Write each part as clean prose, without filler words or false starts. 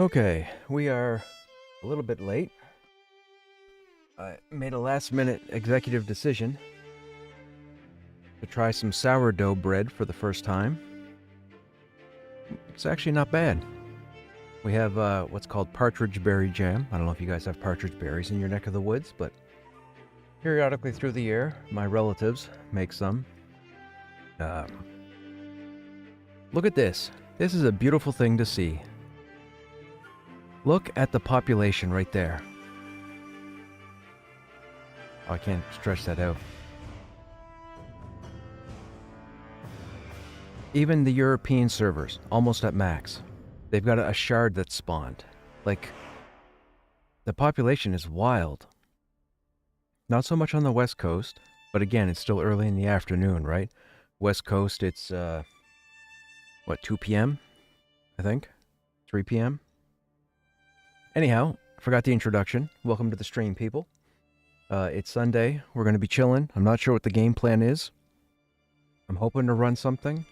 Okay, we are a little bit late. I made a last-minute executive decision to try some sourdough bread for the first time. It's actually not bad. We have what's called partridge berry jam. I don't know if you guys have partridge berries in your neck of the woods, but periodically through the year, my relatives make some. Look at this. This is a beautiful thing to see. Look at the population right there. Oh, I can't stretch that out. Even the European servers, almost at max. They've got a shard that's spawned. Like, the population is wild. Not so much on the West Coast, but again, it's still early in the afternoon, right? West Coast, it's, 2 p.m., I think? 3 p.m.? Anyhow, forgot the introduction. Welcome to the stream, people. It's Sunday. We're going to be chilling. I'm not sure what the game plan is. I'm hoping to run something.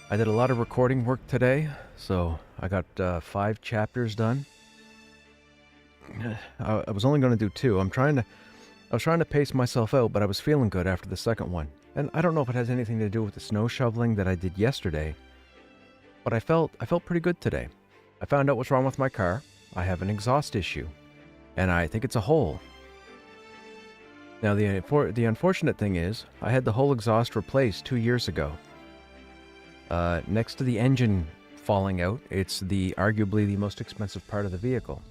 I did a lot of recording work today, so I got 5 chapters done. I was only going to do 2. I was trying to pace myself out, but I was feeling good after the second one. And I don't know if it has anything to do with the snow shoveling that I did yesterday, but I felt pretty good today. I found out what's wrong with my car. I have an exhaust issue, and I think it's a hole. Now, the unfortunate thing is, I had the whole exhaust replaced 2 years ago. Next to the engine falling out, it's arguably the most expensive part of the vehicle.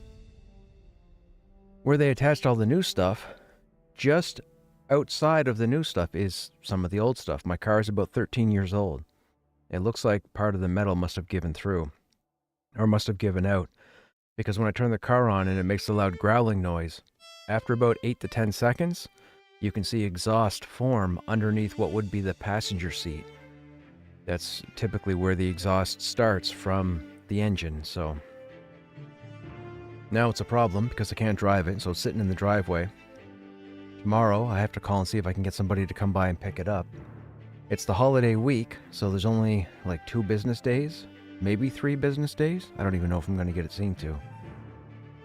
Where they attached all the new stuff, just outside of the new stuff is some of the old stuff. My car is about 13 years old. It looks like part of the metal must have given through, or must have given out, because when I turn the car on and it makes a loud growling noise, after about 8 to 10 seconds, you can see exhaust form underneath what would be the passenger seat. That's typically where the exhaust starts from the engine, so now it's a problem because I can't drive it, so it's sitting in the driveway. Tomorrow, I have to call and see if I can get somebody to come by and pick it up. It's the holiday week, so there's only like 2 business days, maybe 3 business days. I don't even know if I'm going to get it seen to.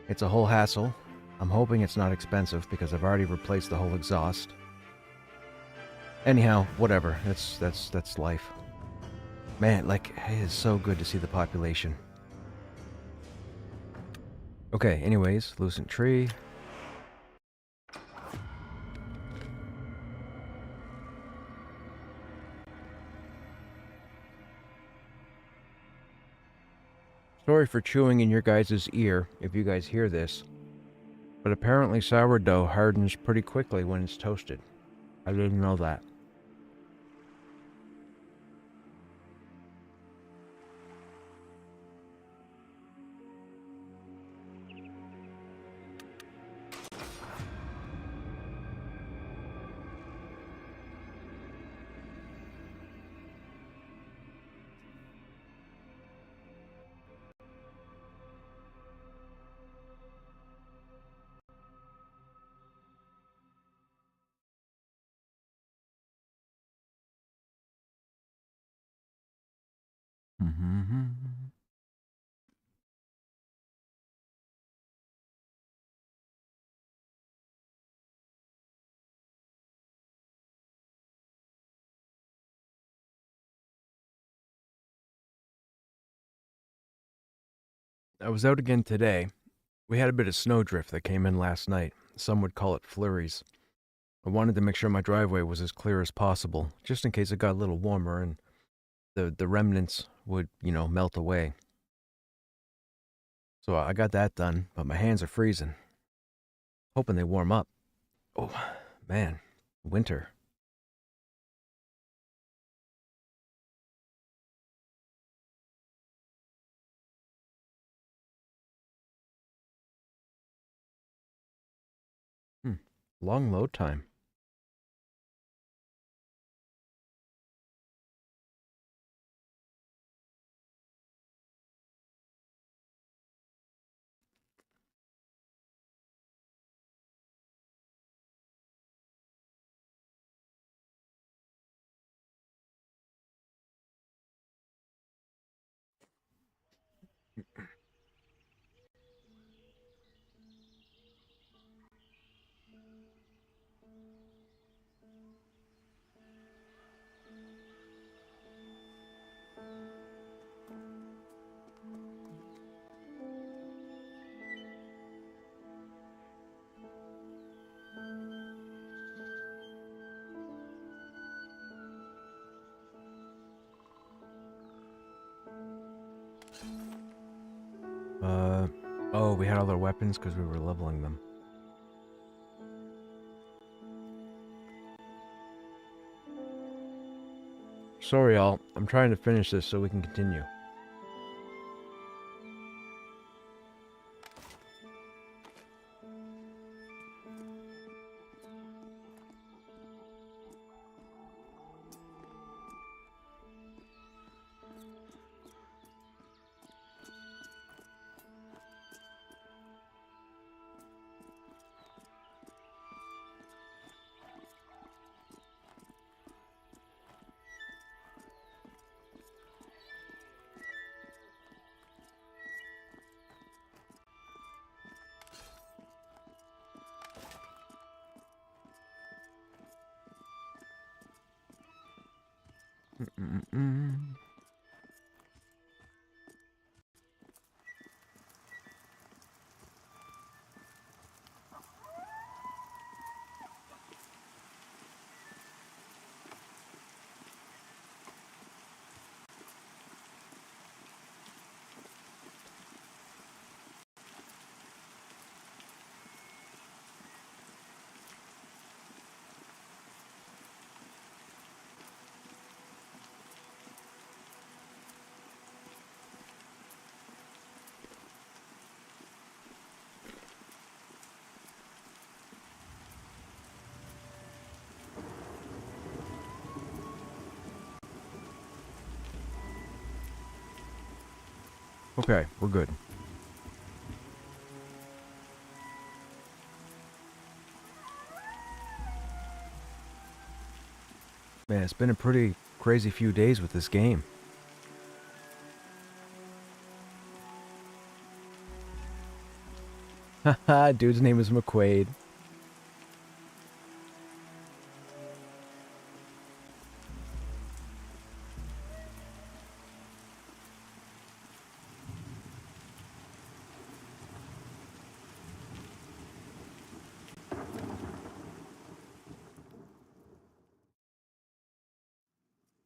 It's a whole hassle. I'm hoping it's not expensive because I've already replaced the whole exhaust. Anyhow, whatever. That's life. Man, like, it is so good to see the population. Okay, anyways, loosen tree. Sorry for chewing in your guys' ear if you guys hear this, but apparently sourdough hardens pretty quickly when it's toasted. I didn't know that. I was out again today. We had a bit of snowdrift that came in last night. Some would call it flurries. I wanted to make sure my driveway was as clear as possible, just in case it got a little warmer and the remnants would, melt away. So I got that done, but my hands are freezing. Hoping they warm up. Oh, man. Winter. Long load time. we had all our weapons because we were leveling them. Sorry, y'all. I'm trying to finish this so we can continue. Okay, we're good. Man, it's been a pretty crazy few days with this game. Haha, dude's name is McQuaid.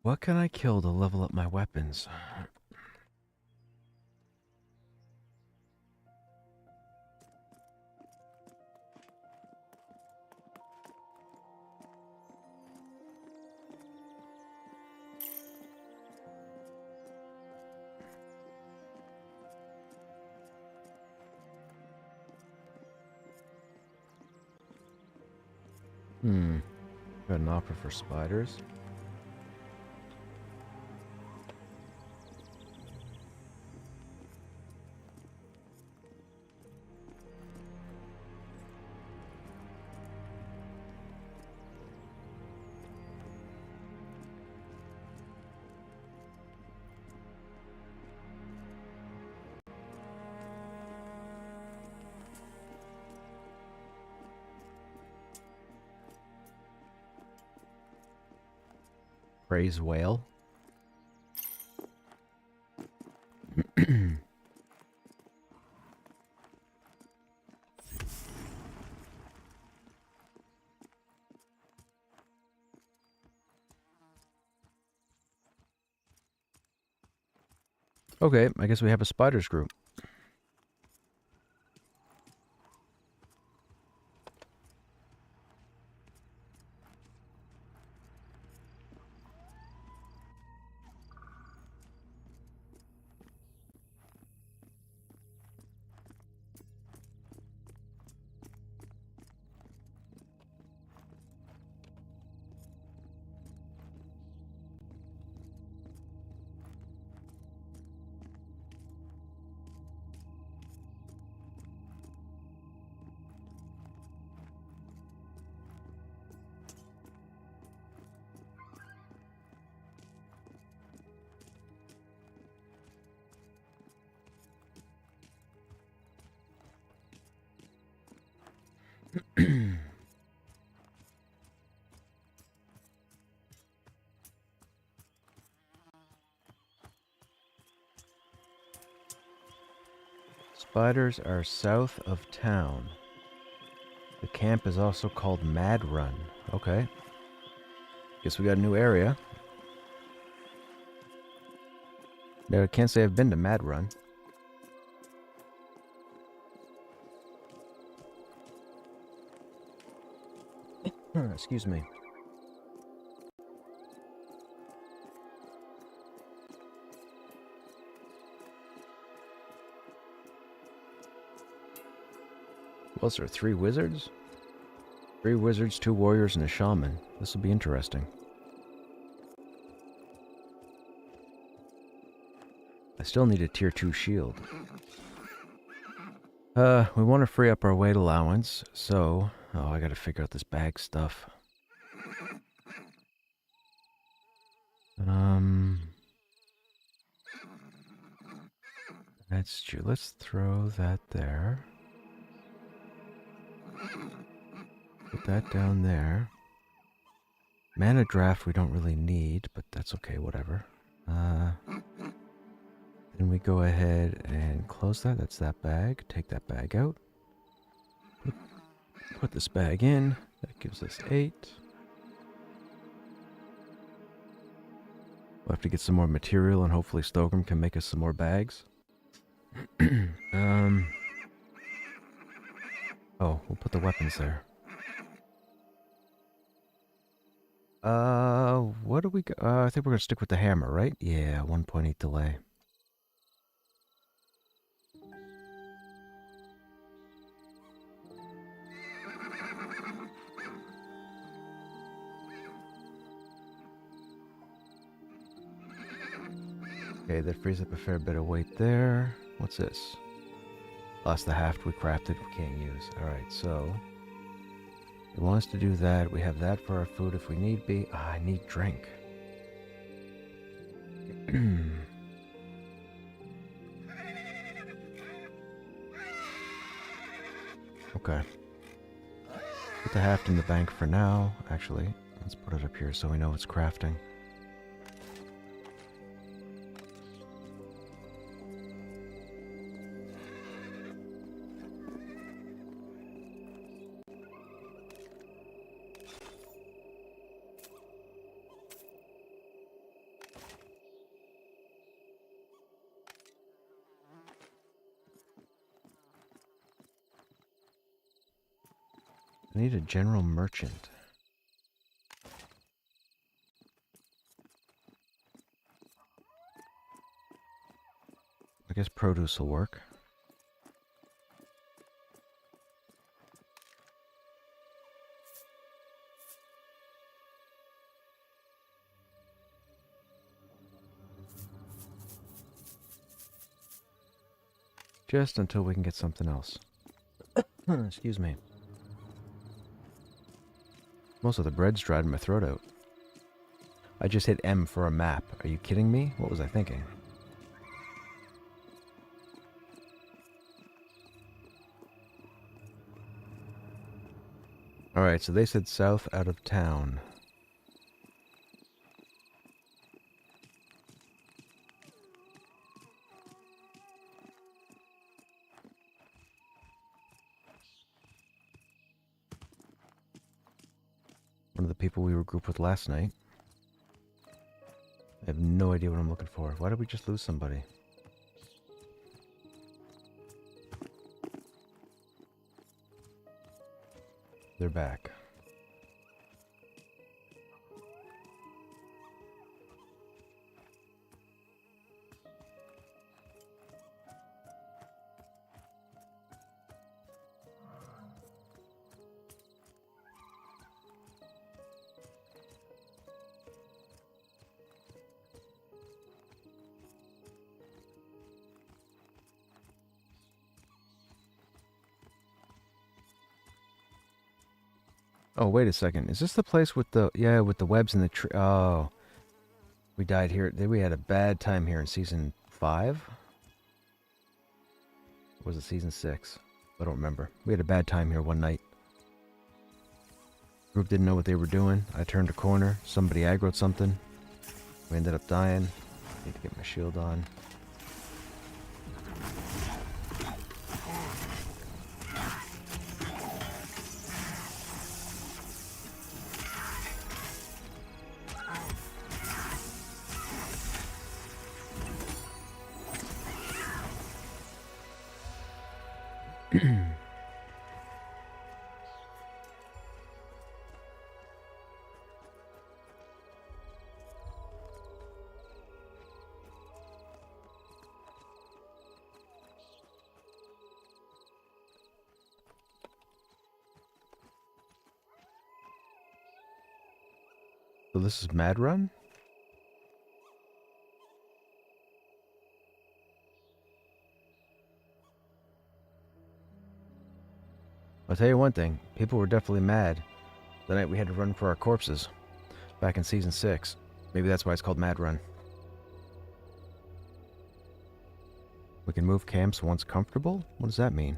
What can I kill to level up my weapons? Got an offer for spiders. Praise whale. Okay, I guess we have a spiders group. Spiders are south of town. The camp is also called Mad Run. Okay. Guess we got a new area. No, I can't say I've been to Mad Run. Excuse me. Well, there are 3 wizards? 3 wizards, 2 warriors, and a shaman. This will be interesting. I still need a tier 2 shield. We want to free up our weight allowance, so... Oh, I gotta figure out this bag stuff. That's true. Let's throw that there. Put that down there. Mana draft we don't really need, but that's okay, whatever. Then we go ahead and close that. That's that bag. Take that bag out. Put this bag in. That gives us 8. We'll have to get some more material, and hopefully Stogrim can make us some more bags. Oh, we'll put the weapons there. What do we go? I think we're gonna stick with the hammer, right? Yeah, 1.8 delay. Okay, that frees up a fair bit of weight there. What's this? Lost the haft we crafted, we can't use. Alright, so... They want us to do that. We have that for our food if we need be. I need drink. Okay. Put the haft in the bank for now. Actually, let's put it up here so we know it's crafting. I need a general merchant. I guess produce will work. Just until we can get something else. Excuse me. Most of the bread's dried my throat out. I just hit M for a map. Are you kidding me? What was I thinking? Alright, so they said south out of town. One of the people we were grouped with last night. I have no idea what I'm looking for. Why did we just lose somebody? They're back. Oh, wait a second. Is this the place with the... Yeah, with the webs in the tree? Oh. We died here. We had a bad time here in Season 5? Or was it Season 6? I don't remember. We had a bad time here one night. Group didn't know what they were doing. I turned a corner. Somebody aggroed something. We ended up dying. Need to get my shield on. So this is Mad Run? I'll tell you one thing, people were definitely mad the night we had to run for our corpses back in Season 6. Maybe that's why it's called Mad Run. We can move camps once comfortable? What does that mean?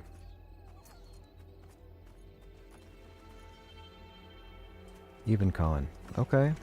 Even con. Okay.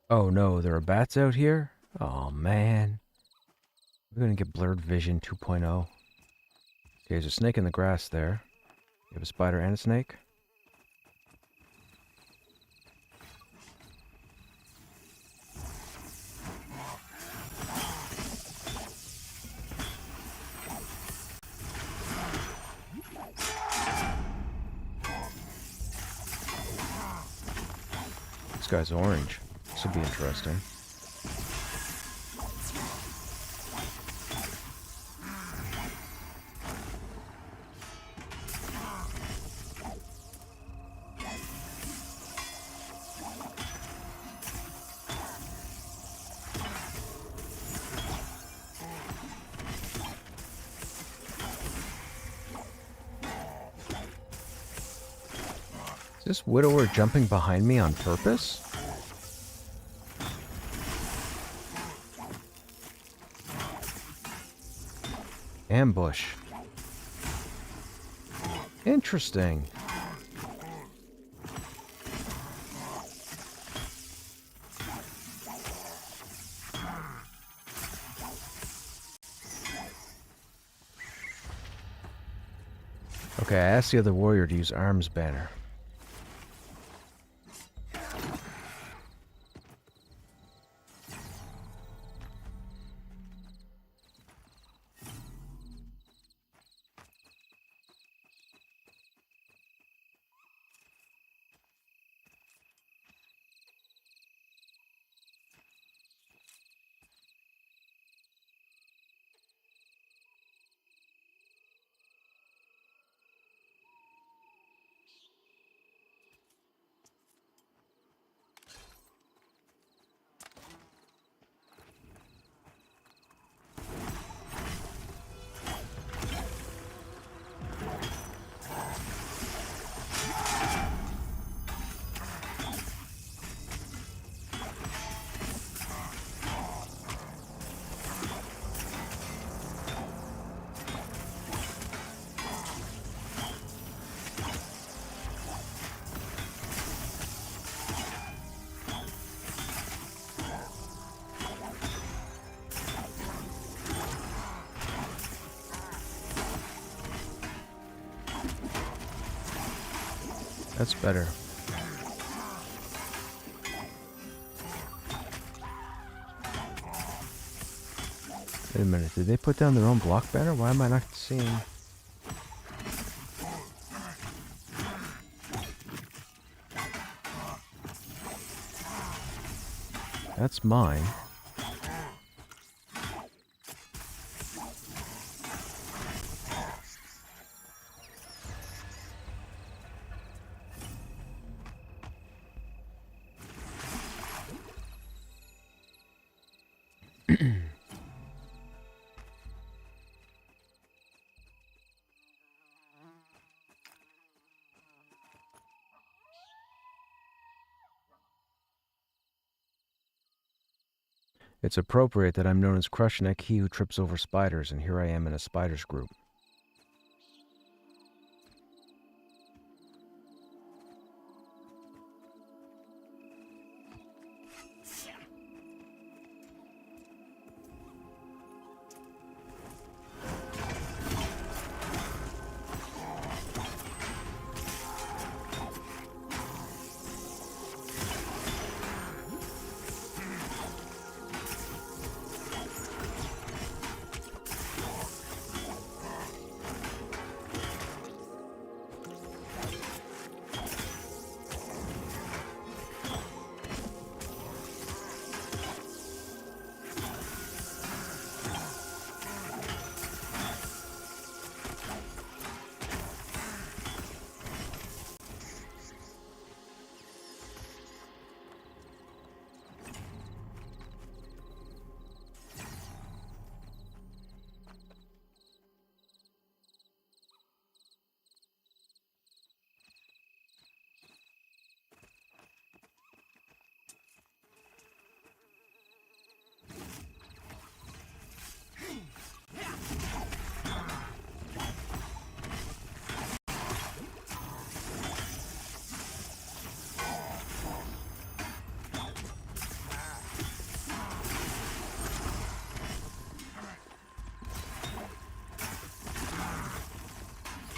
Oh no, there are bats out here? Oh man. We're gonna get blurred vision 2.0. Okay, there's a snake in the grass there. You have a spider and a snake? This guy's orange. This will be interesting. Is this widower jumping behind me on purpose? Ambush. Interesting. Okay, I asked the other warrior to use arms banner. That's better. Wait a minute, did they put down their own block banner? Why am I not seeing... That's mine. It's appropriate that I'm known as Krushnek, he who trips over spiders, and here I am in a spiders group.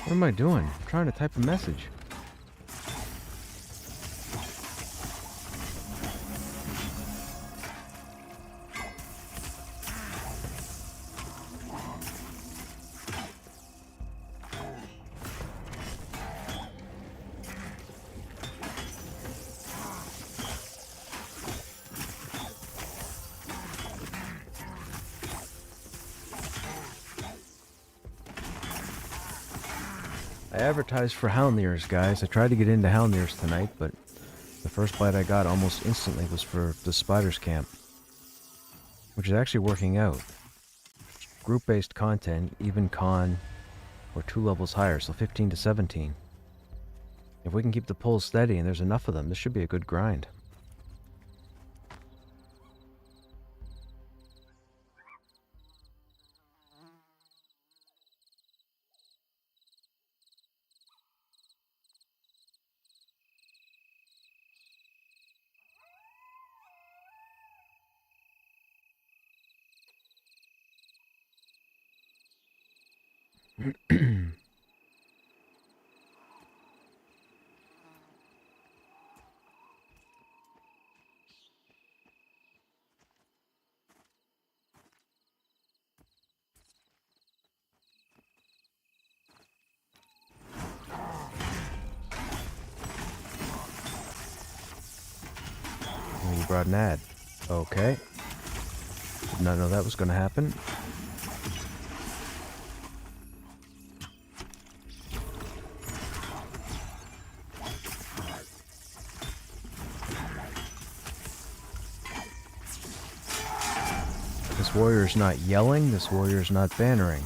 What am I doing? I'm trying to type a message. I advertised for Halnirs, guys. I tried to get into Halnirs tonight, but the first bite I got almost instantly was for the Spiders Camp, which is actually working out. Group-based content, even con, or 2 levels higher, so 15 to 17. If we can keep the pulls steady and there's enough of them, this should be a good grind. You brought an ad. Okay. Did not know that was going to happen. This warrior's not yelling, this warrior's not bannering.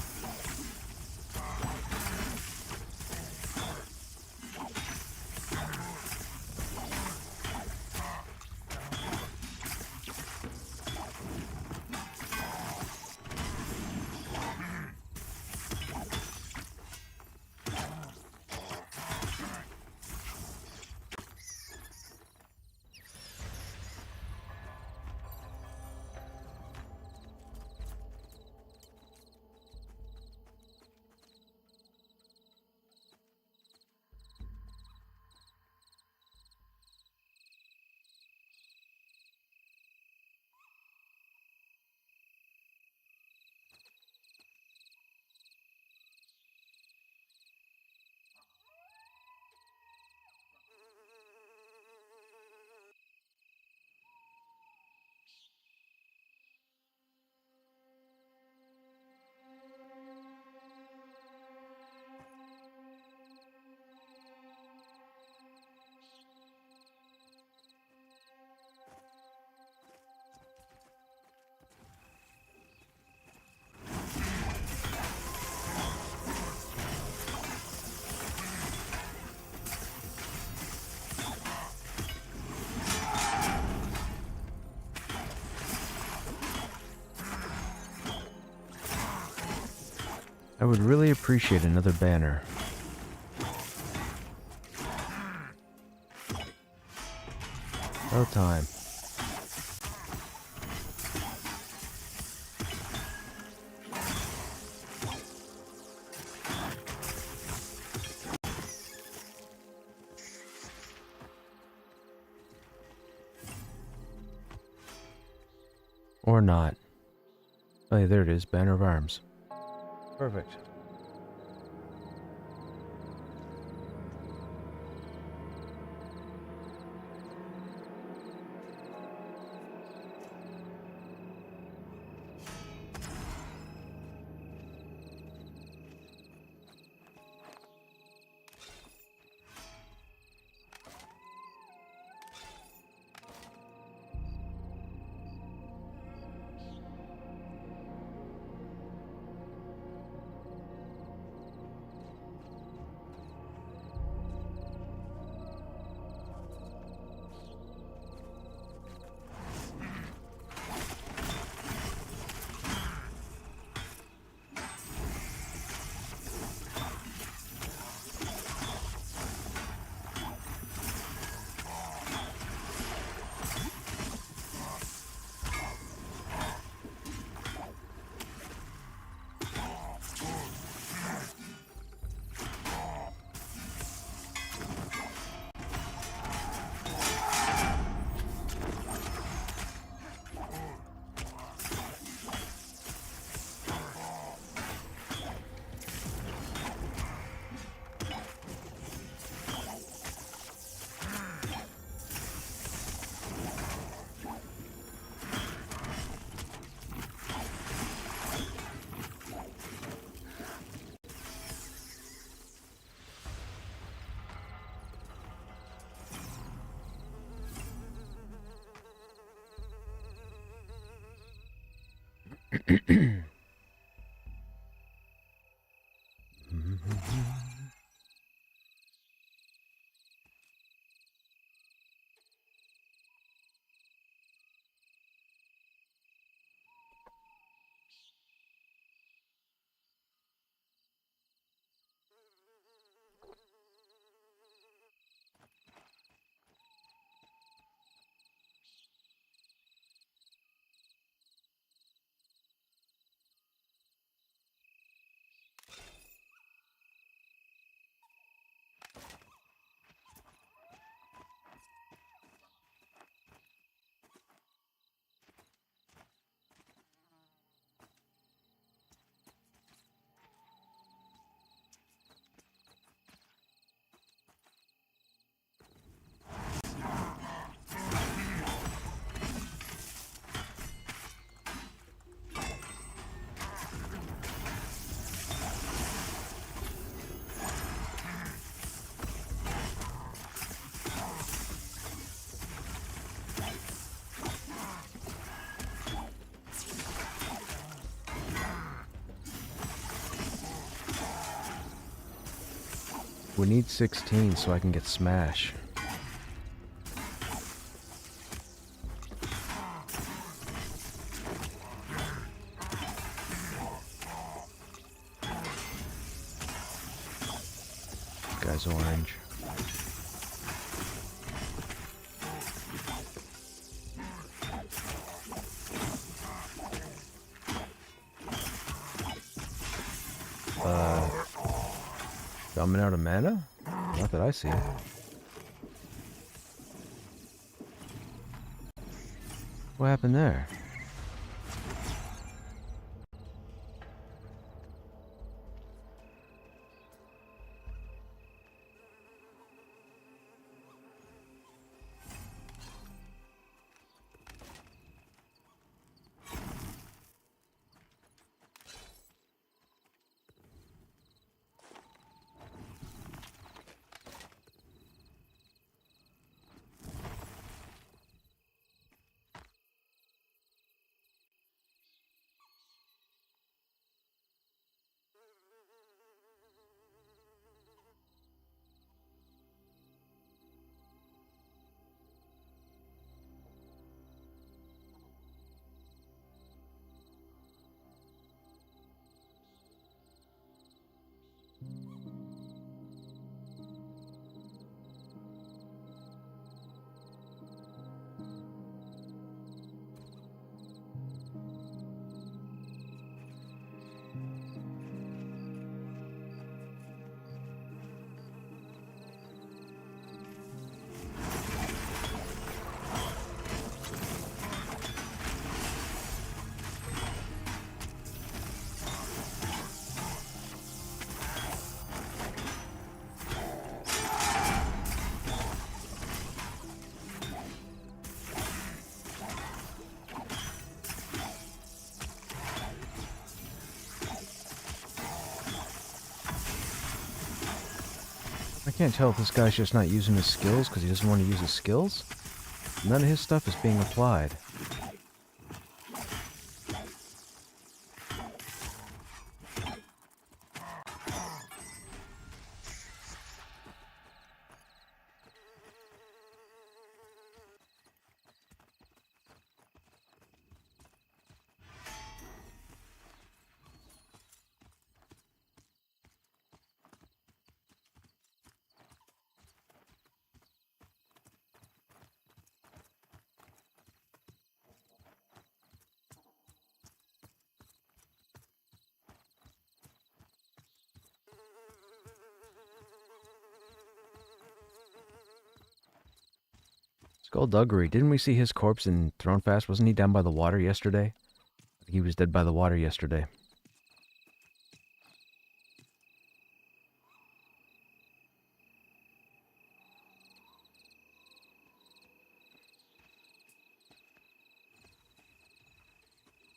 I would really appreciate another banner. About time. Or not. Oh yeah, there it is. Banner of Arms. Perfect. We need 16 so I can get Smash. Guy's orange. Coming out of mana? Not that I see. What happened there? Can't tell if this guy's just not using his skills because he doesn't want to use his skills. None of his stuff is being applied. Skullduggery. Didn't we see his corpse in Thronefast? Wasn't he down by the water yesterday? I think he was dead by the water yesterday.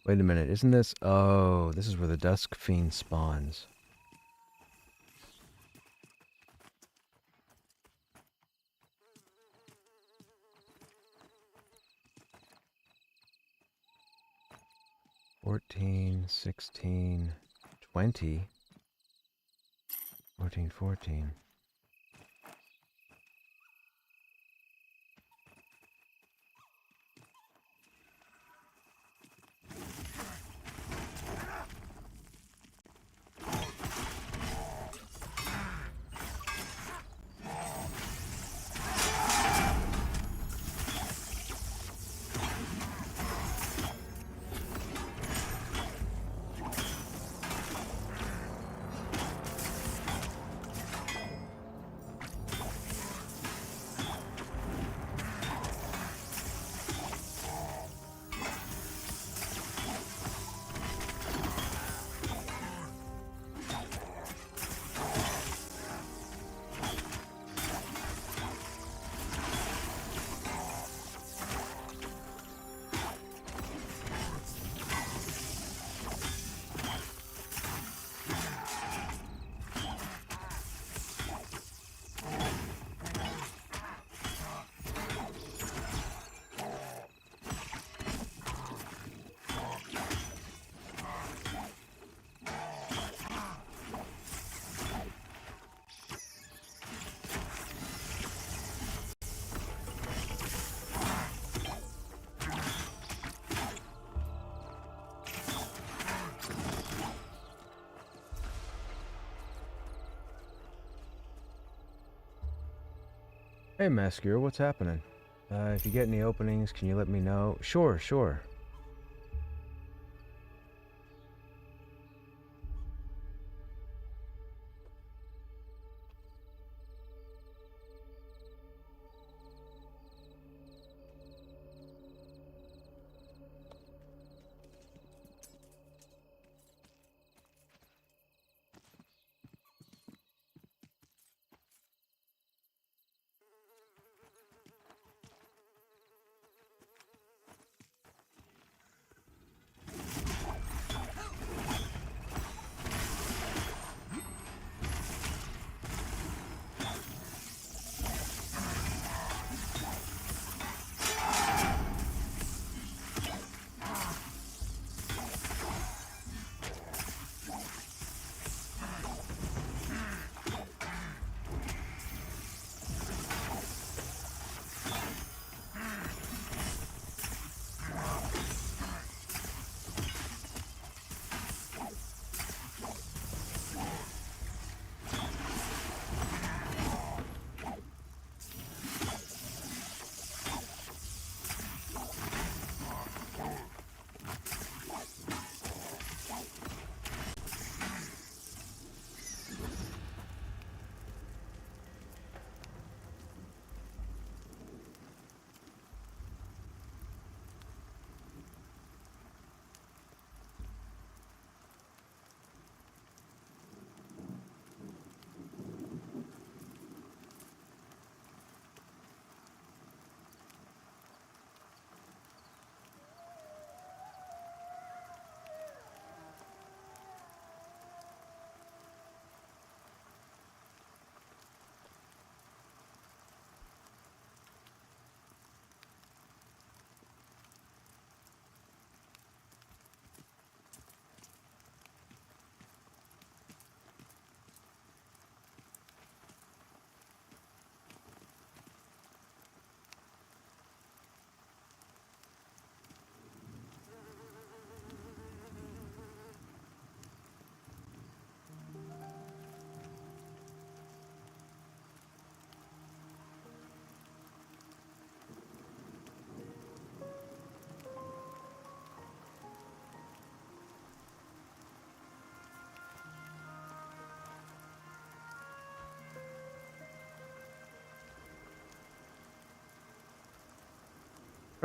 Wait a minute, isn't this... Oh, this is where the Dusk Fiend spawns. 14, 16, 20. 14, 14. Hey, Mascure, what's happening? If you get any openings, can you let me know? Sure, sure.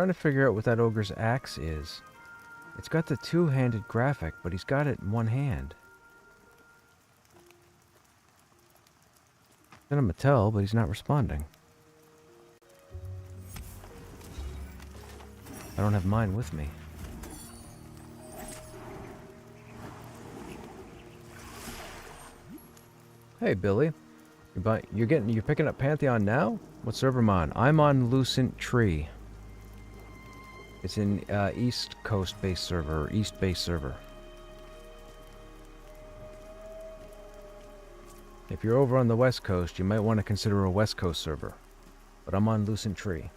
Trying to figure out what that ogre's axe is. It's got the two-handed graphic, but he's got it in one hand. Sent him a tell, but he's not responding. I don't have mine with me. Hey, Billy. You're picking up Pantheon now? What server am I on? I'm on Lucent Tree. It's an East Coast based server, or East based server. If you're over on the West Coast, you might want to consider a West Coast server. But I'm on Lucent Tree.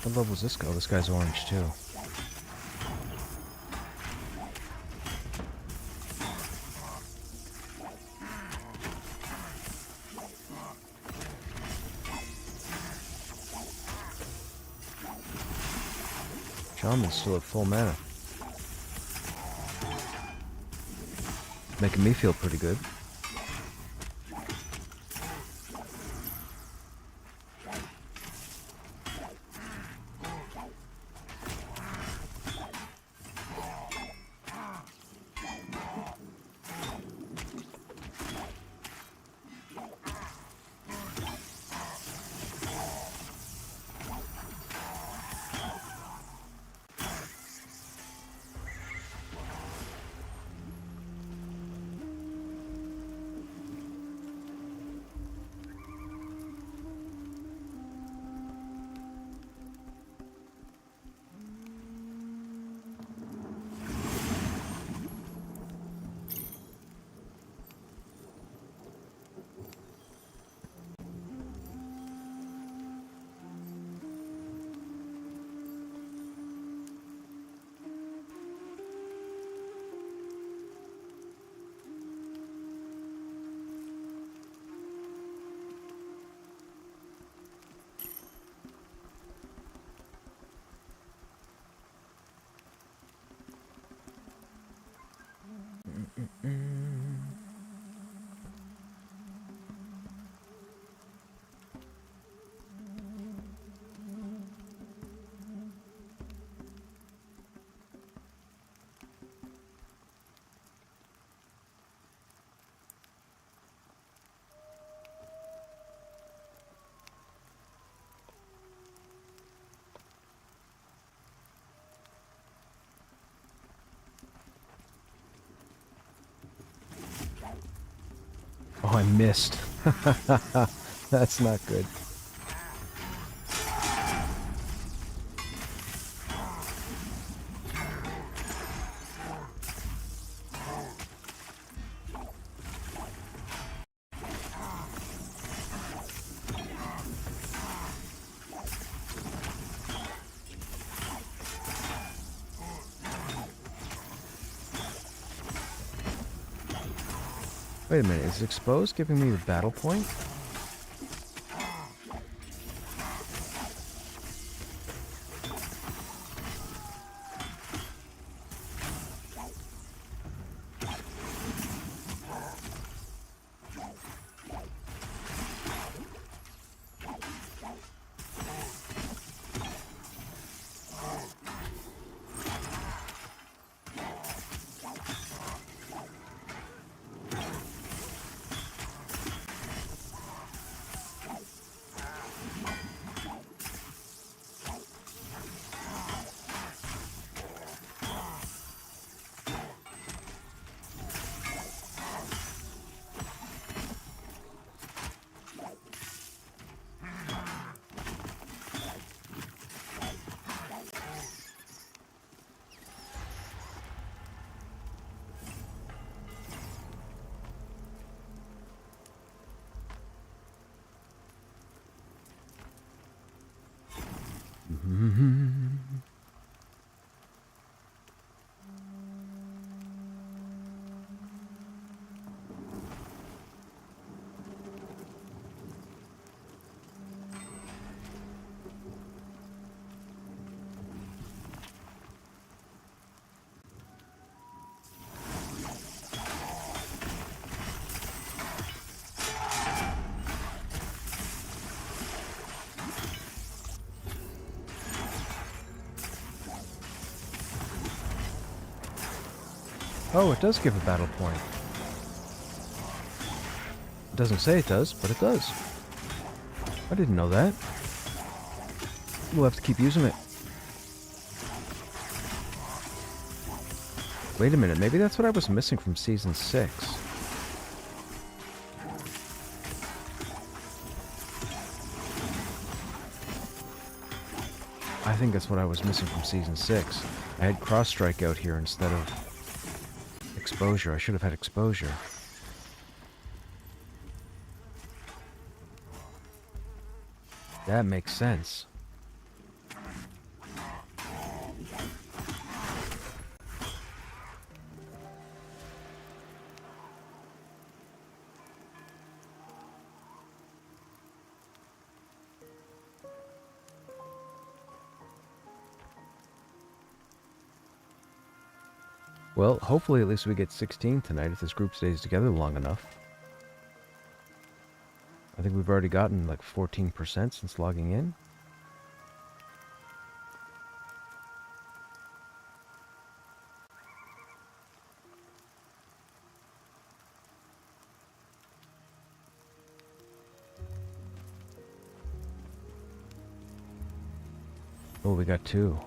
What level is this guy? Oh, this guy's orange too. Shaman's still at full mana. Making me feel pretty good. Oh, I missed. That's not good. Wait a minute, is exposed giving me the battle point? Oh, it does give a battle point. It doesn't say it does, but it does. I didn't know that. We'll have to keep using it. Wait a minute, maybe that's what I was missing from Season 6. I think that's what I was missing from Season 6. I had Cross Strike out here instead of exposure. I should have had exposure. That makes sense. Well, hopefully at least we get 16 tonight if this group stays together long enough. I think we've already gotten like 14% since logging in. Oh, we got 2.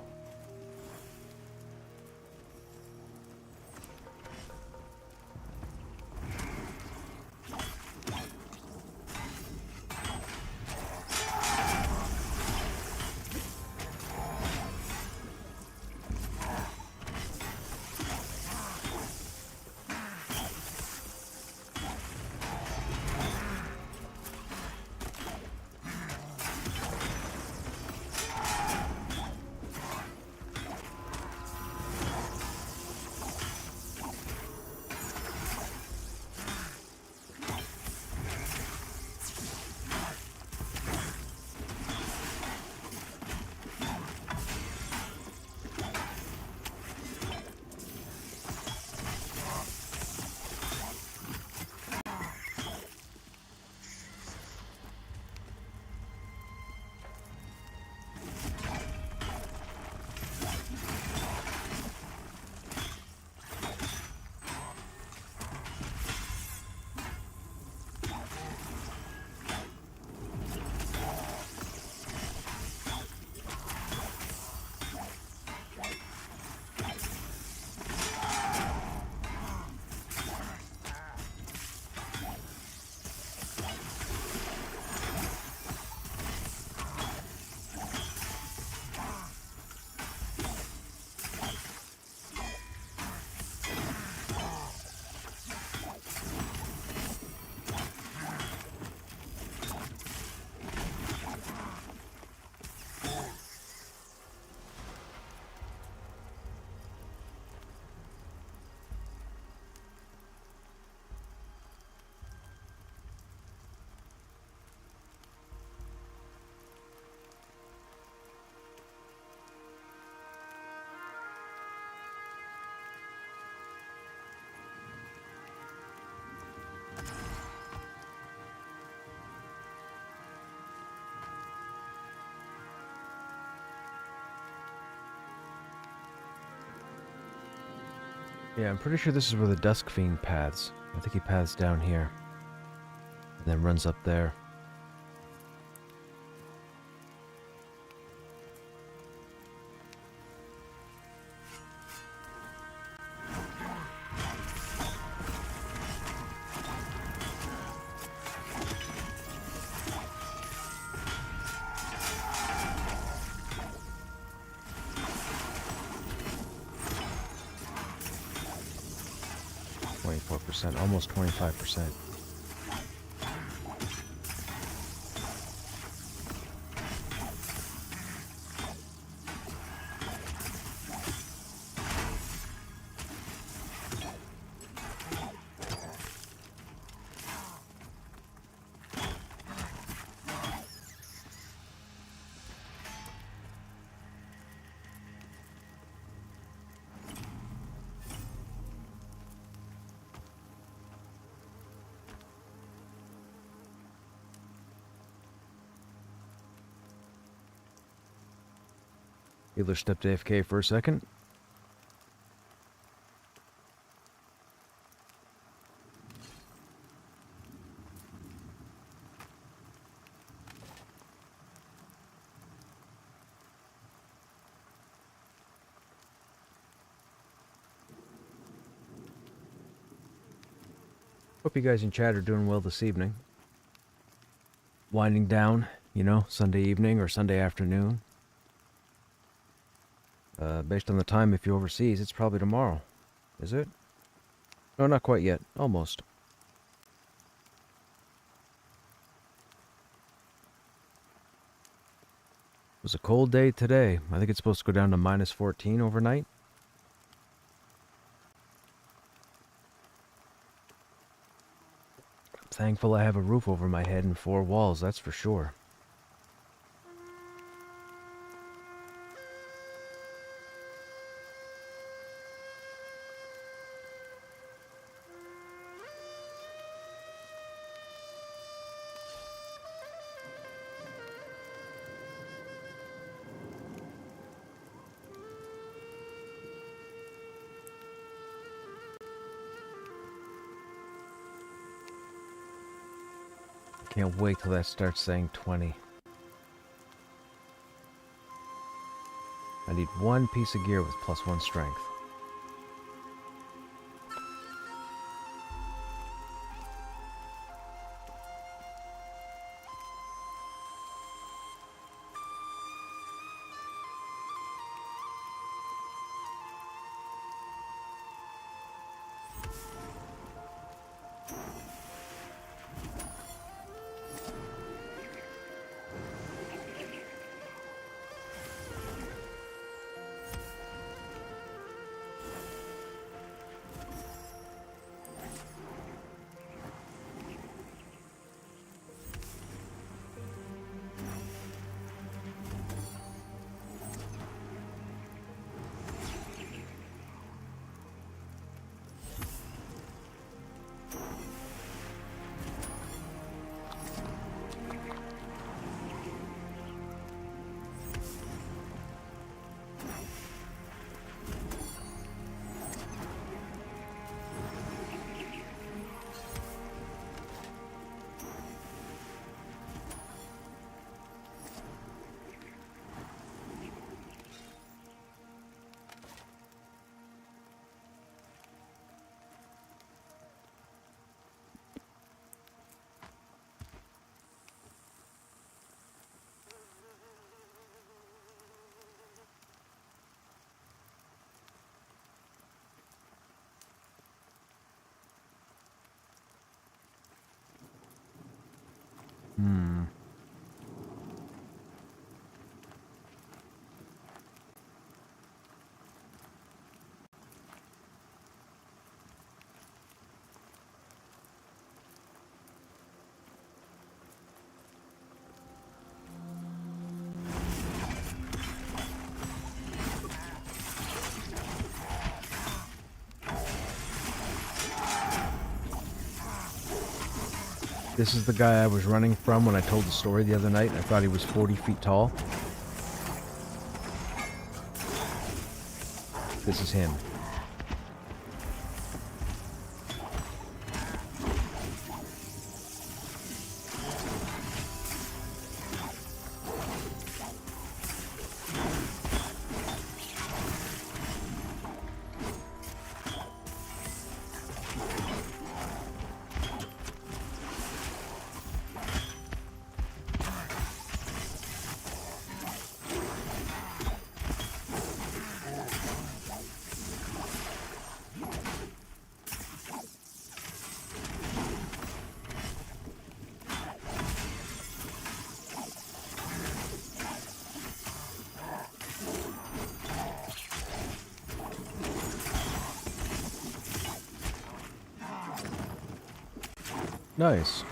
Yeah, I'm pretty sure this is where the Dusk Fiend paths. I think he paths down here. And then runs up there. Almost 25%. Healer stepped AFK for a second. Hope you guys in chat are doing well this evening. Winding down, you know, Sunday evening or Sunday afternoon. Based on the time, if you're overseas, it's probably tomorrow. Is it? No, not quite yet. Almost. It was a cold day today. I think it's supposed to go down to minus 14 overnight. I'm thankful I have a roof over my head and 4 walls, that's for sure. Can't wait till that starts saying 20. I need one piece of gear with +1 strength. This is the guy I was running from when I told the story the other night. I thought he was 40 feet tall. This is him. Nice.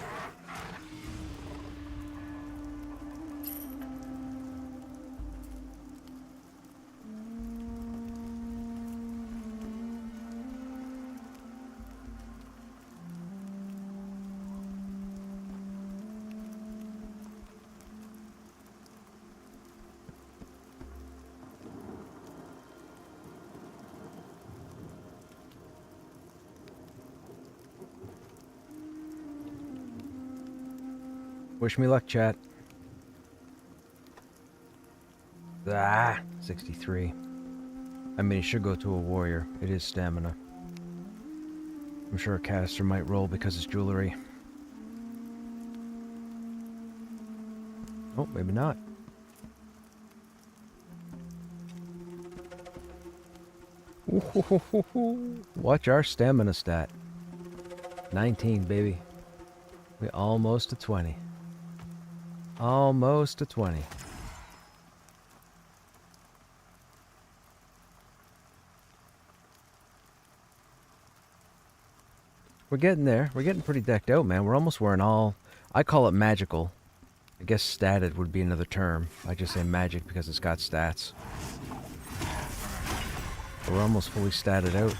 Wish me luck, chat. 63. I mean, it should go to a warrior. It is stamina. I'm sure a caster might roll because it's jewelry. Oh, maybe not. Watch our stamina stat. 19, baby. We almost to 20. Almost to 20. We're getting there. We're getting pretty decked out, man. We're almost wearing all... I call it magical. I guess statted would be another term. I just say magic because it's got stats. But we're almost fully statted out.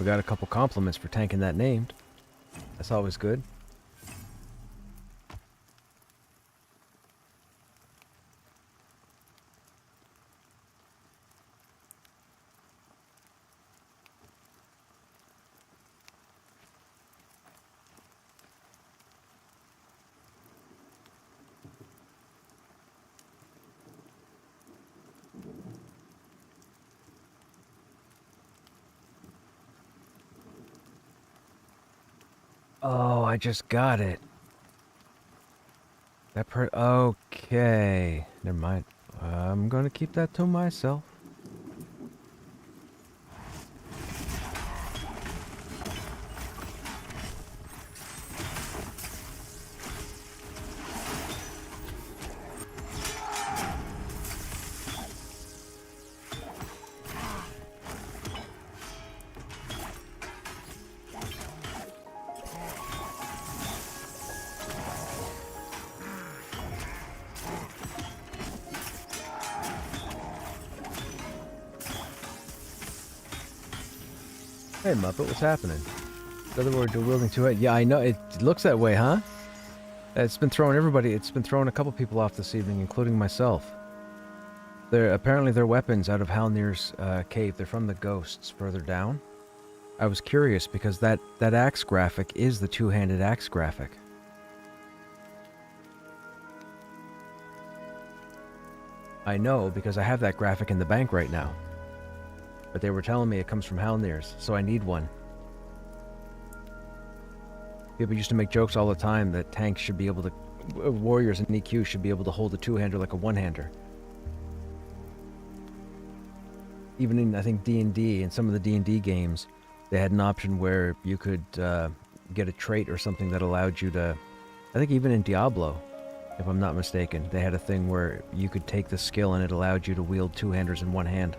We got a couple compliments for tanking that named. That's always good. Oh, I just got it. Okay. Never mind. I'm gonna keep that to myself. Hey, Muppet, what's happening? In other words, you're wielding two heads. Yeah, I know. It looks that way, huh? It's been throwing everybody. It's been throwing a couple people off this evening, including myself. Apparently they're weapons out of Halnir's cave. They're from the ghosts further down. I was curious because that axe graphic is the two-handed axe graphic. I know because I have that graphic in the bank right now. But they were telling me it comes from Halnir's, so I need one. People used to make jokes all the time that tanks should be able to... warriors and EQ should be able to hold a two-hander like a one-hander. Even in, I think, D&D, in some of the D&D games, they had an option where you could get a trait or something that allowed you to... I think even in Diablo, if I'm not mistaken, they had a thing where you could take the skill and it allowed you to wield two-handers in one hand.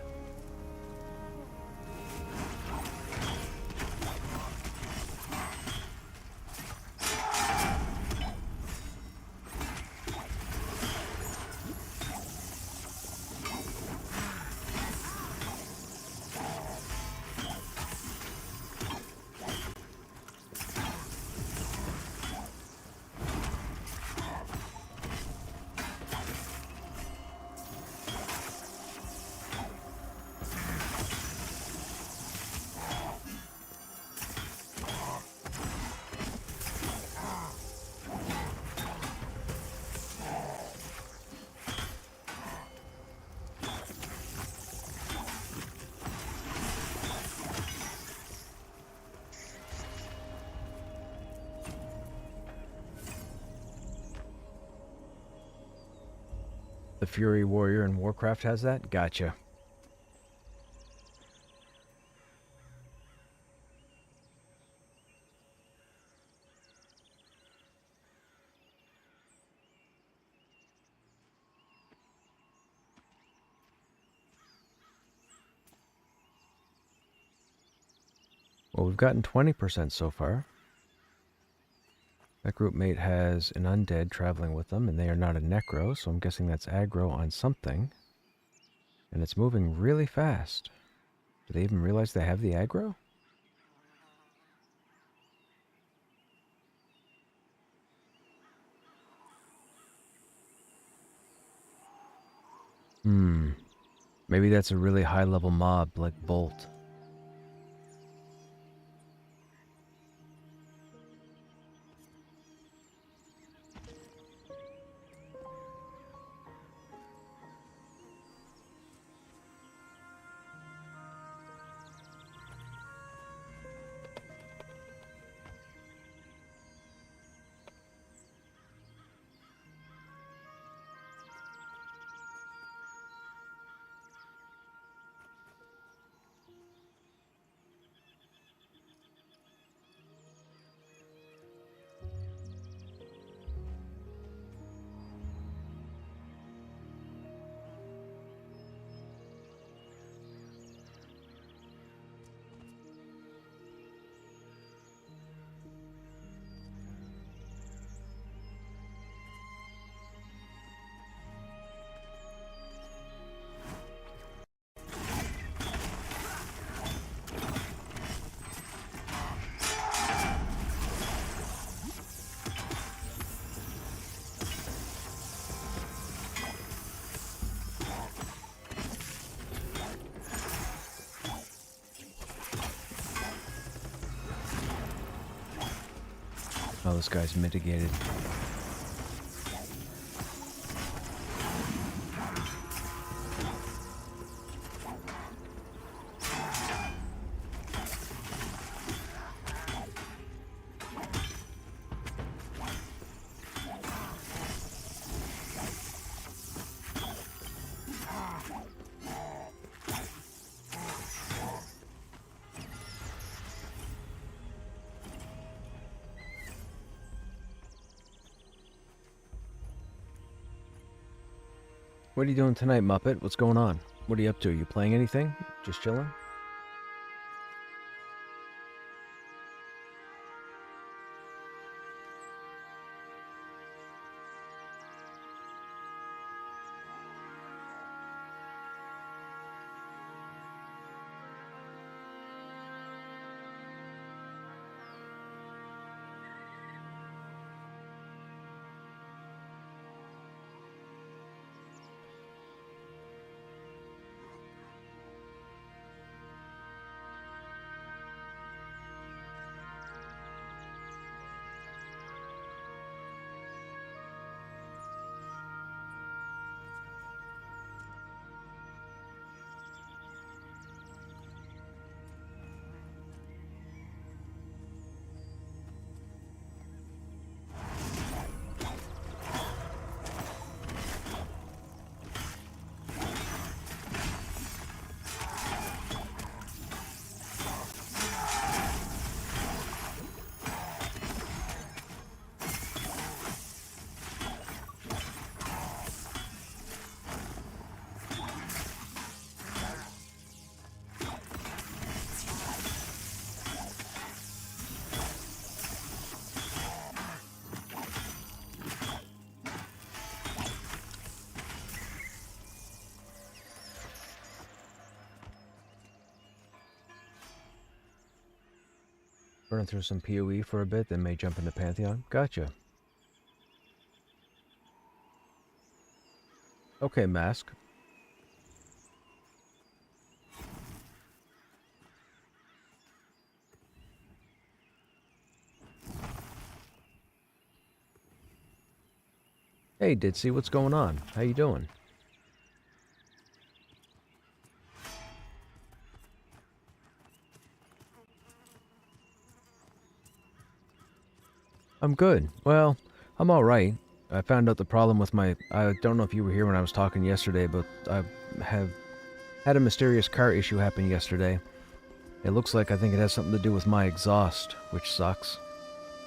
The Fury Warrior in Warcraft has that? Gotcha. Well, we've gotten 20% so far. That group mate has an undead traveling with them, and they are not a necro, so I'm guessing that's aggro on something. And it's moving really fast. Do they even realize they have the aggro? Maybe that's a really high-level mob, like Bolt. Oh, this guy's mitigated. What are you doing tonight, Muppet? What's going on? What are you up to? You playing anything? Just chilling? Running through some PoE for a bit, then may jump into Pantheon. Gotcha. Okay, Mask. Hey, Ditzy, what's going on? How you doing? I'm good. Well, I'm alright. I found out the problem with my... I don't know if you were here when I was talking yesterday, but I have had a mysterious car issue happen yesterday. It looks like I think it has something to do with my exhaust, which sucks.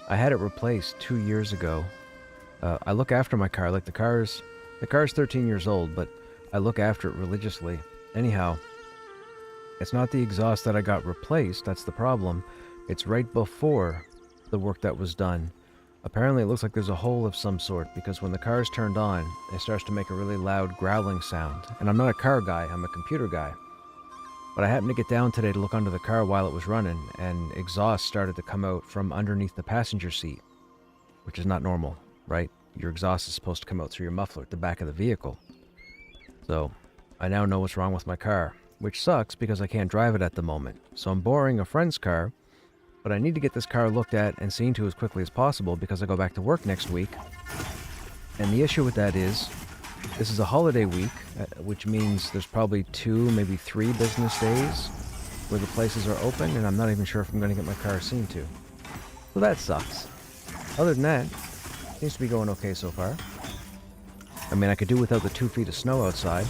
I had it replaced 2 years ago. I look after my car, like the car's 13 years old, but I look after it religiously. Anyhow, it's not the exhaust that I got replaced, that's the problem. It's right before the work that was done. Apparently it looks like there's a hole of some sort, because when the car is turned on, it starts to make a really loud growling sound. And I'm not a car guy, I'm a computer guy. But I happened to get down today to look under the car while it was running, and exhaust started to come out from underneath the passenger seat, which is not normal, right? Your exhaust is supposed to come out through your muffler at the back of the vehicle. So, I now know what's wrong with my car, which sucks because I can't drive it at the moment. So I'm borrowing a friend's car, but I need to get this car looked at and seen to as quickly as possible because I go back to work next week. And the issue with that is, this is a holiday week, which means there's probably 2, maybe 3 business days where the places are open, and I'm not even sure if I'm going to get my car seen to. So that sucks. Other than that, seems to be going okay so far. I mean, I could do without the 2 feet of snow outside.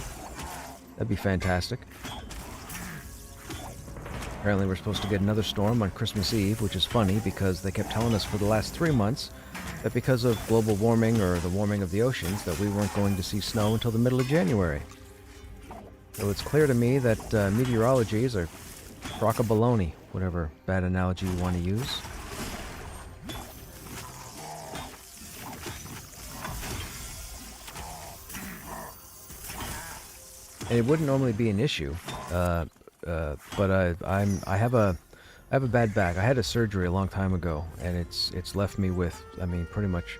That'd be fantastic. Apparently we're supposed to get another storm on Christmas Eve, which is funny because they kept telling us for the last 3 months that because of global warming or the warming of the oceans that we weren't going to see snow until the middle of January. So it's clear to me that meteorology is a crock of baloney, whatever bad analogy you want to use. And it wouldn't normally be an issue, but I have a bad back. I had a surgery a long time ago, and it's left me with, I mean, pretty much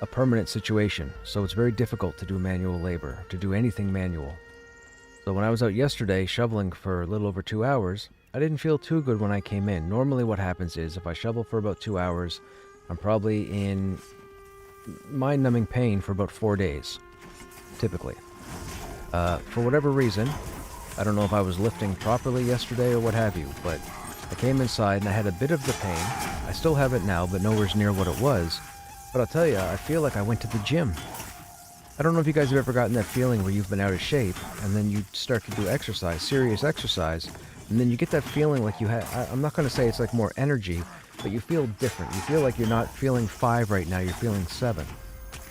a permanent situation. So it's very difficult to do manual labor, to do anything manual. So when I was out yesterday shoveling for a little over 2 hours, I didn't feel too good when I came in. Normally what happens is if I shovel for about 2 hours, I'm probably in mind-numbing pain for about 4 days, typically. For whatever reason, I don't know if I was lifting properly yesterday or what have you, but I came inside and I had a bit of the pain. I still have it now, but nowhere near what it was. But I'll tell you, I feel like I went to the gym. I don't know if you guys have ever gotten that feeling where you've been out of shape, and then you start to do exercise, serious exercise, and then you get that feeling like you have, I'm not going to say it's like more energy, but you feel different. You feel like you're not feeling 5 right now, you're feeling 7.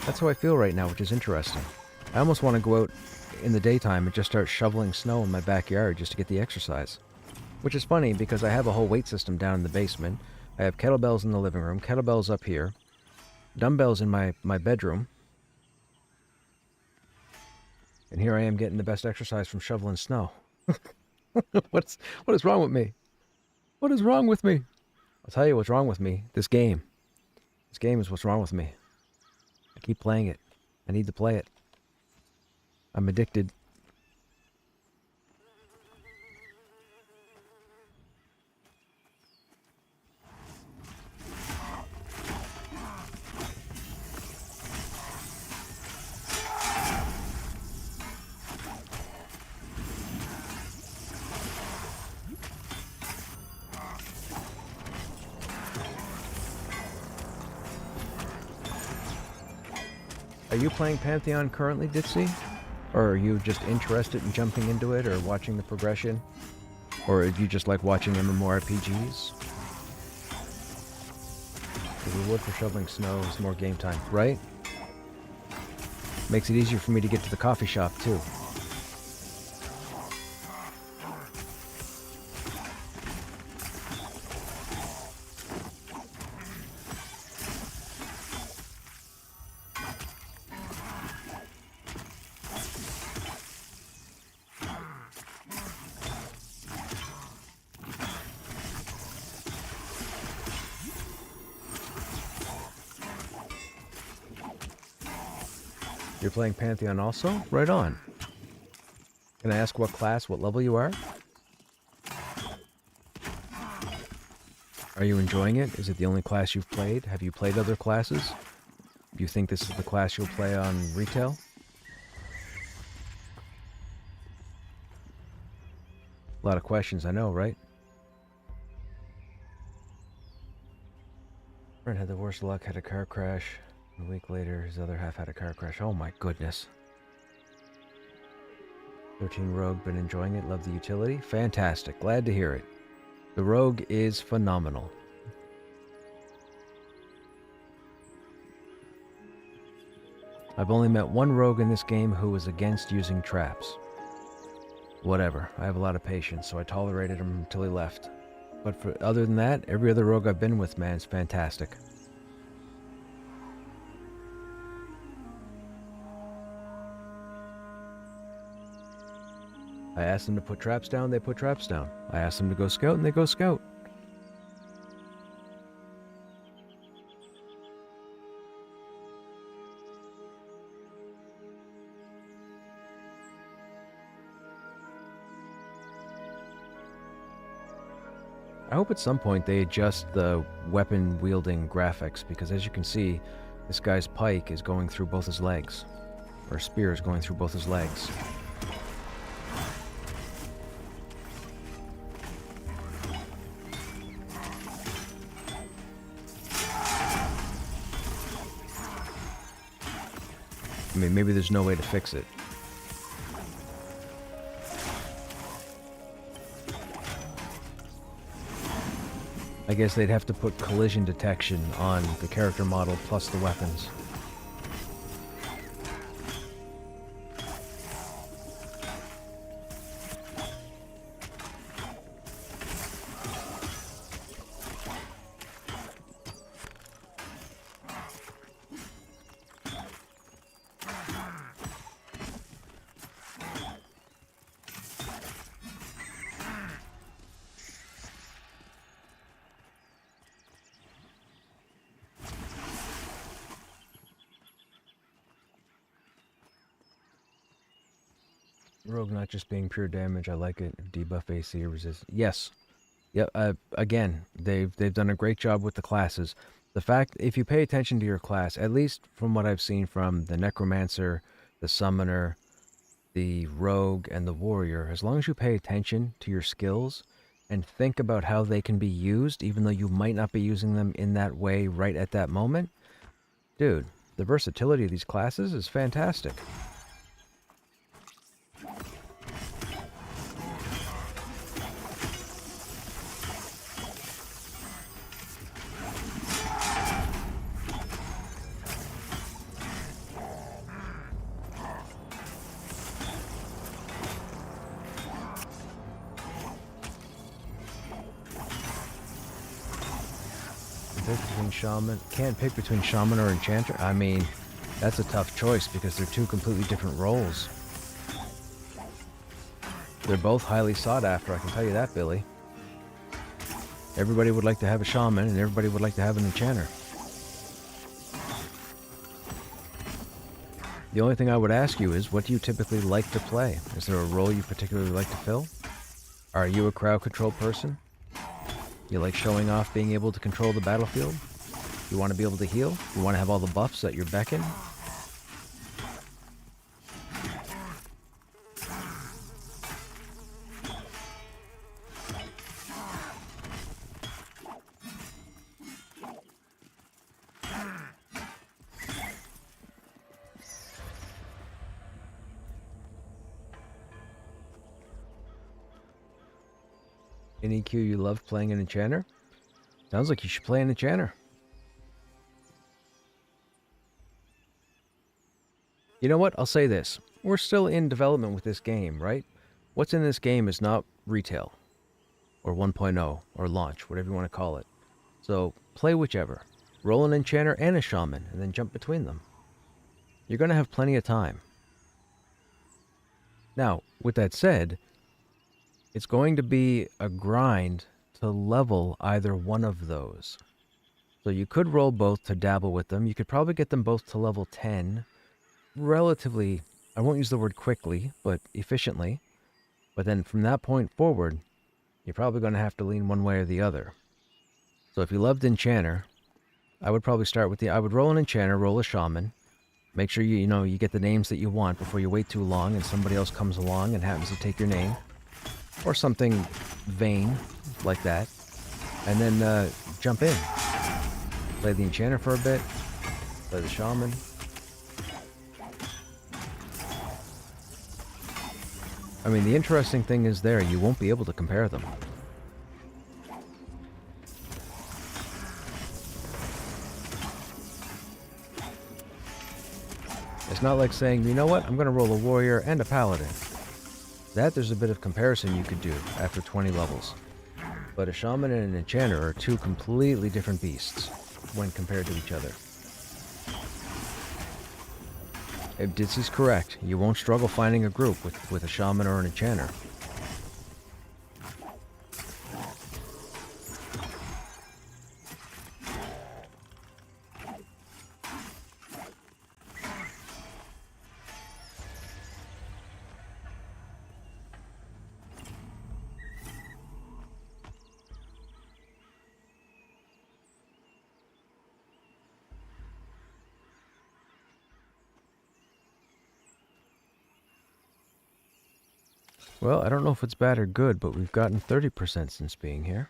That's how I feel right now, which is interesting. I almost want to go out in the daytime and just start shoveling snow in my backyard just to get the exercise. Which is funny because I have a whole weight system down in the basement. I have kettlebells in the living room, kettlebells up here, dumbbells in my bedroom. And here I am getting the best exercise from shoveling snow. What is wrong with me? What is wrong with me? I'll tell you what's wrong with me. This game. This game is what's wrong with me. I keep playing it. I need to play it. I'm addicted. Are you playing Pantheon currently, Ditsy? Or are you just interested in jumping into it or watching the progression? Or do you just like watching MMORPGs? The reward for shoveling snow is more game time, right? Makes it easier for me to get to the coffee shop, too. You're playing Pantheon also? Right on. Can I ask what class, what level you are? Are you enjoying it? Is it the only class you've played? Have you played other classes? Do you think this is the class you'll play on retail? A lot of questions, I know, right? Friend had the worst luck, had a car crash. A week later, his other half had a car crash. Oh my goodness. 13 Rogue, been enjoying it. Love the utility. Fantastic. Glad to hear it. The Rogue is phenomenal. I've only met one Rogue in this game who was against using traps. Whatever. I have a lot of patience, so I tolerated him until he left. But other than that, every other Rogue I've been with, man, is fantastic. I asked them to put traps down, they put traps down. I asked them to go scout, and they go scout. I hope at some point they adjust the weapon-wielding graphics, because as you can see, this guy's pike is going through both his legs. Or spear is going through both his legs. I mean, maybe there's no way to fix it. I guess they'd have to put collision detection on the character model plus the weapons. Rogue not just being pure damage, I like it. Debuff AC resist. Yes. Yeah, again, they've done a great job with the classes. The fact, if you pay attention to your class, at least from what I've seen from the Necromancer, the Summoner, the Rogue, and the Warrior, as long as you pay attention to your skills and think about how they can be used, even though you might not be using them in that way right at that moment, dude, the versatility of these classes is fantastic. Can't pick between Shaman or Enchanter. I mean, that's a tough choice because they're two completely different roles. They're both highly sought after, I can tell you that, Billy. Everybody would like to have a Shaman and everybody would like to have an Enchanter. The only thing I would ask you is, what do you typically like to play? Is there a role you particularly like to fill? Are you a crowd control person? You like showing off being able to control the battlefield? You want to be able to heal? You want to have all the buffs at your beckon? In EQ, you love playing an Enchanter? Sounds like you should play an Enchanter. You know what? I'll say this. We're still in development with this game, right? What's in this game is not retail, or 1.0, or launch, whatever you want to call it. So, play whichever. Roll an Enchanter and a Shaman, and then jump between them. You're going to have plenty of time. Now, with that said, it's going to be a grind to level either one of those. So you could roll both to dabble with them. You could probably get them both to level 10 relatively, I won't use the word quickly, but efficiently. But then from that point forward, you're probably going to have to lean one way or the other. So if you loved Enchanter, I would probably start with I would roll an Enchanter, roll a Shaman. Make sure you get the names that you want before you wait too long and somebody else comes along and happens to take your name. Or something vain like that. And then jump in. Play the Enchanter for a bit. Play the Shaman. I mean, the interesting thing is there, you won't be able to compare them. It's not like saying, you know what, I'm going to roll a Warrior and a Paladin. That there's a bit of comparison you could do after 20 levels. But a Shaman and an Enchanter are two completely different beasts when compared to each other. If this is correct, you won't struggle finding a group with a Shaman or an Enchanter. Well, I don't know if it's bad or good, but we've gotten 30% since being here.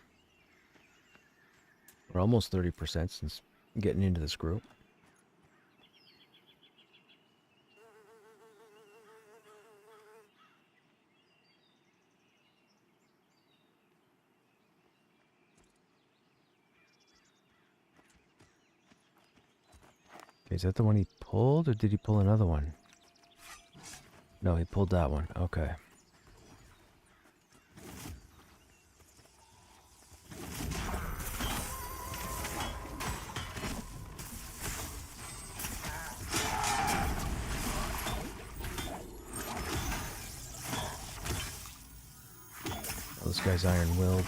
Or almost 30% since getting into this group. Okay, is that the one he pulled, or did he pull another one? No, he pulled that one. Okay. Oh, this guy's iron-willed.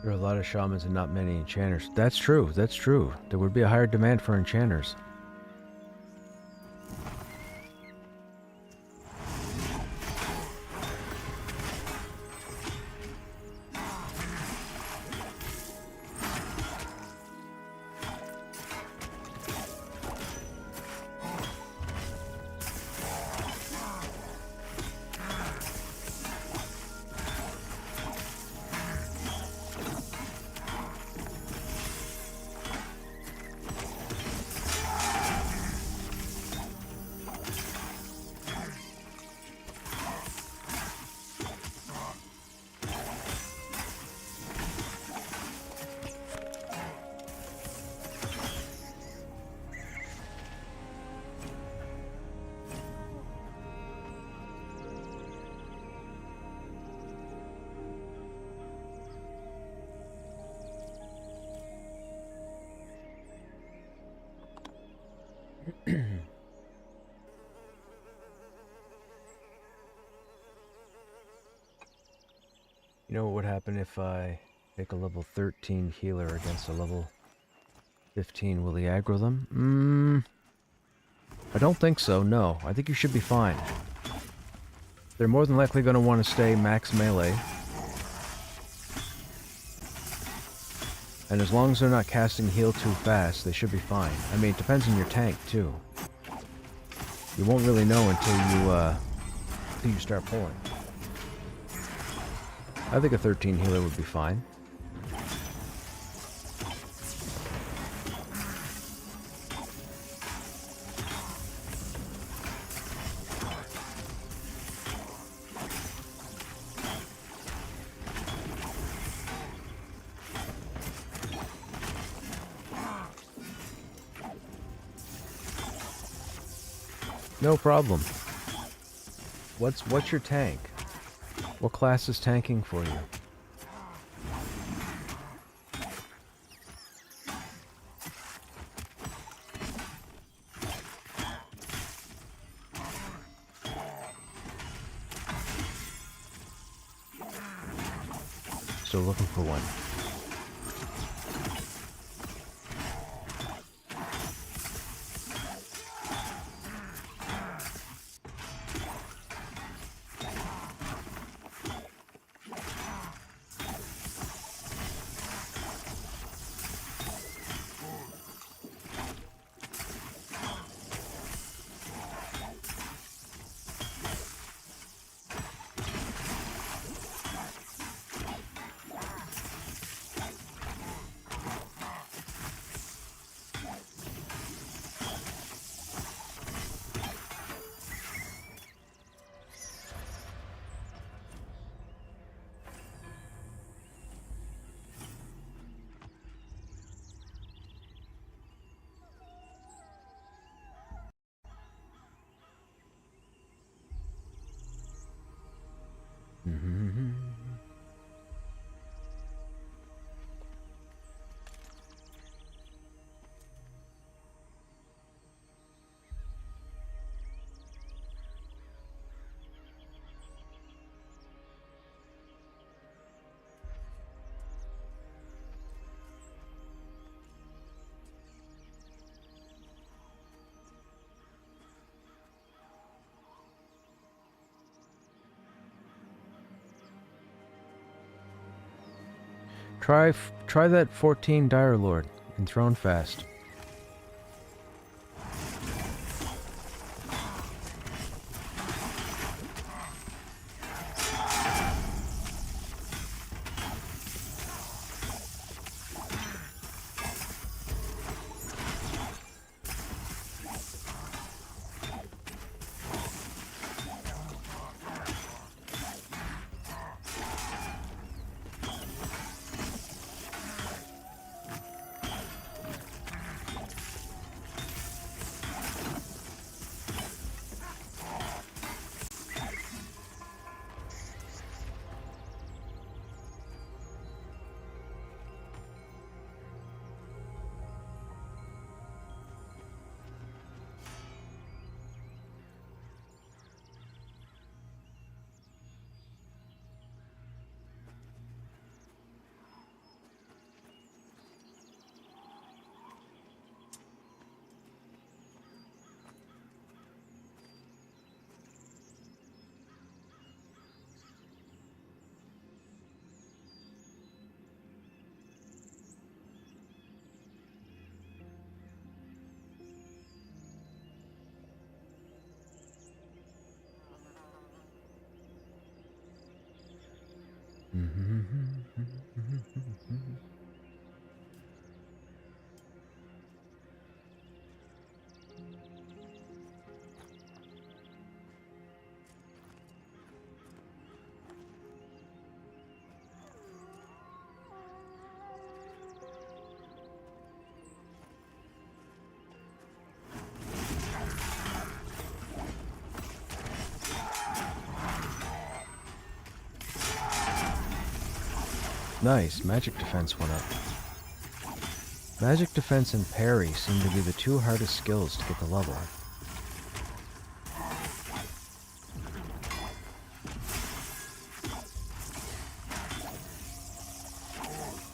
There are a lot of shamans and not many enchanters. That's true, that's true. There would be a higher demand for enchanters. You know what would happen if I make a level 13 healer against a level 15? Will he aggro them? I don't think so, no. I think you should be fine. They're more than likely going to want to stay max melee. And as long as they're not casting heal too fast, they should be fine. I mean, it depends on your tank, too. You won't really know until you start pulling. I think a 13 healer would be fine. No problem. What's your tank? What class is tanking for you? Still looking for one. Try that 14 Dire Lord and Throne Fast. Nice, magic defense went up. Magic defense and parry seem to be the two hardest skills to get the level.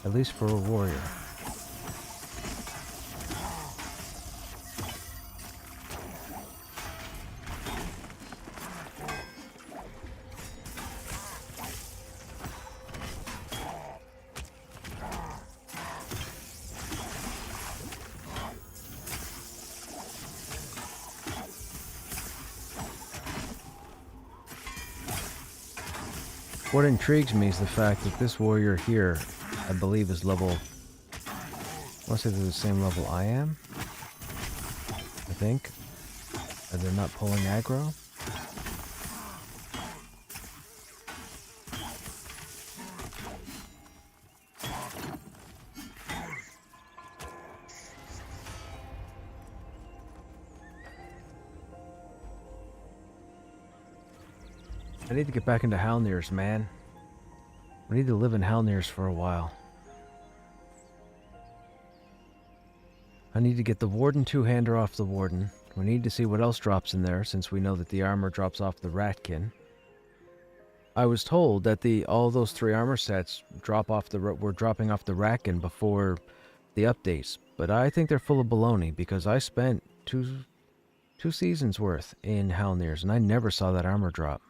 At least for a warrior. What intrigues me is the fact that this warrior here, I believe, is level... I want to say they're the same level I am. I think. And they're not pulling aggro. I need to get back into Halnirs, man. I need to live in Halnirs for a while. I need to get the Warden two-hander off the Warden. We need to see what else drops in there, since we know that the armor drops off the Ratkin. I was told that all those 3 armor sets were dropping off the Ratkin before the updates, but I think they're full of baloney because I spent two seasons worth in Halnirs and I never saw that armor drop.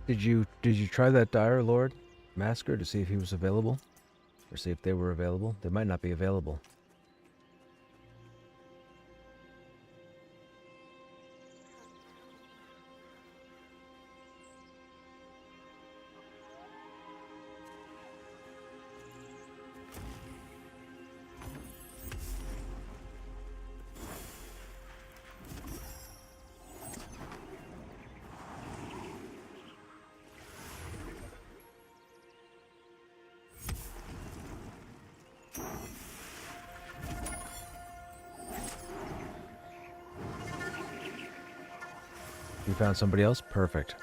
Did you try that Dire Lord Masker to see if he was available? Or see if they were available? They might not be available. You found somebody else? Perfect.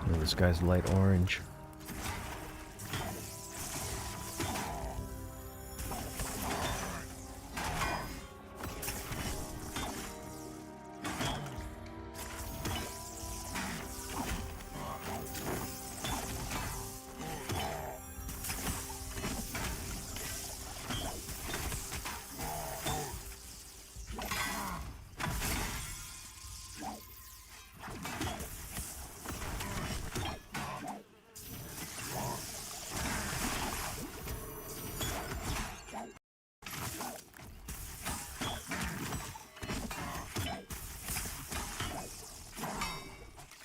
Oh, this guy's light orange.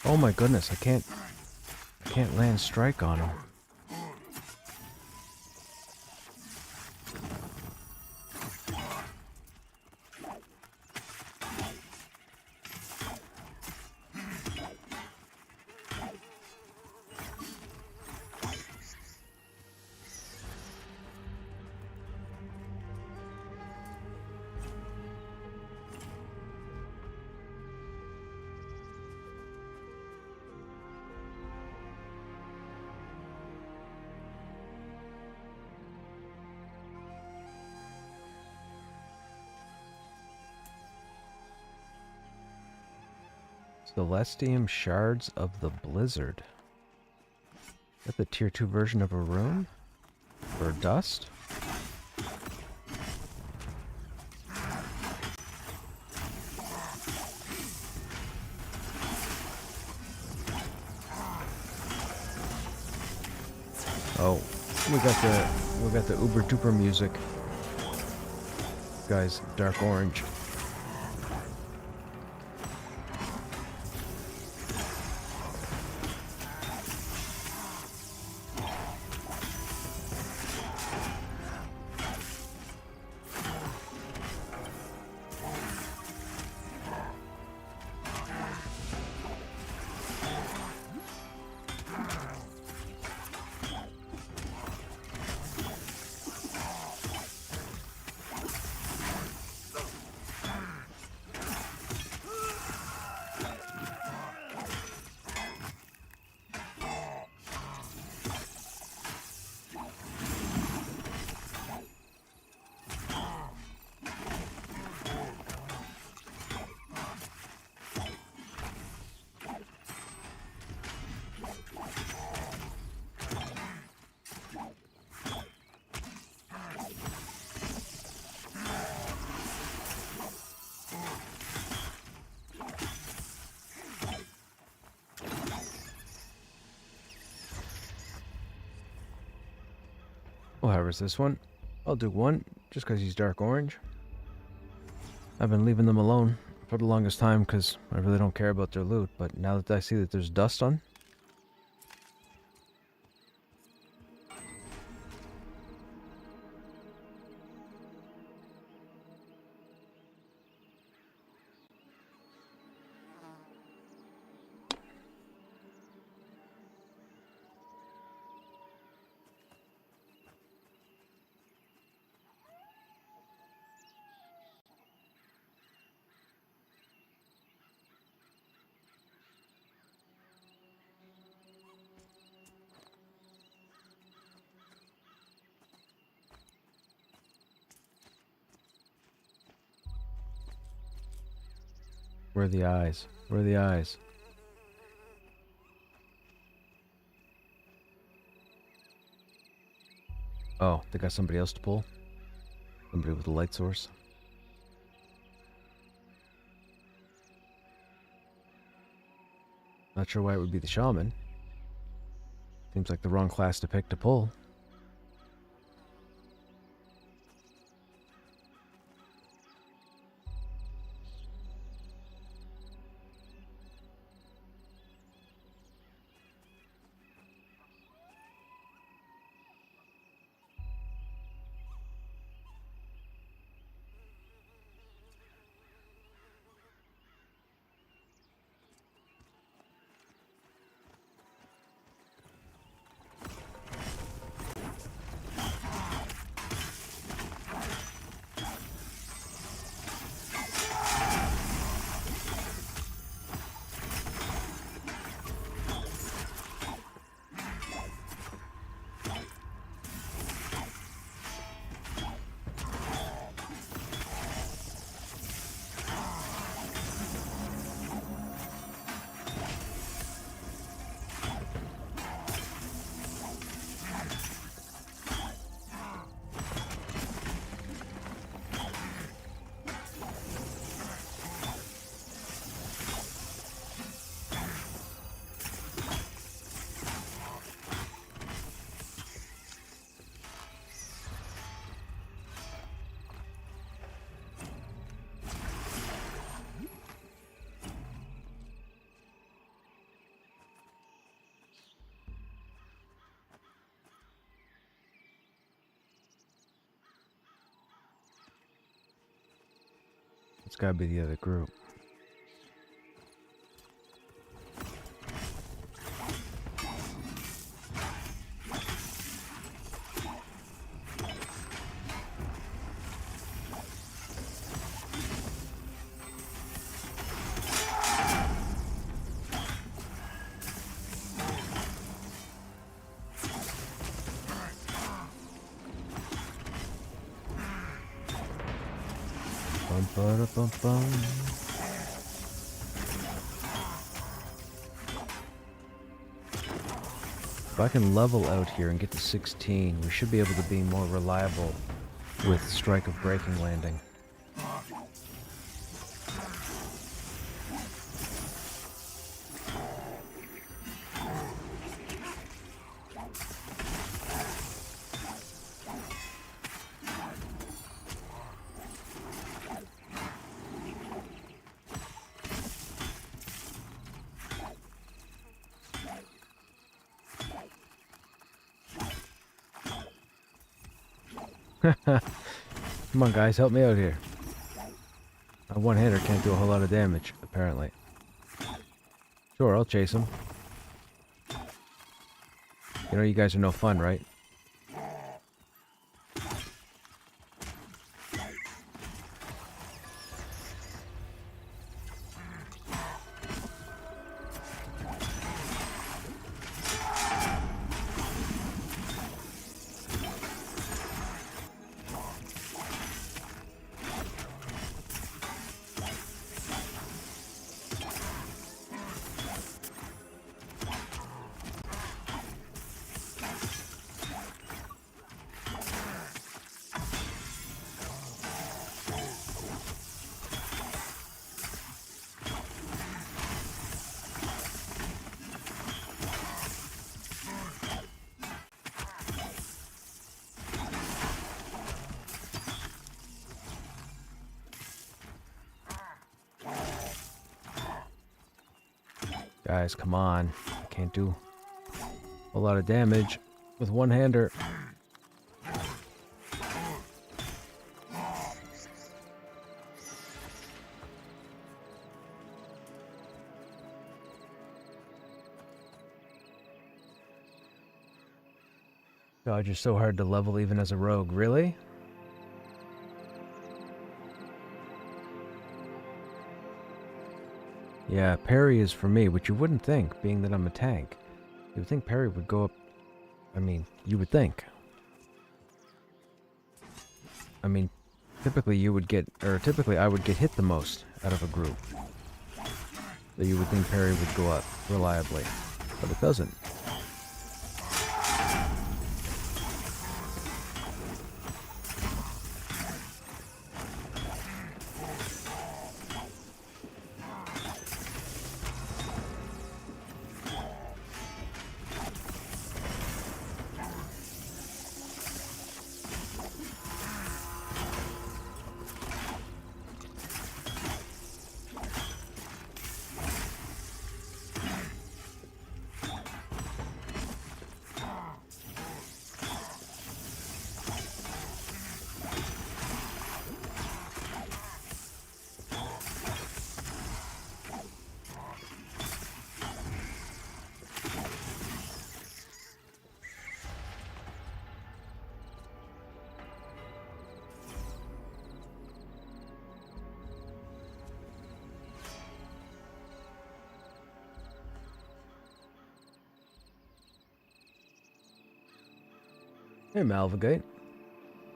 Oh my goodness, I can't land strike on him. Celestium Shards of the Blizzard. Is that the tier 2 version of a rune? Or dust? Oh, we got the uber duper music. Guy's dark orange. We'll harvest this one. I'll do one, just because he's dark orange. I've been leaving them alone for the longest time because I really don't care about their loot, but now that I see that there's dust on, Where are the eyes? Where are the eyes? Oh, they got somebody else to pull? Somebody with a light source? Not sure why it would be the shaman. Seems like the wrong class to pick to pull. It's gotta be the other group. Bum. If I can level out here and get to 16, we should be able to be more reliable with Strike of Breaking Landing. Come on, guys, help me out here. A one-hander can't do a whole lot of damage, apparently. Sure, I'll chase him. You know you guys are no fun, right? Guys, come on. I can't do a lot of damage with one-hander. God, you're so hard to level even as a rogue. Really? Yeah, parry is for me, which you wouldn't think, being that I'm a tank. You would think parry would go up... I mean, you would think. I mean, typically you would get... Or typically I would get hit the most out of a group. that you would think parry would go up reliably, but it doesn't. Hey, Malvagate.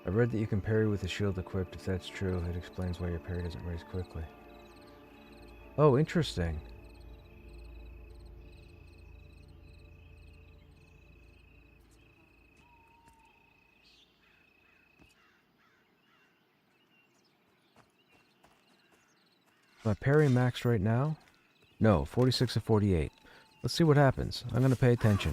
I read that you can parry with a shield equipped. If that's true, it explains why your parry doesn't raise quickly. Oh, interesting. My parry maxed right now? No, 46 of 48. Let's see what happens. I'm gonna pay attention.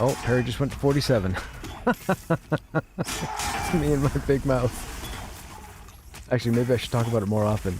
Oh, parry just went to 47. Me and my big mouth. Actually, maybe I should talk about it more often.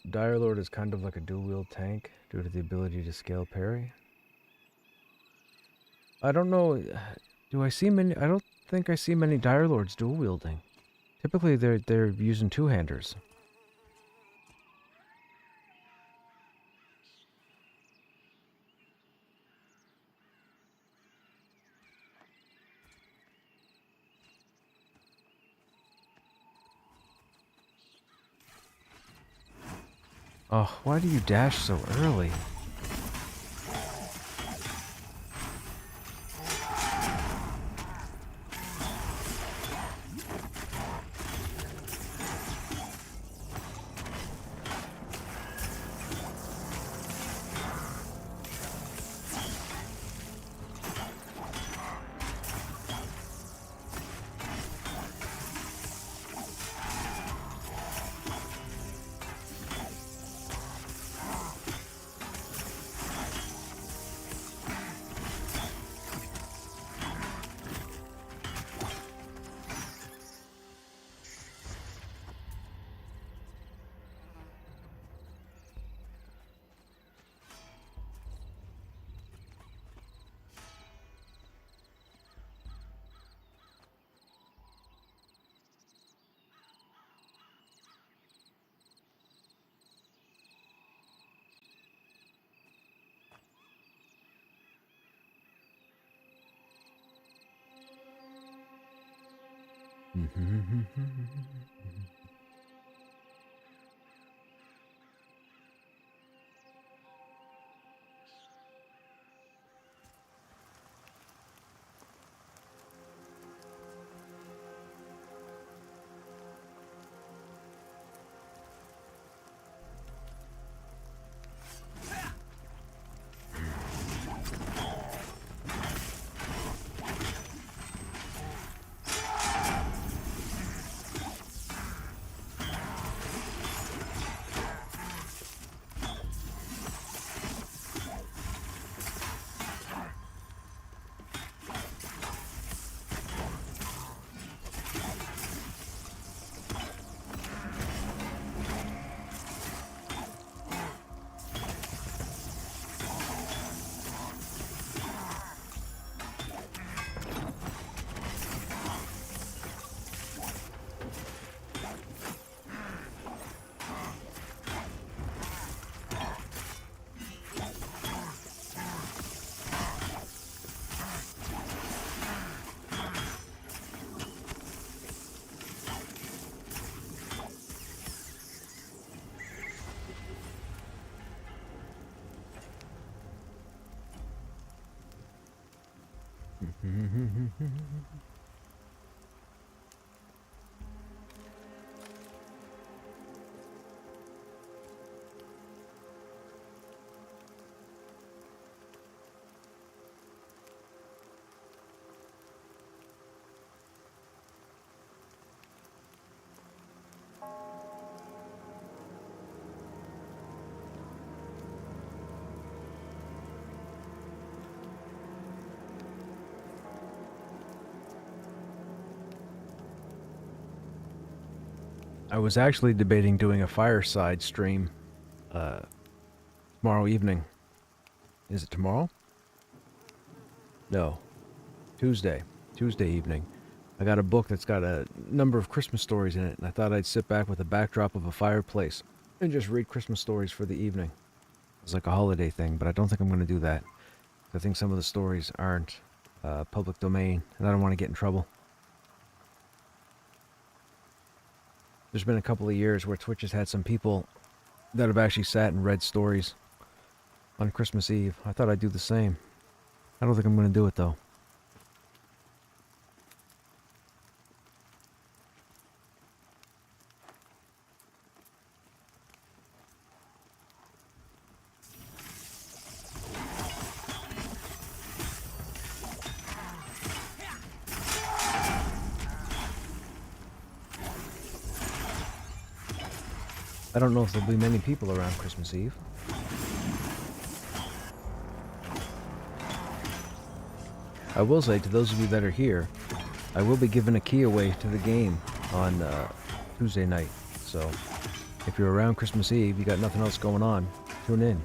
Dire Lord is kind of like a dual-wield tank due to the ability to scale parry. I don't know. Do I see many? I don't think I see many Dire Lords dual-wielding. Typically, they're using two-handers. Oh, why do you dash so early? I was actually debating doing a fireside stream uh, tomorrow evening. Is it tomorrow? No. Tuesday. Tuesday evening. I got a book that's got a number of Christmas stories in it, and I thought I'd sit back with a backdrop of a fireplace and just read Christmas stories for the evening. It's like a holiday thing, but I don't think I'm going to do that. I think some of the stories aren't public domain, and I don't want to get in trouble. There's been a couple of years where Twitch has had some people that have actually sat and read stories on Christmas Eve. I thought I'd do the same. I don't think I'm going to do it, though. I don't know if there'll be many people around Christmas Eve. I will say to those of you that are here, I will be giving a key away to the game on Tuesday night. So if you're around Christmas Eve, you got nothing else going on, tune in.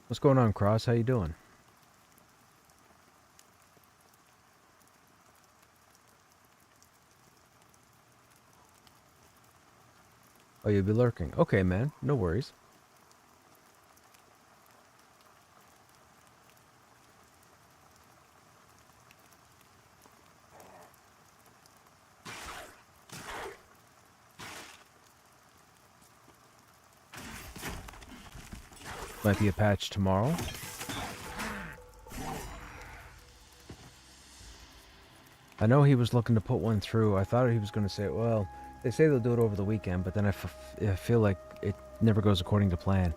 What's going on, Cross? How you doing? Oh, you'll be lurking. Okay, man. No worries. Might be a patch tomorrow. I know he was looking to put one through. I thought he was going to say, well, they say they'll do it over the weekend, but then I feel like it never goes according to plan.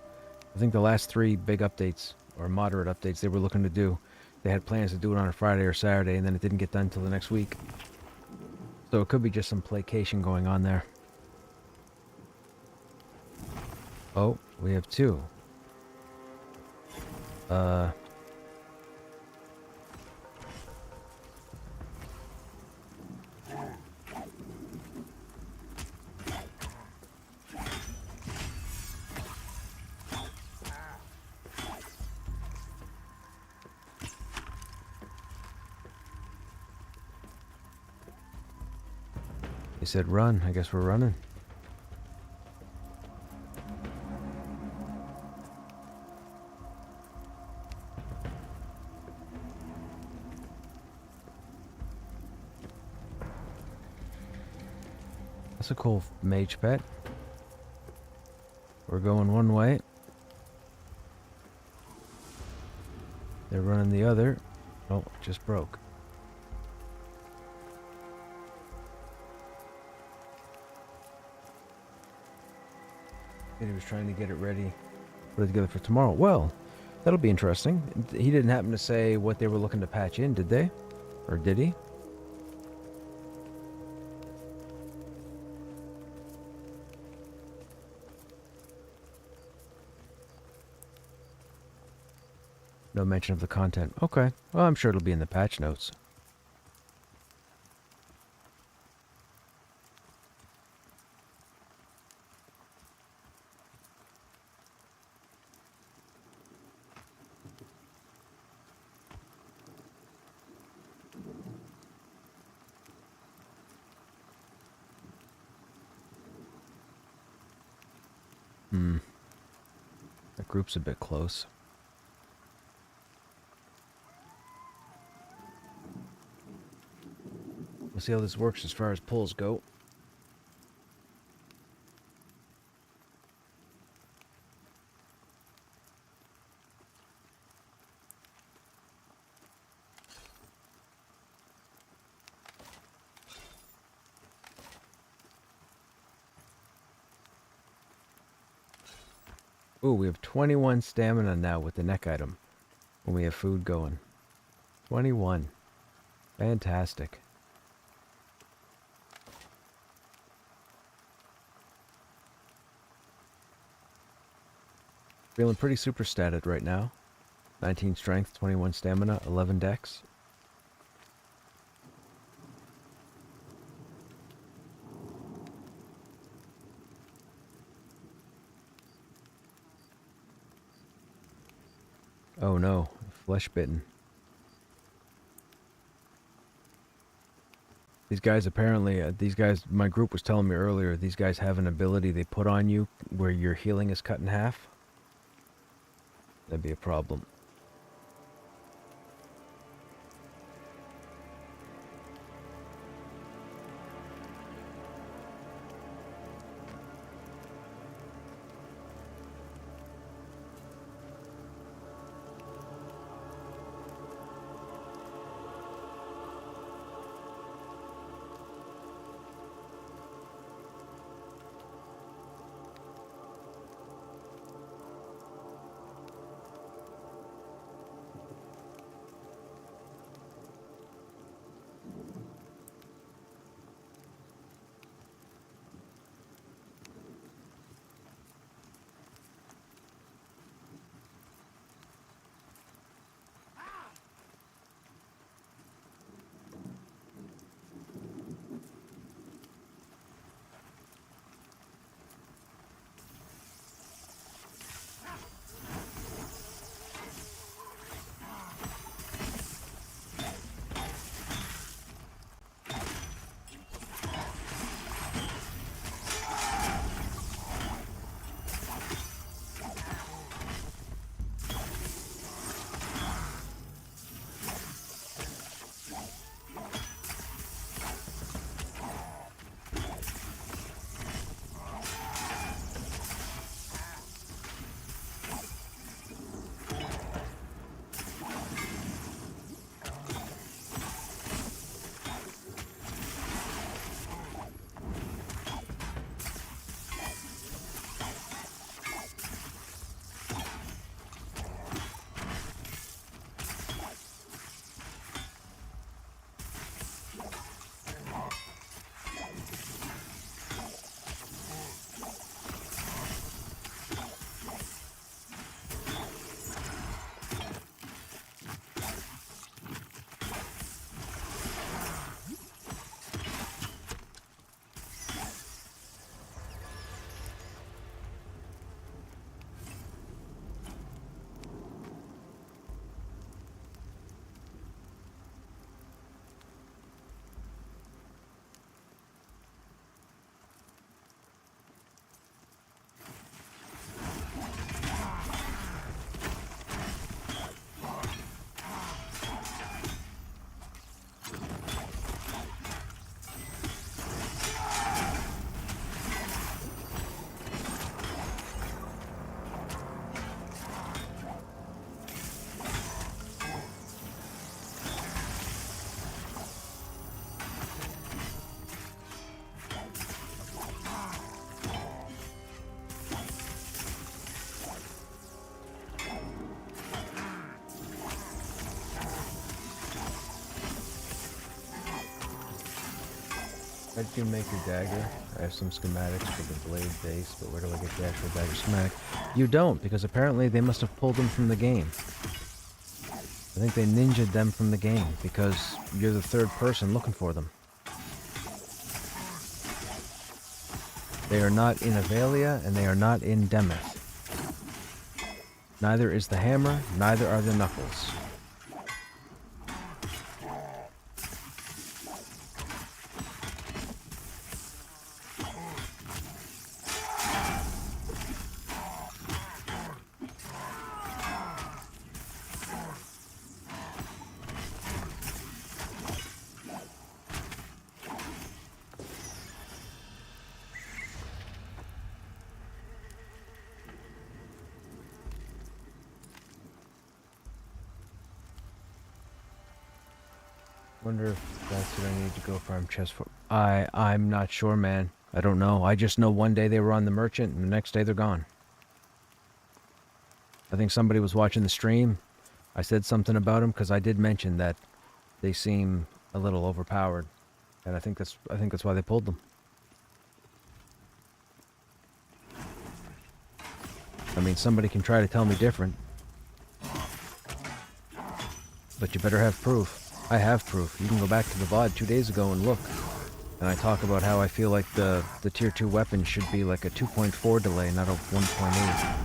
I think the last 3 big updates, or moderate updates, they were looking to do, they had plans to do it on a Friday or Saturday, and then it didn't get done until the next week. So it could be just some placation going on there. Oh, we have 2. He said run. I guess we're running. That's a cool mage pet. We're going one way. They're running the other. Oh, it just broke. And he was trying to get it ready, put it together for tomorrow. Well, that'll be interesting. He didn't happen to say what they were looking to patch in, did they? Or did he? No mention of the content. Okay. Well, I'm sure it'll be in the patch notes. That group's a bit close. We'll see how this works as far as pulls go. Ooh, we have 21 stamina now with the neck item when we have food going. 21. Fantastic. Feeling pretty super statted right now. 19 strength, 21 stamina, 11 dex. Oh no, flesh bitten. These guys apparently, my group was telling me earlier, these guys have an ability they put on you where your healing is cut in half. That'd be a problem. How did you make your dagger? I have some schematics for the blade base, but where do I get the actual dagger schematic? You don't, because apparently they must have pulled them from the game. I think they ninja'd them from the game, because you're the third person looking for them. They are not in Avelia, and they are not in Demeth. Neither is the hammer, neither are the knuckles. Wonder if that's what I need to go farm chest for. I'm not sure, man. I don't know. I just know one day they were on the merchant and the next day they're gone. I think somebody was watching the stream. I said something about them because I did mention that they seem a little overpowered, and I think that's why they pulled them. I mean, somebody can try to tell me different, but you better have proof. I have proof. You can go back to the VOD 2 days ago and look. And I talk about how I feel like the tier 2 weapon should be like a 2.4 delay, not a 1.8.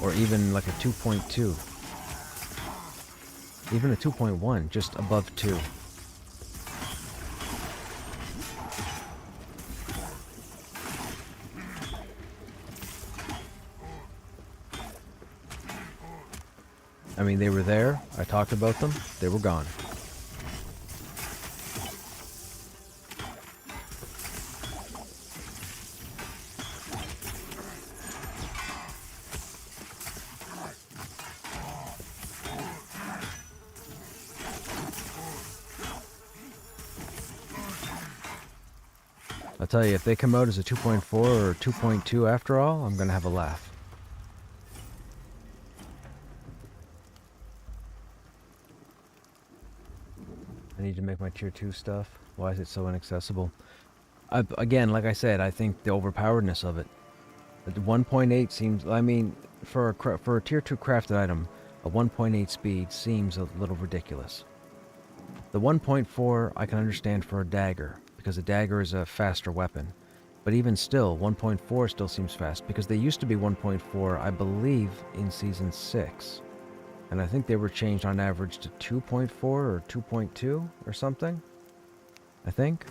Or even like a 2.2. Even a 2.1, just above 2. I mean, they were there, I talked about them, they were gone. I'll tell you, if they come out as a 2.4 or 2.2 after all, I'm gonna have a laugh. I need to make my tier 2 stuff. Why is it so inaccessible? Again, like I said, I think the overpoweredness of it. The 1.8 seems, I mean, for a tier 2 crafted item, a 1.8 speed seems a little ridiculous. The 1.4 I can understand for a dagger, because a dagger is a faster weapon. But even still, 1.4 still seems fast, because they used to be 1.4, I believe, in Season 6. And I think they were changed on average to 2.4 or 2.2 or something. I think.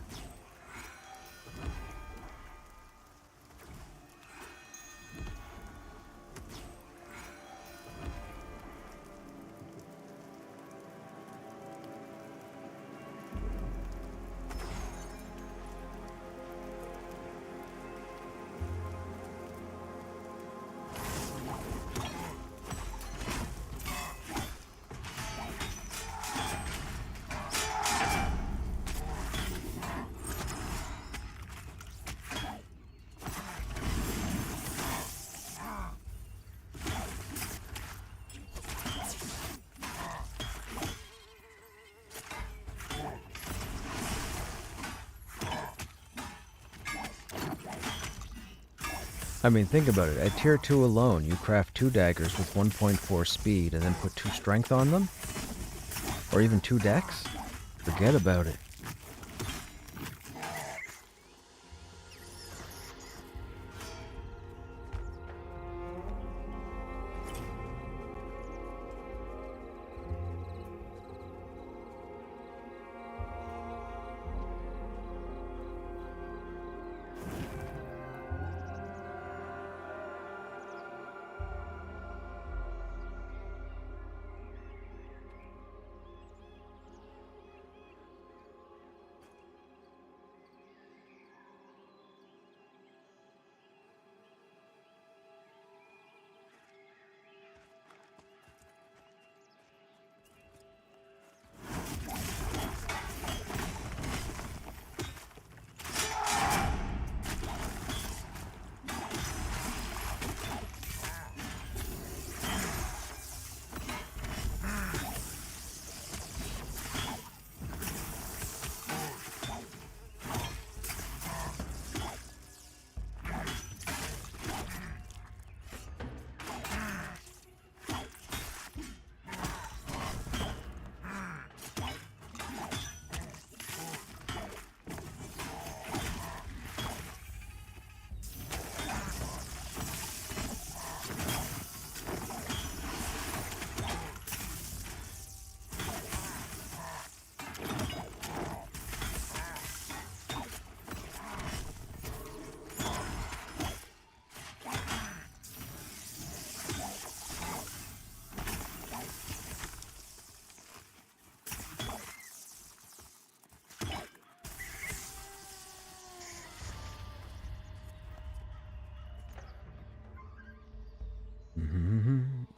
I mean, think about it. At tier 2 alone, you craft 2 daggers with 1.4 speed and then put 2 strength on them? Or even 2 dex? Forget about it.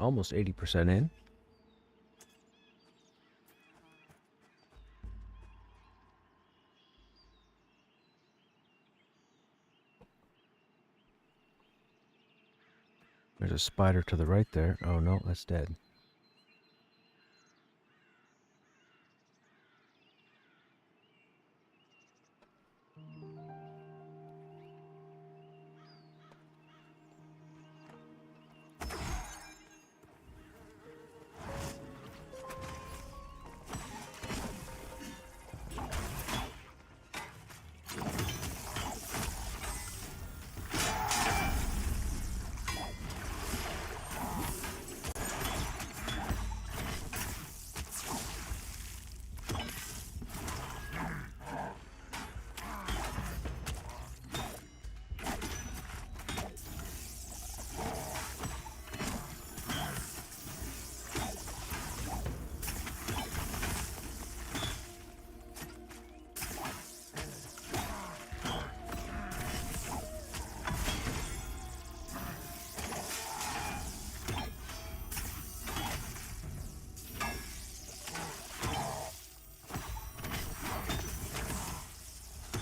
almost 80% in. There's a spider to the right there. Oh no, that's dead.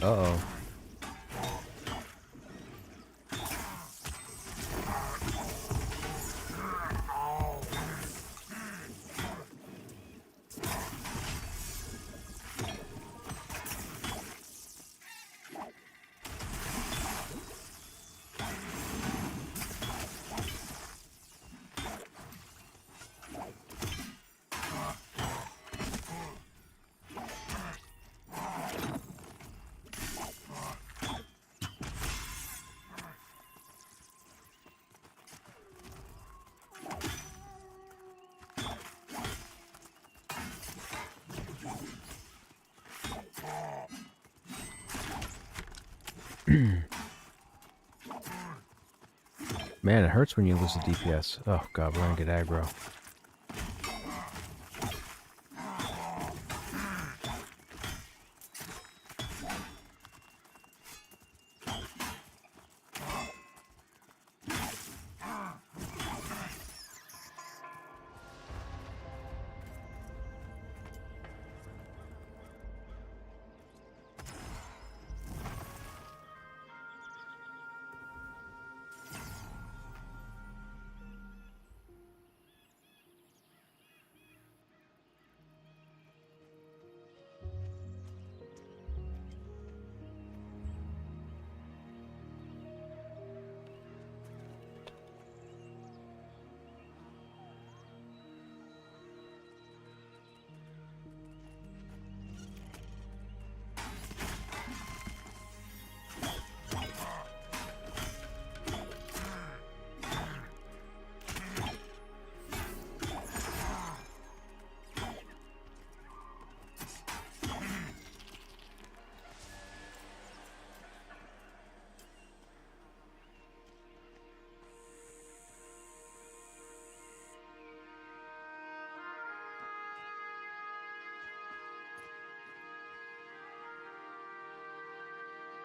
Uh-oh. Man, it hurts when you lose the DPS. Oh god, we're gonna get aggro.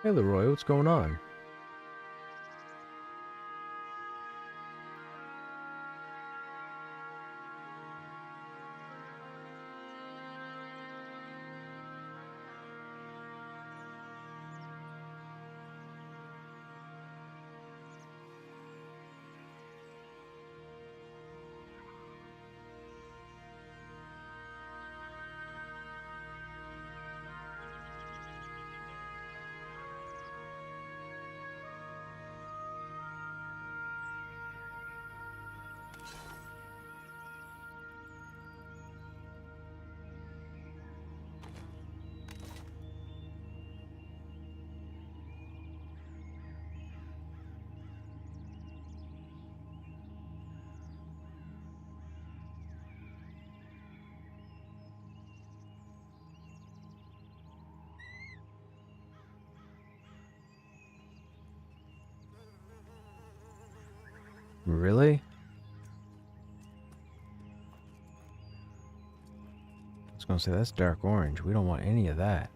Hey Leroy, what's going on? Really? I was gonna say, that's dark orange. We don't want any of that.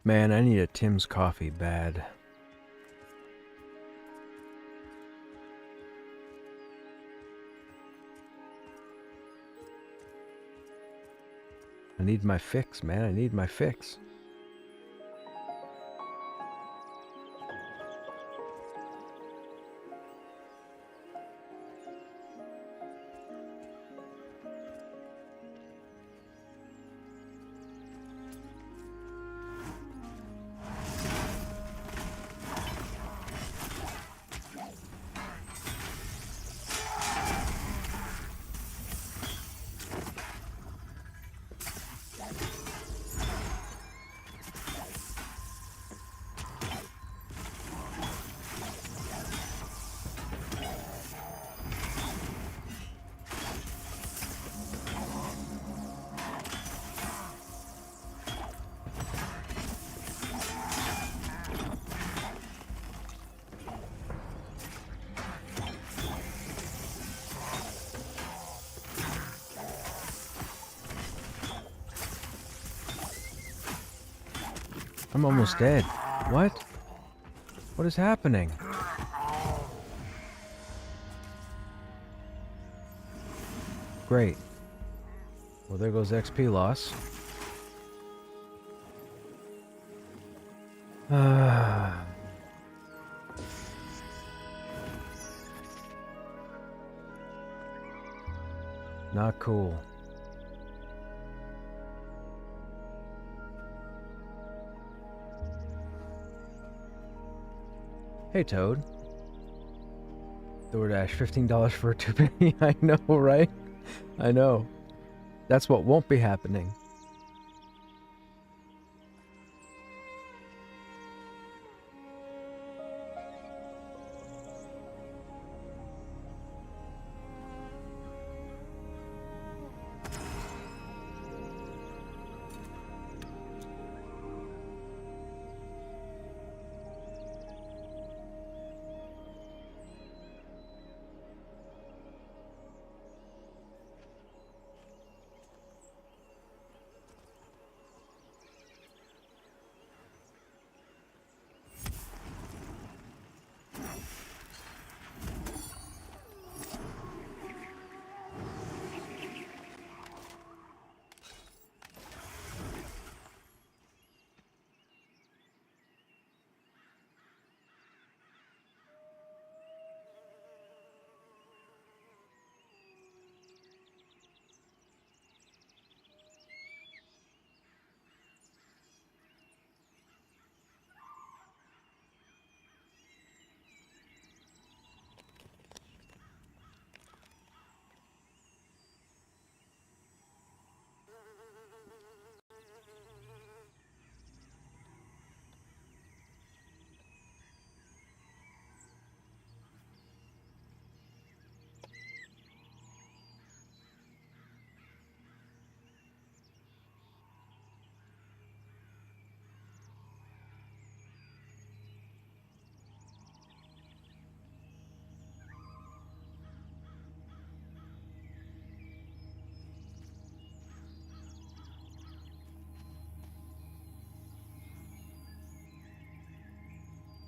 Man, I need a Tim's coffee bad. I need my fix, man. I need my fix. I'm almost dead. What? What is happening? Great. Well, there goes XP loss. Not cool. Hey, Toad. DoorDash, $15 for a 2-penny. I know, right? I know. That's what won't be happening.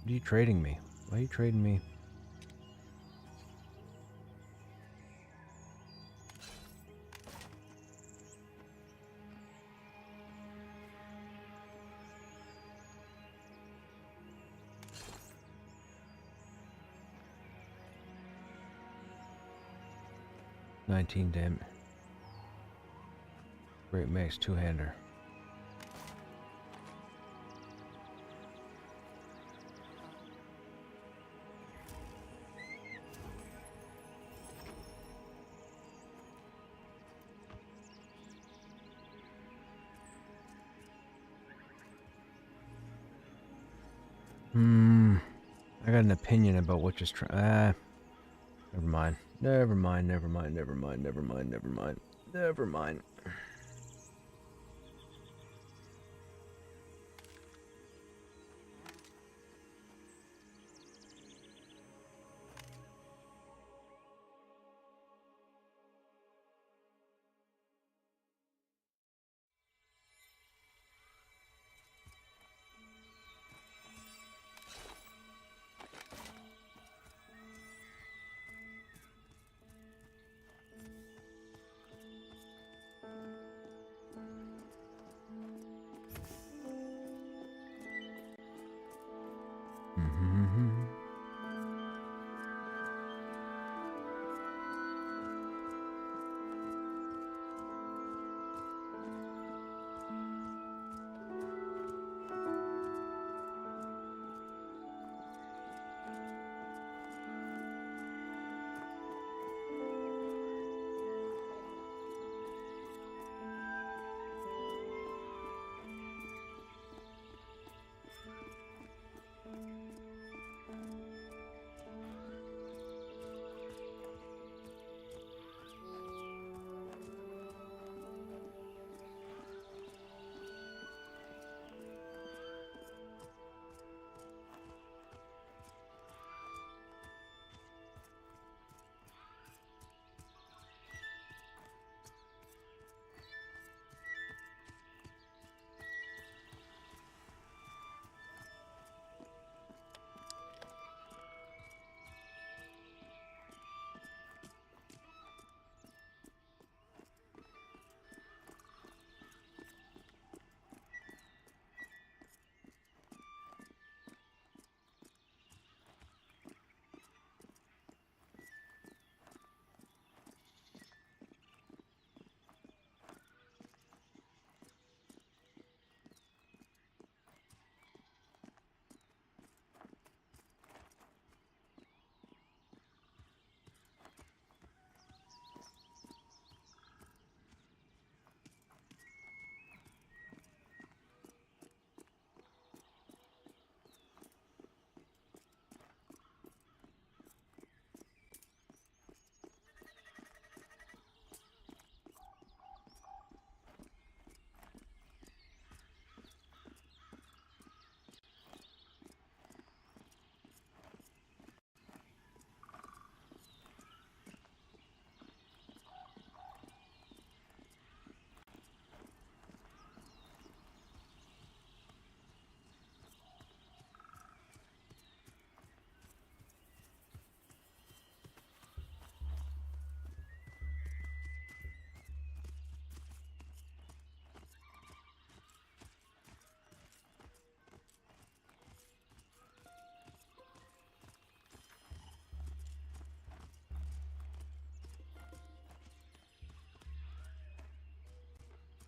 What are you trading me? Why are you trading me? $19 damn. Great Mace two-hander. I got an opinion about what just never mind. Never mind, never mind, never mind, never mind, never mind. Never mind.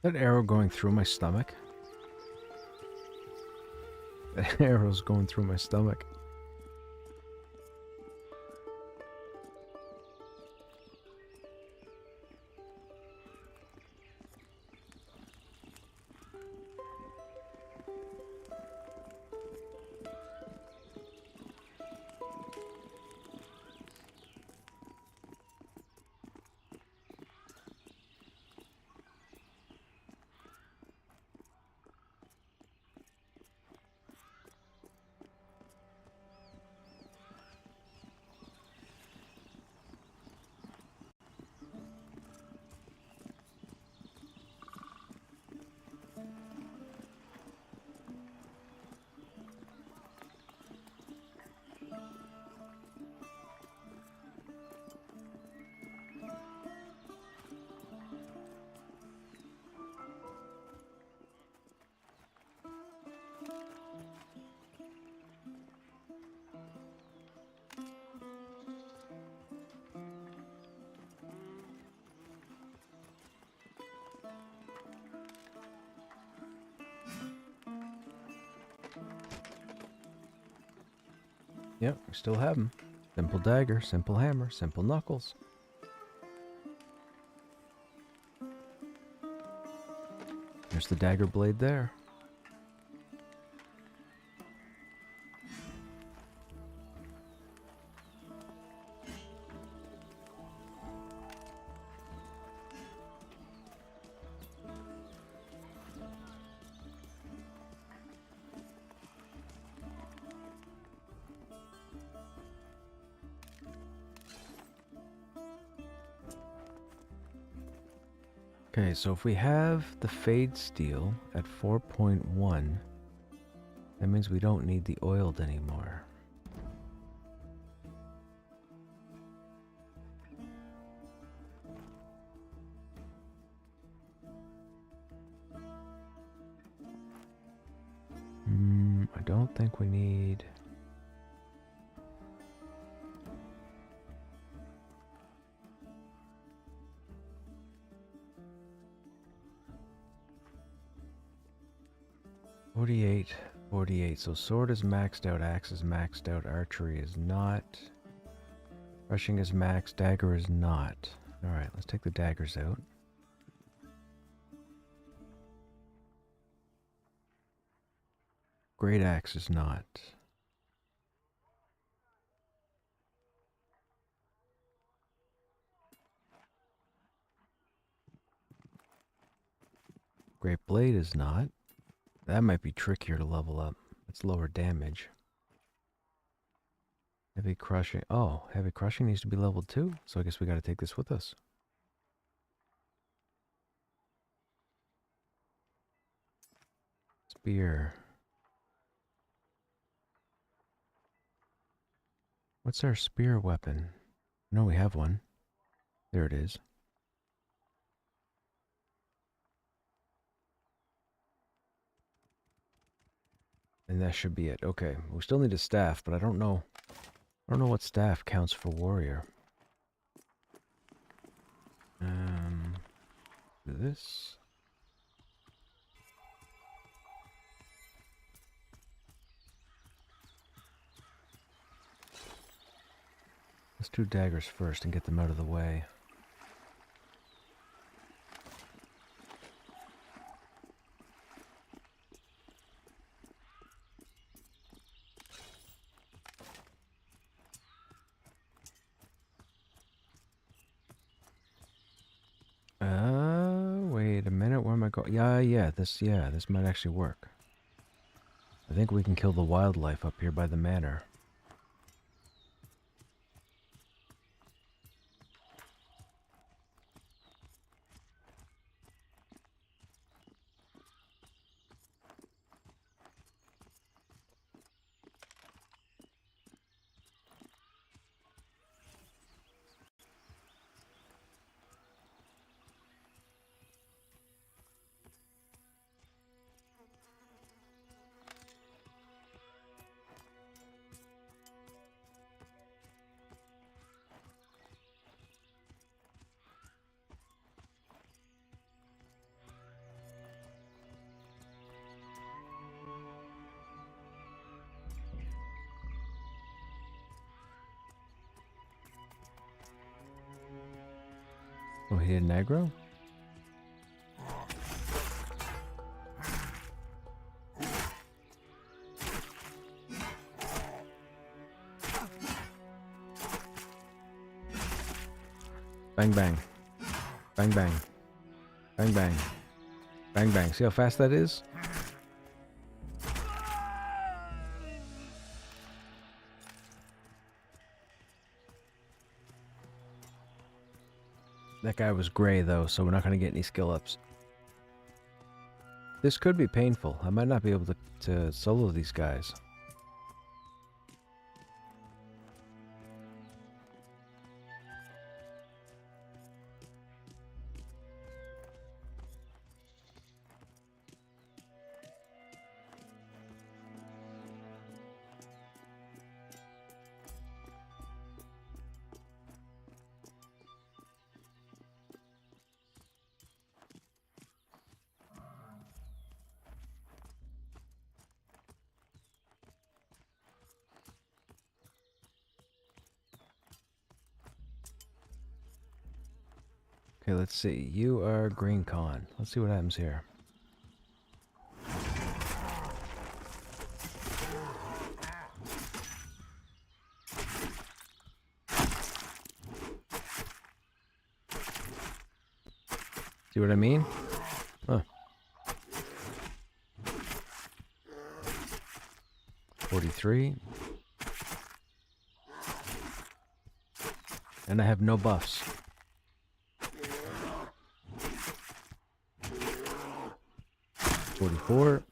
That arrow going through my stomach? That arrow's going through my stomach. Yep, we still have them. Simple dagger, simple hammer, simple knuckles. There's the dagger blade there. Okay, so if we have the Fade Steel at 4.1, that means we don't need the oiled anymore. I don't think we need... .48, so sword is maxed out, axe is maxed out, archery is not, rushing is maxed, dagger is not. Alright, let's take the daggers out. Great axe is not. Great blade is not. That might be trickier to level up. It's lower damage. Heavy crushing. Oh, heavy crushing needs to be leveled too. So I guess we got to take this with us. Spear. What's our spear weapon? No, we have one. There it is. And that should be it. Okay, we still need a staff, but I don't know what staff counts for warrior. This. Let's do daggers first and get them out of the way. Wait a minute, where am I going? Yeah, this might actually work. I think we can kill the wildlife up here by the manor. Oh, he didn't aggro? Bang, bang. Bang, bang. Bang, bang. Bang, bang. See how fast that is? That guy was gray, though, so we're not going to get any skill ups. This could be painful. I might not be able to solo these guys. Okay, let's see. You are Green Con. Let's see what happens here. See what I mean? Huh. 43. And I have no buffs. 44.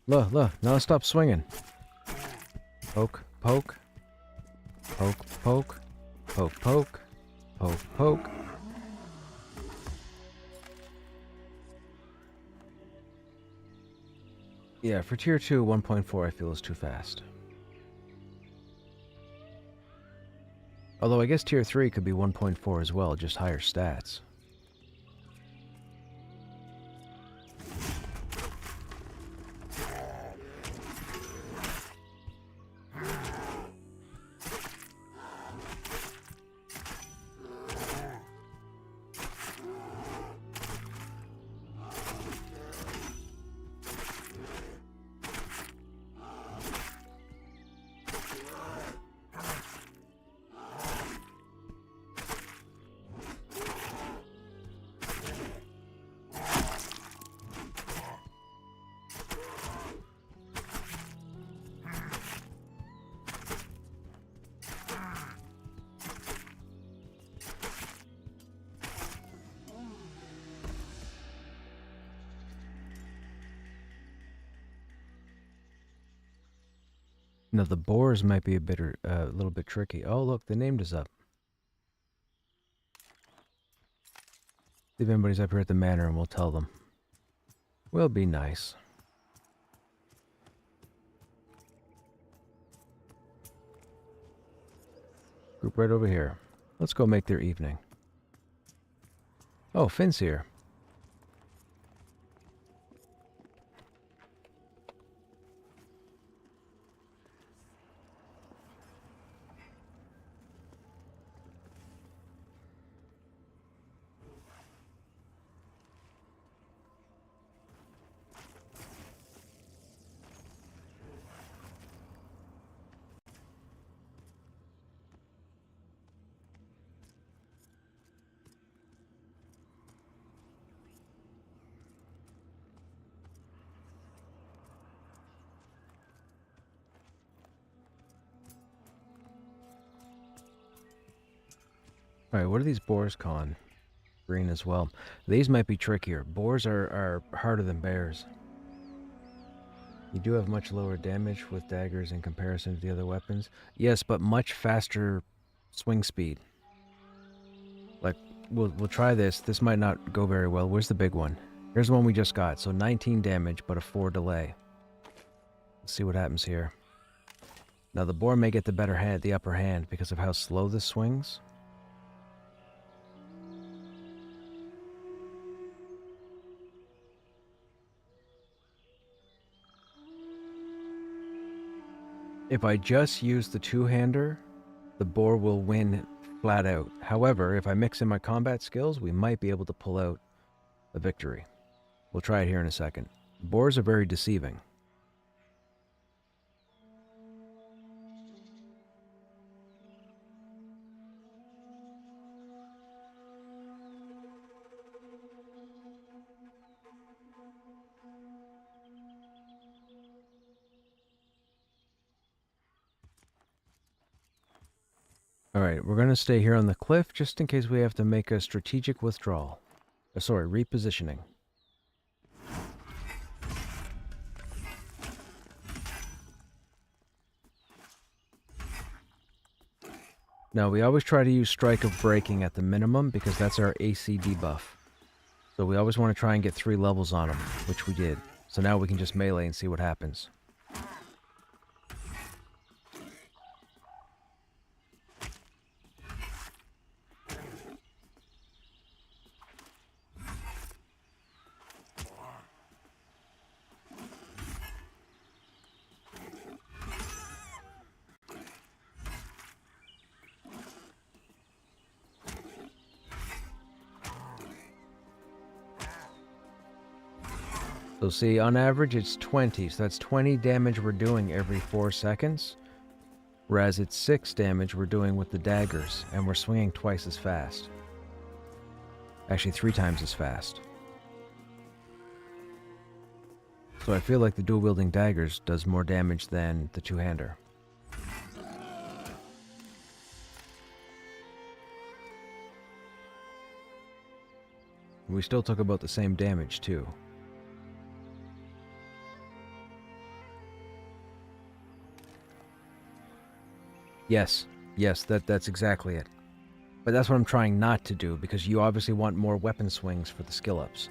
Look, now stop swinging. Poke, poke. Poke, poke. Poke, poke. Poke, poke. Yeah, for tier 2, 1.4 I feel is too fast. Although I guess tier 3 could be 1.4 as well, just higher stats. Now the boars might be a little bit tricky. Oh look, the name is up. See if anybody's up here at the manor and we'll tell them. We'll be nice. Group right over here. Let's go make their evening. Oh, Finn's here. Alright, what are these boars con? Green as well. These might be trickier. Boars are harder than bears. You do have much lower damage with daggers in comparison to the other weapons. Yes, but much faster swing speed. Like, we'll try this. This might not go very well. Where's the big one? Here's the one we just got. So 19 damage, but a 4 delay. Let's see what happens here. Now the boar may get the upper hand because of how slow this swings. If I just use the two-hander, the boar will win flat out. However, if I mix in my combat skills, we might be able to pull out a victory. We'll try it here in a second. Boars are very deceiving. Alright, we're going to stay here on the cliff just in case we have to make a strategic withdrawal. Sorry, repositioning. Now, we always try to use Strike of Breaking at the minimum because that's our AC debuff. So we always want to try and get 3 levels on him, which we did. So now we can just melee and see what happens. So see, on average it's 20, so that's 20 damage we're doing every 4 seconds. Whereas it's 6 damage we're doing with the daggers, and we're swinging twice as fast. Actually, 3 times as fast. So I feel like the dual-wielding daggers does more damage than the two-hander. We still took about the same damage, too. Yes, that's exactly it. But that's what I'm trying not to do, because you obviously want more weapon swings for the skill-ups.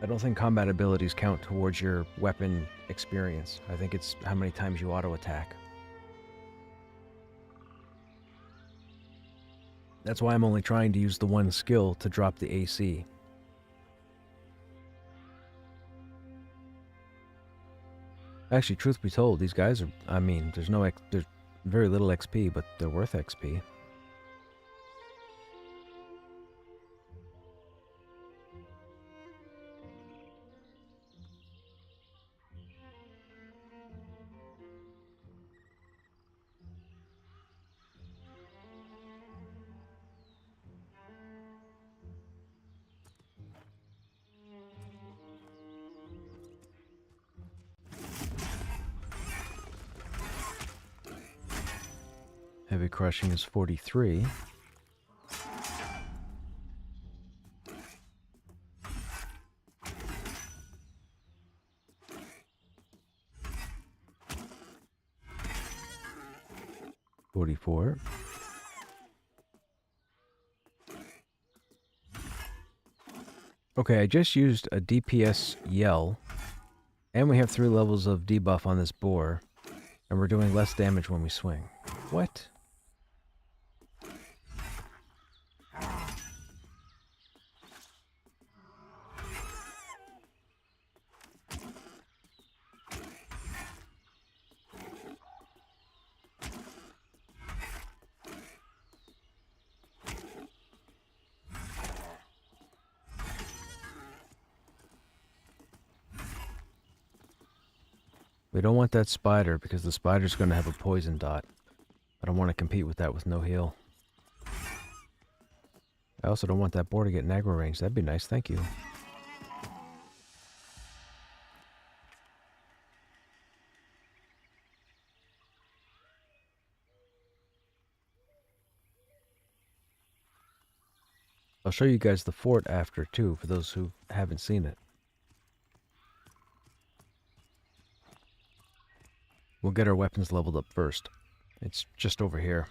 I don't think combat abilities count towards your weapon experience. I think it's how many times you auto-attack. That's why I'm only trying to use the one skill to drop the AC. Actually, truth be told, these guys are, I mean, there's very little XP, but they're worth XP. Heavy crushing is 43. $44. Okay, I just used a DPS yell, and we have 3 levels of debuff on this boar, and we're doing less damage when we swing. What? We don't want that spider because the spider's going to have a poison dot. I don't want to compete with that with no heal. I also don't want that boar to get in aggro range. That'd be nice, thank you. I'll show you guys the fort after, too, for those who haven't seen it. We'll get our weapons leveled up first. It's just over here.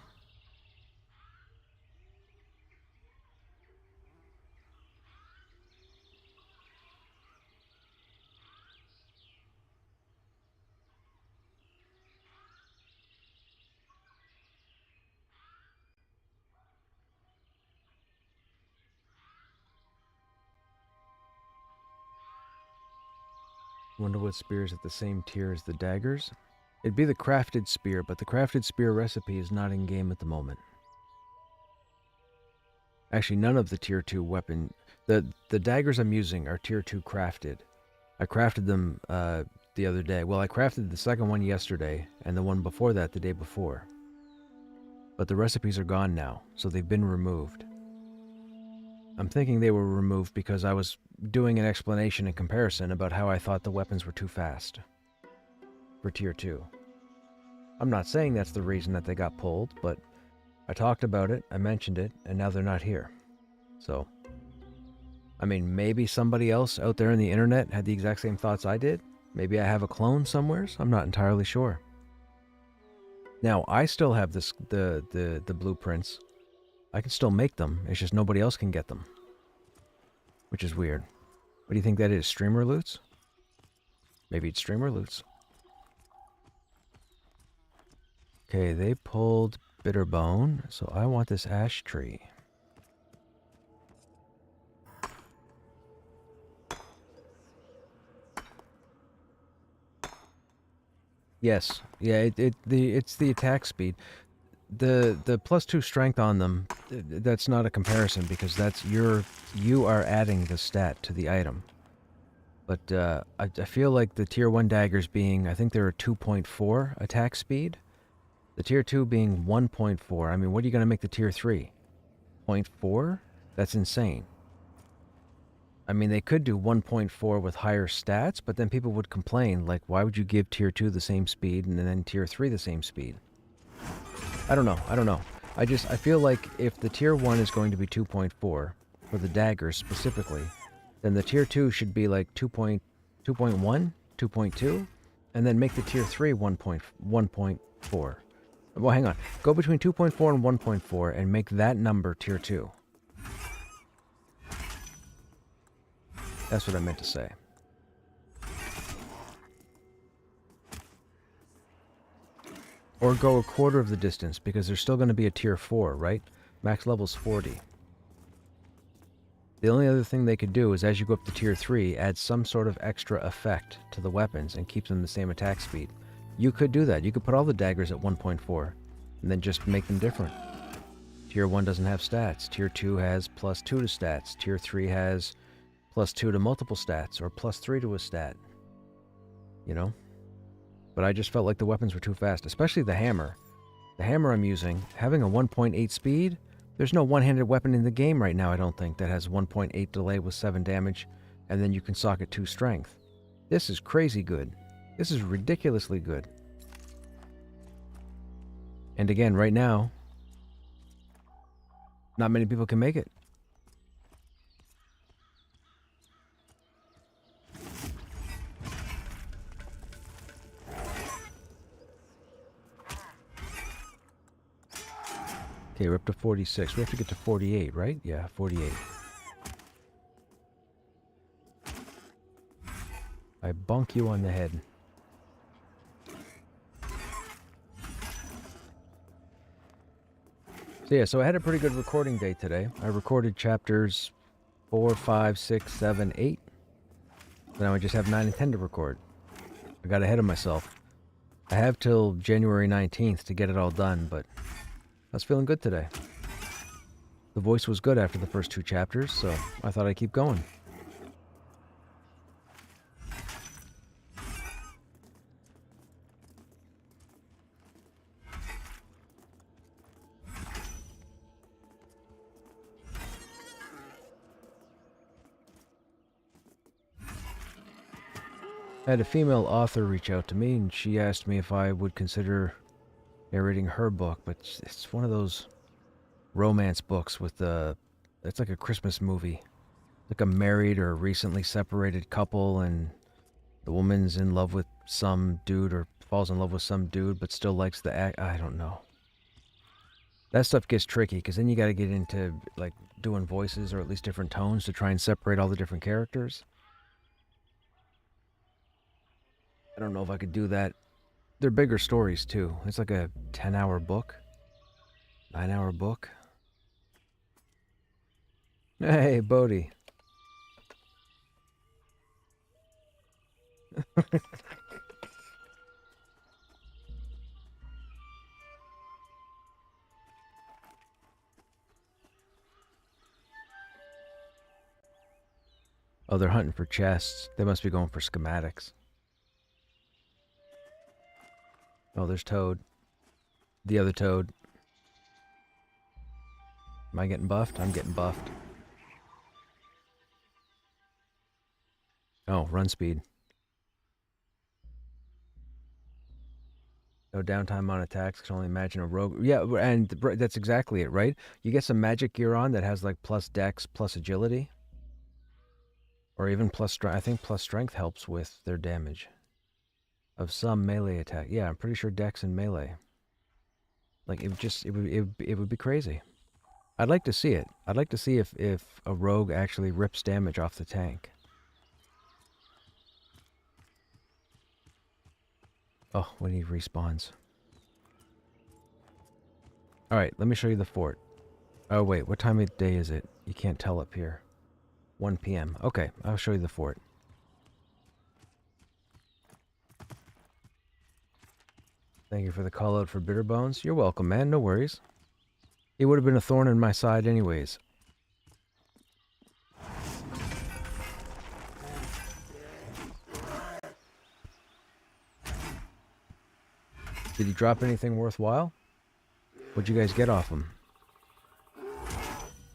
Wonder what spear is at the same tier as the daggers? It'd be the crafted spear, but the crafted spear recipe is not in game at the moment. Actually, none of the tier 2 weapon... The daggers I'm using are tier 2 crafted. I crafted them the other day. Well, I crafted the second one yesterday, and the one before that the day before. But the recipes are gone now, so they've been removed. I'm thinking they were removed because I was doing an explanation and comparison about how I thought the weapons were too fast for tier 2. I'm not saying that's the reason that they got pulled, but I talked about it, I mentioned it, and now they're not here. So, I mean, maybe somebody else out there in the internet had the exact same thoughts I did. Maybe I have a clone somewhere, so I'm not entirely sure. Now, I still have the blueprints. I can still make them, it's just nobody else can get them. Which is weird. What do you think that is, streamer loots? Maybe it's streamer loots. Okay, they pulled Bitterbone, so I want this ash tree. Yes, yeah, it's the attack speed. The +2 strength on them, that's not a comparison because that's you are adding the stat to the item. But I feel like the tier 1 daggers being, I think they're a 2.4 attack speed. The tier 2 being 1.4. I mean, what are you going to make the tier 3? 0.4? That's insane. I mean, they could do 1.4 with higher stats, but then people would complain, like, why would you give tier 2 the same speed and then tier 3 the same speed? I don't know. I feel like if the tier 1 is going to be 2.4, for the daggers specifically, then the tier 2 should be like 2.1, 2.2, and then make the tier 3 1.4. Well, hang on. Go between 2.4 and 1.4 and make that number tier 2. That's what I meant to say. Or go a quarter of the distance, because there's still going to be a tier 4, right? Max level's 40. The only other thing they could do is, as you go up to tier 3, add some sort of extra effect to the weapons and keep them the same attack speed. You could do that. You could put all the daggers at 1.4, and then just make them different. Tier 1 doesn't have stats. Tier 2 has +2 to stats. Tier 3 has +2 to multiple stats, or +3 to a stat. You know? But I just felt like the weapons were too fast, especially the hammer. The hammer I'm using, having a 1.8 speed, there's no one-handed weapon in the game right now, I don't think, that has 1.8 delay with 7 damage, and then you can socket 2 strength. This is crazy good. This is ridiculously good. And again, right now, not many people can make it. Okay, we're up to 46. We have to get to 48, right? Yeah, 48. I bonk you on the head. So yeah, so I had a pretty good recording day today. I recorded chapters 4, 5, 6, 7, 8. Now I just have 9 and 10 to record. I got ahead of myself. I have till January 19th to get it all done, but I was feeling good today. The voice was good after the first 2 chapters, so I thought I'd keep going. I had a female author reach out to me, and she asked me if I would consider narrating her book, but it's one of those romance books with it's like a Christmas movie. Like a married or recently separated couple, and the woman's in love with some dude or falls in love with some dude but still likes the act. I don't know. That stuff gets tricky because then you got to get into like doing voices or at least different tones to try and separate all the different characters. I don't know if I could do that. They're bigger stories too. It's like a 10-hour book. 9-hour book. Hey, Bodhi. Oh, they're hunting for chests. They must be going for schematics. Oh, there's Toad. The other Toad. Am I getting buffed? I'm getting buffed. Oh, run speed. No downtime on attacks. Can only imagine a rogue. Yeah, and that's exactly it, right? You get some magic gear on that has like plus dex, plus agility. Or even plus strength. I think plus strength helps with their damage. Of some melee attack. Yeah, I'm pretty sure dex and melee. Like, it would be crazy. I'd like to see it. I'd like to see if a rogue actually rips damage off the tank. Oh, when he respawns. Alright, let me show you the fort. Oh, wait, what time of day is it? You can't tell up here. 1 p.m. Okay, I'll show you the fort. Thank you for the call out for Bitterbones. You're welcome, man. No worries. He would have been a thorn in my side anyways. Did he drop anything worthwhile? What'd you guys get off him?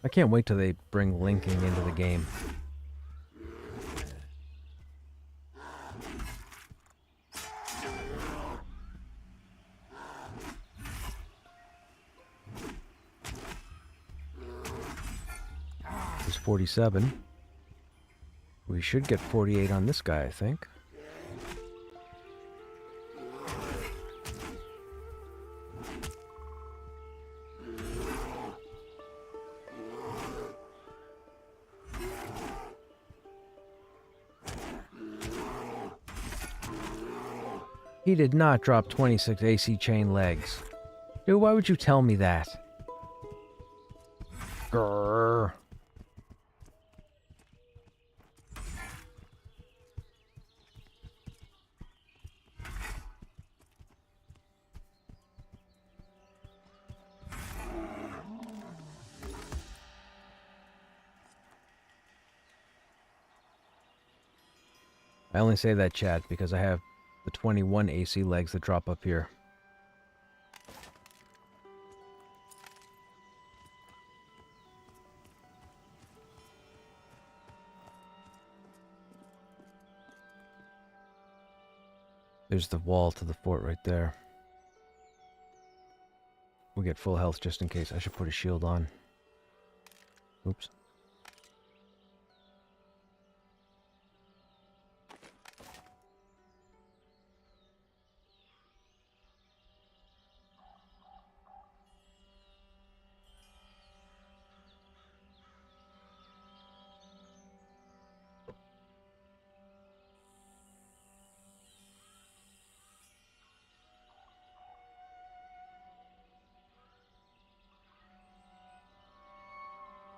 I can't wait till they bring linking into the game. He's 47. We should get 48 on this guy, I think. He did not drop 26 AC chain legs. Dude, why would you tell me that? Grrr. I only say that, chat, because I have the 21 AC legs that drop up here. There's the wall to the fort right there. We'll get full health just in case. I should put a shield on. Oops.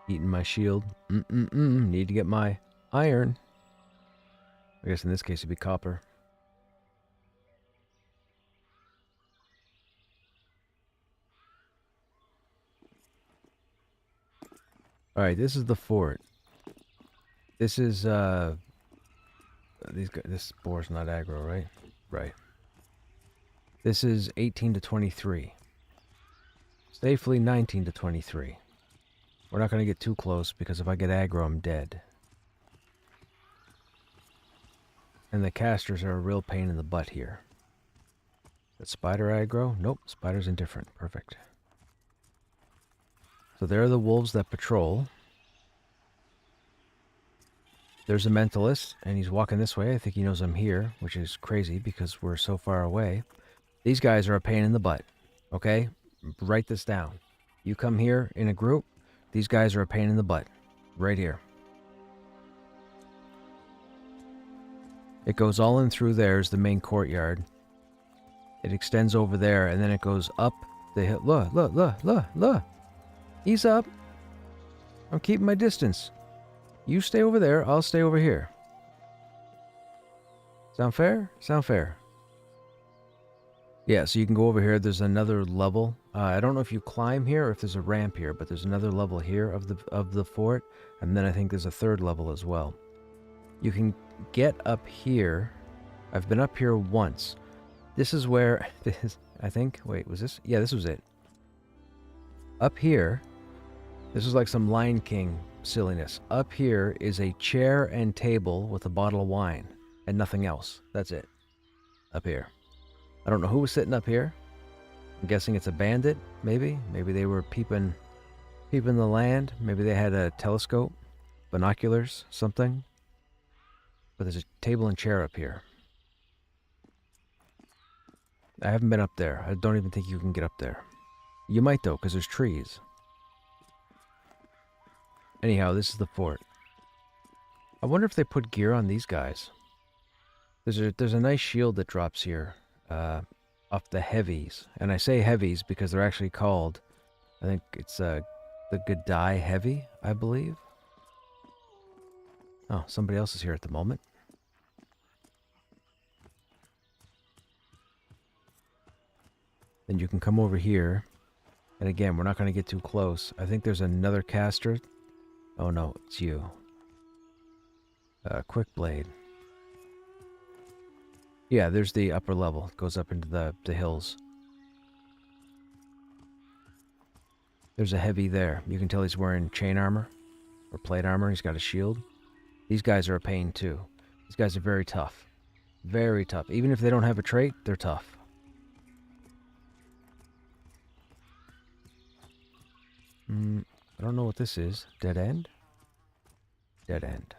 Eating my shield. Need to get my iron. I guess in this case it'd be copper. Alright, this is the fort. This is, this boar's not aggro, right? Right. This is 18 to 23. Safely 19 to 23. We're not going to get too close because if I get aggro, I'm dead. And the casters are a real pain in the butt here. That spider aggro? Nope, spider's indifferent. Perfect. So there are the wolves that patrol. There's a mentalist, and he's walking this way. I think he knows I'm here, which is crazy because we're so far away. These guys are a pain in the butt, okay? Write this down. You come here in a group, these guys are a pain in the butt. Right here. It goes all in through there is the main courtyard. It extends over there, and then it goes up the hill. Look. Ease up. I'm keeping my distance. You stay over there, I'll stay over here. Sound fair? Sound fair. Yeah, so you can go over here. There's another level. I don't know if you climb here or if there's a ramp here, but there's another level here of the fort, and then I think there's a third level as well. You can get up here. I've been up here once. This is where this, I think. Wait, was this? Yeah, this was it. Up here, this is like some Lion King silliness. Up here is a chair and table with a bottle of wine and nothing else. That's it. Up here. I don't know who was sitting up here. I'm guessing it's a bandit, maybe. Maybe they were peeping the land. Maybe they had a telescope, binoculars, something. But there's a table and chair up here. I haven't been up there. I don't even think you can get up there. You might though, because there's trees. Anyhow, this is the fort. I wonder if they put gear on these guys. There's a nice shield that drops here. Off the heavies. And I say heavies because they're actually called, I think it's the Godai Heavy, I believe. Oh, somebody else is here at the moment. Then you can come over here. And again, we're not going to get too close. I think there's another caster. Oh no, it's you. Quick blade. Yeah, there's the upper level. It goes up into the hills. There's a heavy there. You can tell he's wearing chain armor or plate armor. He's got a shield. These guys are a pain too. These guys are very tough. Very tough. Even if they don't have a trait, they're tough. I don't know what this is. Dead end? Dead end.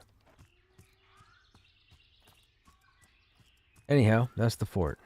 Anyhow, that's the fort.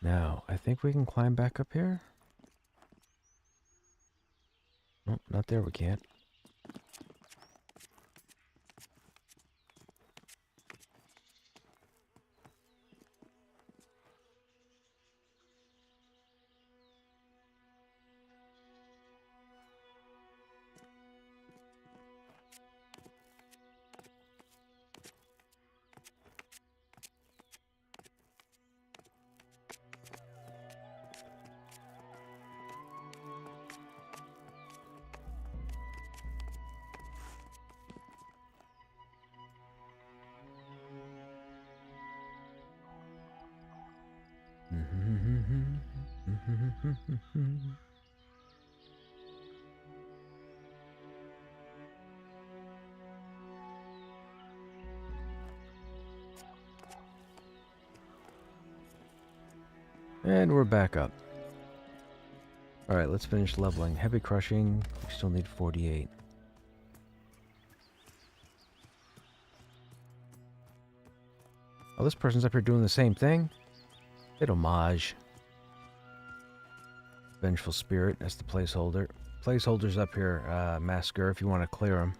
Now, I think we can climb back up here. Oh, not there, we can't. And we're back up. Alright, let's finish leveling. Heavy crushing, we still need 48. Oh, this person's up here doing the same thing? Bit homage. Vengeful Spirit, that's the placeholder. Placeholders up here, Masker, if you want to clear them.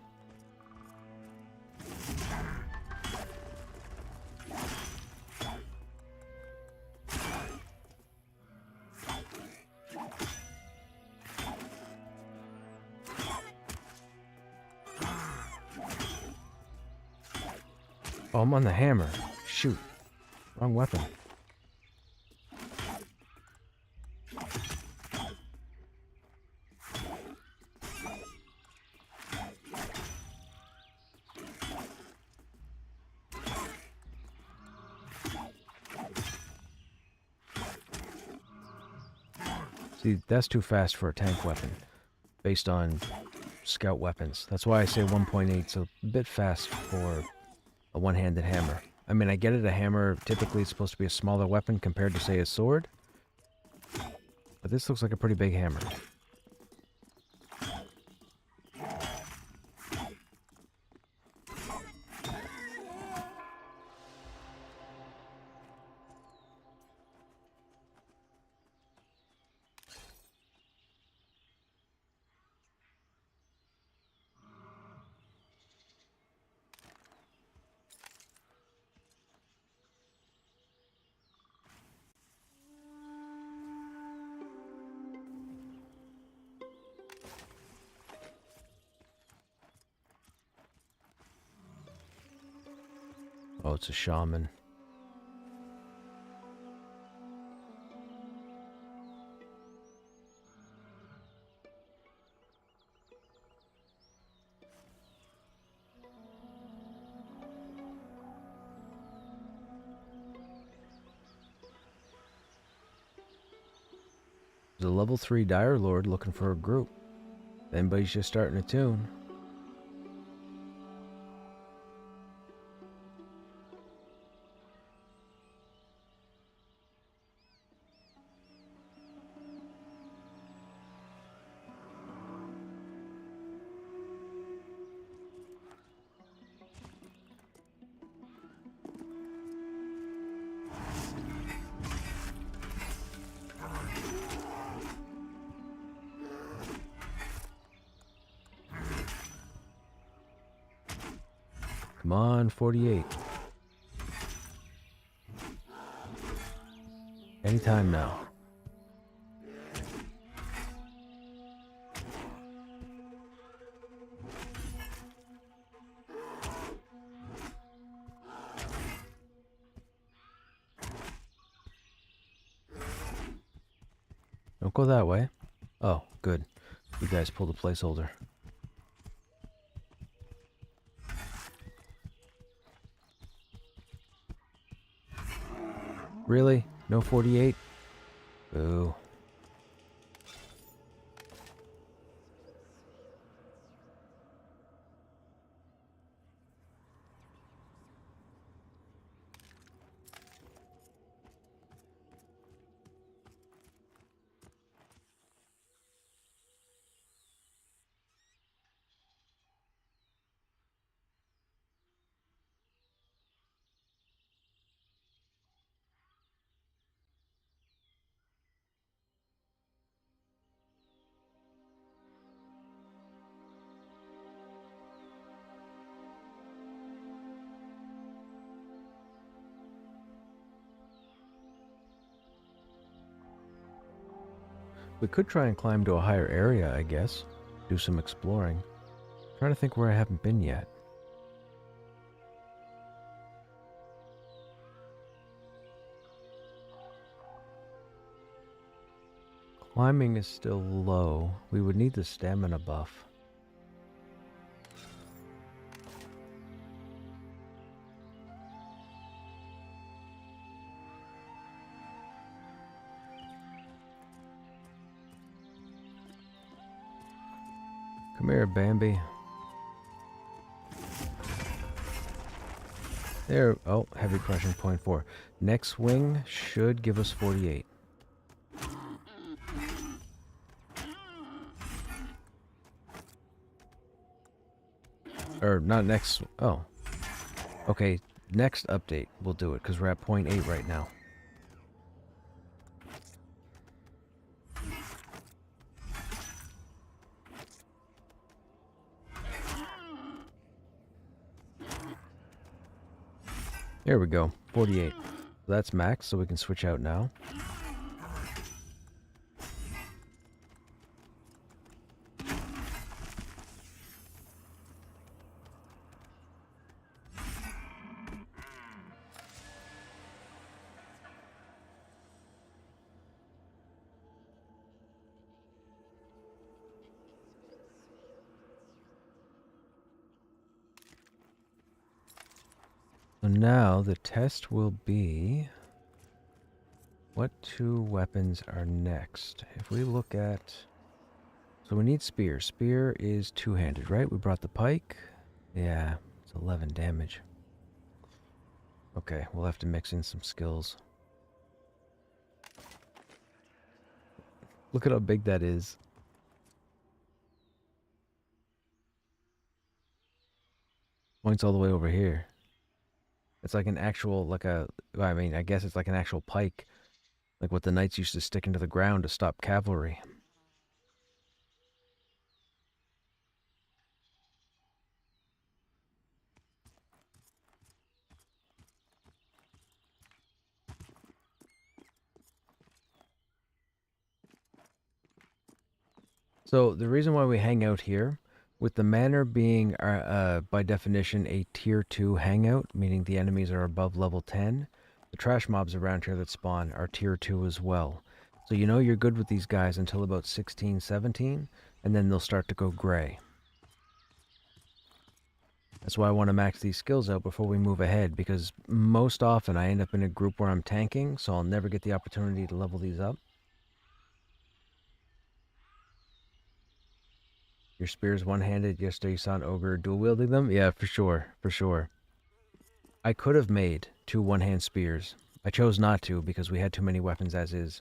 Oh, I'm on the hammer. Shoot. Wrong weapon. See, that's too fast for a tank weapon, based on scout weapons. That's why I say 1.8, so a bit fast for a one-handed hammer. I mean, I get it, a hammer typically is supposed to be a smaller weapon compared to, say, a sword. But this looks like a pretty big hammer. Oh, it's a shaman. There's a level 3 Dire Lord looking for a group. If anybody's just starting a tune. Come on, 48. Anytime now. Don't go that way. Oh, good. You guys pulled a placeholder. Really? No 48? Boo. We could try and climb to a higher area, I guess. Do some exploring. Trying to think where I haven't been yet. Climbing is still low. We would need the stamina buff. Come here, Bambi. There. Oh, heavy crushing 0.4. Next swing should give us 48. Or not next. Oh. Okay, next update we'll do it because we're at 0.8 right now. There we go, 48. That's max, so we can switch out now. So now the test will be what 2 weapons are next. If we look at, so we need spear. Spear is 2-handed, right? We brought the pike. Yeah, it's 11 damage. Okay, we'll have to mix in some skills. Look at how big that is. Points all the way over here. It's like an actual, I mean, I guess it's like an actual pike. Like what the knights used to stick into the ground to stop cavalry. So the reason why we hang out here, With the manor being, by definition, a tier 2 hangout, meaning the enemies are above level 10, the trash mobs around here that spawn are tier 2 as well. So you know you're good with these guys until about 16, 17, and then they'll start to go gray. That's why I want to max these skills out before we move ahead, because most often I end up in a group where I'm tanking, so I'll never get the opportunity to level these up. Your spear's one-handed. Yesterday you saw an ogre dual-wielding them? Yeah, for sure, for sure. I could have made 2 one-hand spears. I chose not to because we had too many weapons as is.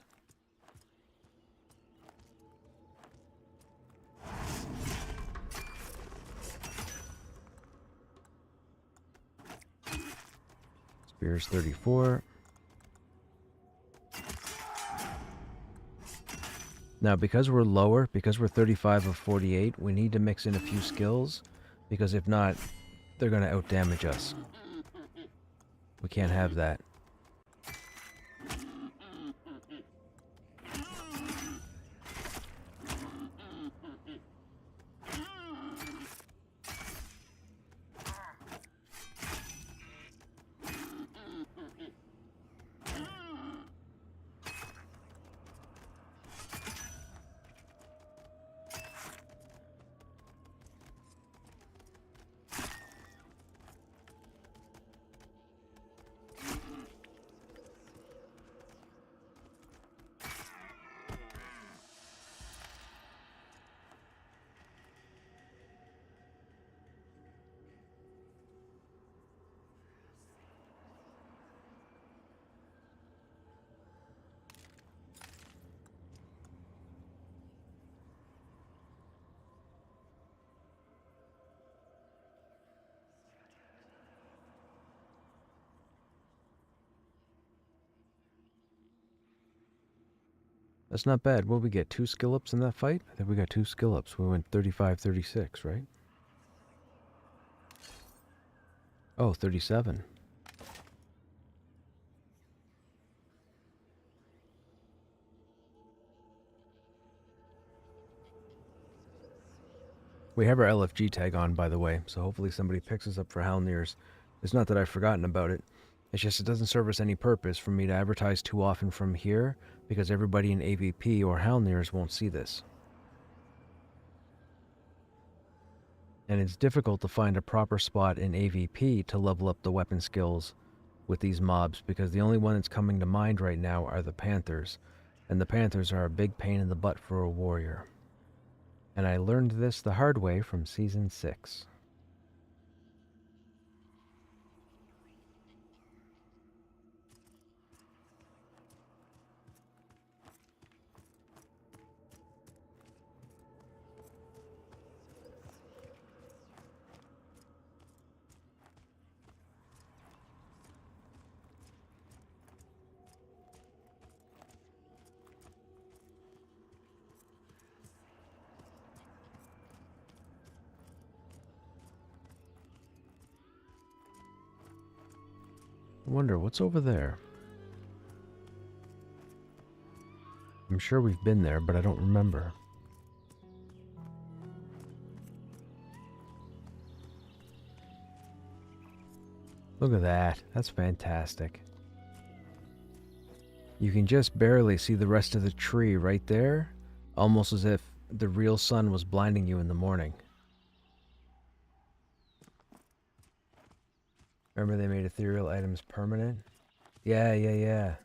Spears 34. Now, because we're lower, because we're 35 of 48, we need to mix in a few skills, because if not, they're going to outdamage us. We can't have that. That's not bad. What we get? 2 skill ups in that fight? I think we got 2 skill ups. We went 35, 36, right? Oh, 37. We have our LFG tag on, by the way, so hopefully somebody picks us up for Halnir's. It's not that I've forgotten about it. It's just it doesn't serve us any purpose for me to advertise too often from here, because everybody in AVP or Halnir's won't see this. And it's difficult to find a proper spot in AVP to level up the weapon skills with these mobs, because the only one that's coming to mind right now are the Panthers, and the Panthers are a big pain in the butt for a warrior. And I learned this the hard way from Season 6. I wonder what's over there. I'm sure we've been there, but I don't remember. Look at that. That's fantastic. You can just barely see the rest of the tree right there, almost as if the real sun was blinding you in the morning. Remember they made ethereal items permanent? Yeah. A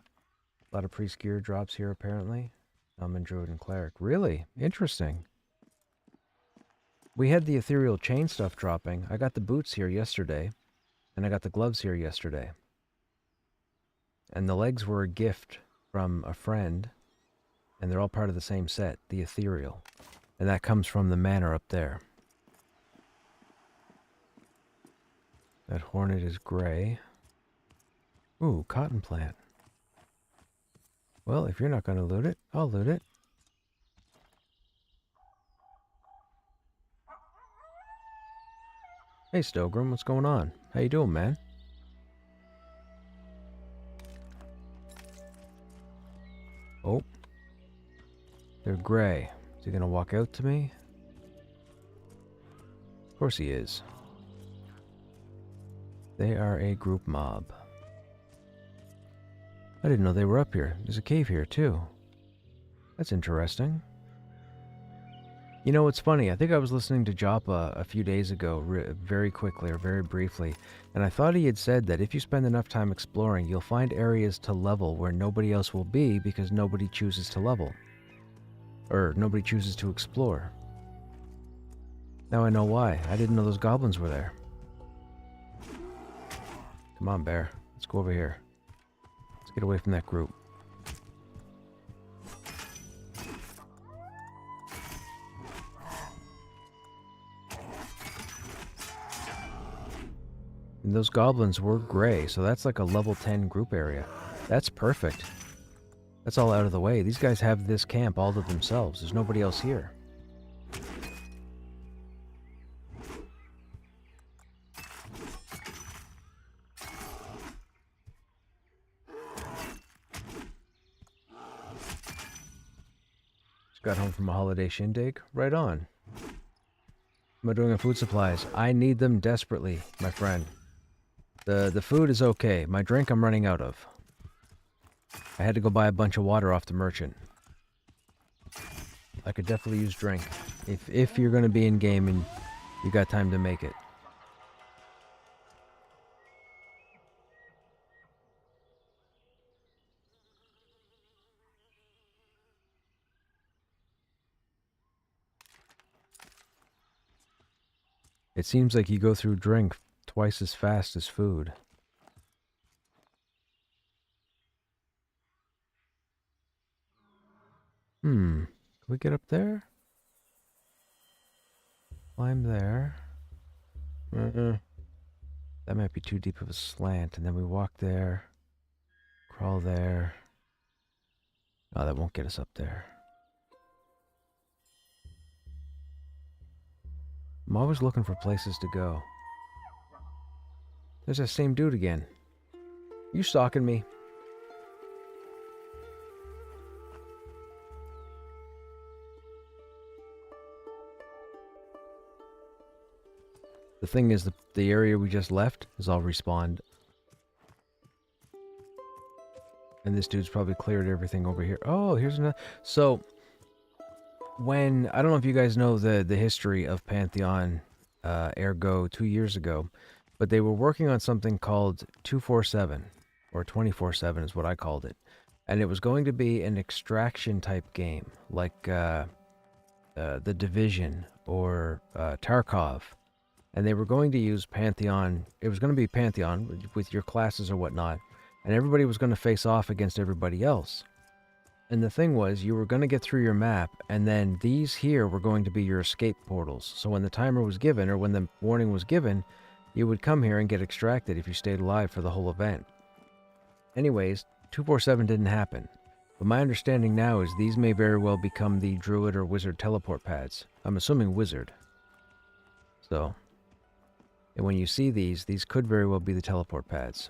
lot of priest gear drops here apparently. Shaman, druid, and cleric. Really? Interesting. We had the ethereal chain stuff dropping. I got the boots here yesterday, and I got the gloves here yesterday. And the legs were a gift from a friend, and they're all part of the same set, the ethereal. And that comes from the manor up there. That hornet is gray. Ooh, cotton plant. Well, if you're not going to loot it, I'll loot it. Hey, Stogrim, what's going on? How you doing, man? Oh. They're gray. Is he going to walk out to me? Of course he is. They are a group mob. I didn't know they were up here. There's a cave here, too. That's interesting. You know what's funny? I think I was listening to Joppa a few days ago, very quickly or very briefly, and I thought he had said that if you spend enough time exploring, you'll find areas to level where nobody else will be because nobody chooses to level. Or nobody chooses to explore. Now I know why. I didn't know those goblins were there. Come on, bear. Let's go over here. Let's get away from that group. And those goblins were gray, so that's like a level 10 group area. That's perfect. That's all out of the way. These guys have this camp all to themselves. There's nobody else here. Just got home from a holiday shindig. Right on. Am I doing on food supplies? I need them desperately, my friend. The food is okay. My drink I'm running out of. I had to go buy a bunch of water off the merchant. I could definitely use drink. If you're going to be in game and you got time to make it. It seems like you go through drink twice as fast as food. Can we get up there? Climb there. That might be too deep of a slant. And then we walk there. Crawl there. Oh, that won't get us up there. I'm always looking for places to go. There's that same dude again. You stalking me? The thing is, the area we just left is all respawned. And this dude's probably cleared everything over here. Oh, here's another... So, when... I don't know if you guys know the history of Pantheon, ergo 2 years ago, but they were working on something called 247, or 24/7 is what I called it. And it was going to be an extraction type game, like The Division or Tarkov. And they were going to use Pantheon. It was going to be Pantheon with your classes or whatnot. And everybody was going to face off against everybody else. And the thing was, you were going to get through your map, and then these here were going to be your escape portals. So when the timer was given, or when the warning was given, you would come here and get extracted if you stayed alive for the whole event. Anyways, 247 didn't happen. But my understanding now is these may very well become the Druid or Wizard teleport pads. I'm assuming Wizard. So... And when you see these could very well be the teleport pads.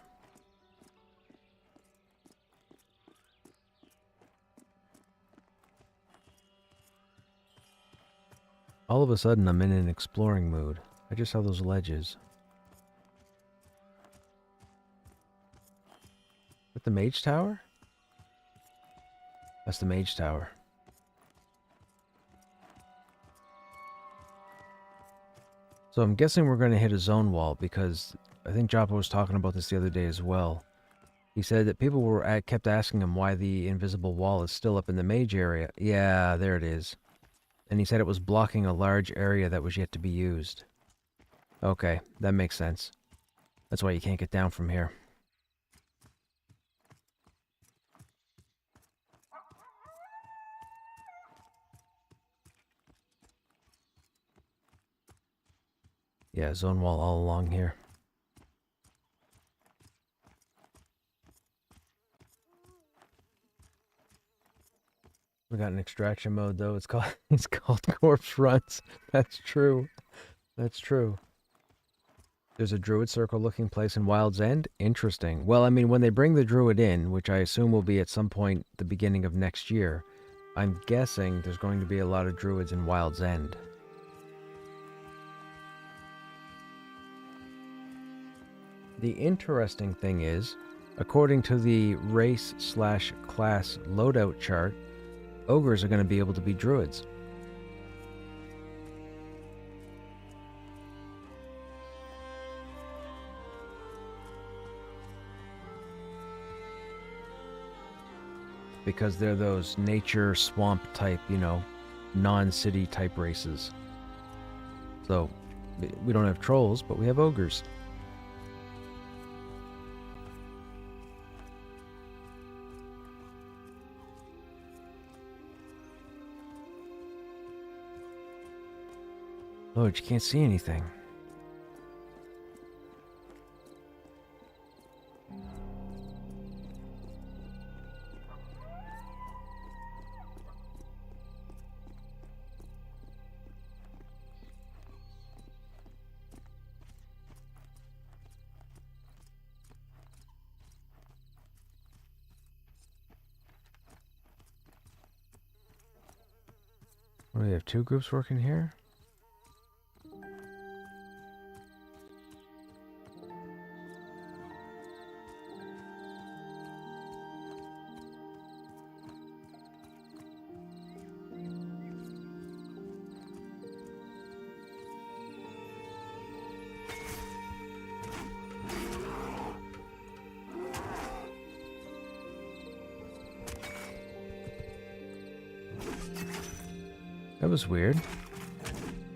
All of a sudden, I'm in an exploring mood. I just saw those ledges. Is that the Mage Tower? That's the Mage Tower. So I'm guessing we're going to hit a zone wall because I think Joppa was talking about this the other day as well. He said that people kept asking him why the invisible wall is still up in the mage area. Yeah, there it is. And he said it was blocking a large area that was yet to be used. Okay, that makes sense. That's why you can't get down from here. Yeah, zone wall all along here. We got an extraction mode though. It's called corpse runs. That's true. That's true. There's a druid circle looking place in Wild's End. Interesting. Well, I mean, when they bring the druid in, which I assume will be at some point the beginning of next year, I'm guessing there's going to be a lot of druids in Wild's End. The interesting thing is, according to the race/class loadout chart, ogres are going to be able to be druids. Because they're those nature swamp type, you know, non-city type races. So, we don't have trolls, but we have ogres. Lord, you can't see anything. What, do we have two groups working here? That was weird.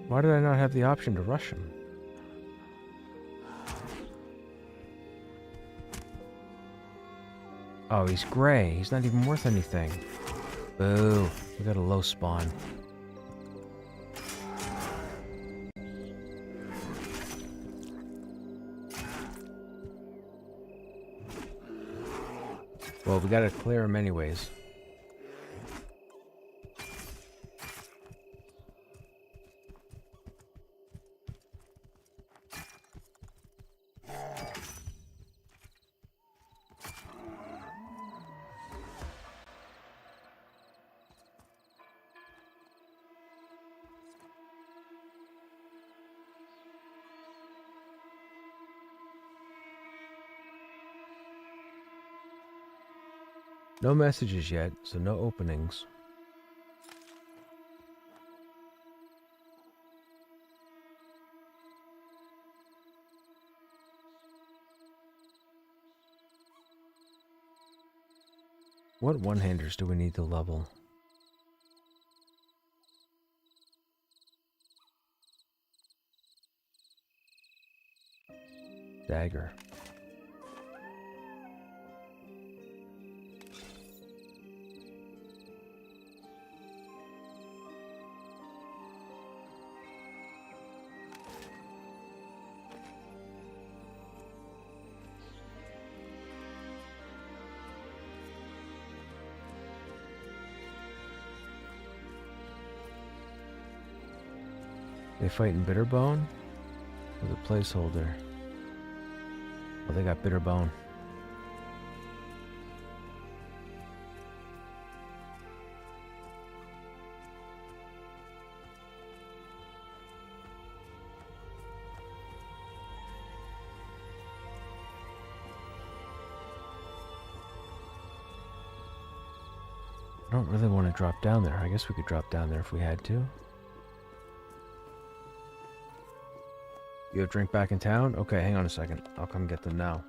Why did I not have the option to rush him? Oh, he's gray. He's not even worth anything. Boo. We got a low spawn. Well, we gotta clear him anyways. No messages yet, so no openings. What one-handers do we need to level? Dagger. They fighting Bitterbone? With a placeholder. Well, they got Bitterbone. I don't really want to drop down there. I guess we could drop down there if we had to. You have a drink back in town? Okay, hang on a second. I'll come get them now.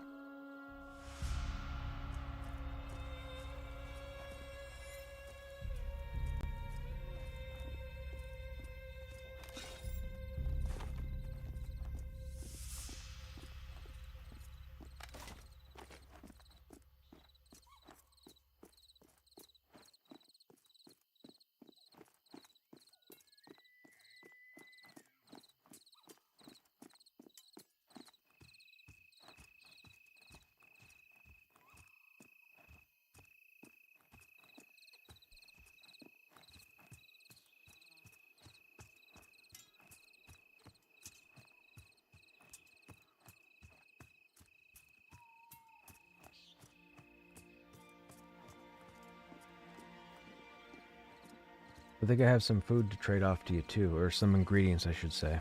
I think I have some food to trade off to you too, or some ingredients I should say.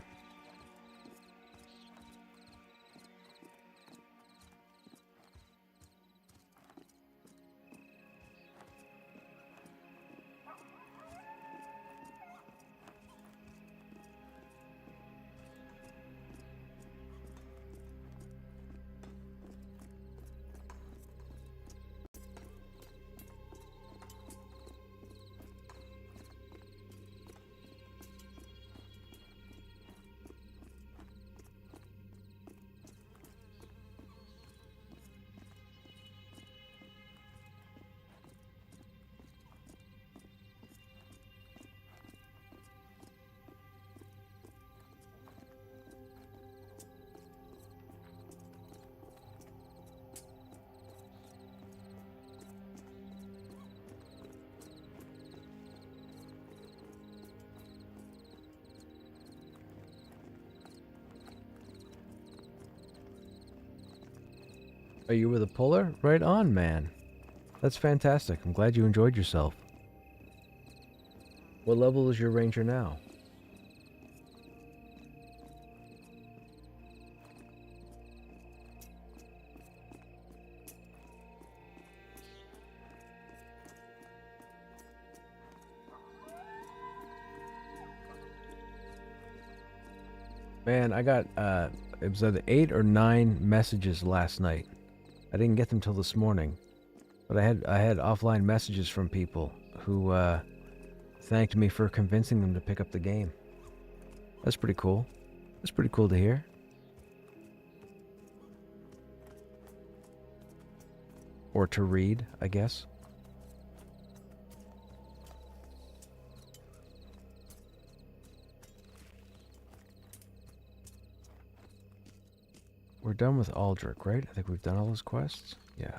Are you with a puller? Right on, man. That's fantastic. I'm glad you enjoyed yourself. What level is your ranger now? Man, I got it was either 8 or 9 messages last night. I didn't get them till this morning, but I had offline messages from people who thanked me for convincing them to pick up the game. That's pretty cool. That's pretty cool to hear. Or to read, I guess. We're done with Aldrich, right? I think we've done all those quests. Yeah.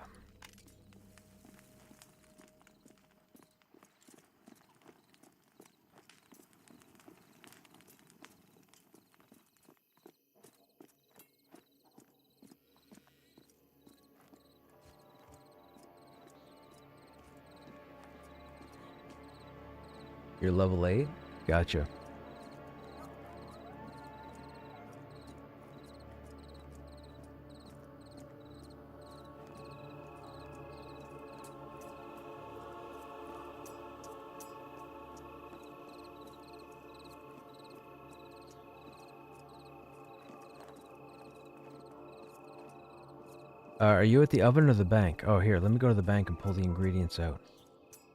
You're level 8? Gotcha. Are you at the oven or the bank? Oh, here, let me go to the bank and pull the ingredients out.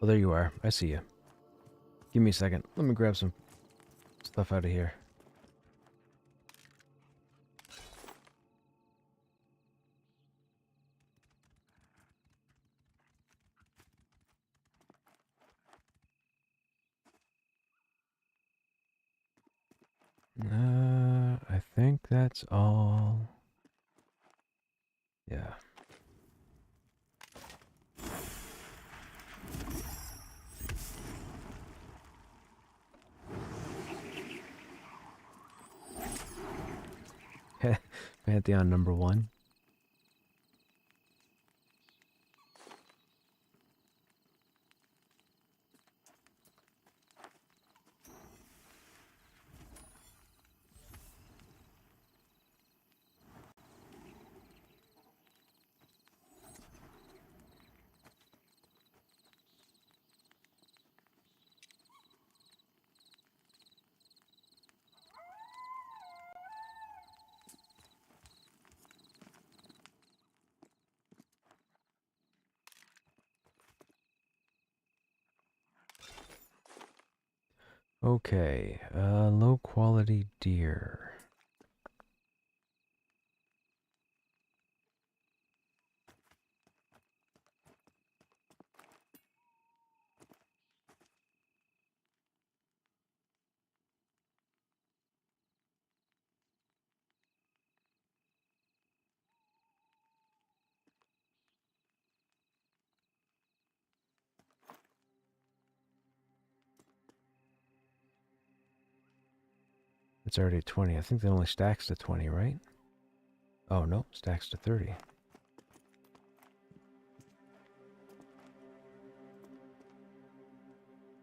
Oh, there you are. I see you. Give me a second. Let me grab some stuff out of here. I think that's all. Yeah. Pantheon number 1. Okay, low quality deer. It's already 20. I think that only stacks to 20, right? Oh, no, stacks to 30.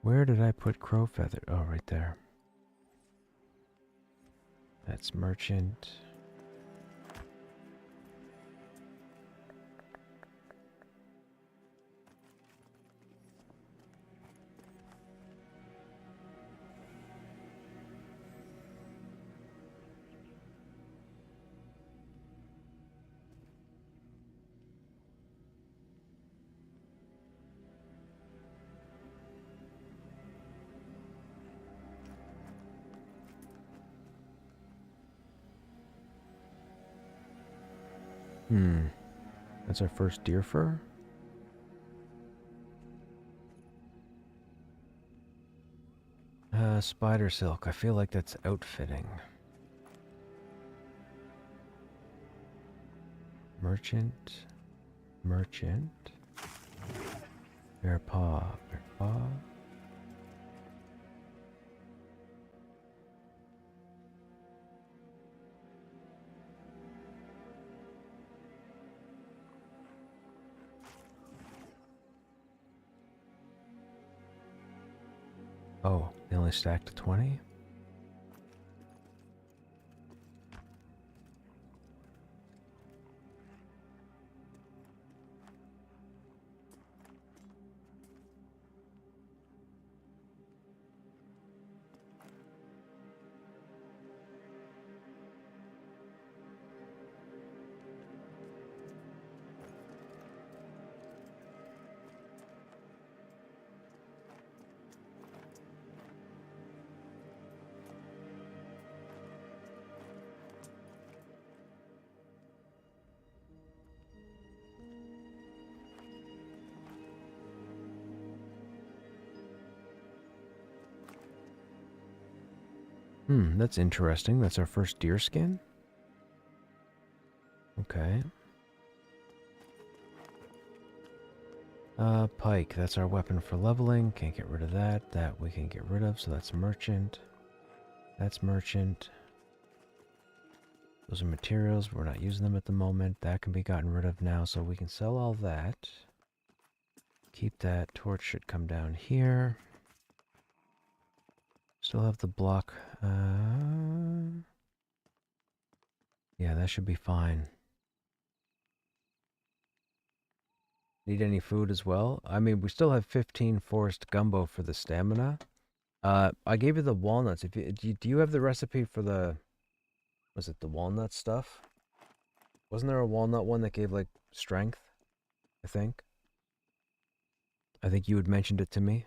Where did I put crow feather? Oh, right there. That's merchant. That's our first deer fur? Spider silk. I feel like that's outfitting. Merchant. Merchant. Bear paw. Bear paw. Oh, they only stacked to 20? That's interesting. That's our first deer skin? Okay. Pike. That's our weapon for leveling. Can't get rid of that. That we can get rid of, so that's merchant. That's merchant. Those are materials. We're not using them at the moment. That can be gotten rid of now, so we can sell all that. Keep that. Torch should come down here. Still have the block. Yeah, that should be fine. Need any food as well? I mean, we still have 15 forest gumbo for the stamina. I gave you the walnuts. If you, do you have the recipe for the... Was it the walnut stuff? Wasn't there a walnut one that gave, like, strength? I think. I think you had mentioned it to me.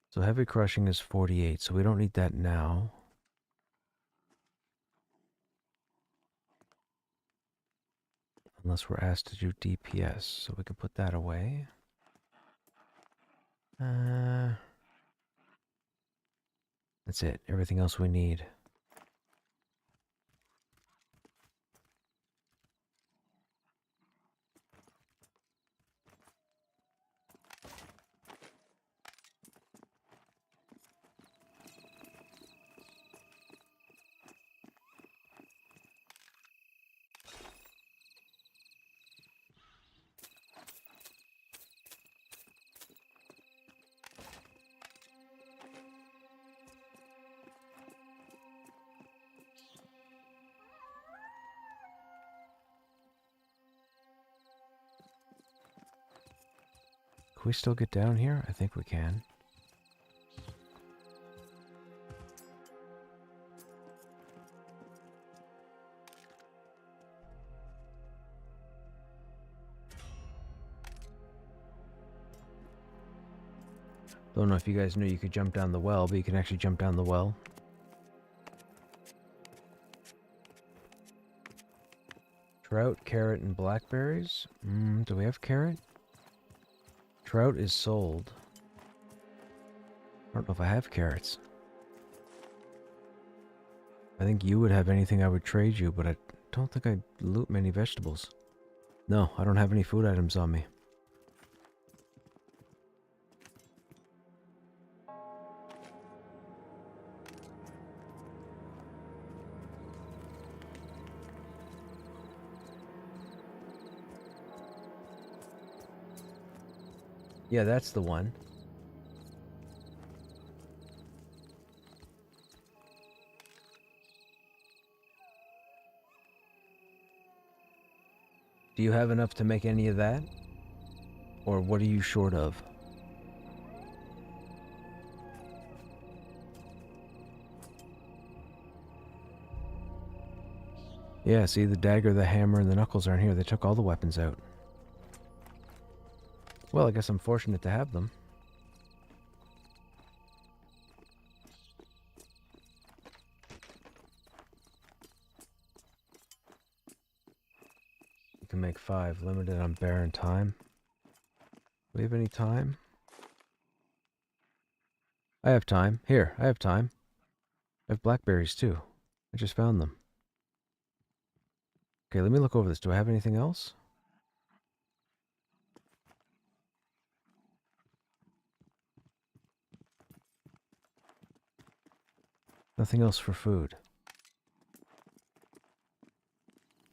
So heavy crushing is 48, so we don't need that now. Unless we're asked to do DPS, so we can put that away. That's it. Everything else we need. Can we still get down here? I think we can. Don't know if you guys knew you could jump down the well, but you can actually jump down the well. Trout, carrot, and blackberries? Do we have carrot? Trout is sold. I don't know if I have carrots. I think you would have anything I would trade you, but I don't think I'd loot many vegetables. No, I don't have any food items on me. Yeah, that's the one. Do you have enough to make any of that? Or what are you short of? Yeah, see, the dagger, the hammer, and the knuckles aren't here. They took all the weapons out. Well, I guess I'm fortunate to have them. You can make 5. Limited on barren time. Do we have any time? I have time. Here, I have time. I have blackberries too. I just found them. Okay, let me look over this. Do I have anything else? Nothing else for food.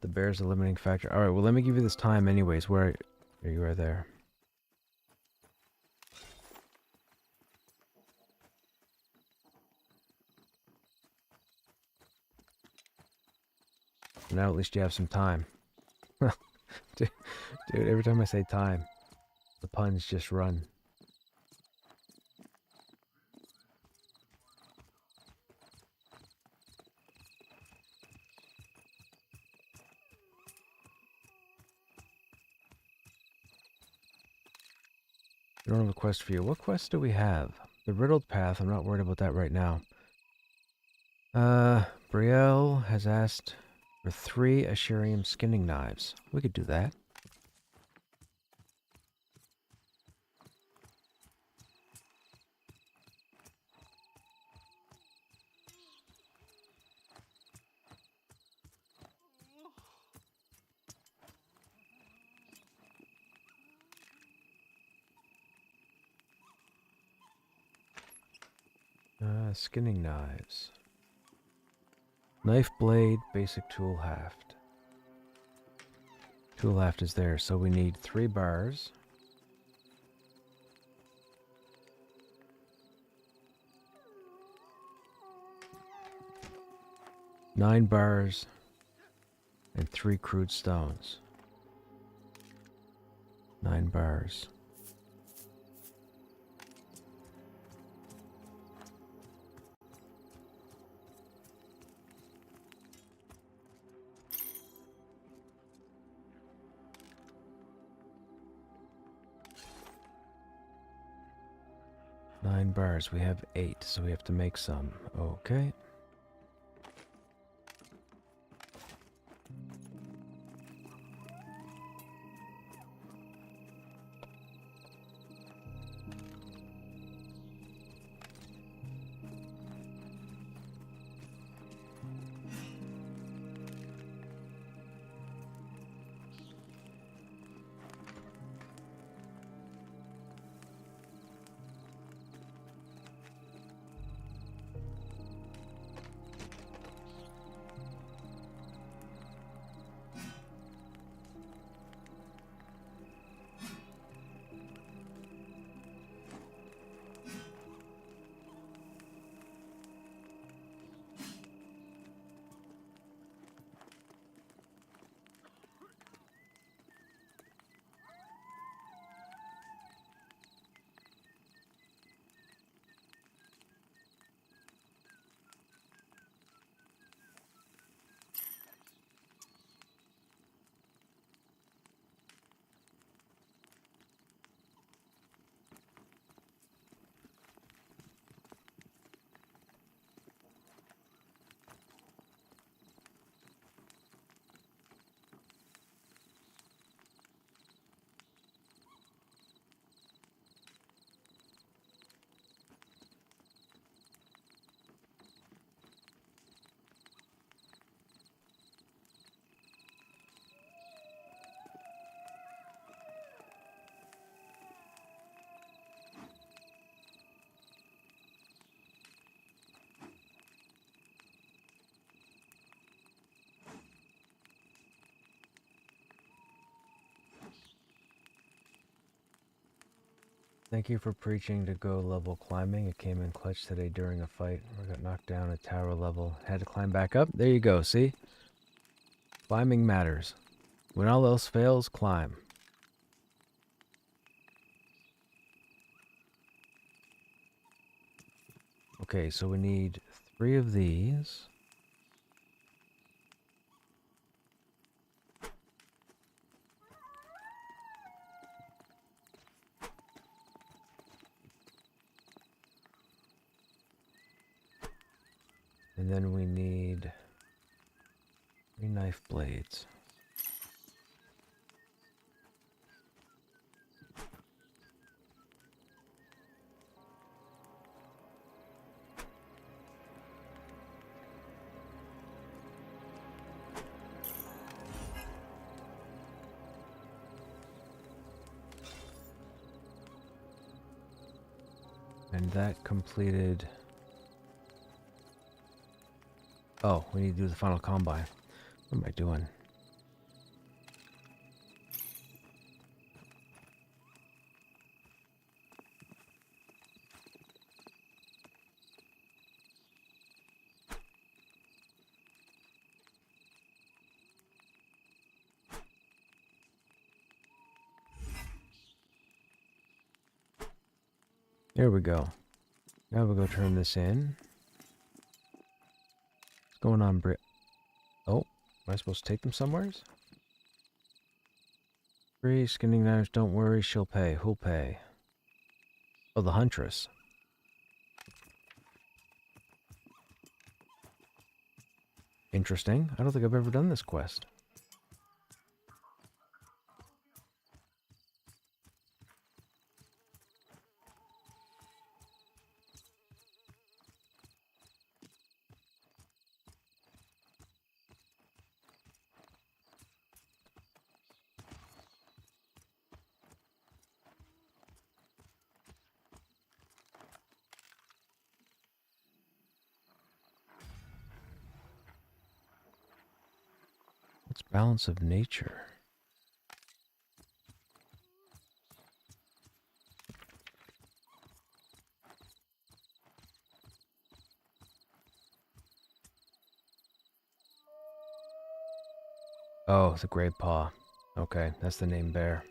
The bear's a limiting factor. Alright, well let me give you this time anyways. Where are you? Right there. Now at least you have some time. dude, every time I say time, the puns just run. I don't have a quest for you. What quest do we have? The Riddled Path, I'm not worried about that right now. Brielle has asked for 3 Asherium skinning knives. We could do that. Skinning knives. Knife blade, basic tool haft. Tool haft is there, so we need 3 bars. Nine bars and 3 crude stones. 9 bars. Nine bars. We have 8, so we have to make some. Okay. Thank you for preaching to go level climbing. It came in clutch today during a fight. I got knocked down at tower level. Had to climb back up. There you go, see? Climbing matters. When all else fails, climb. Okay, so we need 3 of these. And then we need 3 knife blades. And that completed Oh, we need to do the final combine. What am I doing? There we go. Now we'll go turn this in. What's going on, Brit? Oh, am I supposed to take them somewheres? Free skinning knives, don't worry, she'll pay. Who'll pay? Oh, the Huntress. Interesting. I don't think I've ever done this quest. What's balance of nature? Oh, the Great Paw. Okay, that's the name bear.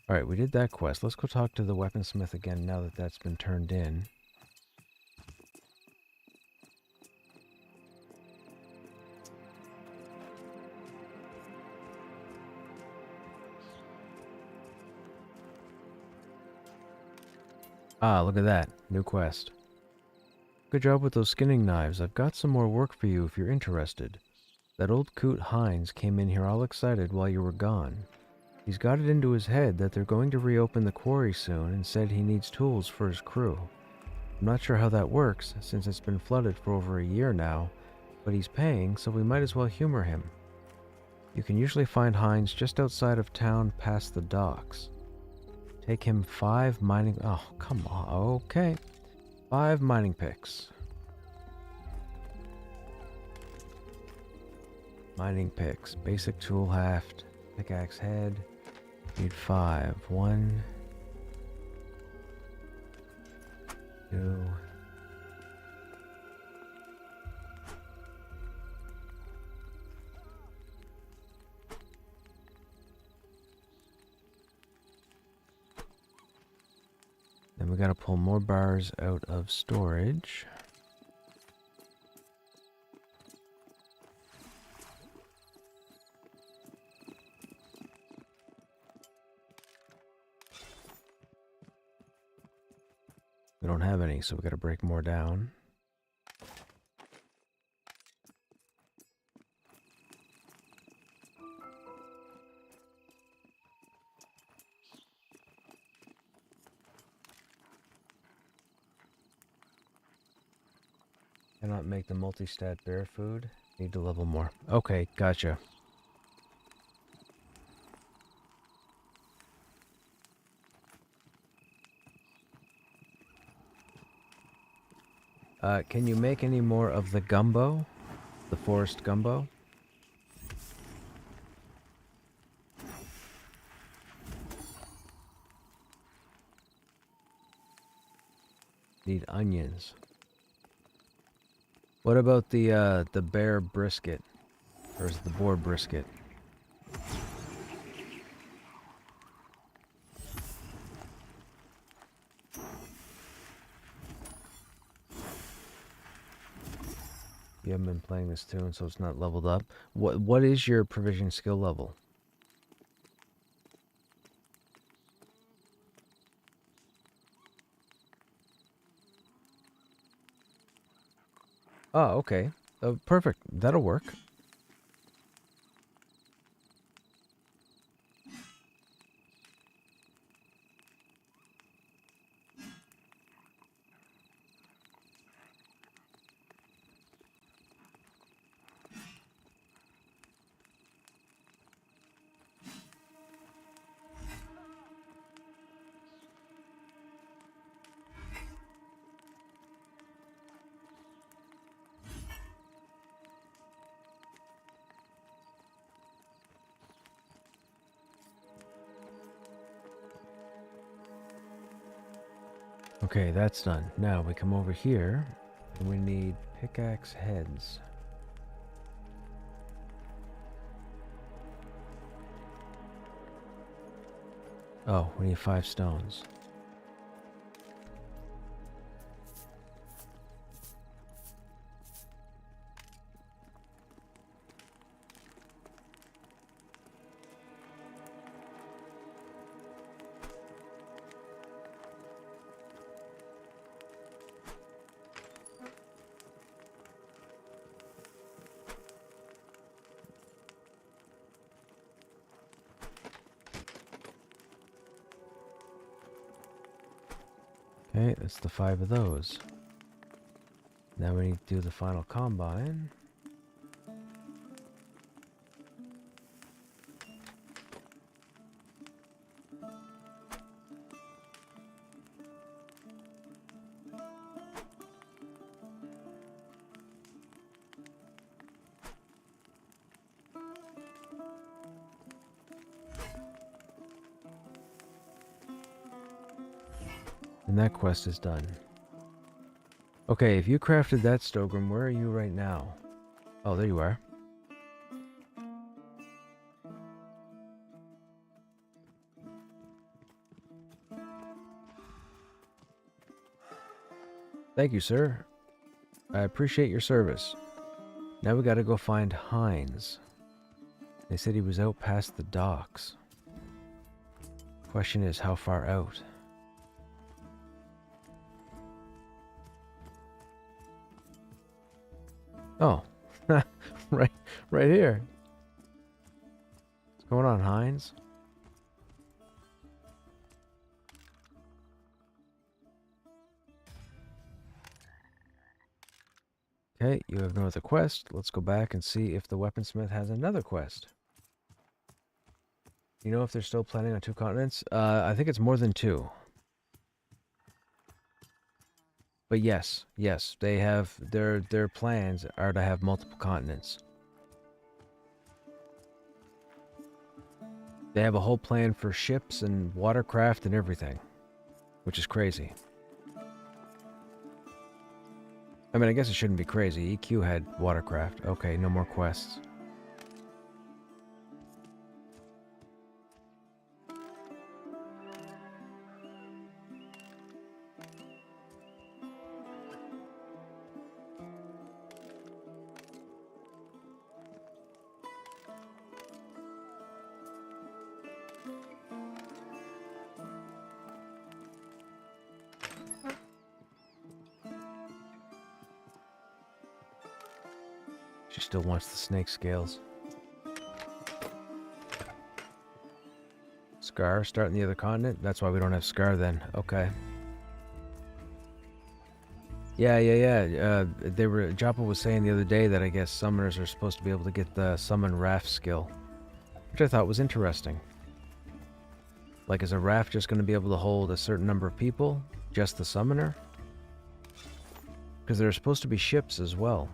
Alright, we did that quest. Let's go talk to the weaponsmith again now that that's been turned in. Ah, look at that. New quest. Good job with those skinning knives. I've got some more work for you if you're interested. That old coot Hines came in here all excited while you were gone. He's got it into his head that they're going to reopen the quarry soon and said he needs tools for his crew. I'm not sure how that works, since it's been flooded for over a year now, but he's paying, so we might as well humor him. You can usually find Hines just outside of town past the docks. Take him 5 mining... Oh, come on. Okay. 5 mining picks. Mining picks. Basic tool haft. Pickaxe head. Need 5. 1. 2. Then we gotta pull more bars out of storage. We don't have any, so we gotta break more down. Cannot make the multi-stat bear food. Need to level more. Okay, gotcha. Can you make any more of the gumbo? The forest gumbo? Need onions. What about the bear brisket? Or is it the boar brisket? You haven't been playing this tune, so it's not leveled up. What is your provision skill level? Oh, okay. Perfect. That'll work. Okay, that's done. Now we come over here and we need pickaxe heads. Oh, we need 5 stones. Okay, that's the 5 of those. Now we need to do the final combine. And that quest is done. Okay, if you crafted that Stogrim, where are you right now? Oh, there you are. Thank you, sir. I appreciate your service. Now we gotta go find Hines. They said he was out past the docks. Question is, how far out? Oh, right here. What's going on, Hines? Okay, you have no other quest. Let's go back and see if the weaponsmith has another quest. You know if they're still planning on 2 continents? I think it's more than 2. But yes, they have their plans are to have multiple continents. They have a whole plan for ships and watercraft and everything, which is crazy. I mean, I guess it shouldn't be crazy. EQ had watercraft. Okay, no more quests. She still wants the snake scales. Scar, starting the other continent? That's why we don't have Scar then. Okay. Yeah. Joppa was saying the other day that I guess summoners are supposed to be able to get the summon raft skill, which I thought was interesting. Like, is a raft just going to be able to hold a certain number of people? Just the summoner? Because there are supposed to be ships as well.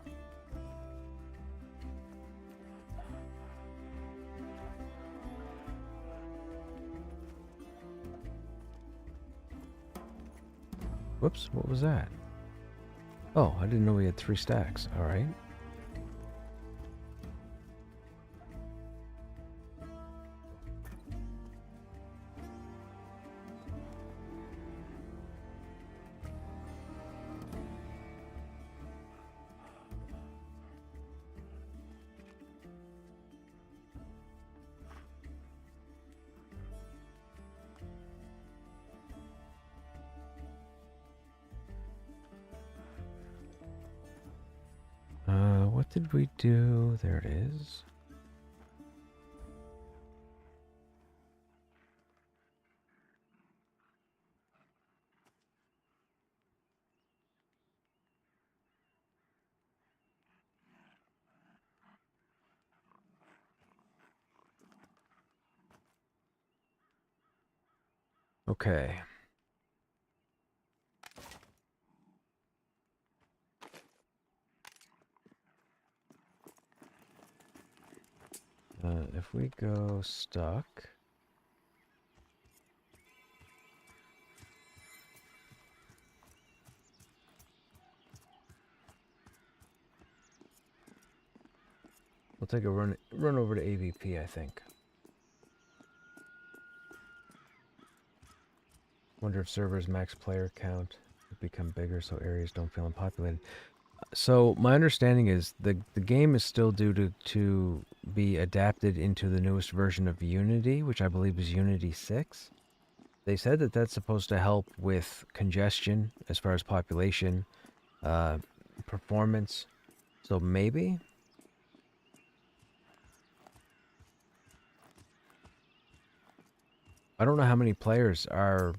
Whoops, what was that? Oh, I didn't know we had 3 stacks. Alright. What did we do? There it is. Okay. If we go stuck... We'll take a run over to AVP, I think. Wonder if servers max player count will become bigger so areas don't feel unpopulated. So my understanding is the game is still due to be adapted into the newest version of Unity, which I believe is Unity 6. They said that that's supposed to help with congestion as far as population, performance. So maybe? I don't know how many players are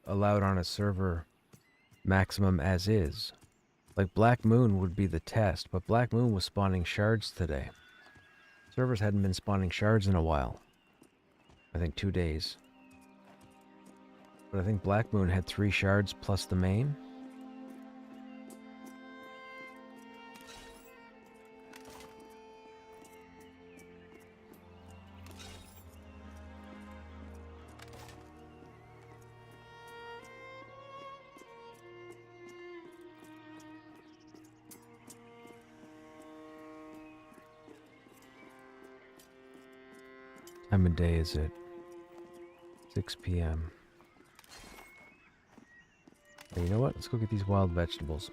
allowed on a server maximum as is. Like Black Moon would be the test, but Black Moon was spawning shards today. Servers hadn't been spawning shards in a while. I think 2 days. But I think Black Moon had 3 shards plus the main. Time of day is it? 6 p.m. Hey, you know what? Let's go get these wild vegetables.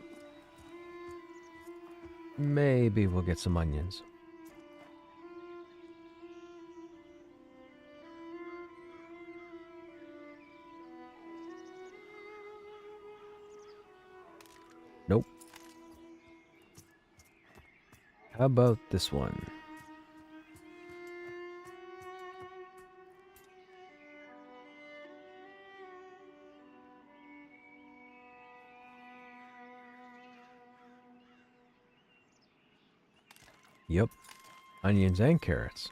Maybe we'll get some onions. Nope. How about this one? Yep. Onions and carrots.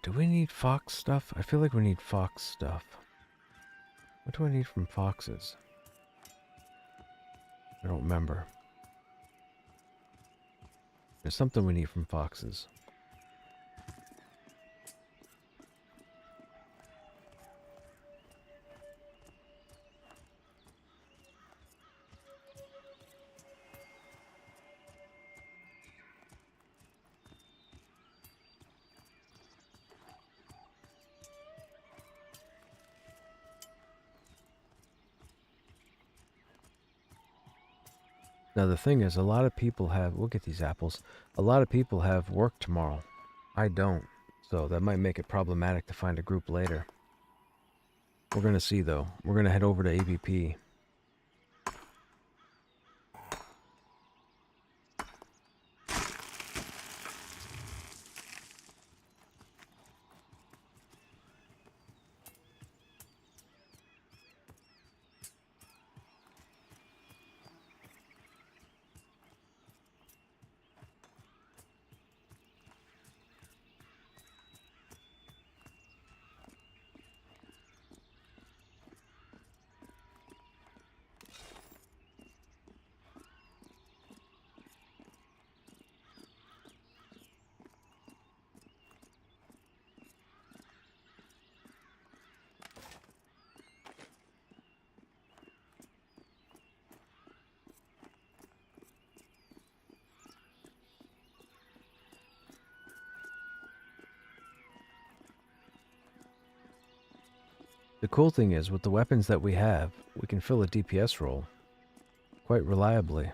Do we need fox stuff? I feel like we need fox stuff. What do I need from foxes? I don't remember. There's something we need from foxes. Now the thing is, a lot of people have, we'll get these apples, a lot of people have work tomorrow. I don't, so that might make it problematic to find a group later. We're gonna see though. We're gonna head over to AVP. The cool thing is, with the weapons that we have, we can fill a DPS role quite reliably.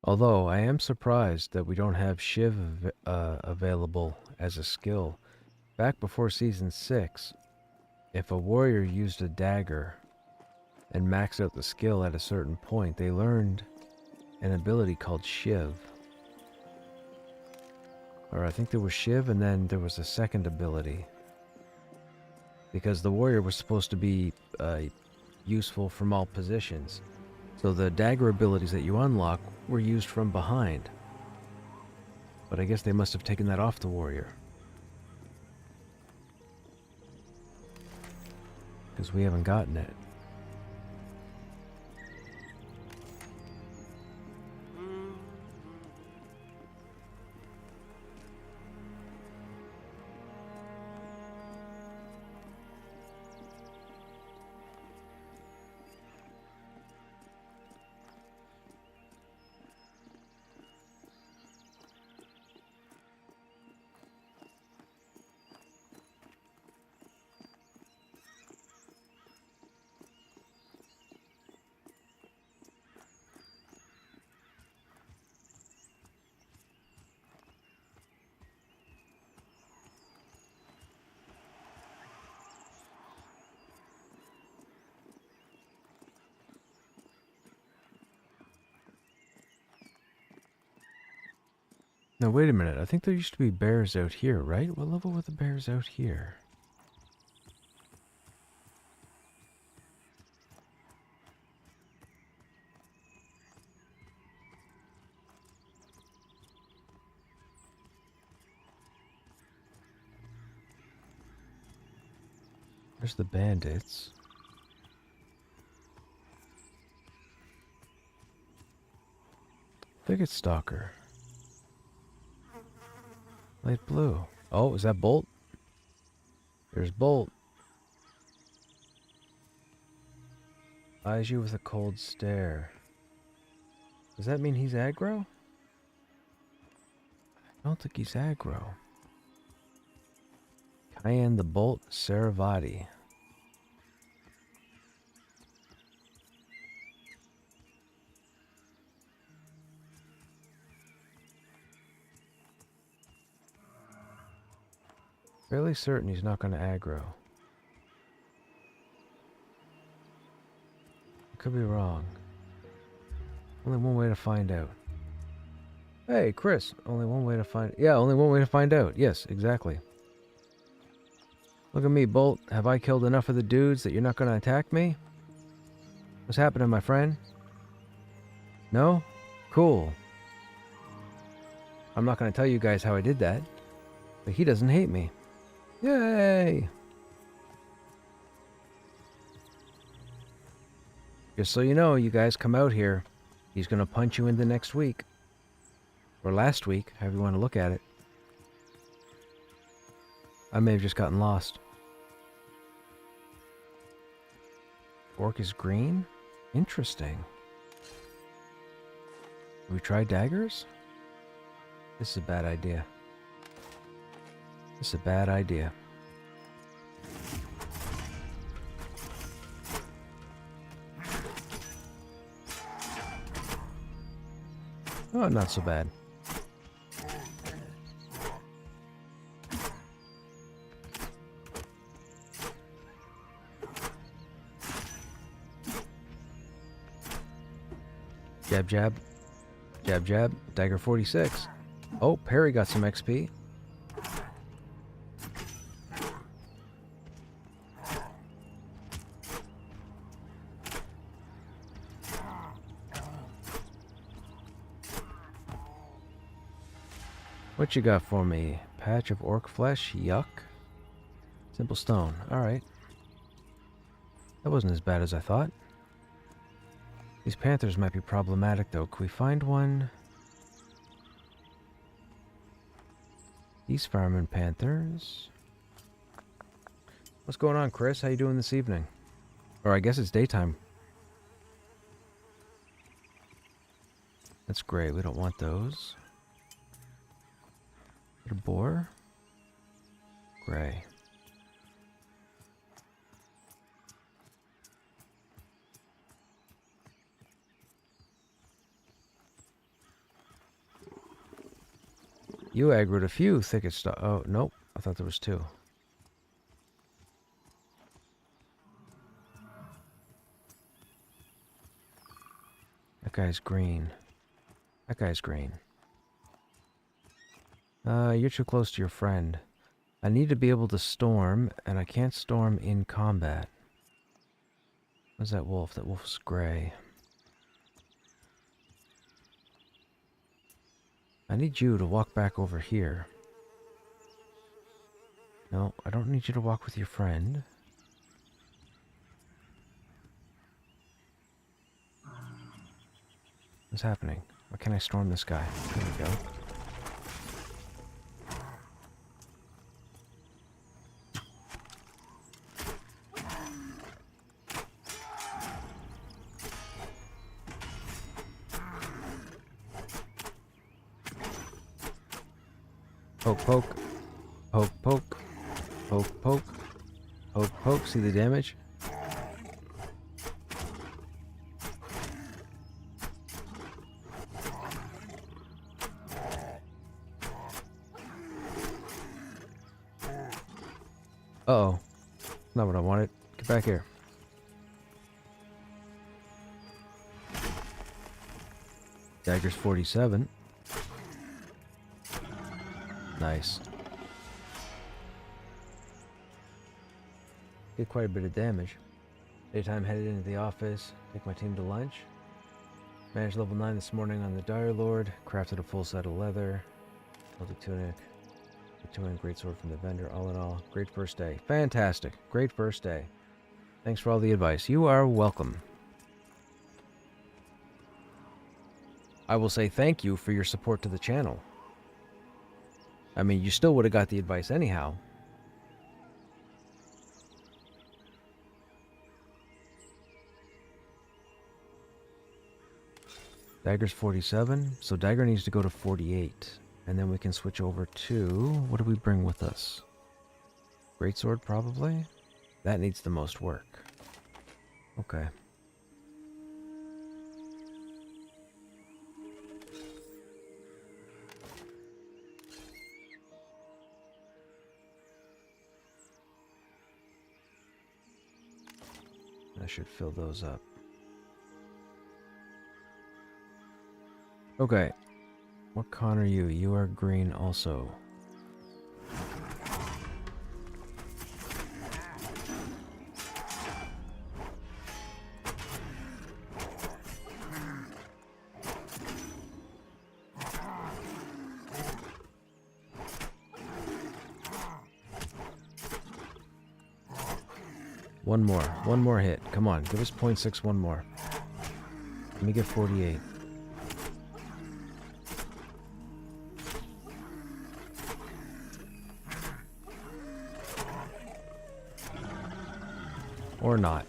Although, I am surprised that we don't have Shiv available as a skill. Back before Season 6, if a warrior used a dagger and maxed out the skill at a certain point, they learned an ability called Shiv. Or I think there was Shiv and then there was a second ability. Because the warrior was supposed to be useful from all positions. So the dagger abilities that you unlock were used from behind. But I guess they must have taken that off the warrior. Because we haven't gotten it. Now, wait a minute. I think there used to be bears out here, right? What level were the bears out here? There's the bandits. Thicket stalker. Light blue. Oh, is that Bolt? There's Bolt. Eyes you with a cold stare. Does that mean he's aggro? I don't think he's aggro. Cayenne the Bolt Saravati. Fairly certain he's not going to aggro. I could be wrong. Only one way to find out. Hey, Chris. Only one way to find... Yeah, only one way to find out. Yes, exactly. Look at me, Bolt. Have I killed enough of the dudes that you're not going to attack me? What's happening, my friend? No? Cool. I'm not going to tell you guys how I did that. But he doesn't hate me. Yay! Just so you know, you guys come out here. He's going to punch you in the next week. Or last week, however you want to look at it. I may have just gotten lost. Orc is green? Interesting. Have we tried daggers? This is a bad idea. This is a bad idea. Oh, not so bad. Jab, jab. Jab, jab. Dagger 46. Oh, Perry got some XP. What you got for me? Patch of orc flesh? Yuck. Simple stone. Alright. That wasn't as bad as I thought. These panthers might be problematic though. Can we find one? These farming panthers. What's going on, Chris? How you doing this evening? Or I guess it's daytime. That's great. We don't want those. A boar? Gray. You aggroed a few thicket stuff. Oh, nope. I thought there was two. That guy's green. That guy's green. You're too close to your friend. I need to be able to storm, and I can't storm in combat. What's that wolf? That wolf's gray. I need you to walk back over here. No, I don't need you to walk with your friend. What's happening? Why can't I storm this guy? There we go. Poke, poke. Poke, poke. Poke, poke. Poke, poke. See the damage? Uh-oh. Not what I wanted. Get back here. Dagger's 47. Nice. Did quite a bit of damage. Daytime headed into the office, take my team to lunch. Managed level 9 this morning on the Dire Lord. Crafted a full set of leather. Celtic tunic. A 2-hand greatsword from the vendor. All in all, great first day. Fantastic. Great first day. Thanks for all the advice. You are welcome. I will say thank you for your support to the channel. I mean, you still would have got the advice anyhow. Dagger's 47, so Dagger needs to go to 48. And then we can switch over to... what do we bring with us? Greatsword, probably? That needs the most work. Okay. I should fill those up. Okay. What con are you? You are green also. One more hit. Come on, give us 0.6 one more. Let me get 48. Or not.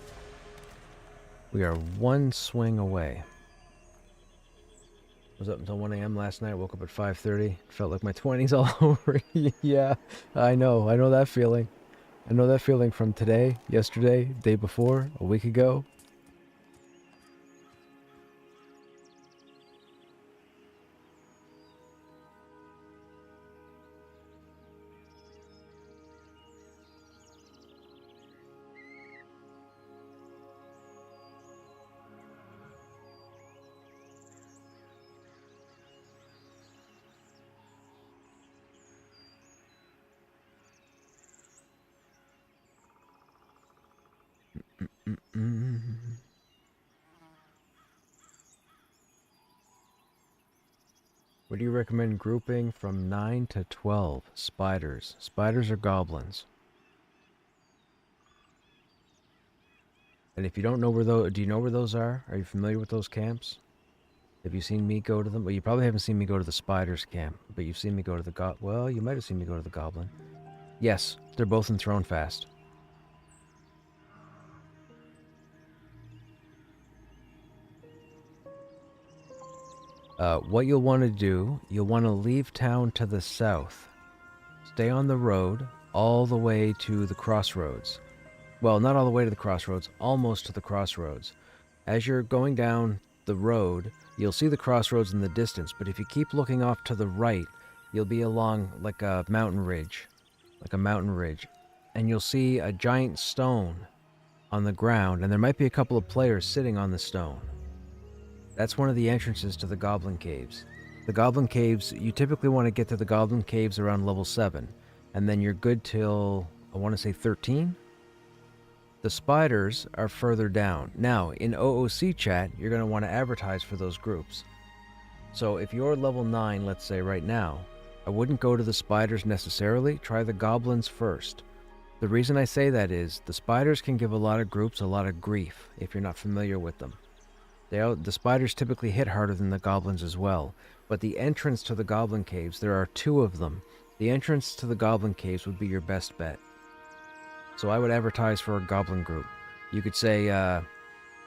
We are one swing away. I was up until 1 a.m. last night, woke up at 5:30. Felt like my 20s all over. Yeah, I know that feeling. I know that feeling from today, yesterday, day before, a week ago. What do you recommend grouping from 9 to 12? Spiders. Spiders or goblins? And if you don't know where those... do you know where those are? Are you familiar with those camps? Have you seen me go to them? Well, you probably haven't seen me go to the spiders camp, but you've seen me go to the well, you might have seen me go to the goblin. Yes, they're both in Thronefast. What you'll want to do, you'll want to leave town to the south. Stay on the road all the way to the crossroads. Well, not all the way to the crossroads, almost to the crossroads. As you're going down the road, you'll see the crossroads in the distance, but if you keep looking off to the right, you'll be along like a mountain ridge. And you'll see a giant stone on the ground, and there might be a couple of players sitting on the stone. That's one of the entrances to the Goblin Caves. The Goblin Caves, you typically want to get to the Goblin Caves around level 7, and then you're good till, I want to say 13? The spiders are further down. Now, in OOC chat, you're going to want to advertise for those groups. So if you're level 9, let's say right now, I wouldn't go to the spiders necessarily, try the goblins first. The reason I say that is, the spiders can give a lot of groups a lot of grief if you're not familiar with them. The spiders typically hit harder than the goblins as well, but the entrance to the Goblin Caves, there are 2 of them. The entrance to the Goblin Caves would be your best bet. So I would advertise for a goblin group. You could say,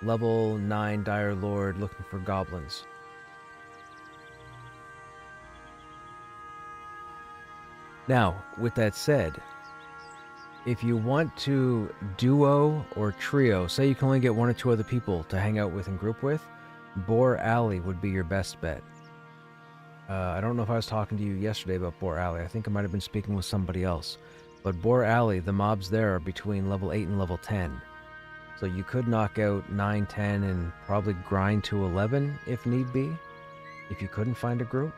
level 9 Dire Lord looking for goblins. Now, with that said, if you want to duo or trio, say you can only get 1 or 2 other people to hang out with and group with, Boar Alley would be your best bet. I don't know if I was talking to you yesterday about Boar Alley. I think I might have been speaking with somebody else. But Boar Alley, the mobs there are between level 8 and level 10. So you could knock out 9, 10, and probably grind to 11 if need be, if you couldn't find a group.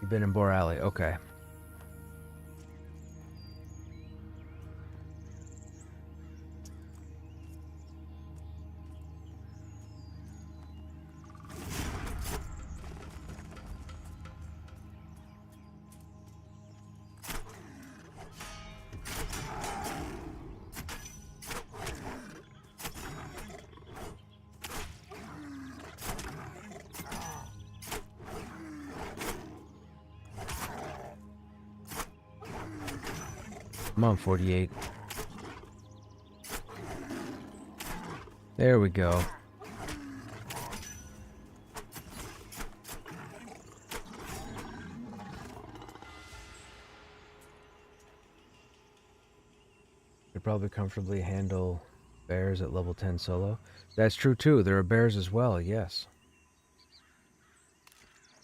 You've been in Boar Alley, okay. Come on, 48. There we go. Could probably comfortably handle bears at level 10 solo. That's true too. There are bears as well, yes.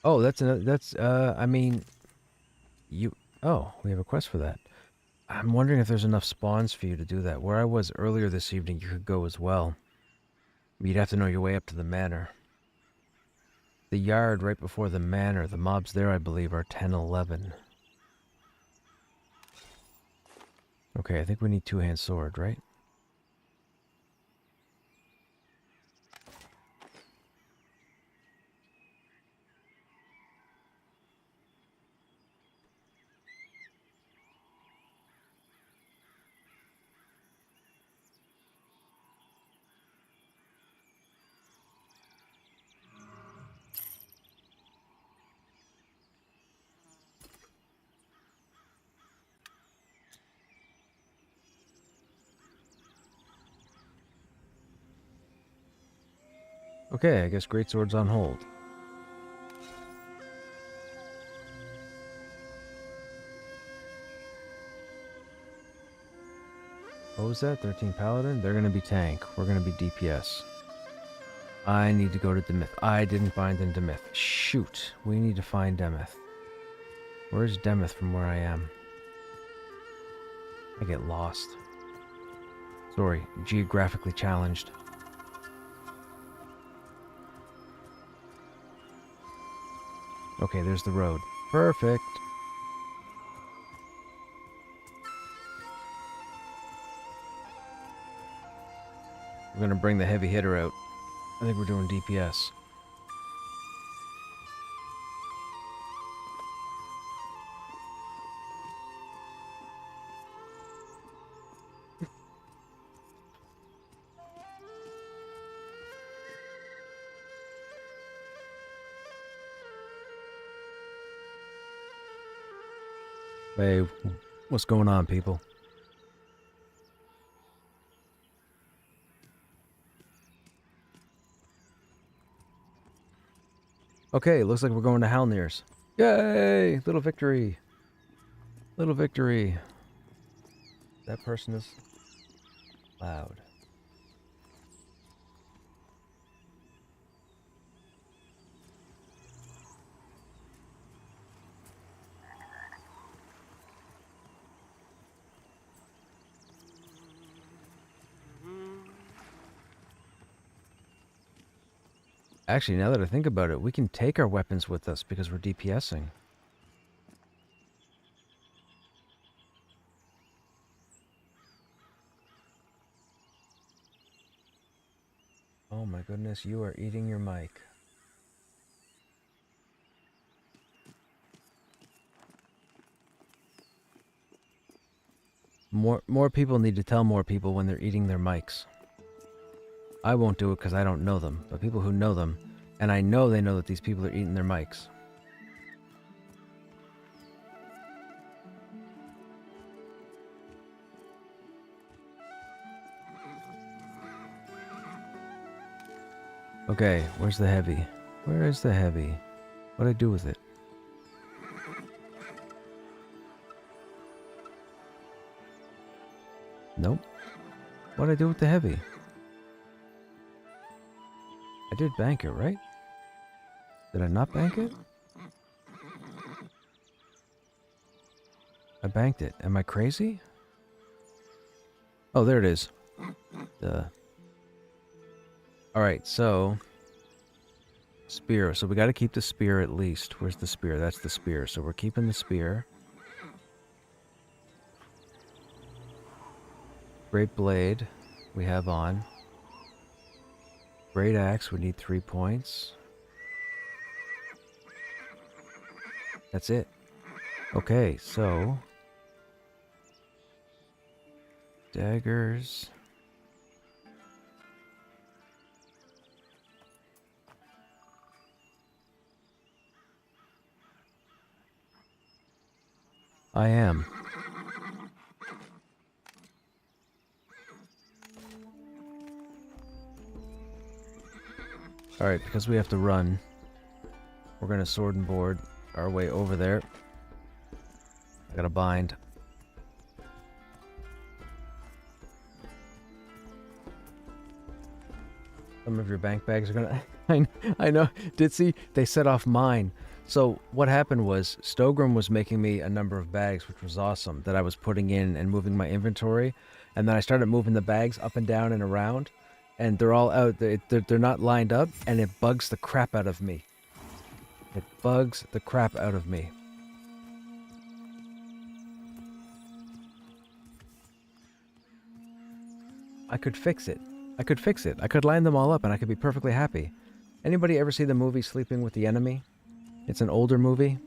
Oh, I mean, oh, we have a quest for that. I'm wondering if there's enough spawns for you to do that. Where I was earlier this evening, you could go as well. You'd have to know your way up to the manor. The yard right before the manor, the mobs there, I believe, are 10, 11. Okay, I think we need two-hand sword, right? Okay, I guess greatsword's on hold. What was that? 13 Paladin? They're gonna be tank. We're gonna be DPS. I need to go to Demyth. I didn't find in Demyth. Shoot. We need to find Demyth. Where's Demyth from where I am? I get lost. Sorry, geographically challenged. Okay, there's the road. Perfect. We're gonna bring the heavy hitter out. I think we're doing DPS. Hey, what's going on, people? Okay, looks like we're going to Halnir's. Yay! Little victory. Little victory. That person is loud. Actually, now that I think about it, we can take our weapons with us because we're DPSing. Oh my goodness, you are eating your mic. More people need to tell more people when they're eating their mics. I won't do it because I don't know them, but people who know them, and I know they know that these people are eating their mics. Okay, where's the heavy? Where is the heavy? What'd I do with it? Nope. What'd I do with the heavy? I did bank it, right? Did I not bank it? I banked it. Am I crazy? Oh, there it is. Alright, so Spear. So we got to keep the spear at least. Where's the spear? That's the spear. So we're keeping the spear. Great blade we have on. Great axe, we need 3 points. That's it. Okay, so... daggers... I am. Alright, because we have to run, we're gonna sword and board our way over there. I gotta bind. Some of your bank bags are gonna... I know. Ditzy, they set off mine. So what happened was, Stogrim was making me a number of bags, which was awesome, that I was putting in and moving my inventory. And then I started moving the bags up and down and around. And they're all out. They're not lined up, and it bugs the crap out of me. It bugs the crap out of me. I could fix it. I could fix it. I could line them all up and I could be perfectly happy. Anybody ever see the movie Sleeping with the Enemy? It's an older movie.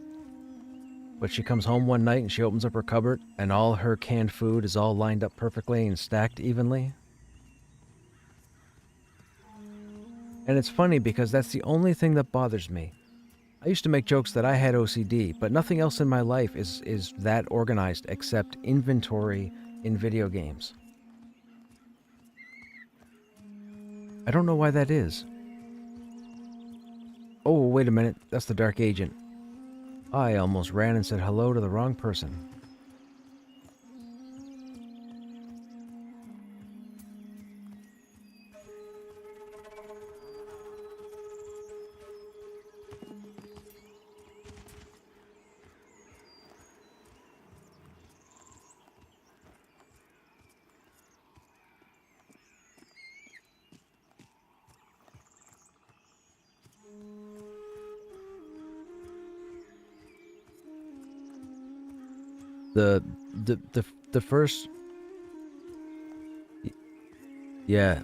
But she comes home one night and she opens up her cupboard and all her canned food is all lined up perfectly and stacked evenly. And it's funny because that's the only thing that bothers me. I used to make jokes that I had OCD, but nothing else in my life is that organized except inventory in video games. I don't know why that is. Oh, wait a minute. That's the Dark Agent. I almost ran and said hello to the wrong person. The first... Yeah.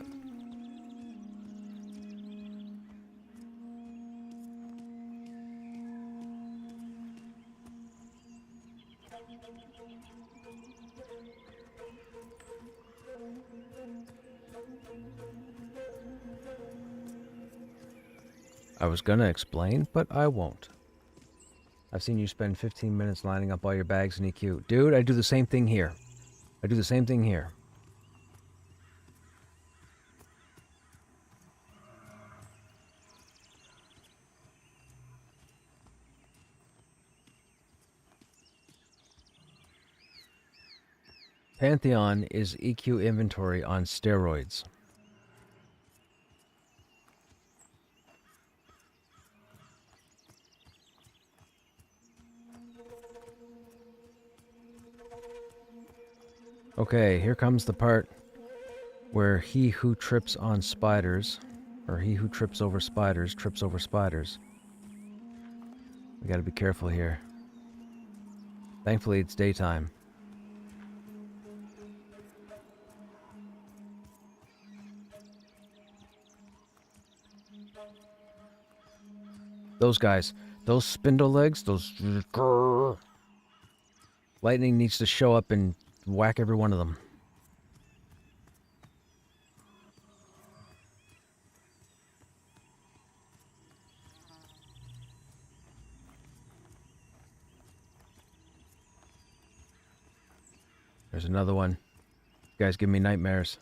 I was gonna explain, but I won't. I've seen you spend 15 minutes lining up all your bags in EQ. Dude, I do the same thing here. I do the same thing here. Pantheon is EQ inventory on steroids. Okay, here comes the part where he who trips on spiders, or he who trips over spiders, trips over spiders. We gotta be careful here. Thankfully, it's daytime. Those guys, those spindle legs, those... grrr. Lightning needs to show up and whack every one of them. There's another one. You guys give me nightmares.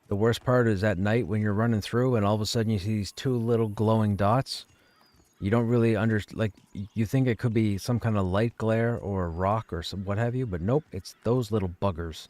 The worst part is at night when you're running through and all of a sudden you see these two little glowing dots. You don't really like, you think it could be some kind of light glare or a rock or some what have you, but nope, it's those little buggers.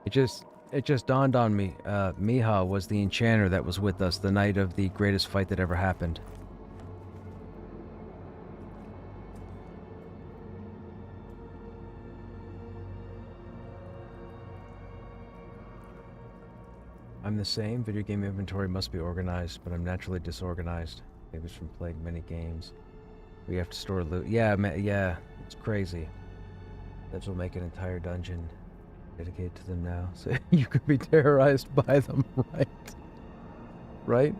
It just dawned on me. Miha was the enchanter that was with us the night of the greatest fight that ever happened. I'm the same. Video game inventory must be organized, but I'm naturally disorganized. Maybe it's from playing many games. We have to store loot. Yeah, yeah, it's crazy. That will make an entire dungeon dedicated to them now, so you could be terrorized by them, right? Right?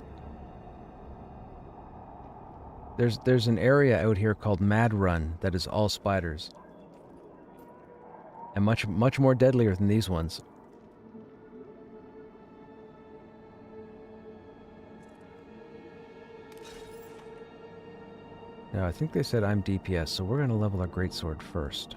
There's an area out here called Mad Run that is all spiders, and much more deadlier than these ones. Now, I think they said I'm DPS, so we're going to level our greatsword first.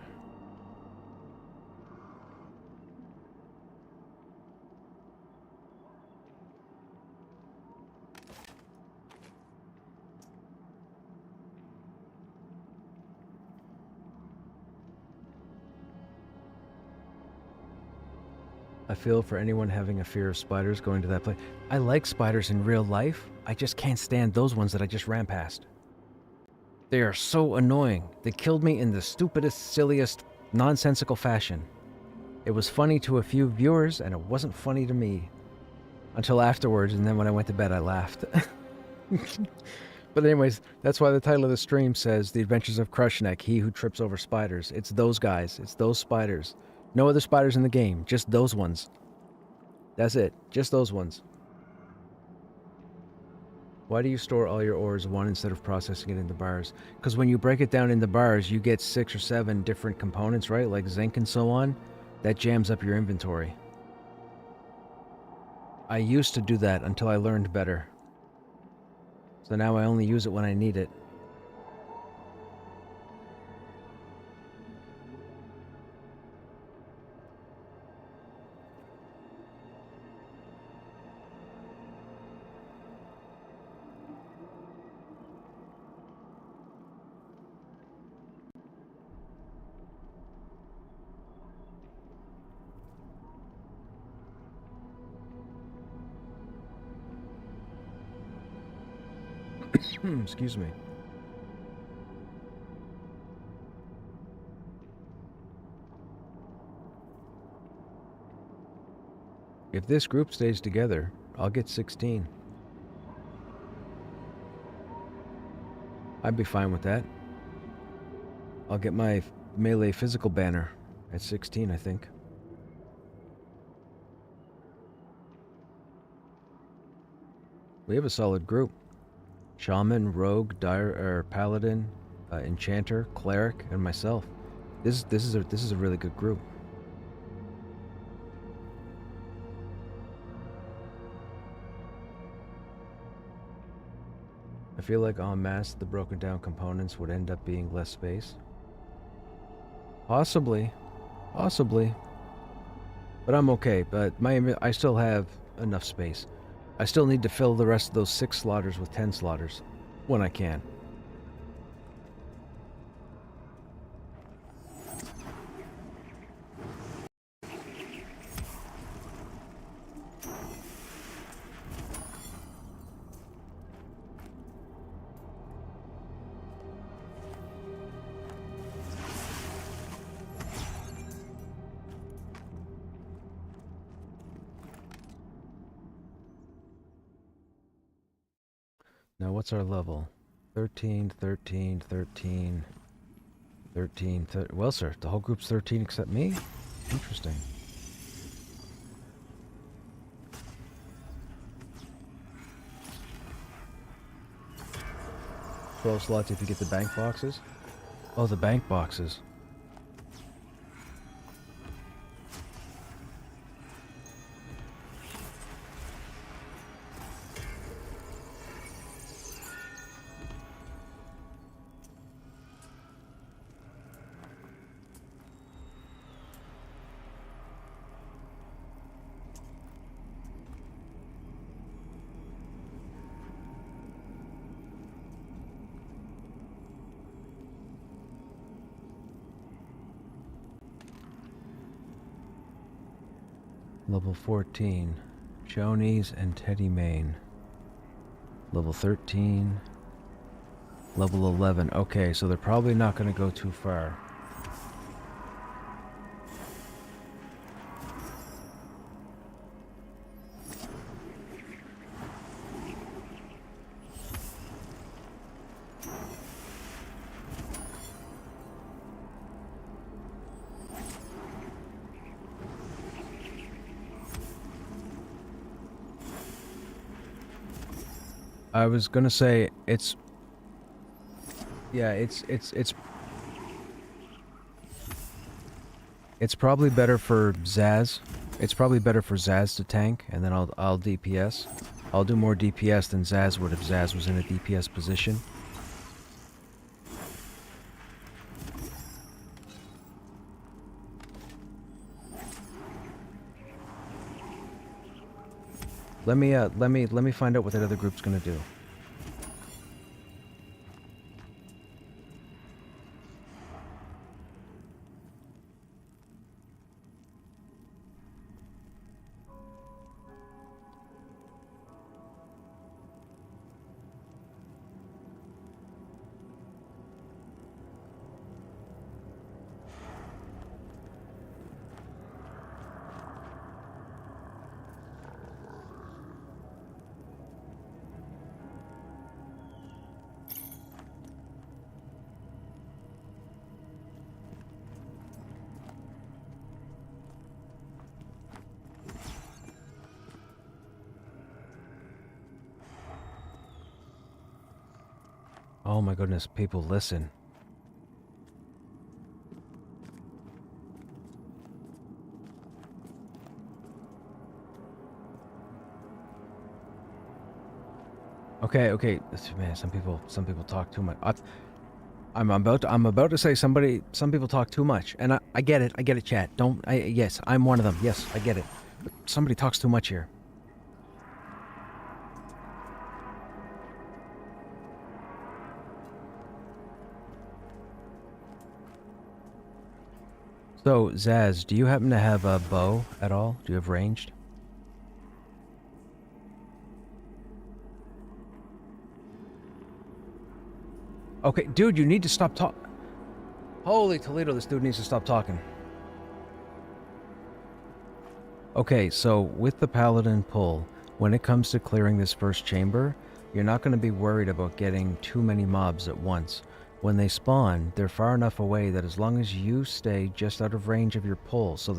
I feel for anyone having a fear of spiders going to that place. I like spiders in real life. I just can't stand those ones that I just ran past. They are so annoying. They killed me in the stupidest, silliest, nonsensical fashion. It was funny to a few viewers, and it wasn't funny to me. Until afterwards, and then when I went to bed, I laughed. But anyways, that's why the title of the stream says The Adventures of Krushnek, He Who Trips Over Spiders. It's those guys. It's those spiders. No other spiders in the game. Just those ones. That's it. Just those ones. Why do you store all your ores one instead of processing it into bars? Because when you break it down into bars, you get 6 or 7 different components, right? Like zinc and so on. That jams up your inventory. I used to do that until I learned better. So now I only use it when I need it. Excuse me. If this group stays together, I'll get 16. I'd be fine with that. I'll get my melee physical banner at 16, I think. We have a solid group. Shaman, Rogue, Paladin, Enchanter, Cleric, and myself. This is a really good group. I feel like en masse the broken down components would end up being less space. Possibly. But I'm okay, but I still have enough space. I still need to fill the rest of those 6 slaughters with 10 slaughters. When I can. Now what's our level? 13, 13, 13, 13, well, sir, the whole group's 13 except me? Interesting. Twelve slots if you get the bank boxes? Oh, the bank boxes. Level 14. Shoney's and Teddy Main. Level 13. Level 11. Okay, so they're probably not going to go too far. I was gonna say it's probably better for Zaz. It's probably better for Zaz to tank, and then I'll DPS. I'll do more DPS than Zaz would if Zaz was in a DPS position. Let me find out what that other group's gonna do. Oh my goodness, people listen. Okay, man, some people talk too much. I'm about to say some people talk too much, and I get it, chat. Yes, I'm one of them. Yes, I get it. But somebody talks too much here. So, Zaz, do you happen to have a bow at all? Do you have ranged? Okay, dude, you need to stop talking. Holy Toledo, this dude needs to stop talking. Okay, so with the Paladin pull, when it comes to clearing this first chamber, you're not going to be worried about getting too many mobs at once. When they spawn, they're far enough away that as long as you stay just out of range of your pull, so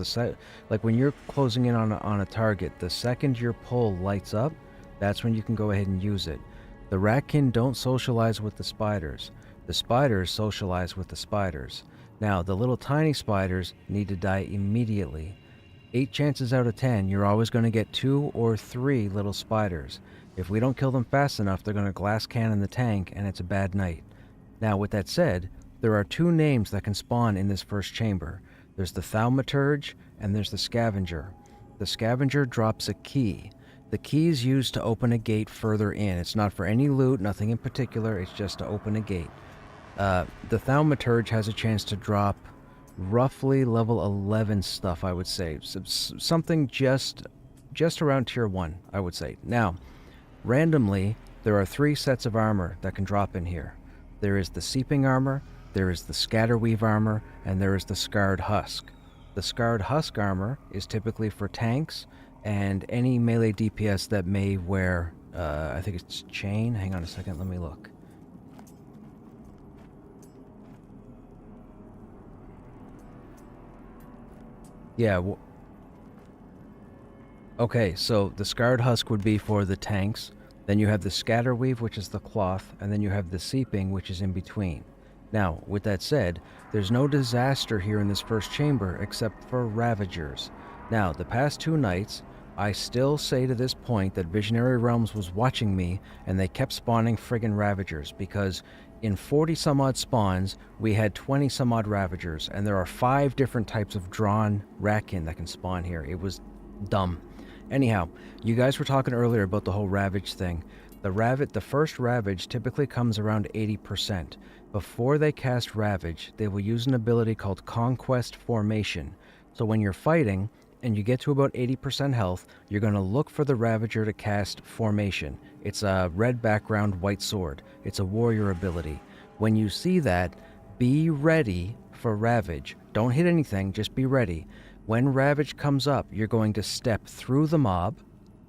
like when you're closing in on a target, the second your pull lights up, that's when you can go ahead and use it. The Ratkin don't socialize with the spiders. The spiders socialize with the spiders. Now, the little tiny spiders need to die immediately. 8 chances out of 10, you're always going to get 2 or 3 little spiders. If we don't kill them fast enough, they're going to glass cannon the tank, and it's a bad night. Now, with that said, there are 2 names that can spawn in this first chamber. There's the Thaumaturge, and there's the Scavenger. The Scavenger drops a key. The key is used to open a gate further in. It's not for any loot, nothing in particular, it's just to open a gate. The Thaumaturge has a chance to drop roughly level 11 stuff, I would say. Something just around tier 1, I would say. Now, randomly, there are 3 sets of armor that can drop in here. There is the Seeping Armor, there is the Scatterweave Armor, and there is the Scarred Husk. The Scarred Husk armor is typically for tanks and any melee DPS that may wear, I think it's chain. Hang on a second, let me look. Yeah, okay, so the Scarred Husk would be for the tanks. Then you have the Scatterweave, which is the cloth, and then you have the Seeping, which is in between. Now, with that said, there's no disaster here in this first chamber except for Ravagers. Now, the past 2 nights, I still say to this point that Visionary Realms was watching me, and they kept spawning friggin' Ravagers, because in 40 some odd spawns, we had 20 some odd Ravagers, and there are 5 different types of drawn Ratkin that can spawn here. It was dumb. Anyhow, you guys were talking earlier about the whole Ravage thing. The first Ravage typically comes around 80%. Before they cast Ravage, they will use an ability called Conquest Formation. So when you're fighting, and you get to about 80% health, you're going to look for the Ravager to cast Formation. It's a red background, white sword. It's a warrior ability. When you see that, be ready for Ravage. Don't hit anything, just be ready. When Ravage comes up, you're going to step through the mob.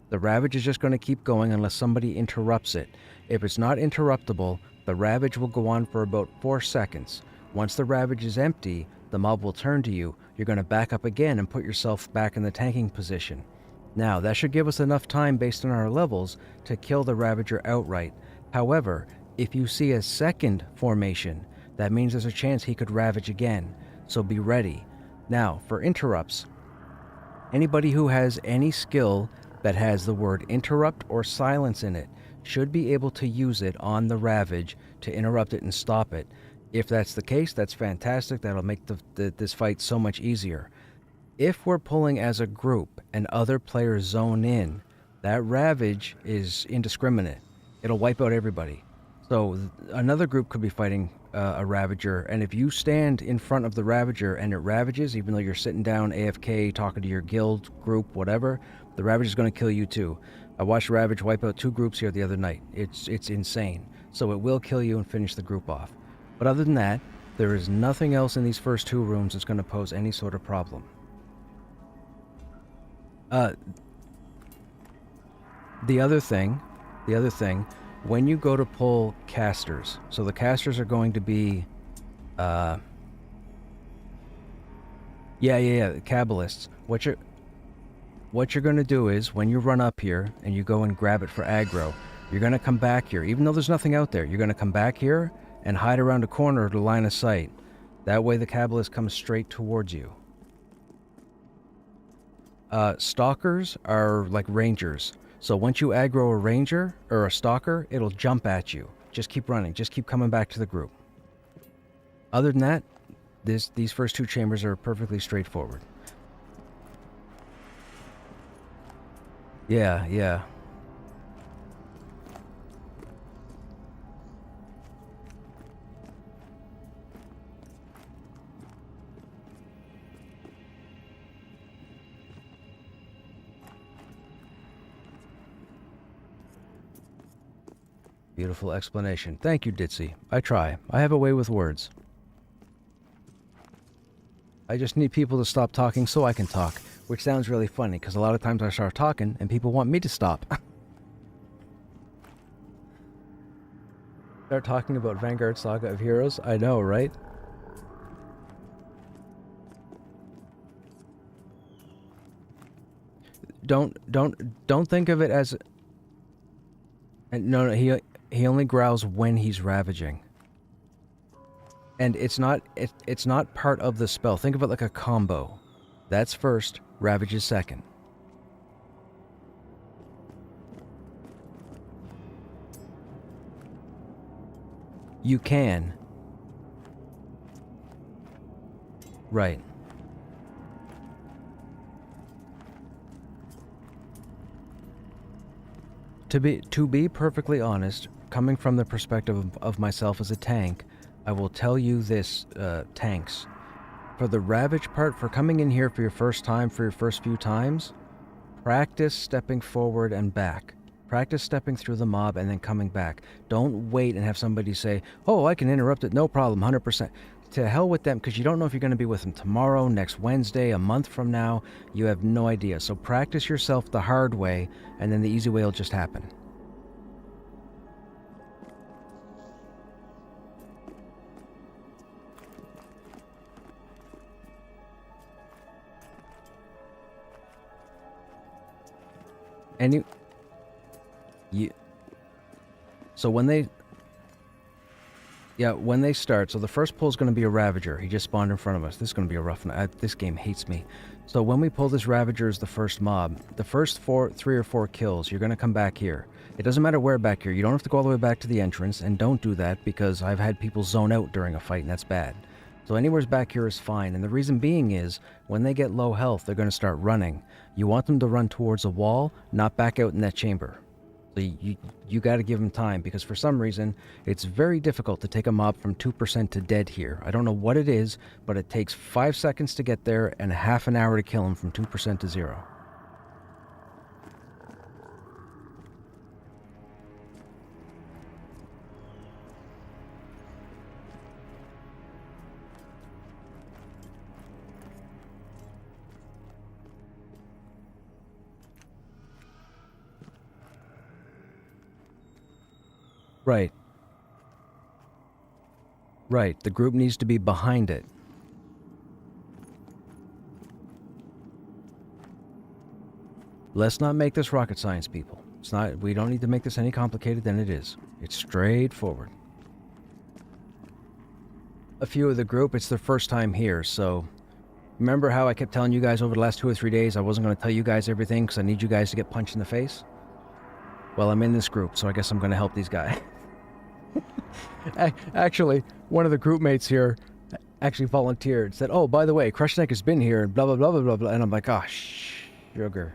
The Ravage is just going to keep going unless somebody interrupts it. If it's not interruptible, the Ravage will go on for about 4 seconds. Once the Ravage is empty, the mob will turn to you. You're going to back up again and put yourself back in the tanking position. Now, that should give us enough time based on our levels to kill the Ravager outright. However, if you see a second formation, that means there's a chance he could Ravage again, so be ready. Now, for interrupts, anybody who has any skill that has the word interrupt or silence in it should be able to use it on the Ravage to interrupt it and stop it. If that's the case, that's fantastic. That'll make this fight so much easier. If we're pulling as a group and other players zone in, that Ravage is indiscriminate. It'll wipe out everybody. So another group could be fighting a Ravager, and if you stand in front of the Ravager and it Ravages, even though you're sitting down AFK talking to your guild group, whatever, the Ravage is going to kill you too. I watched Ravage wipe out 2 groups here the other night. It's insane. So it will kill you and finish the group off. But other than that, there is nothing else in these first 2 rooms that's going to pose any sort of problem. The other thing, when you go to pull casters, so the casters are going to be, Kabbalists. What you're going to do is, when you run up here and you go and grab it for aggro, you're going to come back here. Even though there's nothing out there, you're going to come back here and hide around a corner to line of sight. That way the Kabbalist comes straight towards you. Stalkers are like rangers. So once you aggro a ranger or a stalker, it'll jump at you. Just keep running. Just keep coming back to the group. Other than that, these first 2 chambers are perfectly straightforward. Yeah. Beautiful explanation. Thank you, Ditzy. I try. I have a way with words. I just need people to stop talking so I can talk, which sounds really funny, because a lot of times I start talking and people want me to stop. Start talking about Vanguard Saga of Heroes? I know, right? Don't think of it as... No, he only growls when he's ravaging. And it's not part of the spell. Think of it like a combo. That's first, ravage is second. You can. Right. To be perfectly honest, coming from the perspective of myself as a tank, I will tell you this, tanks. For the Ravage part, for coming in here for your first time, for your first few times, practice stepping forward and back. Practice stepping through the mob and then coming back. Don't wait and have somebody say, oh, I can interrupt it, no problem, 100%. To hell with them, because you don't know if you're going to be with them tomorrow, next Wednesday, a month from now. You have no idea. So practice yourself the hard way, and then the easy way will just happen. So when they start, so the first pull is going to be a Ravager. He just spawned in front of us. This is going to be a rough night. This game hates me. So when we pull this Ravager as the first mob, the first 3 or 4 kills, you're going to come back here. It doesn't matter where back here. You don't have to go all the way back to the entrance, and don't do that because I've had people zone out during a fight, and that's bad. So anywhere's back here is fine, and the reason being is, when they get low health, they're going to start running. You want them to run towards a wall, not back out in that chamber. So you got to give them time, because for some reason it's very difficult to take a mob from 2% to dead here. I don't know what it is, but it takes 5 seconds to get there and half an hour to kill him from 2% to 0. Right. Right. The group needs to be behind it. Let's not make this rocket science, people. It's not. We don't need to make this any complicated than it is. It's straightforward. A few of the group, it's their first time here, so... Remember how I kept telling you guys over the last 2 or 3 days I wasn't going to tell you guys everything because I need you guys to get punched in the face? Well, I'm in this group, so I guess I'm going to help these guys. Actually, one of the group mates here actually volunteered. Said, oh, by the way, Krushnek has been here, and blah, blah, blah, blah, blah, blah. And I'm like, oh, sugar.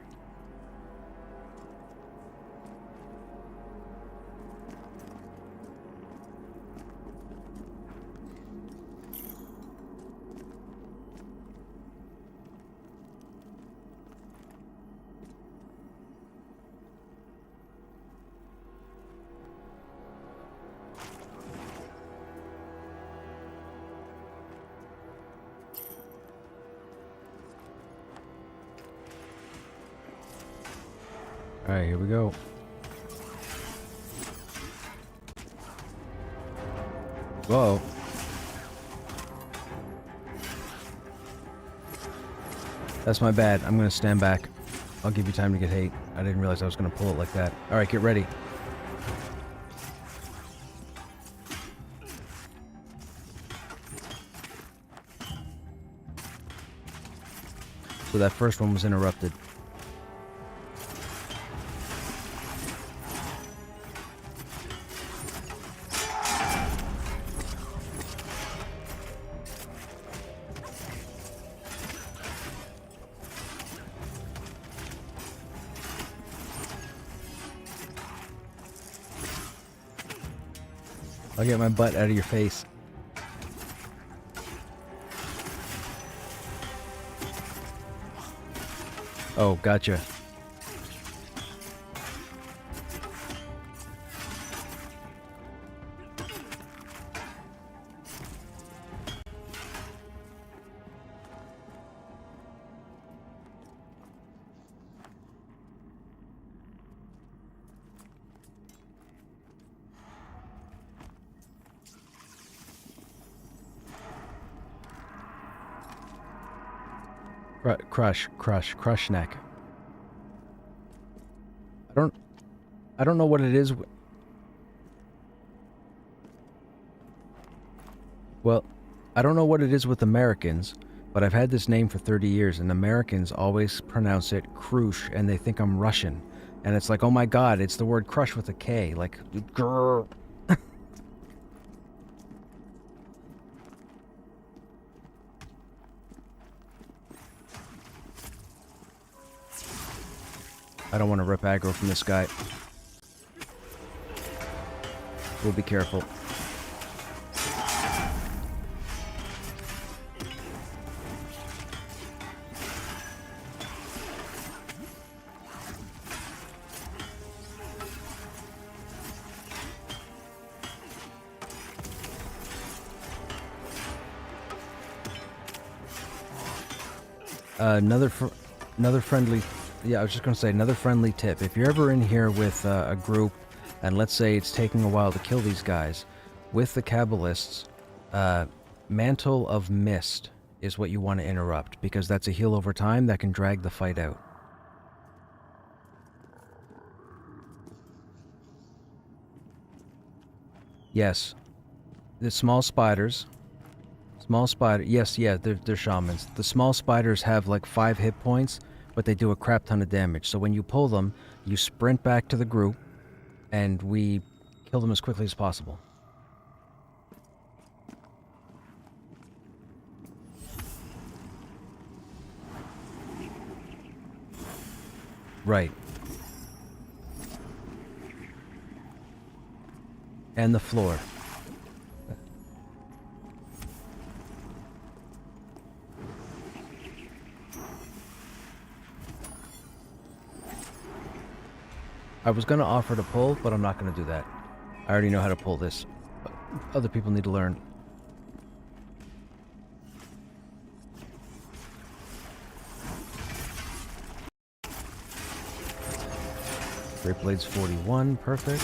Alright, here we go. Whoa. That's my bad. I'm gonna stand back. I'll give you time to get hate. I didn't realize I was gonna pull it like that. Alright, get ready. So that first one was interrupted. I'll get my butt out of your face. Oh, gotcha. Krushnek. I don't know what it is. Well, I don't know what it is with Americans, but I've had this name for 30 years, and Americans always pronounce it Krush, and they think I'm Russian. And it's like, oh my god, it's the word crush with a K. Like, grrr. I don't want to rip aggro from this guy. We'll be careful. Another friendly... Yeah, I was just going to say, another friendly tip. If you're ever in here with a group, and let's say it's taking a while to kill these guys, with the Kabbalists, Mantle of Mist is what you want to interrupt, because that's a heal over time that can drag the fight out. Yes. The small spiders... Yes, yeah, they're shamans. The small spiders have like 5 hit points, but they do a crap ton of damage. So when you pull them, you sprint back to the group, and we kill them as quickly as possible. Right. And the floor. I was gonna offer to pull, but I'm not gonna do that. I already know how to pull this. Other people need to learn. Great Blades 41, perfect.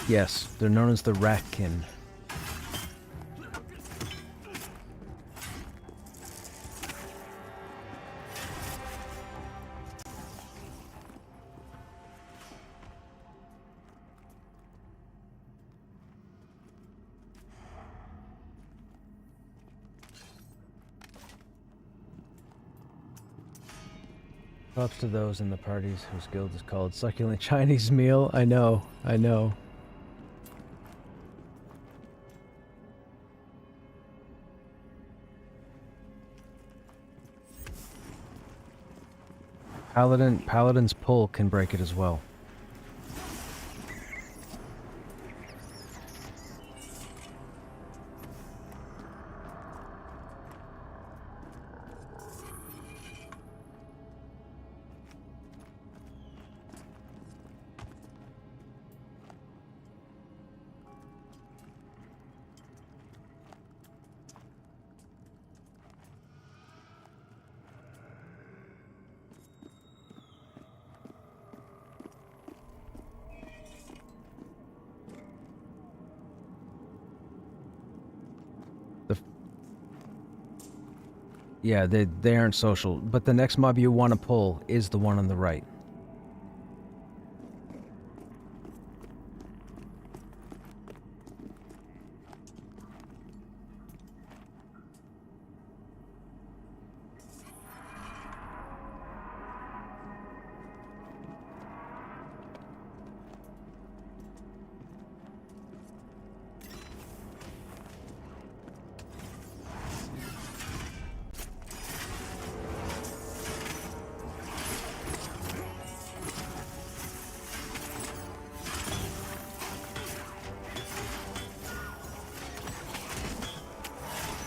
Yes, they're known as the Ratkin. Props to those in the parties whose guild is called Succulent Chinese Meal. I know, I know. Paladin's pull can break it as well. Yeah, they aren't social, but the next mob you want to pull is the one on the right.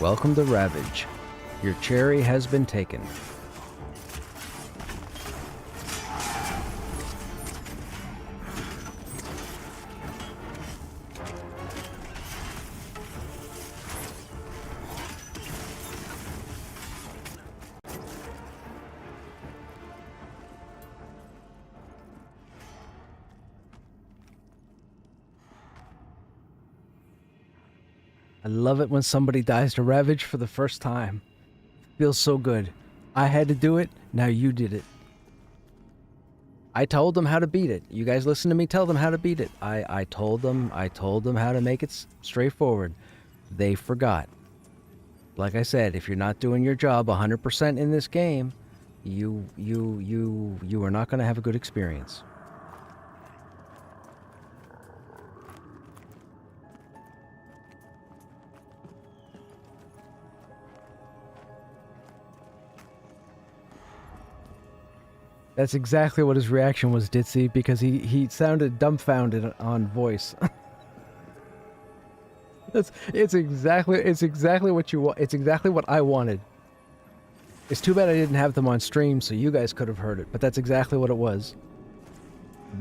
Welcome to Ravage. Your cherry has been taken. I love it when somebody dies to Ravage for the first time. Feels so good. I had to do it, now you did it. I told them how to beat it. You guys listen to me tell them how to beat it. I told them how to make it straightforward. They forgot. Like I said, if you're not doing your job 100% in this game, you are not going to have a good experience. That's exactly what his reaction was, Ditzy, because he sounded dumbfounded on voice. It's exactly what you want. It's exactly what I wanted. It's too bad I didn't have them on stream so you guys could have heard it, but that's exactly what it was.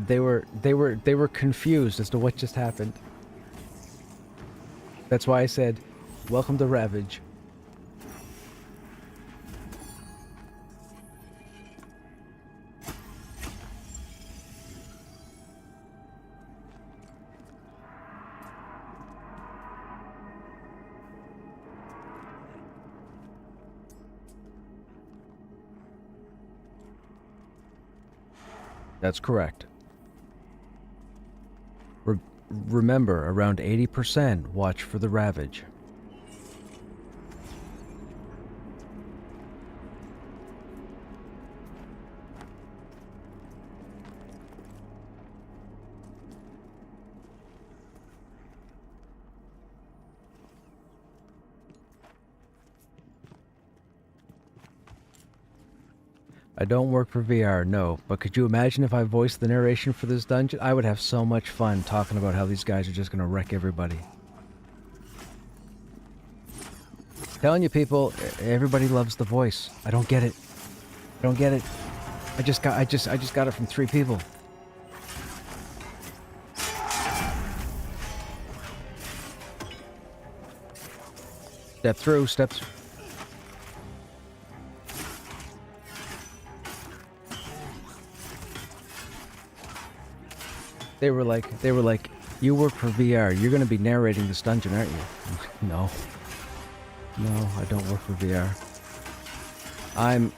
They were confused as to what just happened. That's why I said, "Welcome to Ravage." That's correct. Remember, around 80% watch for the Ravage. I don't work for VR, no. But could you imagine if I voiced the narration for this dungeon? I would have so much fun talking about how these guys are just gonna wreck everybody. Telling you people, everybody loves the voice. I don't get it. I don't get it. I just got it from 3 people. Step through, steps. They were like, you work for VR. You're gonna be narrating this dungeon, aren't you? I'm like, no. No, I don't work for VR. I'm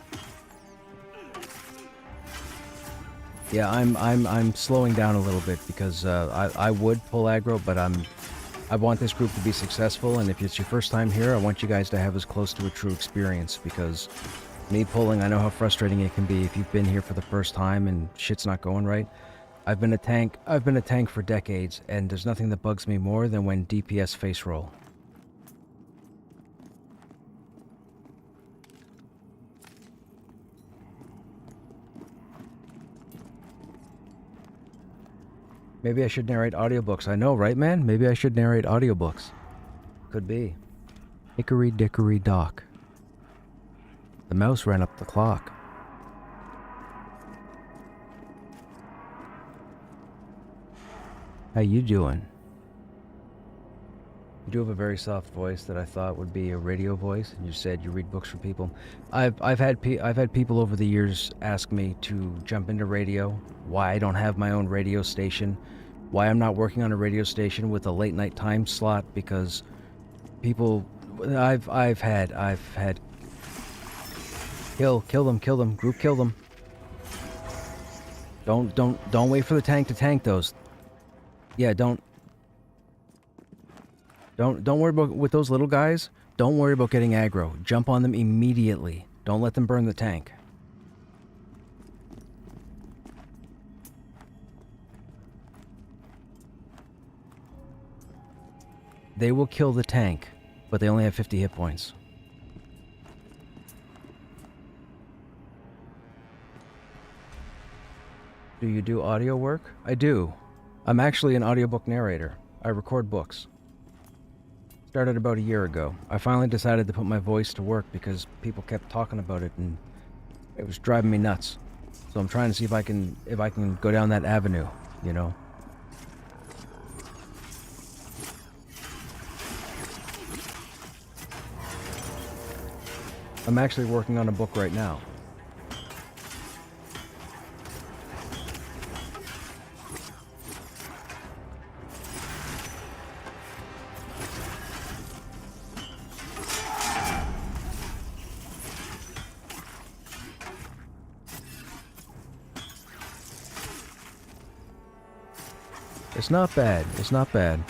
slowing down a little bit because I would pull aggro, but I want this group to be successful, and if it's your first time here, I want you guys to have as close to a true experience, because me pulling, I know how frustrating it can be if you've been here for the first time and shit's not going right. I've been a tank for decades, and there's nothing that bugs me more than when DPS face roll. Maybe I should narrate audiobooks. I know, right, man? Maybe I should narrate audiobooks. Could be. Hickory dickory dock. The mouse ran up the clock. How you doing? You do have a very soft voice that I thought would be a radio voice, and you said you read books for people. I've had people over the years ask me to jump into radio, why I don't have my own radio station, why I'm not working on a radio station with a late night time slot, because people I've had kill them, group kill them. Don't wait for the tank to tank those. Yeah, don't worry about with those little guys. Don't worry about getting aggro. Jump on them immediately. Don't let them burn the tank. They will kill the tank, but they only have 50 hit points. Do you do audio work? I do. I'm actually an audiobook narrator. I record books. Started about a year ago. I finally decided to put my voice to work because people kept talking about it and it was driving me nuts. So I'm trying to see if I can go down that avenue, you know. I'm actually working on a book right now. It's not bad. It's not bad.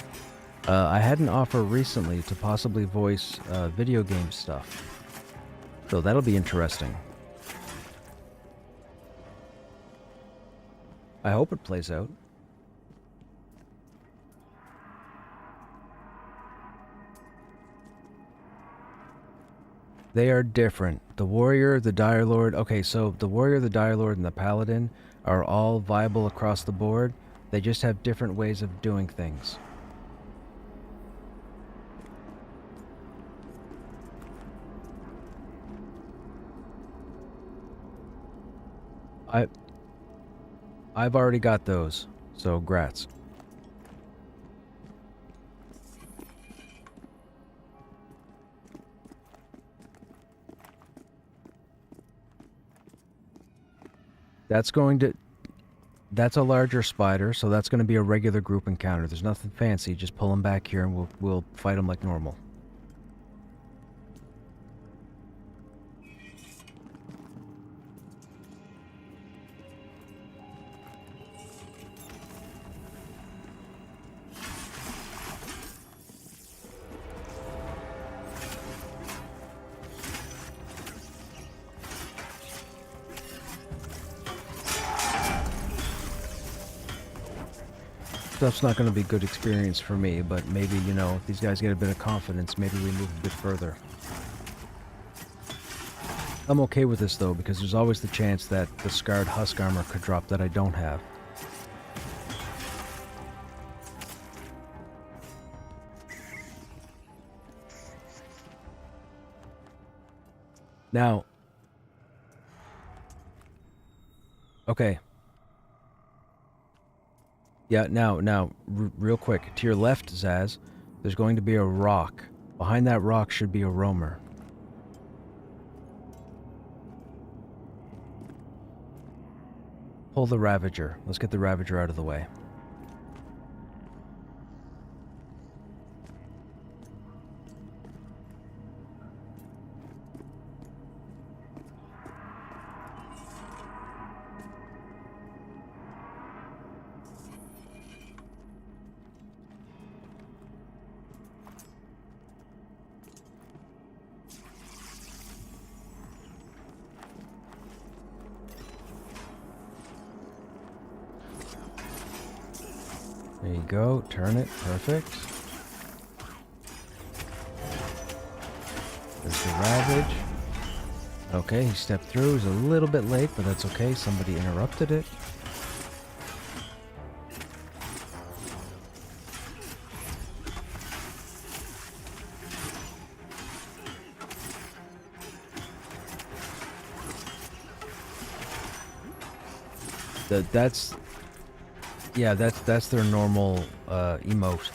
I had an offer recently to possibly voice video game stuff. So that'll be interesting. I hope it plays out. They are different. The warrior, the dire lord. Okay, so the warrior, the dire lord, and the paladin are all viable across the board. They just have different ways of doing things. I've already got those, so grats. That's a larger spider, so that's going to be a regular group encounter. There's nothing fancy, just pull them back here and we'll fight them like normal. Stuff's not going to be good experience for me, but maybe, you know, if these guys get a bit of confidence, maybe we move a bit further. I'm okay with this though, because there's always the chance that the scarred husk armor could drop that I don't have. Now, okay. Yeah, now, real quick, to your left, Zaz, there's going to be a rock. Behind that rock should be a roamer. Pull the Ravager. Let's get the Ravager out of the way. There you go. Turn it. Perfect. There's the Ravage. Okay, he stepped through. He's a little bit late, but that's okay. Somebody interrupted it. That's... Yeah, that's their normal emote.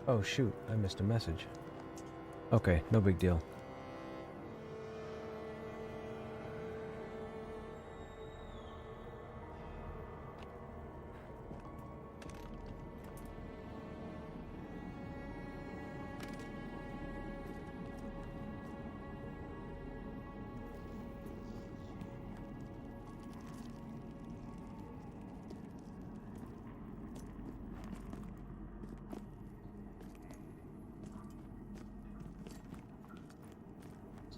Oh shoot, I missed a message. Okay, no big deal.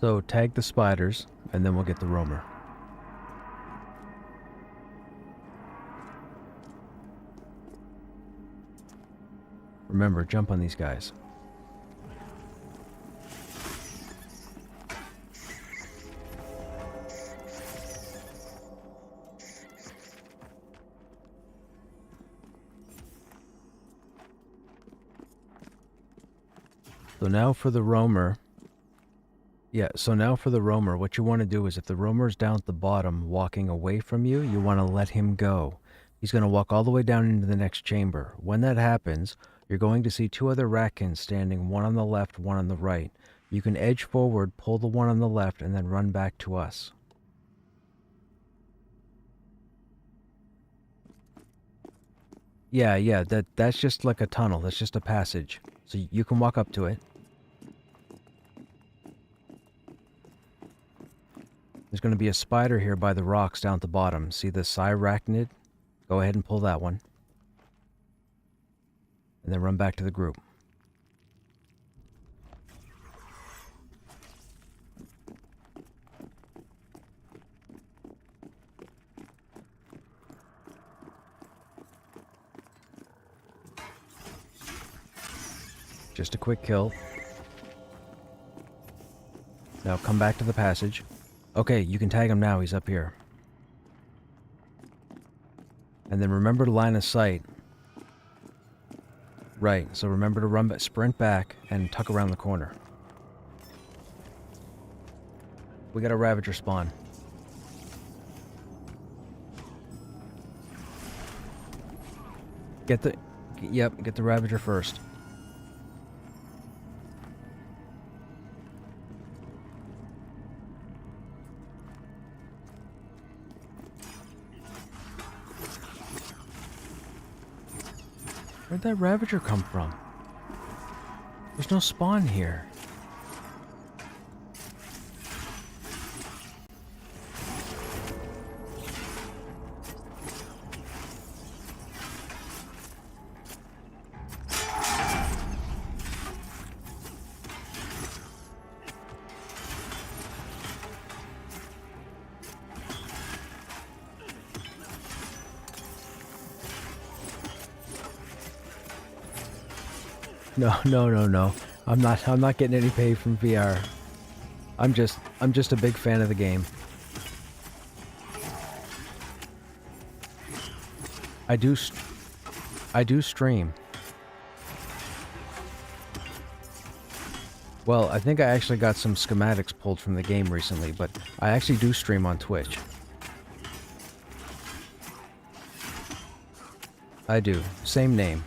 So tag the spiders, and then we'll get the roamer. Remember, jump on these guys. So now for the roamer. Yeah, so now for the roamer, what you want to do is if the roamer's down at the bottom walking away from you, you want to let him go. He's going to walk all the way down into the next chamber. When that happens, you're going to see two other ratkins standing, one on the left, one on the right. You can edge forward, pull the one on the left, and then run back to us. Yeah, that's just like a tunnel. That's just a passage. So you can walk up to it. There's going to be a spider here by the rocks down at the bottom. See the Cyrachnid? Go ahead and pull that one. And then run back to the group. Just a quick kill. Now come back to the passage. Okay, you can tag him now, he's up here. And then remember to line of sight. Right, so remember to sprint back and tuck around the corner. We got a Ravager spawn. Get the Ravager first. Where'd that Ravager come from? There's no spawn here. No. I'm not getting any pay from VR. I'm just a big fan of the game. I do stream. Well, I think I actually got some schematics pulled from the game recently, but I actually do stream on Twitch. I do. Same name.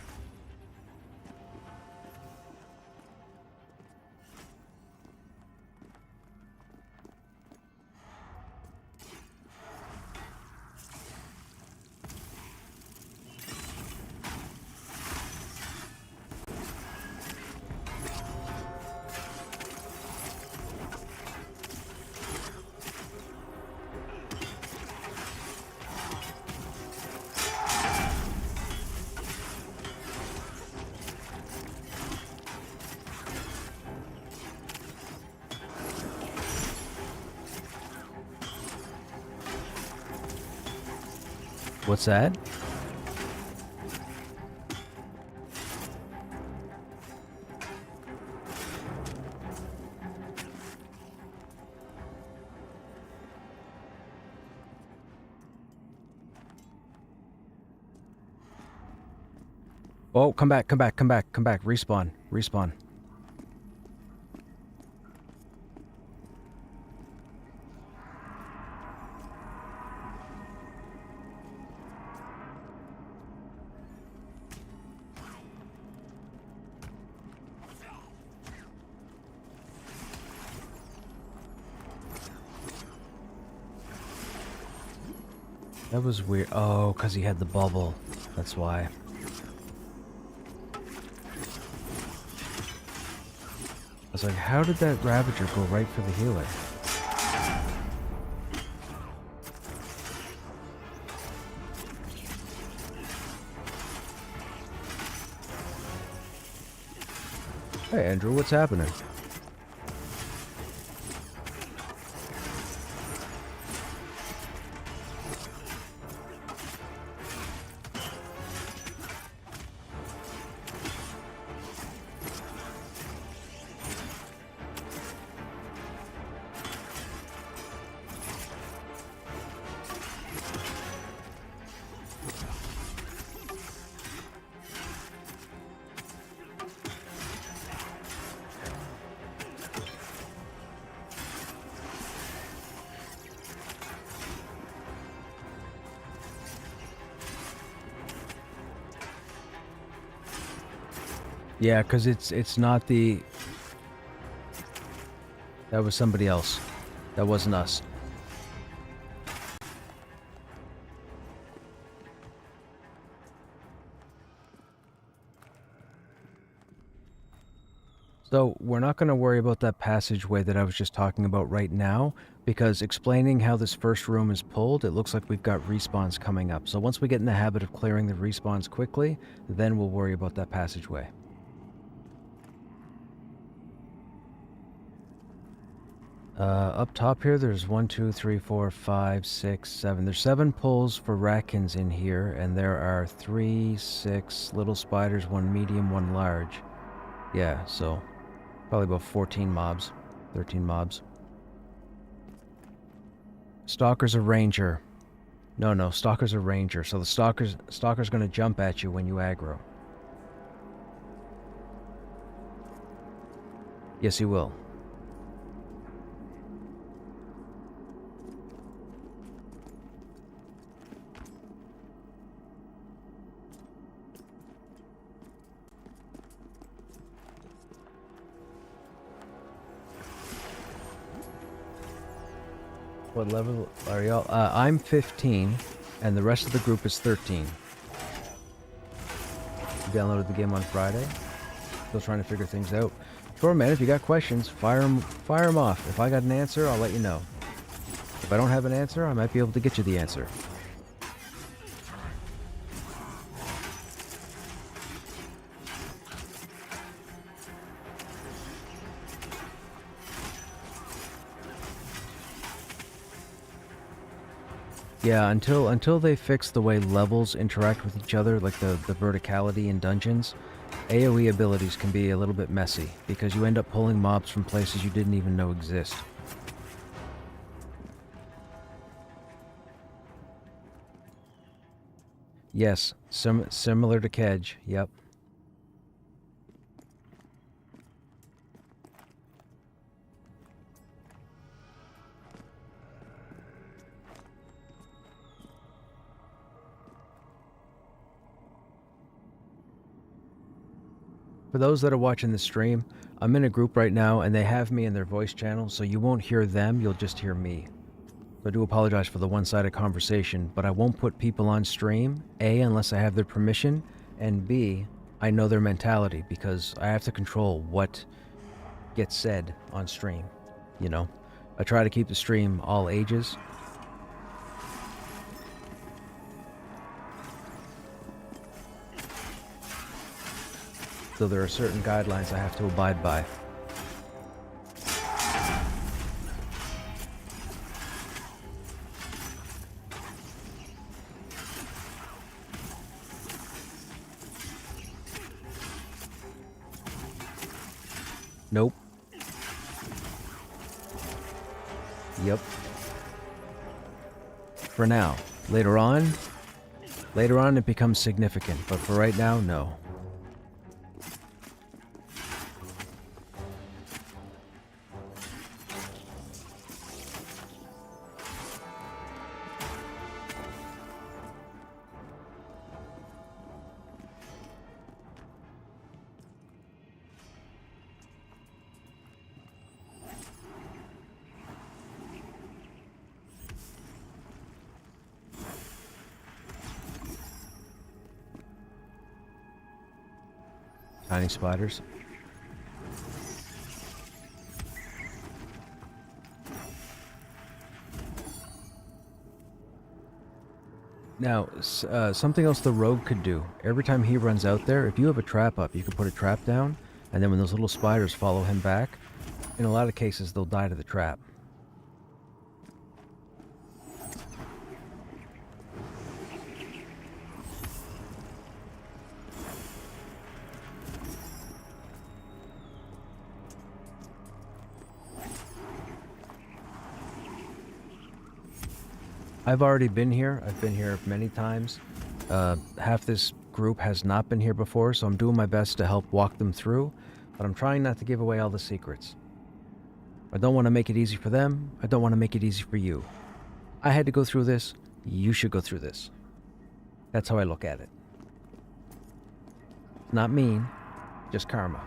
What's that? Oh, come back. Respawn. That was weird. Oh, because he had the bubble. That's why. I was like, how did that Ravager go right for the healer? Hey, Andrew, what's happening? Yeah, because it's not the... That was somebody else. That wasn't us. So, we're not going to worry about that passageway that I was just talking about right now, because explaining how this first room is pulled, it looks like we've got respawns coming up. So once we get in the habit of clearing the respawns quickly, then we'll worry about that passageway. Up top here, there's 1, 2, 3, 4, 5, 6, 7. There's 7 pulls for Ratkins in here, and there are 3, 6 little spiders, 1 medium, 1 large. Yeah, so probably about 14 mobs, 13 mobs. Stalker's a ranger. No, Stalker's a ranger, so the Stalker's gonna jump at you when you aggro. Yes, he will. What level are y'all? I'm 15, and the rest of the group is 13. Downloaded the game on Friday. Still trying to figure things out. Sure, man, if you got questions, fire them off. If I got an answer, I'll let you know. If I don't have an answer, I might be able to get you the answer. Yeah, until they fix the way levels interact with each other, like the verticality in dungeons, AoE abilities can be a little bit messy, because you end up pulling mobs from places you didn't even know exist. Yes, similar to Kedge, yep. For those that are watching the stream, I'm in a group right now and they have me in their voice channel, so you won't hear them, you'll just hear me. So I do apologize for the one-sided conversation, but I won't put people on stream, A, unless I have their permission, and B, I know their mentality, because I have to control what gets said on stream, you know? I try to keep the stream all ages. So there are certain guidelines I have to abide by. Nope. Yep. For now. Later on it becomes significant, but for right now, no. Tiny spiders. Now, something else the rogue could do. Every time he runs out there, if you have a trap up, you can put a trap down, and then when those little spiders follow him back, in a lot of cases, they'll die to the trap. I've already been here. I've been here many times. Half this group has not been here before, so I'm doing my best to help walk them through, but I'm trying not to give away all the secrets. I don't want to make it easy for them. I don't want to make it easy for you. I had to go through this. You should go through this. That's how I look at it. It's not mean, just karma.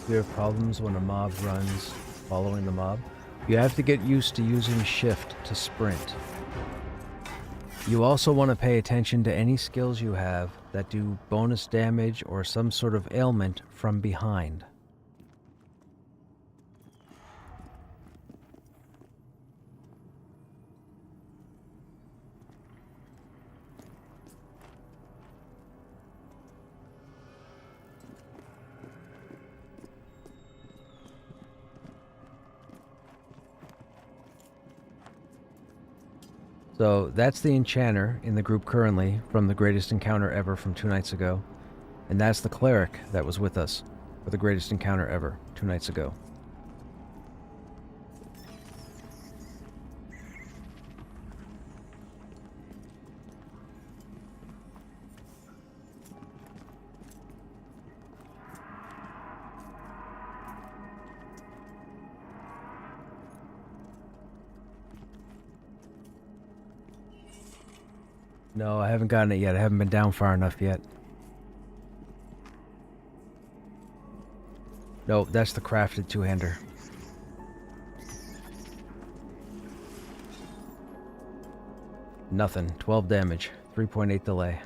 You have problems when a mob runs following the mob. You have to get used to using shift to sprint. You also want to pay attention to any skills you have that do bonus damage or some sort of ailment from behind. So that's the enchanter in the group currently from the greatest encounter ever from 2 nights ago. And that's the cleric that was with us for the greatest encounter ever 2 nights ago. No, I haven't gotten it yet. I haven't been down far enough yet. No, that's the crafted two-hander. Nothing. 12 damage. 3.8 delay.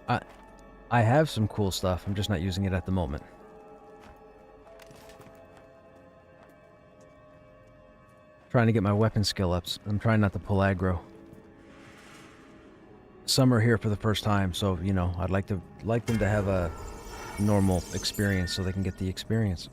I have some cool stuff. I'm just not using it at the moment. Trying to get my weapon skill ups. I'm trying not to pull aggro. Some are here for the first time, so, you know, I'd like them to have a normal experience so they can get the experience.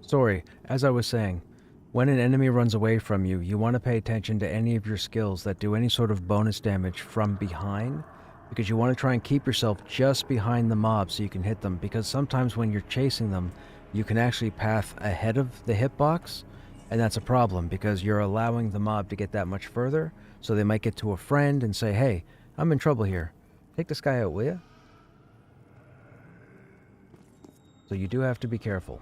Sorry, as I was saying, when an enemy runs away from you, you want to pay attention to any of your skills that do any sort of bonus damage from behind, because you want to try and keep yourself just behind the mob so you can hit them, because sometimes when you're chasing them, you can actually path ahead of the hitbox, and that's a problem, because you're allowing the mob to get that much further, so they might get to a friend and say, hey, I'm in trouble here. Take this guy out, will ya? So you do have to be careful.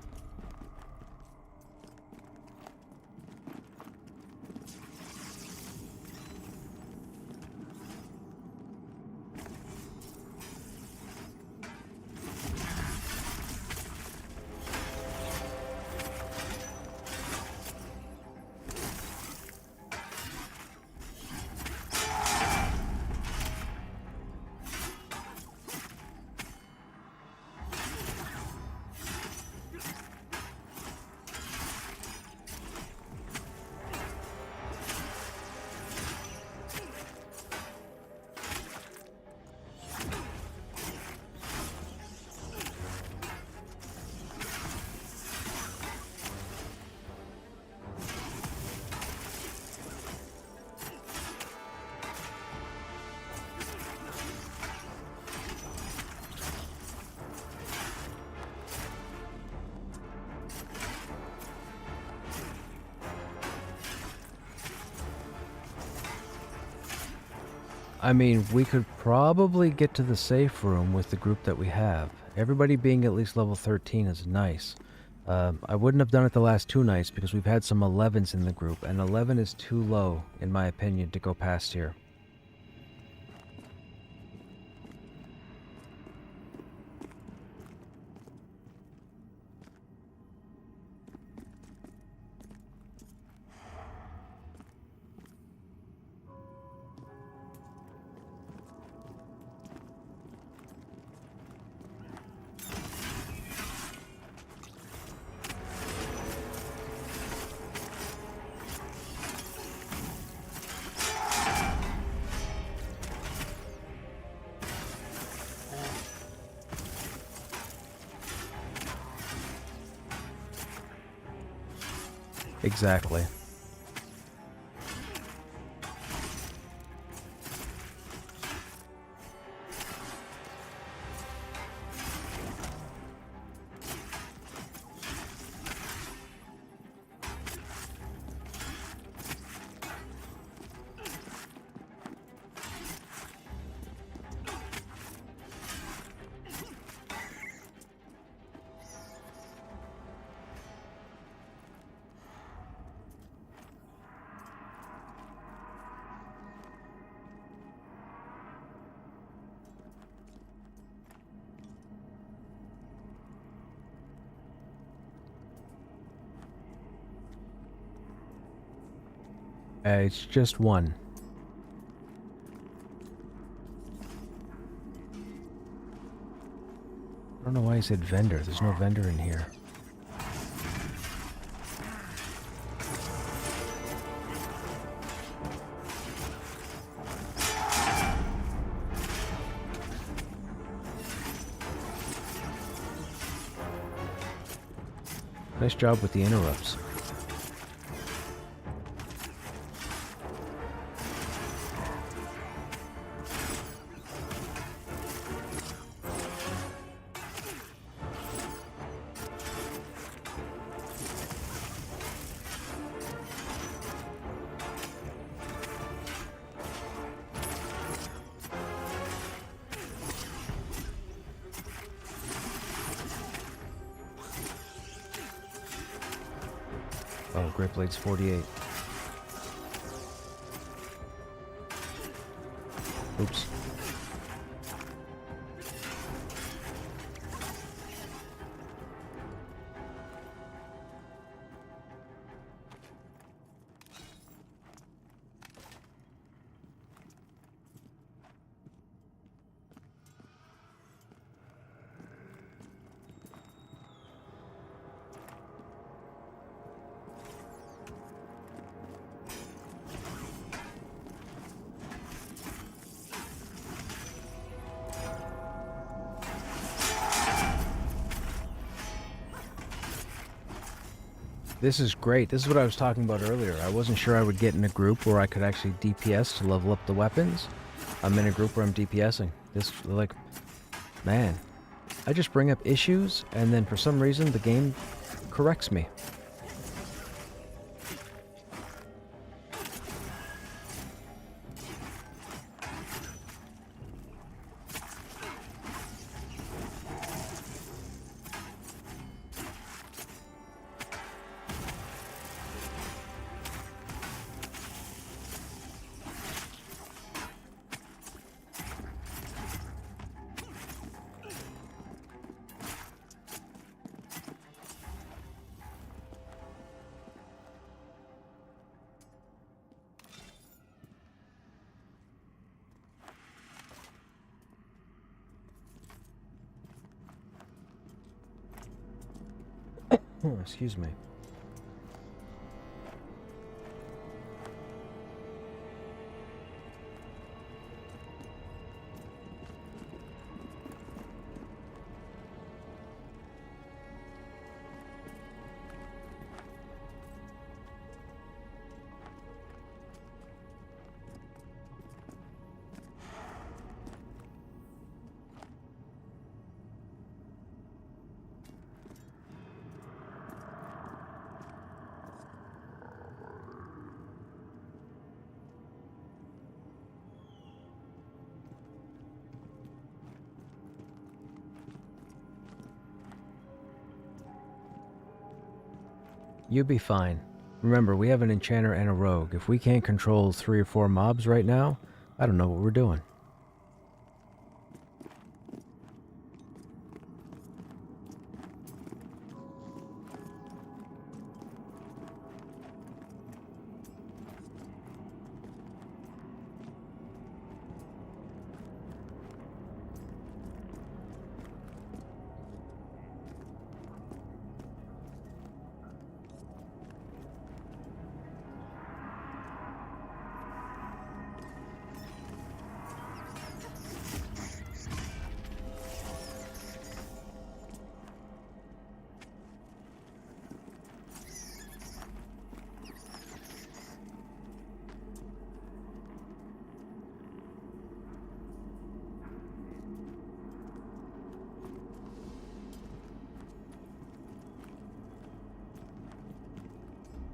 I mean, we could probably get to the safe room with the group that we have. Everybody being at least level 13 is nice. I wouldn't have done it the last 2 nights because we've had some 11s in the group, and 11 is too low, in my opinion, to go past here. Exactly. It's just one. I don't know why he said vendor. There's no vendor in here. Nice job with the interrupts. Oh, Great Blades 48. Oops. This is great. This is what I was talking about earlier. I wasn't sure I would get in a group where I could actually DPS to level up the weapons. I'm in a group where I'm DPSing. This, like, man. I just bring up issues, and then for some reason the game corrects me. Oh, excuse me. You'll be fine. Remember, we have an enchanter and a rogue. If we can't control 3 or 4 mobs right now, I don't know what we're doing.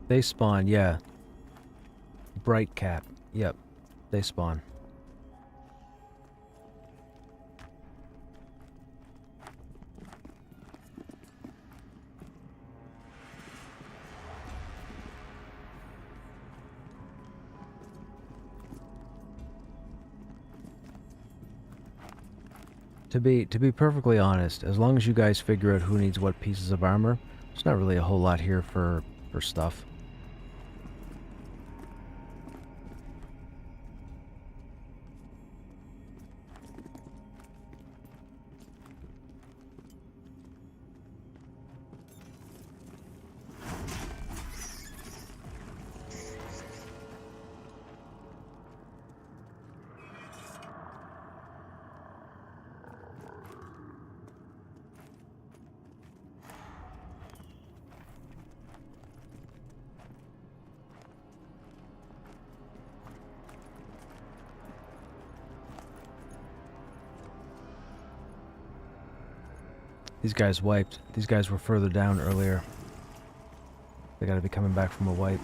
They spawn, yeah. Bright cap. Yep. They spawn. To be perfectly honest, as long as you guys figure out who needs what pieces of armor, there's not really a whole lot here for stuff. These guys wiped. These guys were further down earlier. They gotta be coming back from a wipe.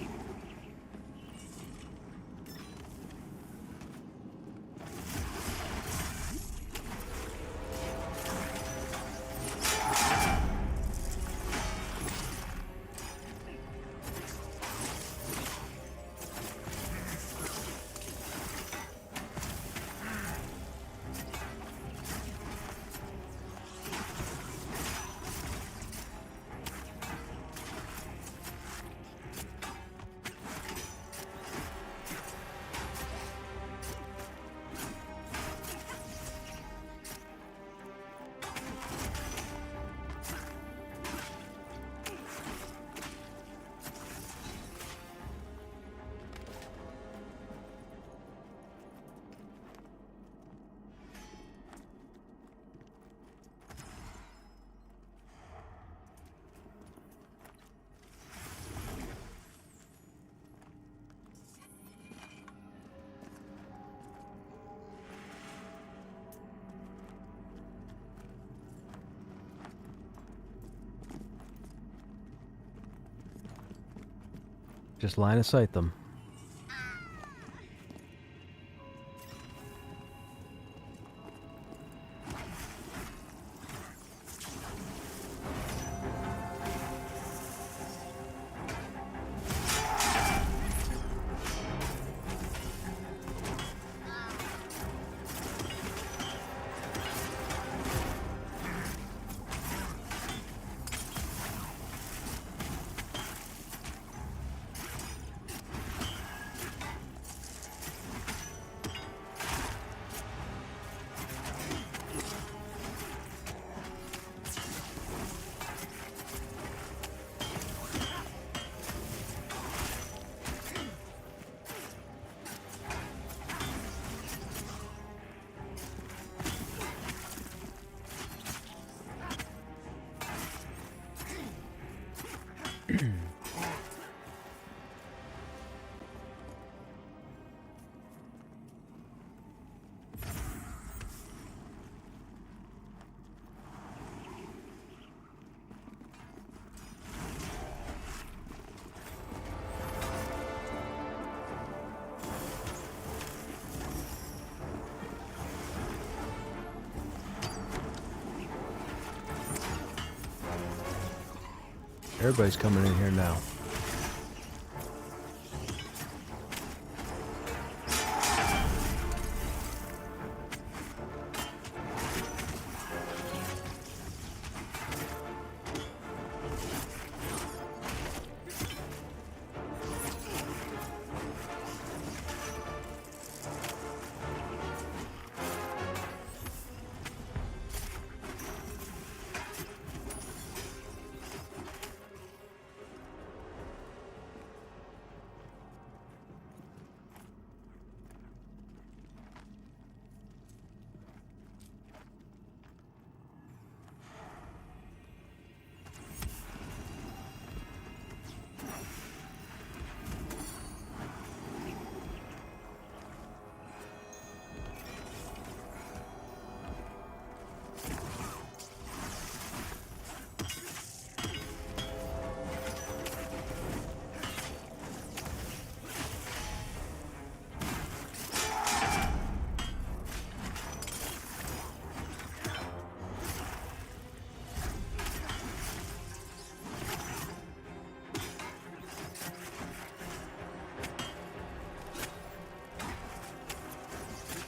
Just line of sight them. Everybody's coming in here now.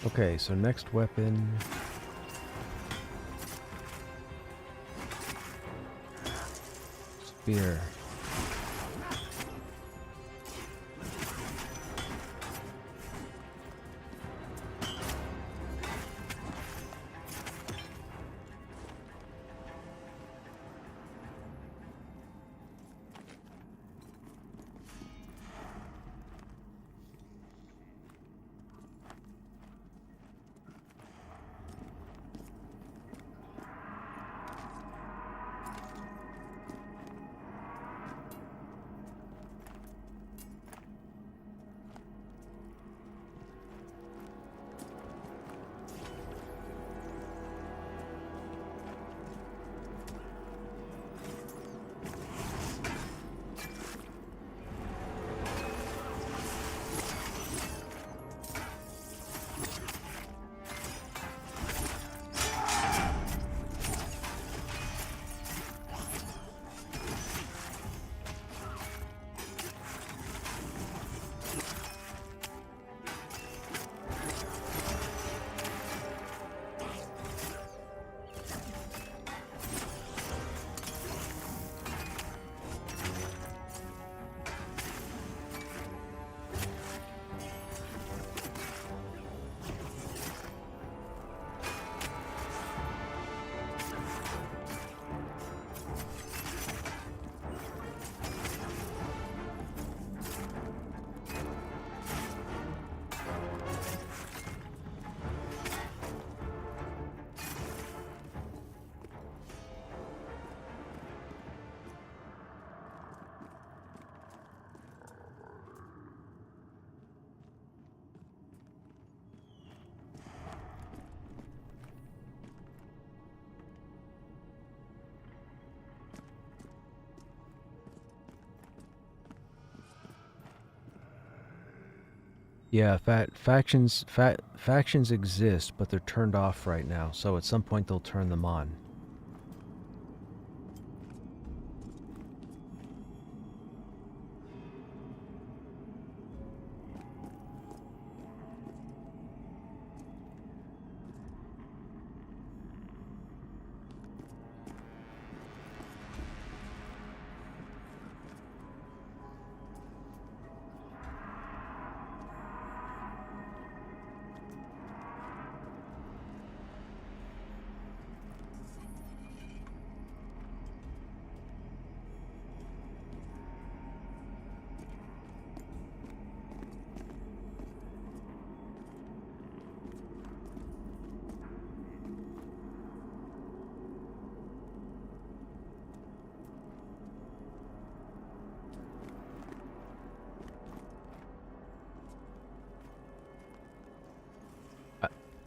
Okay, so next weapon. Spear. Yeah, factions exist, but they're turned off right now. So at some point they'll turn them on.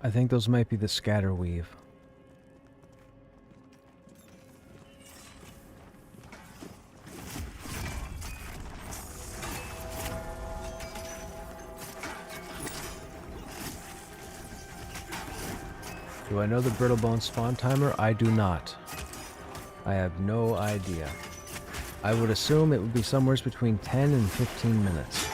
I think those might be the scatter weave. Do I know the Brittlebone spawn timer? I do not. I have no idea. I would assume it would be somewhere between 10 and 15 minutes.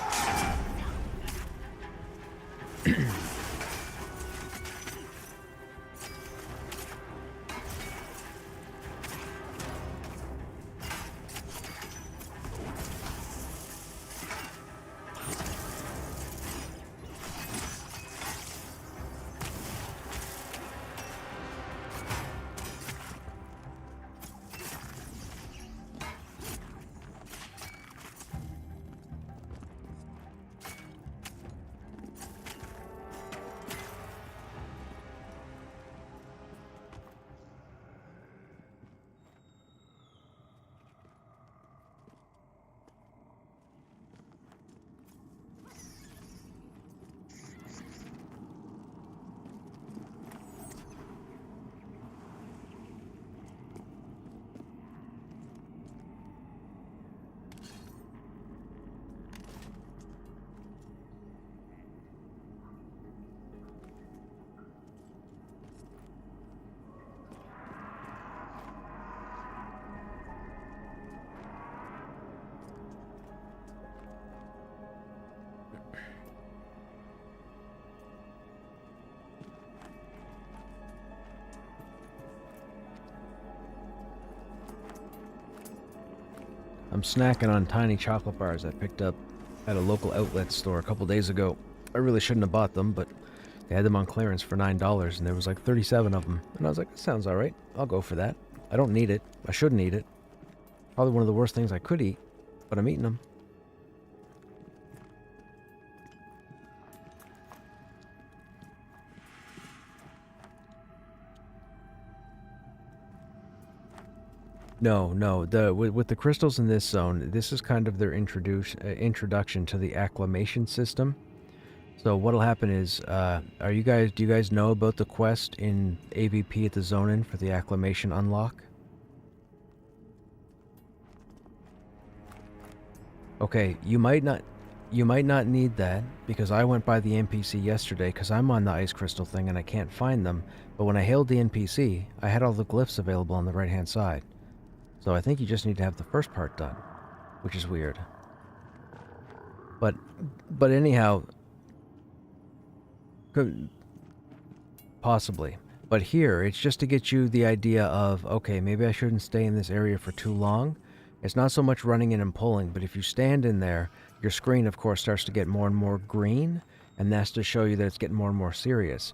I'm snacking on tiny chocolate bars I picked up at a local outlet store a couple days ago. I really shouldn't have bought them, but they had them on clearance for $9, and there was like 37 of them. And I was like, that sounds alright. I'll go for that. I don't need it. I shouldn't eat it. Probably one of the worst things I could eat, but I'm eating them. No. With the crystals in this zone, this is kind of their introduction to the acclimation system. So what'll happen is, do you guys know about the quest in AVP at the Zone In for the acclimation unlock? Okay, you might not need that, because I went by the NPC yesterday because I'm on the ice crystal thing and I can't find them. But when I hailed the NPC, I had all the glyphs available on the right hand side. So I think you just need to have the first part done, which is weird. But anyhow, possibly. But here, it's just to get you the idea of, okay, maybe I shouldn't stay in this area for too long. It's not so much running in and pulling, but if you stand in there, your screen, of course, starts to get more and more green, and that's to show you that it's getting more and more serious.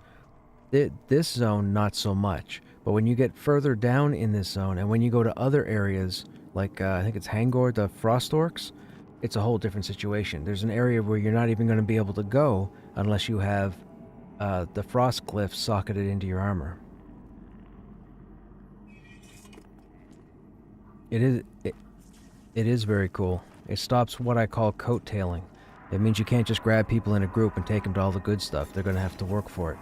This zone, not so much. But when you get further down in this zone, and when you go to other areas, like I think it's Hangor, the Frost Orcs, it's a whole different situation. There's an area where you're not even going to be able to go unless you have the Frost Glyph socketed into your armor. It is very cool. It stops what I call coattailing. It means you can't just grab people in a group and take them to all the good stuff. They're going to have to work for it.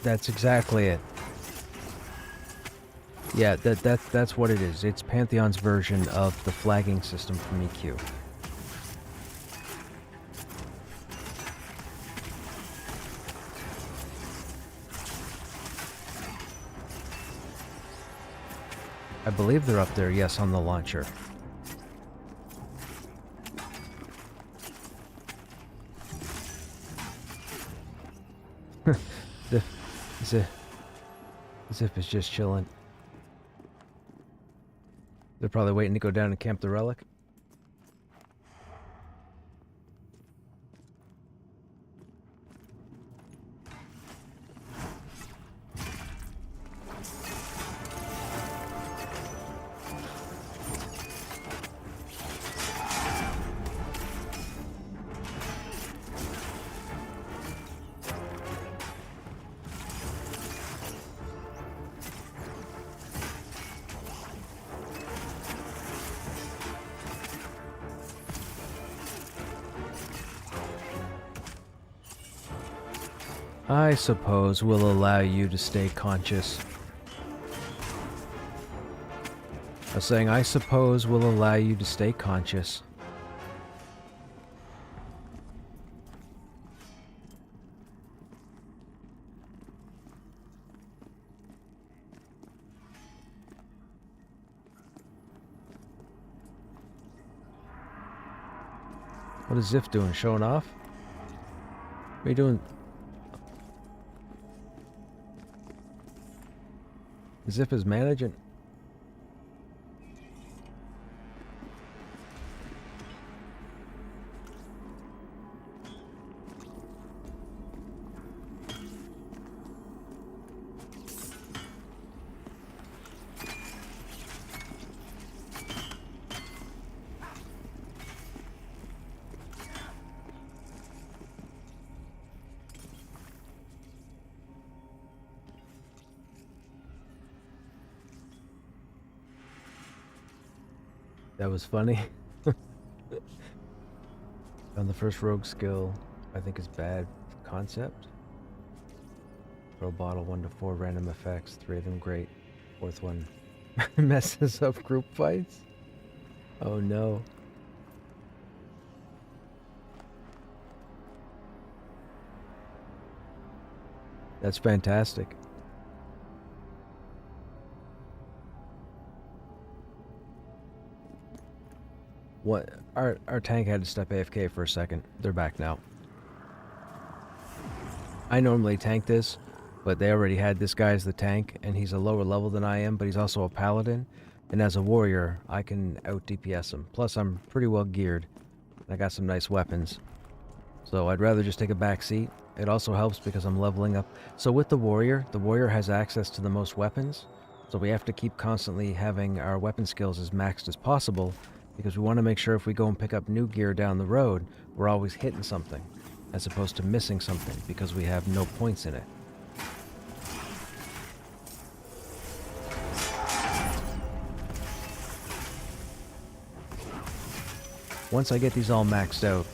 That's exactly it. Yeah, that's what it is. It's Pantheon's version of the flagging system from EQ. I believe they're up there, yes, on the launcher. Zip is just chilling. They're probably waiting to go down and camp the relic. I suppose we'll allow you to stay conscious. I was saying, I suppose we'll allow you to stay conscious. What is Ziff doing? Showing off? What are you doing? Ziff is managing. That was funny. On the first rogue skill, I think is bad concept. Throw bottle 1 to 4 random effects, 3 of them great. 4th one messes up group fights. Oh no. That's fantastic. What? Our tank had to step AFK for a second. They're back now. I normally tank this, but they already had this guy as the tank, and he's a lower level than I am, but he's also a paladin. And as a warrior, I can out DPS him. Plus, I'm pretty well geared. I got some nice weapons. So I'd rather just take a back seat. It also helps because I'm leveling up. So with the warrior has access to the most weapons. So we have to keep constantly having our weapon skills as maxed as possible, because we want to make sure if we go and pick up new gear down the road, we're always hitting something, as opposed to missing something because we have no points in it. Once I get these all maxed out,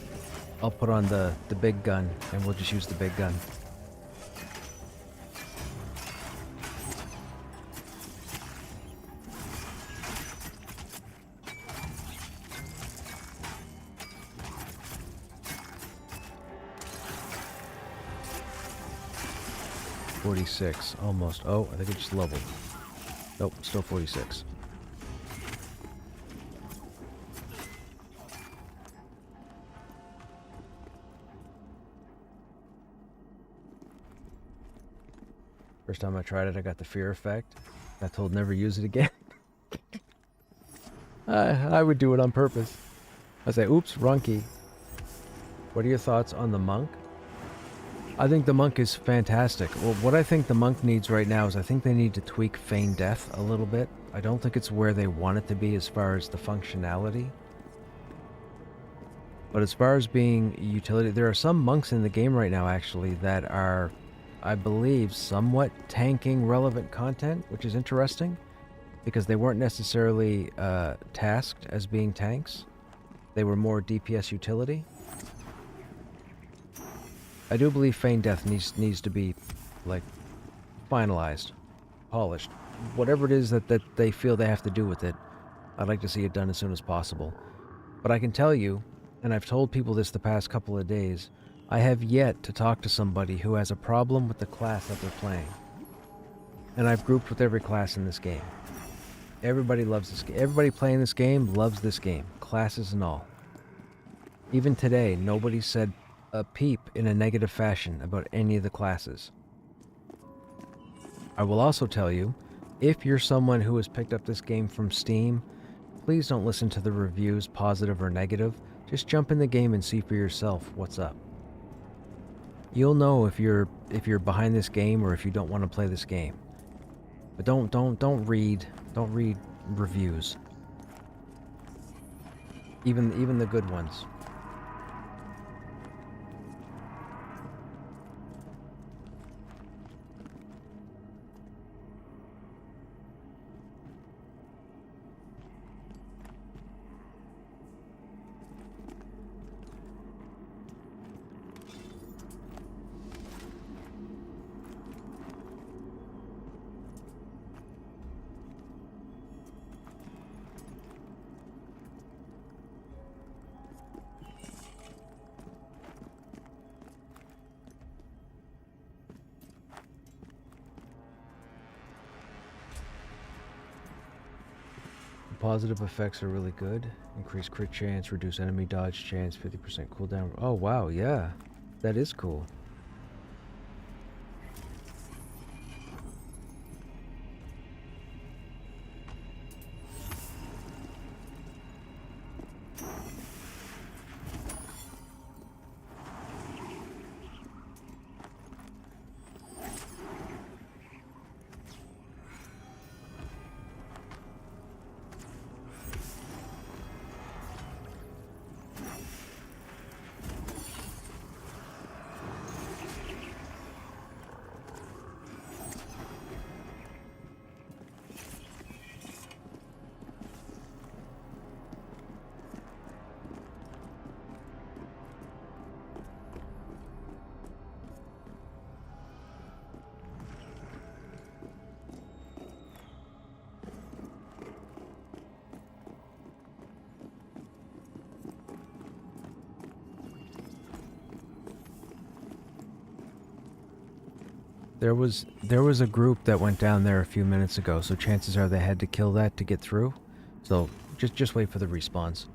I'll put on the big gun, and we'll just use the big gun. $46, almost. Oh, I think it just leveled. Nope, still 46. First time I tried it, I got the fear effect. I told never use it again. I would do it on purpose. I say, oops, wrong key. What are your thoughts on the monk? I think the monk is fantastic. Well, what I think the monk needs right now is I think they need to tweak feign death a little bit. I don't think it's where they want it to be as far as the functionality. But as far as being utility, there are some monks in the game right now actually that are, I believe, somewhat tanking relevant content, which is interesting because they weren't necessarily tasked as being tanks. They were more DPS utility. I do believe feign death needs to be like finalized, polished. Whatever it is that they feel they have to do with it, I'd like to see it done as soon as possible. But I can tell you, and I've told people this the past couple of days, I have yet to talk to somebody who has a problem with the class that they're playing. And I've grouped with every class in this game. Everybody loves this game. Everybody playing this game loves this game, classes and all. Even today, nobody said a peep in a negative fashion about any of the classes. I will also tell you, if you're someone who has picked up this game from Steam, please don't listen to the reviews, positive or negative. Just jump in the game and see for yourself what's up. You'll know if you're behind this game or if you don't want to play this game. But don't read reviews. Even the good ones. Positive effects are really good. Increase crit chance, reduce enemy dodge chance, 50% cooldown. Oh wow, yeah. That is cool. There was a group that went down there a few minutes ago, so chances are they had to kill that to get through. So just wait for the respawns.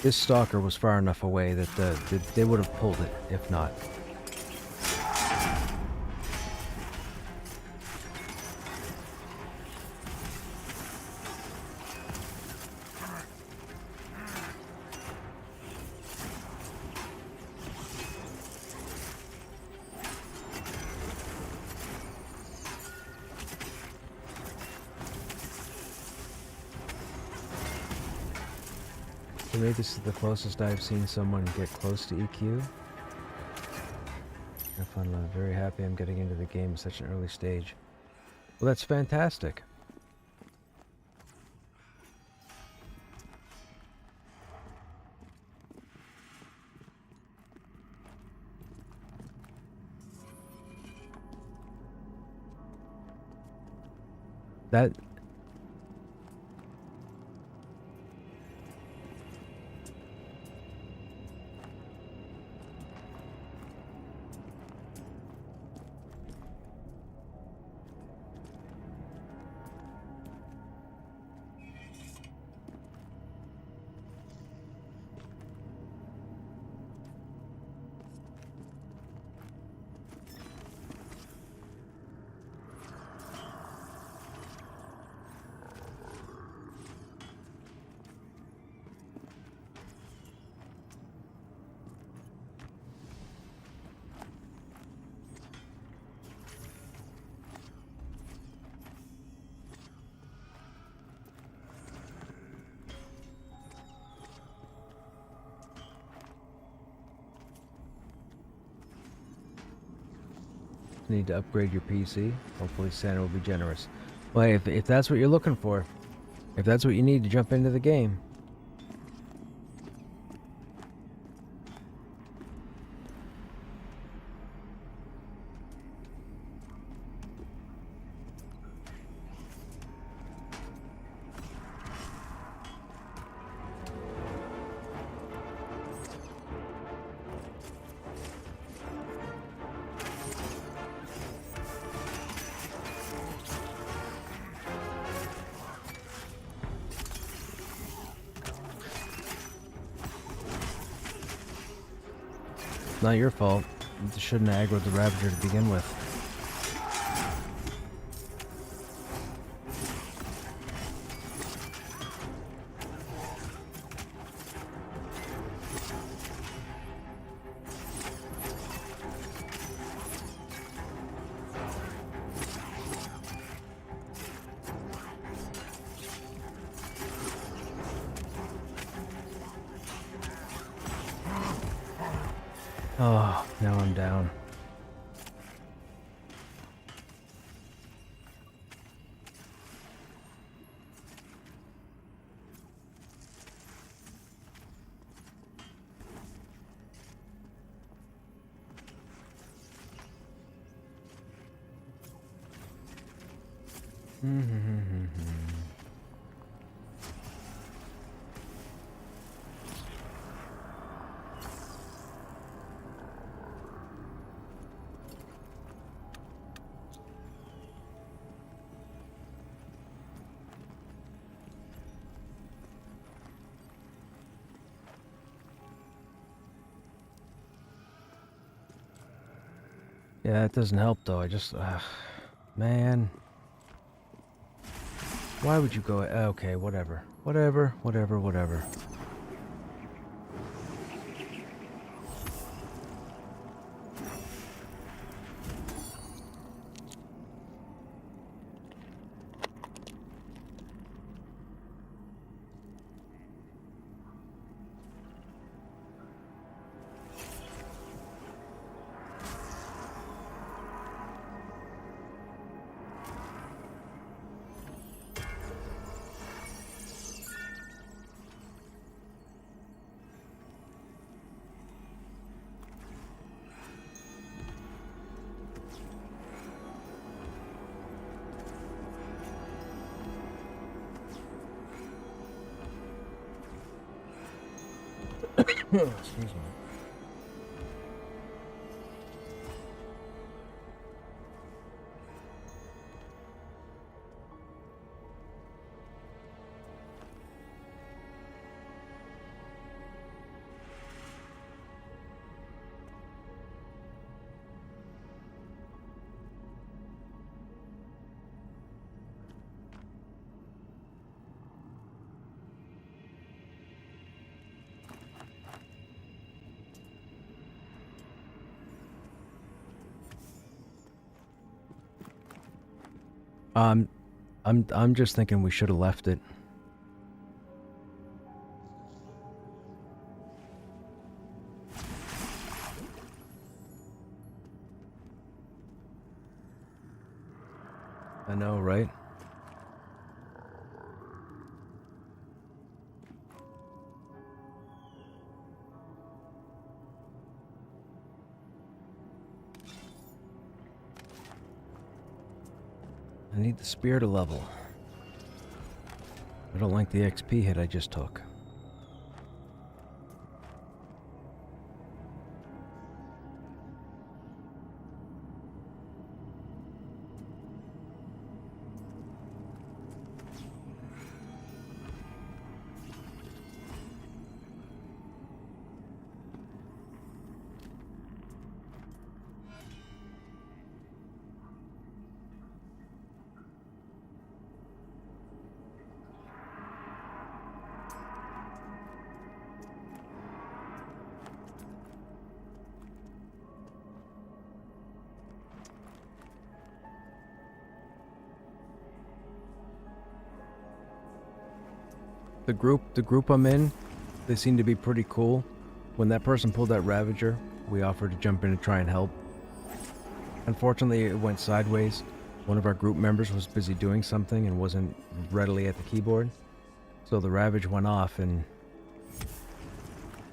This stalker was far enough away that they would have pulled it if not. To me, this is the closest I've seen someone get close to EQ. Have fun, love. Very happy I'm getting into the game at such an early stage. Well, that's fantastic. That... Need to upgrade your PC. Hopefully Santa will be generous. Well, if that's what you're looking for, if that's what you need to jump into the game, Not your fault. You shouldn't have aggroed the Ravager to begin with. Oh, now I'm down. Yeah, it doesn't help though. I just, man. Why would you go? Okay, whatever. Whatever. Excuse me. I'm just thinking we should have left it. I know, right? I need the spear to level. I don't like the XP hit I just took. The group I'm in, they seem to be pretty cool. When that person pulled that Ravager, we offered to jump in and try and help. Unfortunately, it went sideways. One of our group members was busy doing something and wasn't readily at the keyboard. So the Ravage went off and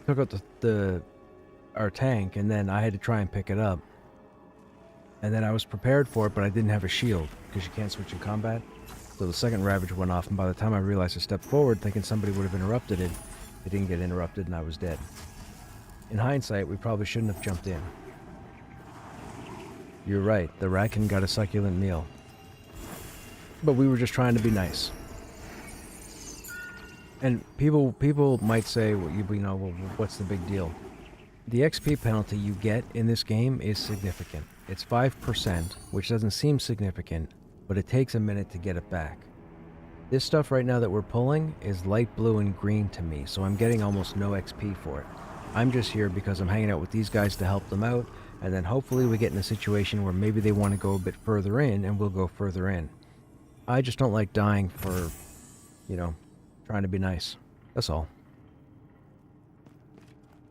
took out our tank, and then I had to try and pick it up. And then I was prepared for it, but I didn't have a shield, because you can't switch in combat. So the second Ravage went off, and by the time I realized to step forward, thinking somebody would have interrupted it, it didn't get interrupted, and I was dead. In hindsight, we probably shouldn't have jumped in. You're right, the Ratkin got a succulent meal. But we were just trying to be nice. And people might say, well, well, what's the big deal? The XP penalty you get in this game is significant. It's 5%, which doesn't seem significant, but it takes a minute to get it back. This stuff right now that we're pulling is light blue and green to me, so I'm getting almost no XP for it. I'm just here because I'm hanging out with these guys to help them out, and then hopefully we get in a situation where maybe they want to go a bit further in, and we'll go further in. I just don't like dying for, you know, trying to be nice. That's all.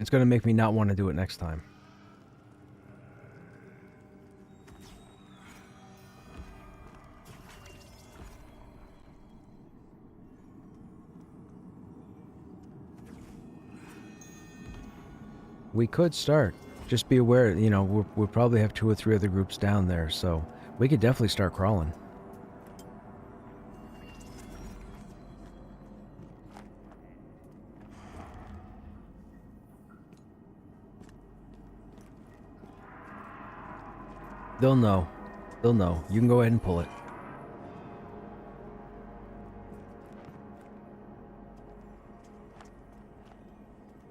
It's going to make me not want to do it next time. We could start. Just be aware, you know, we'll probably have 2 or 3 other groups down there, so we could definitely start crawling. They'll know. They'll know. You can go ahead and pull it.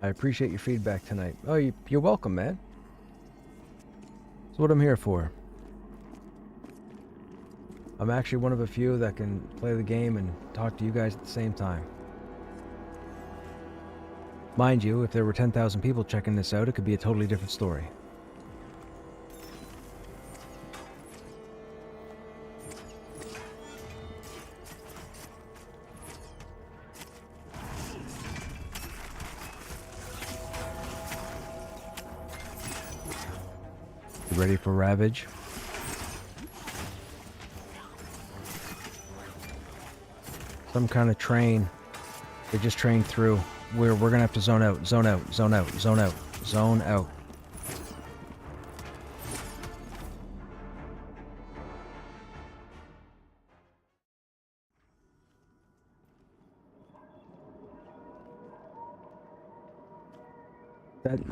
I appreciate your feedback tonight. Oh, you're welcome, man. That's what I'm here for. I'm actually one of a few that can play the game and talk to you guys at the same time. Mind you, if there were 10,000 people checking this out, it could be a totally different story. You ready for Ravage? Some kind of train. They just trained through. We're gonna have to zone out, zone out, zone out, zone out, zone out.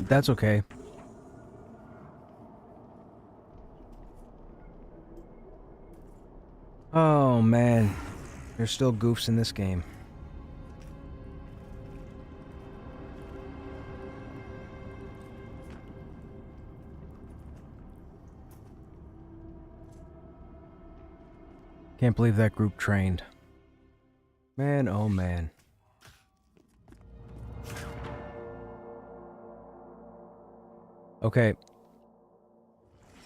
That's okay. Oh man, there's still goofs in this game. Can't believe that group trained. Man, oh man. Okay.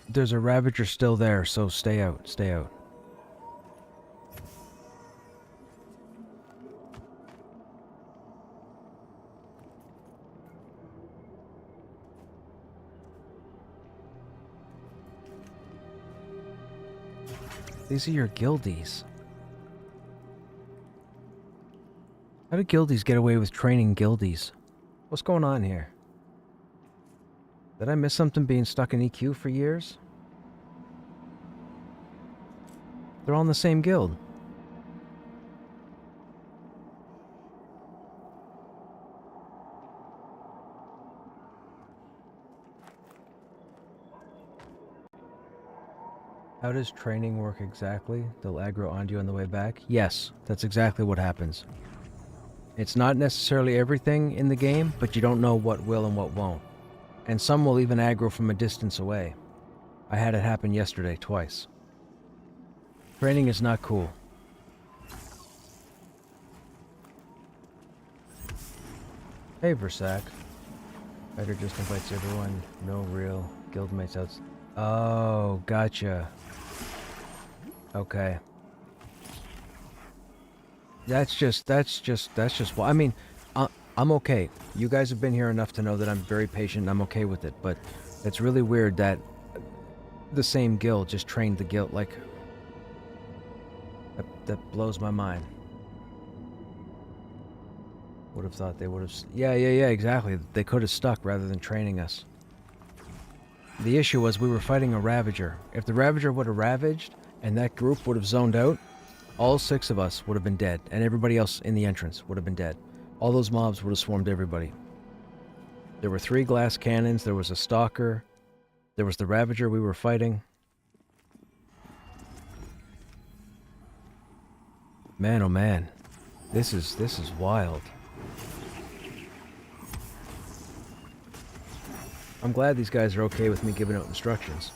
There's a Ravager still there, so stay out, stay out. These are your guildies. How do guildies get away with training guildies? What's going on here? Did I miss something being stuck in EQ for years? They're all in the same guild. How does training work exactly? They'll aggro onto you on the way back? Yes, that's exactly what happens. It's not necessarily everything in the game, but you don't know what will and what won't. And some will even aggro from a distance away. I had it happen yesterday twice. Training is not cool. Hey, Versac. Fighter just invites everyone. No real guildmates out. Oh, gotcha. Okay. That's just, well, I mean, I'm okay. You guys have been here enough to know that I'm very patient and I'm okay with it, but it's really weird that the same guild just trained the guild, like, that blows my mind. Would have thought they would have, yeah, exactly. They could have stuck rather than training us. The issue was we were fighting a Ravager. If the Ravager would have ravaged and that group would have zoned out, all 6 of us would have been dead, and everybody else in the entrance would have been dead. All those mobs would have swarmed everybody. There were 3 glass cannons, there was a stalker, there was the Ravager we were fighting. Man, oh man. This is wild. I'm glad these guys are okay with me giving out instructions.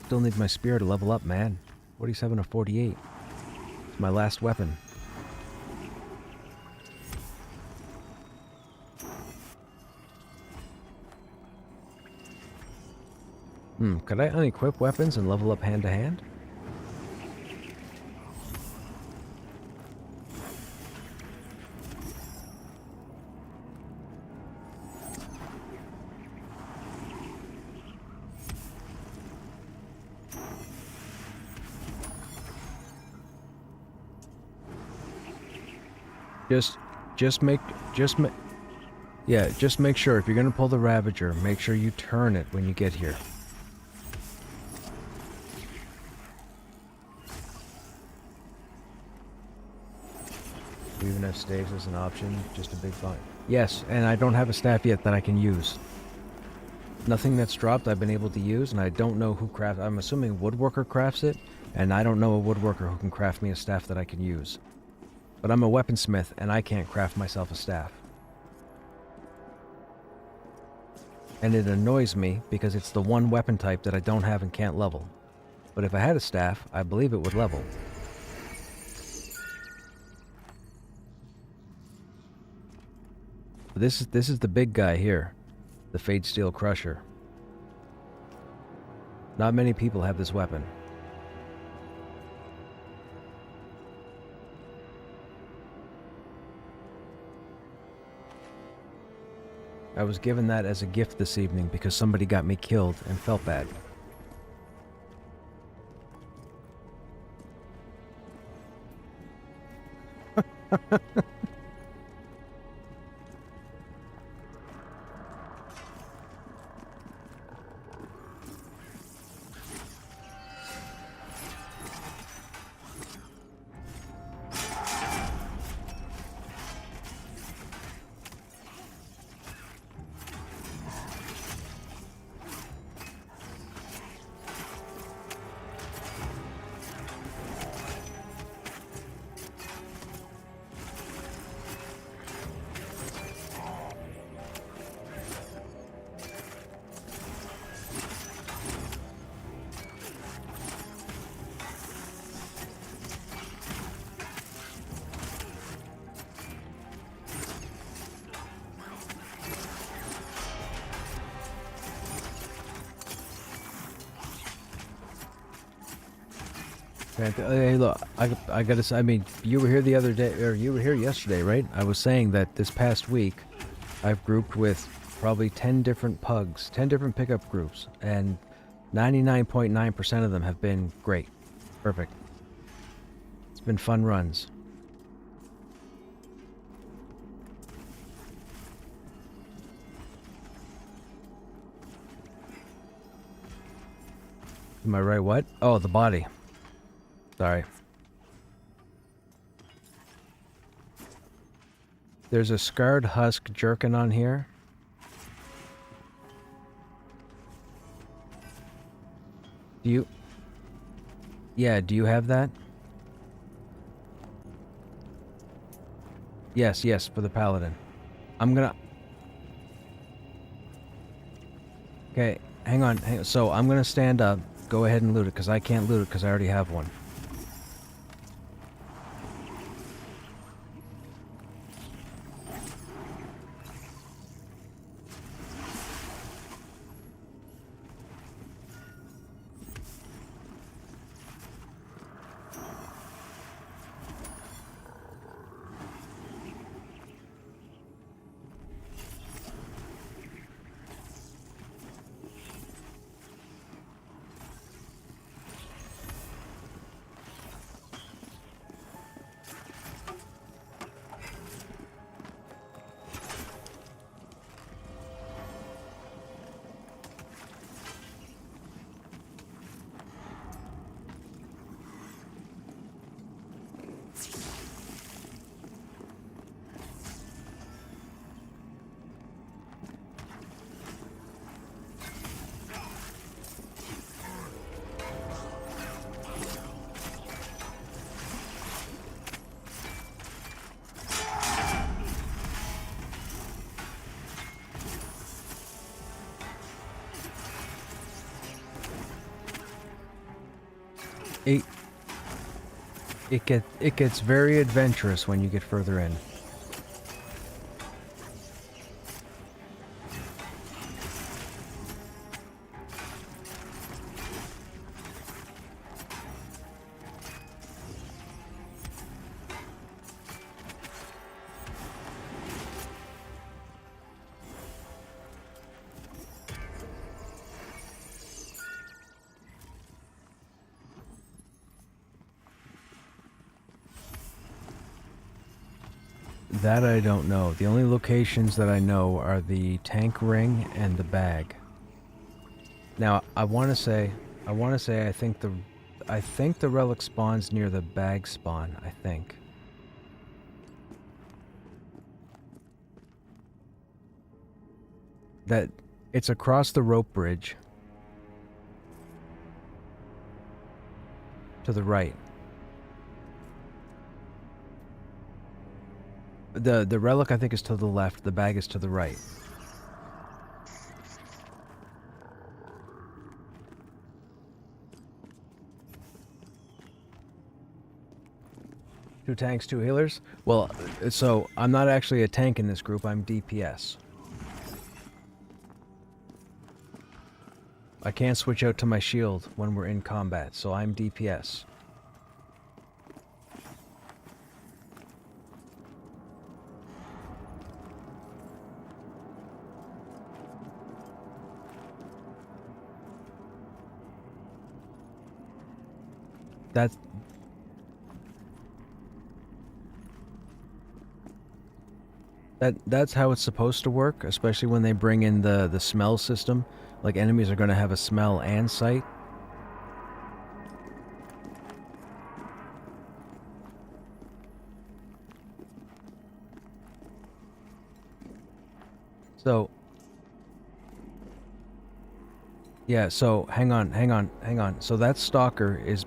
Still need my spear to level up, man. 47 to 48. It's my last weapon. Could I unequip weapons and level up hand to hand? Just make sure if you're gonna pull the Ravager, make sure you turn it when you get here. Do we even have staves as an option? Just a big find. Yes, and I don't have a staff yet that I can use. Nothing that's dropped I've been able to use, and I don't know who crafts. I'm assuming a woodworker crafts it, and I don't know a woodworker who can craft me a staff that I can use. But I'm a weaponsmith, and I can't craft myself a staff. And it annoys me because it's the one weapon type that I don't have and can't level. But if I had a staff, I believe it would level. This is the big guy here, the Fade Steel Crusher. Not many people have this weapon. I was given that as a gift this evening because somebody got me killed and felt bad. Hey, look, I gotta say, I mean, you were here the other day, or you were here yesterday, right? I was saying that this past week, I've grouped with probably 10 different pugs, 10 different pickup groups, and 99.9% of them have been great. Perfect. It's been fun runs. Am I right? What? Oh, the body. Sorry. There's a scarred husk jerkin on here. Do you... Yeah, do you have that? Yes, yes, for the paladin. I'm gonna... Okay, hang on. So, I'm gonna stand up. Go ahead and loot it, because I can't loot it, because I already have one. it gets very adventurous when you get further in. That I don't know. The only locations that I know are the tank ring and the bag. Now, I want to say I think the relic spawns near the bag spawn, I think. That it's across the rope bridge to the right. The relic I think is to the left, the bag is to the right. Two tanks, two healers? Well, so I'm not actually a tank in this group, I'm DPS. I can't switch out to my shield when we're in combat, so I'm DPS. That's how it's supposed to work, especially when they bring in the smell system. Like, enemies are going to have a smell and sight. So, yeah, so hang on. So that stalker is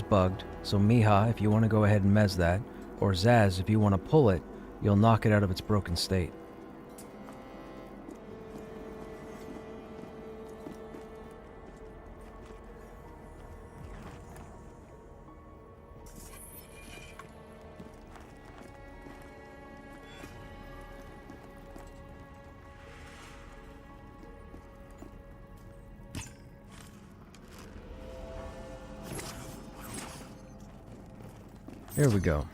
bugged. So Miha, if you want to go ahead and mez that, or Zaz, if you want to pull it, you'll knock it out of its broken state. Here we go.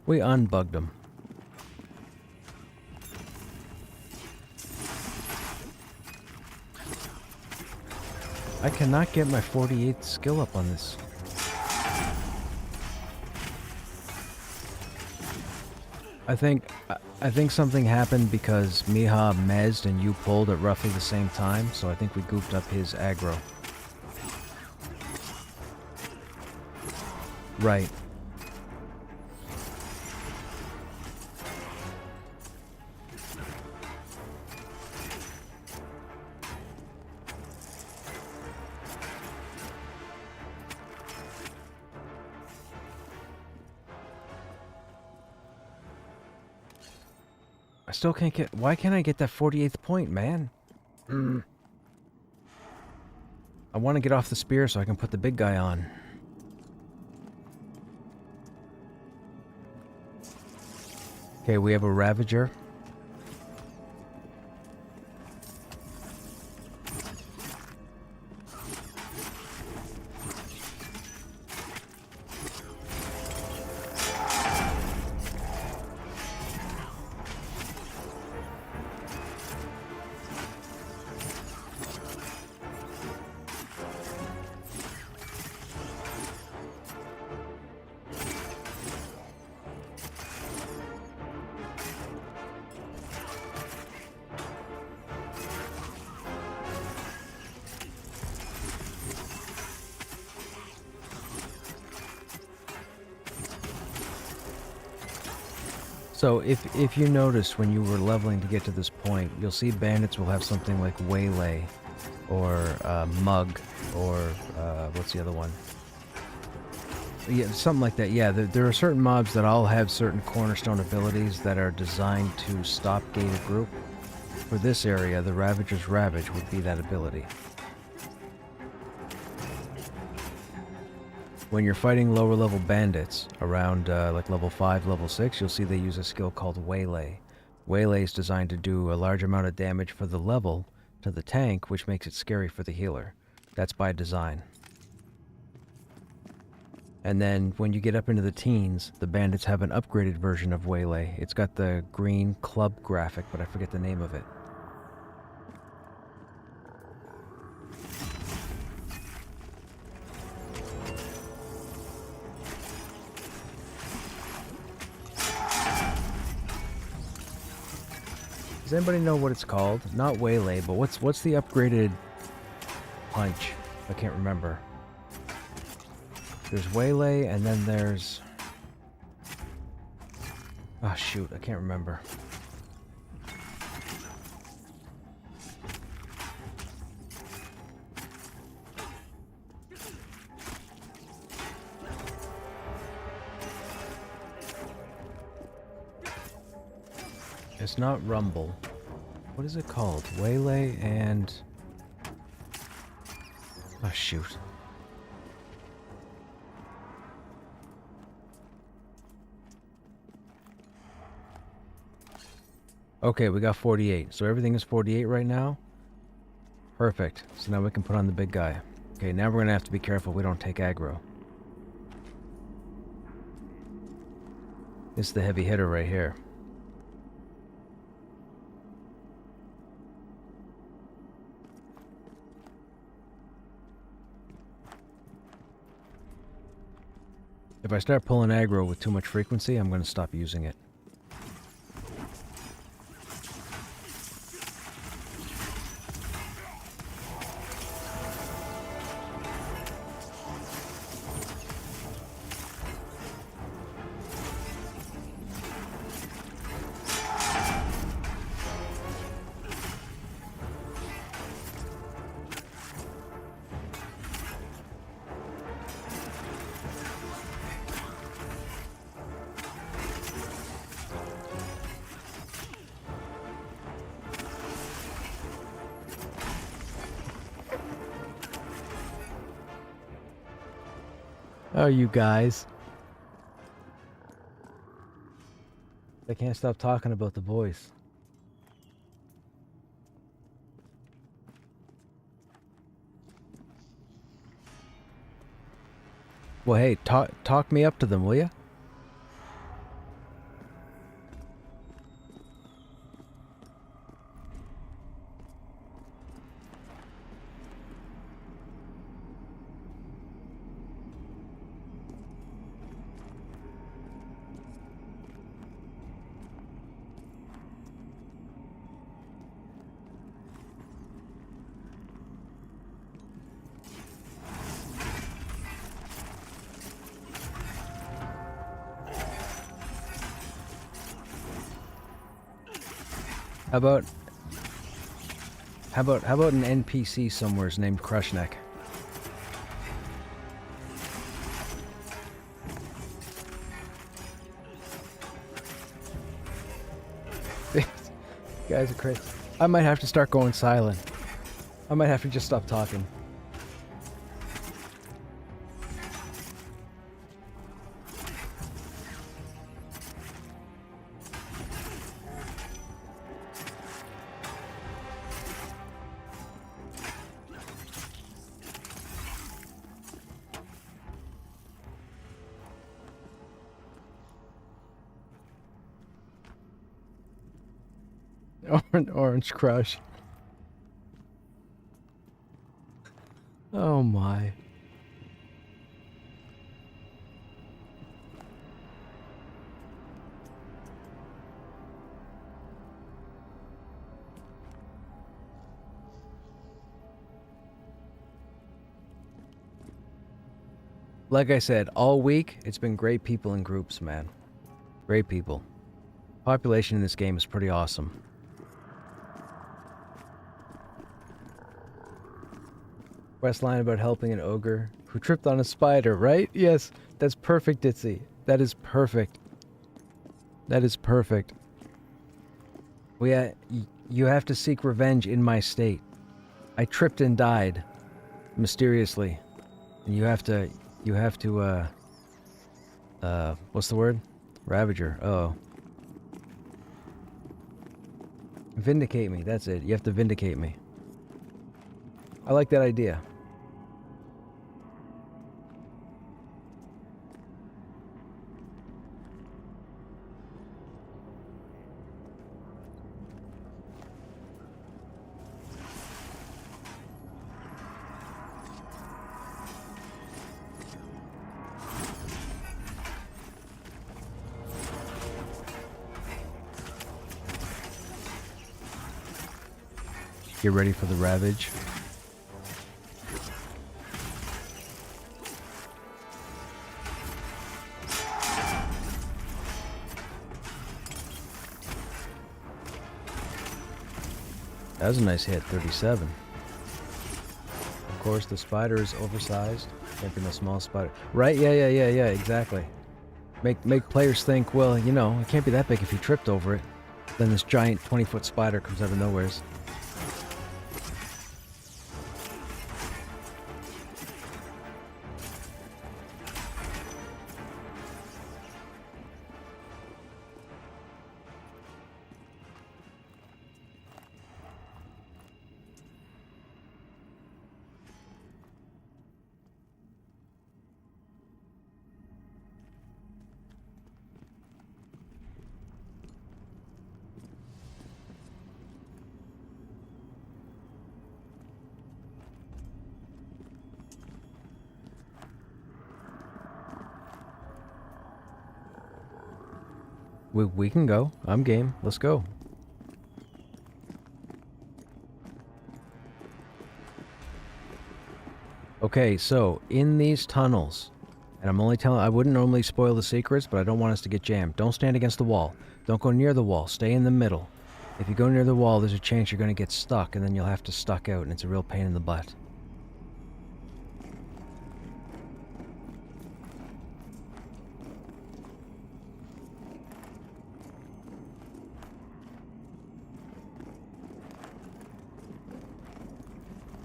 We unbugged them. I cannot get my 48th skill up on this. I think something happened because Miha mezzed and you pulled at roughly the same time, so I think we goofed up his aggro. Right. I still can't get... Why can't I get that 48th point, man? I want to get off the spear so I can put the big guy on. Okay, we have a Ravager. So if you notice when you were leveling to get to this point, you'll see bandits will have something like Waylay, or Mug, or what's the other one? Yeah, something like that. Yeah, there are certain mobs that all have certain cornerstone abilities that are designed to stop gated group. For this area, the Ravager's Ravage would be that ability. when you're fighting lower level bandits around like level 5, level 6, you'll see they use a skill called Waylay. Waylay is designed to do a large amount of damage for the level to the tank, which makes it scary for the healer. That's by design. And then when you get up into the teens, the bandits have an upgraded version of Waylay. It's got the green club graphic, but I forget the name of it. Does anybody know what it's called? Not Waylay, but what's the upgraded punch? I can't remember. There's Waylay, and then there's... Oh shoot, I can't remember. It's not Rumble. What is it called? Waylay and... Oh shoot. Okay, we got 48. So everything is 48 right now? Perfect. So now we can put on the big guy. Okay, now we're gonna have to be careful we don't take aggro. This is the heavy hitter right here. If I start pulling aggro with too much frequency, I'm going to stop using it. Oh, you guys. I can't stop talking about the voice. Well, hey, talk me up to them, will ya? How about an NPC somewhere's named Krushnek? You guys are crazy. I might have to start going silent. I might have to just stop talking. Orange Crush. Oh my. Like I said, all week, it's been great people in groups, man. Great people. Population in this game is pretty awesome. Quest line about helping an ogre who tripped on a spider, right? Yes, that's perfect, Ditzy. That is perfect. That is perfect. You have to seek revenge in my state. I tripped and died mysteriously, and you have to You have to, what's the word? Ravager. Oh. Vindicate me, that's it. You have to vindicate me. I like that idea. Get ready for the ravage. That was a nice hit, 37. Of course, the spider is oversized. Can't be no small spider. Right, yeah, exactly. Make players think, well, you know, it can't be that big if you tripped over it. Then this giant 20-foot spider comes out of nowheres. We can go. I'm game. Let's go. Okay, so in these tunnels, and I'm only telling, I wouldn't normally spoil the secrets, but I don't want us to get jammed. Don't stand against the wall. Don't go near the wall. Stay in the middle. If you go near the wall, there's a chance you're going to get stuck, and then you'll have to stuck out, and it's a real pain in the butt.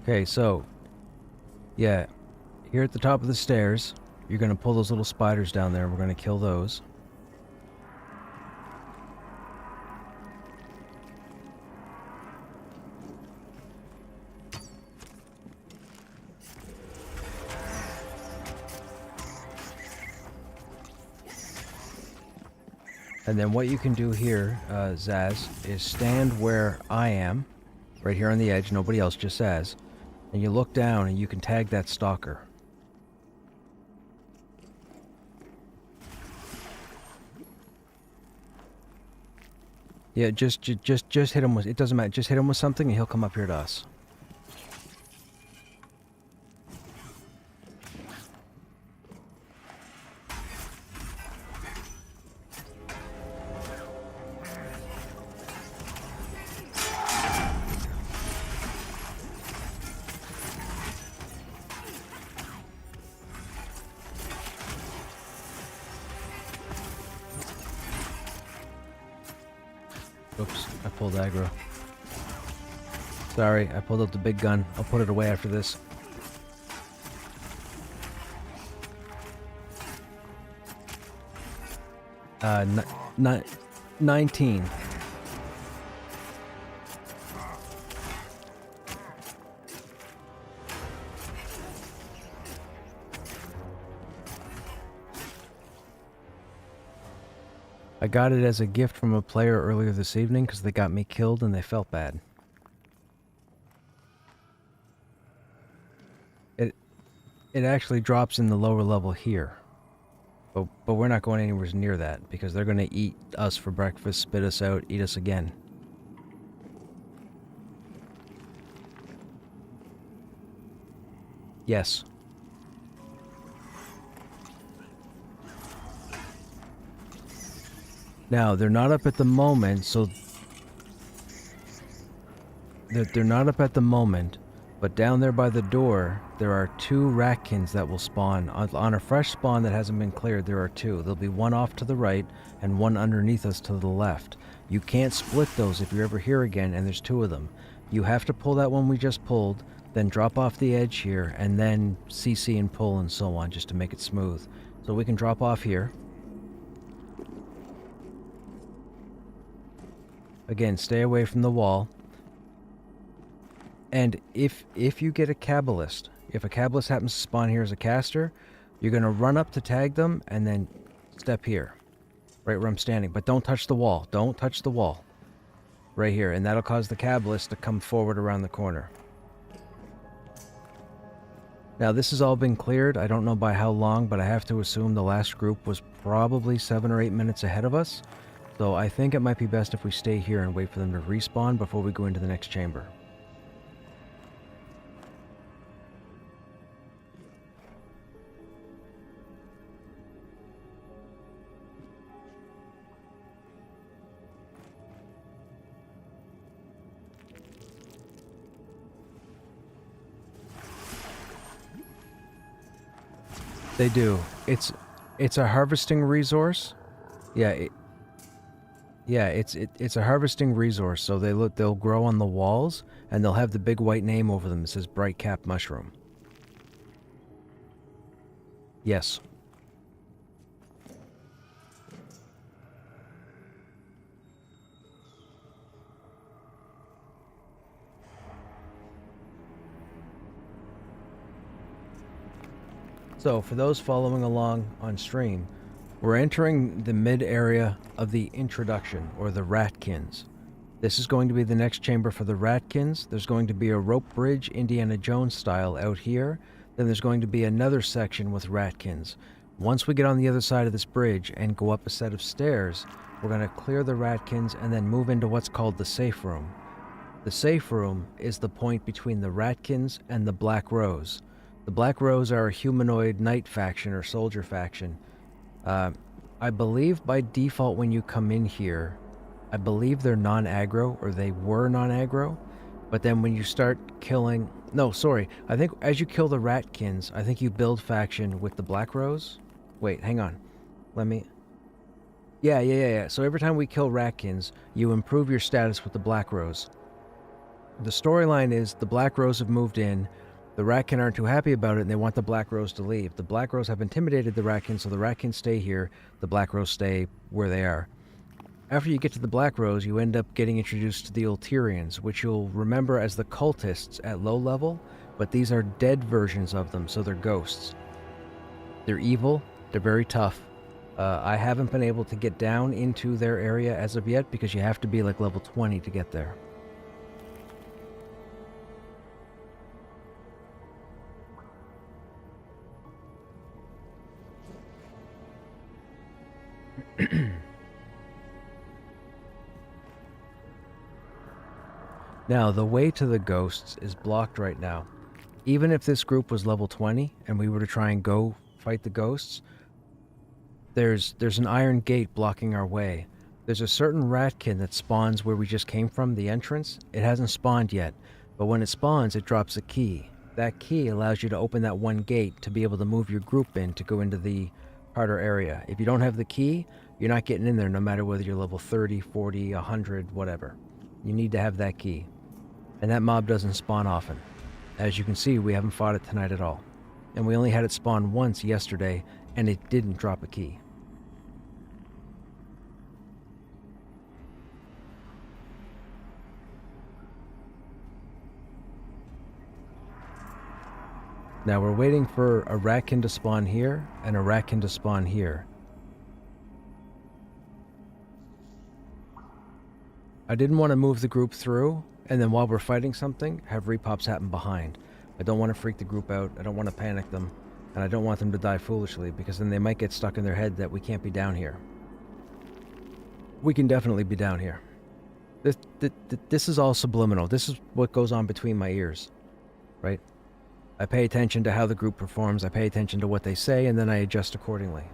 Okay, so, yeah, here at the top of the stairs, you're going to pull those little spiders down there, and we're going to kill those. And then what you can do here, Zaz, is stand where I am, right here on the edge, nobody else, just Zaz. And you look down and you can tag that stalker. Yeah, just hit him with, it doesn't matter, just hit him with something and he'll come up here to us. Oops, I pulled aggro. Sorry, I pulled out the big gun. I'll put it away after this. Uh, 19. I got it as a gift from a player earlier this evening because they got me killed and they felt bad. It actually drops in the lower level here. But we're not going anywhere near that because they're going to eat us for breakfast, spit us out, eat us again. Yes. Now, they're not up at the moment, so... They're not up at the moment, but down there by the door, there are 2 ratkins that will spawn. On a fresh spawn that hasn't been cleared, there are 2. There'll be one off to the right, and one underneath us to the left. You can't split those if you're ever here again, and there's 2 of them. You have to pull that one we just pulled, then drop off the edge here, and then CC and pull and so on, just to make it smooth. So we can drop off here. Again, stay away from the wall. And if you get a Kabbalist, if a Kabbalist happens to spawn here as a caster, you're going to run up to tag them and then step here, right where I'm standing. But don't touch the wall. Don't touch the wall. Right here. And that'll cause the Kabbalist to come forward around the corner. Now, this has all been cleared. I don't know by how long, but I have to assume the last group was probably 7 or 8 minutes ahead of us. So I think it might be best if we stay here and wait for them to respawn before we go into the next chamber. They do. It's a harvesting resource. Yeah, it's a harvesting resource. So they'll grow on the walls, and they'll have the big white name over them that says bright cap mushroom. Yes. So, for those following along on stream, we're entering the mid area of the introduction, or the Ratkins. This is going to be the next chamber for the Ratkins. There's going to be a rope bridge, Indiana Jones style, out here. Then there's going to be another section with Ratkins. Once we get on the other side of this bridge and go up a set of stairs, we're going to clear the Ratkins and then move into what's called the safe room. The safe room is the point between the Ratkins and the Black Rose. The Black Rose are a humanoid knight faction or soldier faction. I believe by default when you come in here, I believe they're non-aggro, or they were non-aggro. But then when you start killing... No, sorry. I think as you kill the Ratkins, I think you build faction with the Black Rose. Wait, hang on. Let me... Yeah. So every time we kill Ratkins, you improve your status with the Black Rose. The storyline is the Black Rose have moved in. The Ratkin aren't too happy about it, and they want the Black Rose to leave. The Black Rose have intimidated the Ratkins, so the Ratkins stay here. The Black Rose stay where they are. After you get to the Black Rose, you end up getting introduced to the Ulterians, which you'll remember as the cultists at low level, but these are dead versions of them, so they're ghosts. They're evil. They're very tough. I haven't been able to get down into their area as of yet, because you have to be like level 20 to get there. Now, the way to the ghosts is blocked right now. Even if this group was level 20 and we were to try and go fight the ghosts, there's an iron gate blocking our way. There's a certain Ratkin that spawns where we just came from, the entrance. It hasn't spawned yet, but when it spawns, it drops a key. That key allows you to open that one gate to be able to move your group in to go into the harder area. If you don't have the key, you're not getting in there no matter whether you're level 30, 40, 100, whatever. You need to have that key. And that mob doesn't spawn often. As you can see, we haven't fought it tonight at all. And we only had it spawn once yesterday, and it didn't drop a key. Now we're waiting for a Ratkin to spawn here, and a Ratkin to spawn here. I didn't want to move the group through, and then while we're fighting something, have repops happen behind. I don't want to freak the group out, I don't want to panic them, and I don't want them to die foolishly, because then they might get stuck in their head that we can't be down here. We can definitely be down here. This is all subliminal. This is what goes on between my ears, right? I pay attention to how the group performs, I pay attention to what they say, and then I adjust accordingly.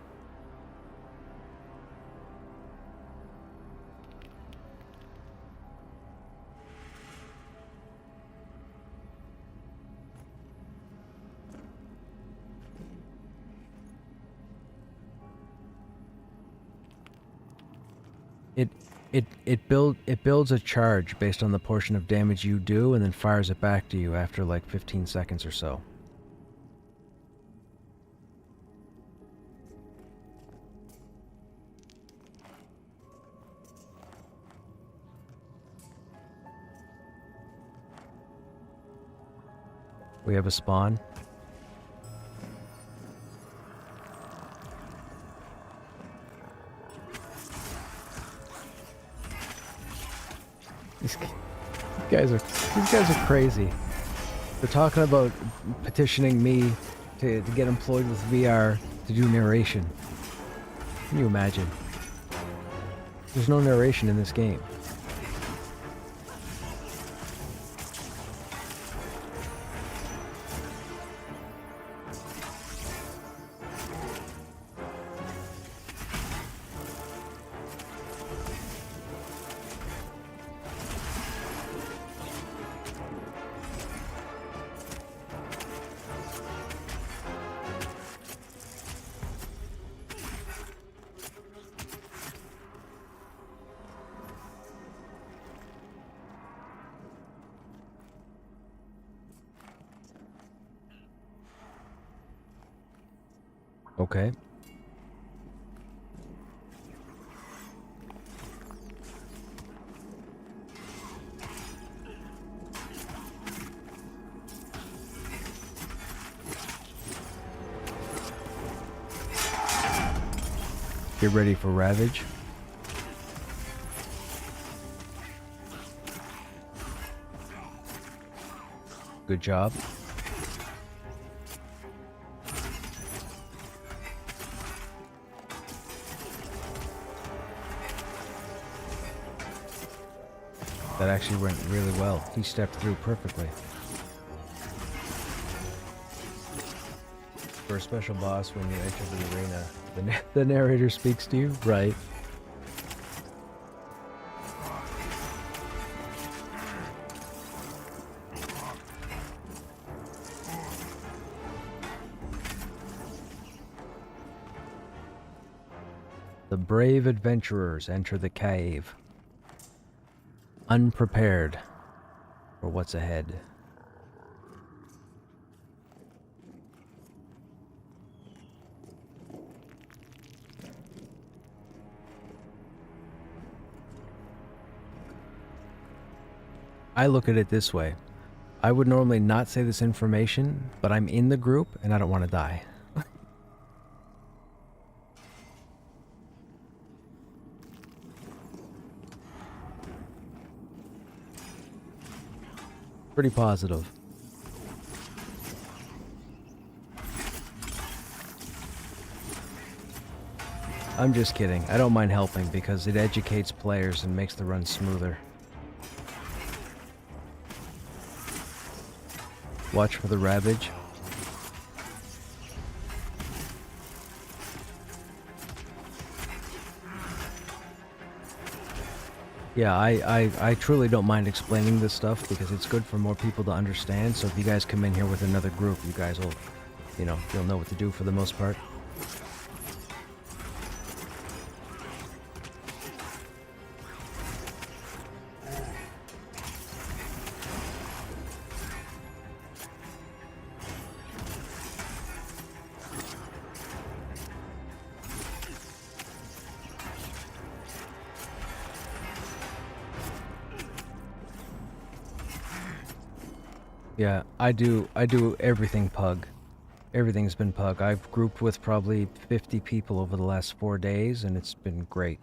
It builds a charge based on the portion of damage you do, and then fires it back to you after like 15 seconds or so. We have a spawn. These guys are crazy. They're talking about petitioning me to get employed with VR to do narration. Can you imagine? There's no narration in this game. Okay. Get ready for Ravage. Good job. That actually went really well. He stepped through perfectly. For a special boss, when you enter the arena, the narrator speaks to you, right? The brave adventurers enter the cave, unprepared for what's ahead. I look at it this way. I would normally not say this information, but I'm in the group and I don't want to die. Pretty positive. I'm just kidding. I don't mind helping because it educates players and makes the run smoother. Watch for the Ravage. Yeah, I truly don't mind explaining this stuff because it's good for more people to understand. So if you guys come in here with another group, you guys will, you'll know what to do for the most part. Yeah, I do everything pug. Everything's been pug. I've grouped with probably 50 people over the last 4 days, and it's been great.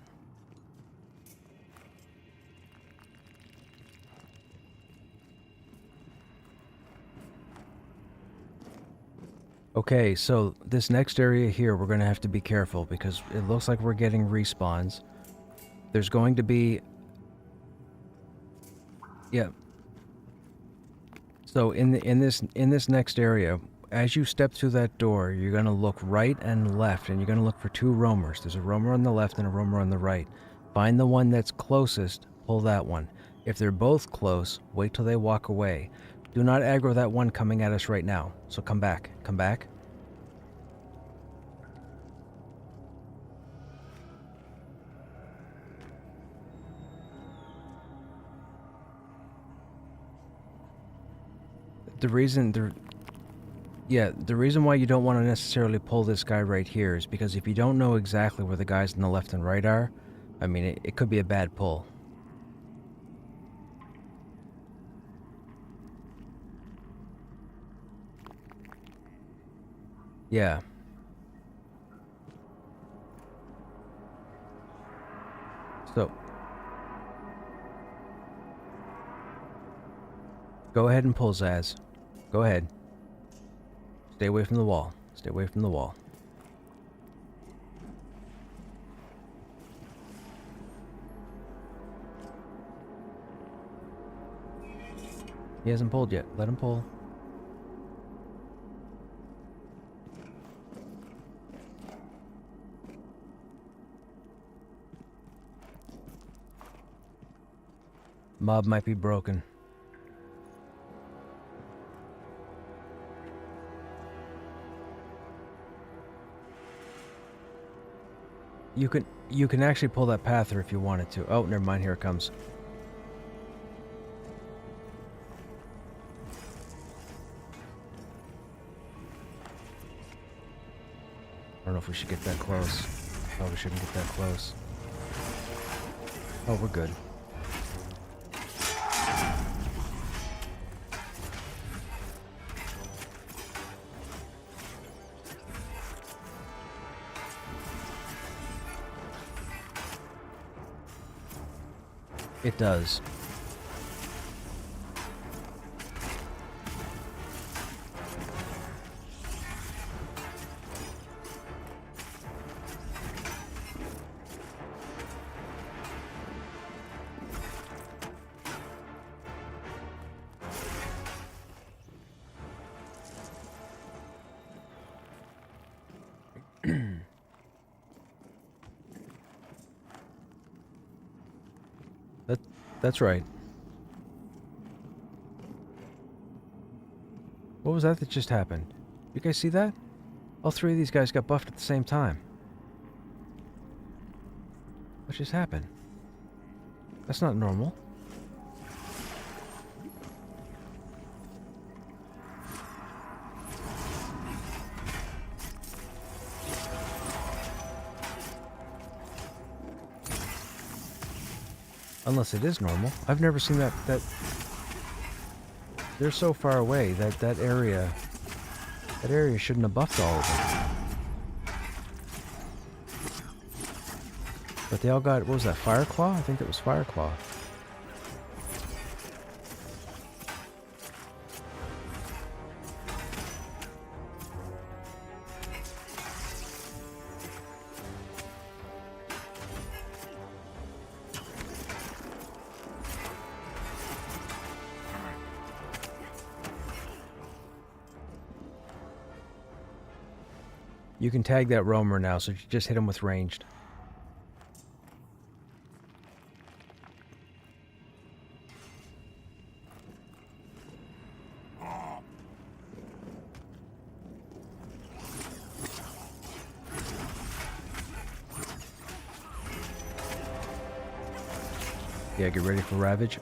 Okay, so this next area here, we're going to have to be careful because it looks like we're getting respawns. There's going to be... Yeah. So in this next area, as you step through that door, you're going to look right and left, and you're going to look for two roamers. There's a roamer on the left and a roamer on the right. Find the one that's closest, pull that one. If they're both close, wait till they walk away. Do not aggro that one coming at us right now. So come back. Come back. the reason why you don't want to necessarily pull this guy right here is because if you don't know exactly where the guys on the left and right are, I mean, it could be a bad pull. Yeah. So, go ahead and pull, Zaz. Go ahead. Stay away from the wall. Stay away from the wall. He hasn't pulled yet. Let him pull. Mob might be broken. You can actually pull that pather if you wanted to. Oh, never mind. Here it comes. I don't know if we should get that close. Oh, we shouldn't get that close. Oh, we're good. It does. That's right. What was that just happened? You guys see that? All three of these guys got buffed at the same time. What just happened? That's not normal. Unless it is normal. I've never seen that they're so far away that area shouldn't have buffed all of them. But they all got, what was that, Fireclaw? I think that was Fireclaw. You can tag that roamer now, so just hit him with ranged. Yeah, get ready for Ravage.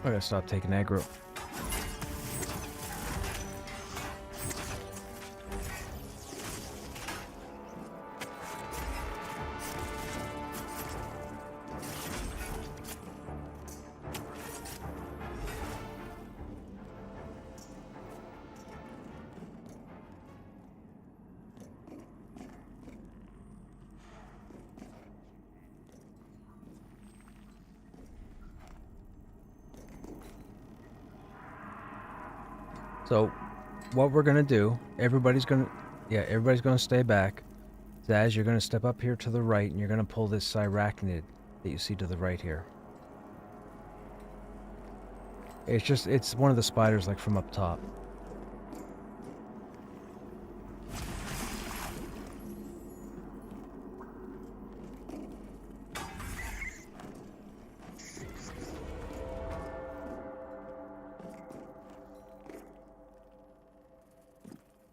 I gotta stop taking aggro. So, what we're gonna do, everybody's gonna stay back. Zaz, you're gonna step up here to the right, and you're gonna pull this Cyrachnid that you see to the right here. It's one of the spiders, like, from up top.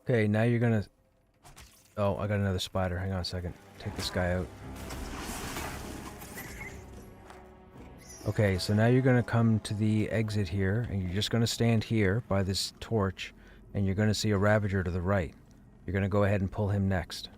Okay, now you're gonna... Oh, I got another spider. Hang on a second. Take this guy out. Okay, so now you're gonna come to the exit here, and you're just gonna stand here by this torch, and you're gonna see a Ravager to the right. You're gonna go ahead and pull him next.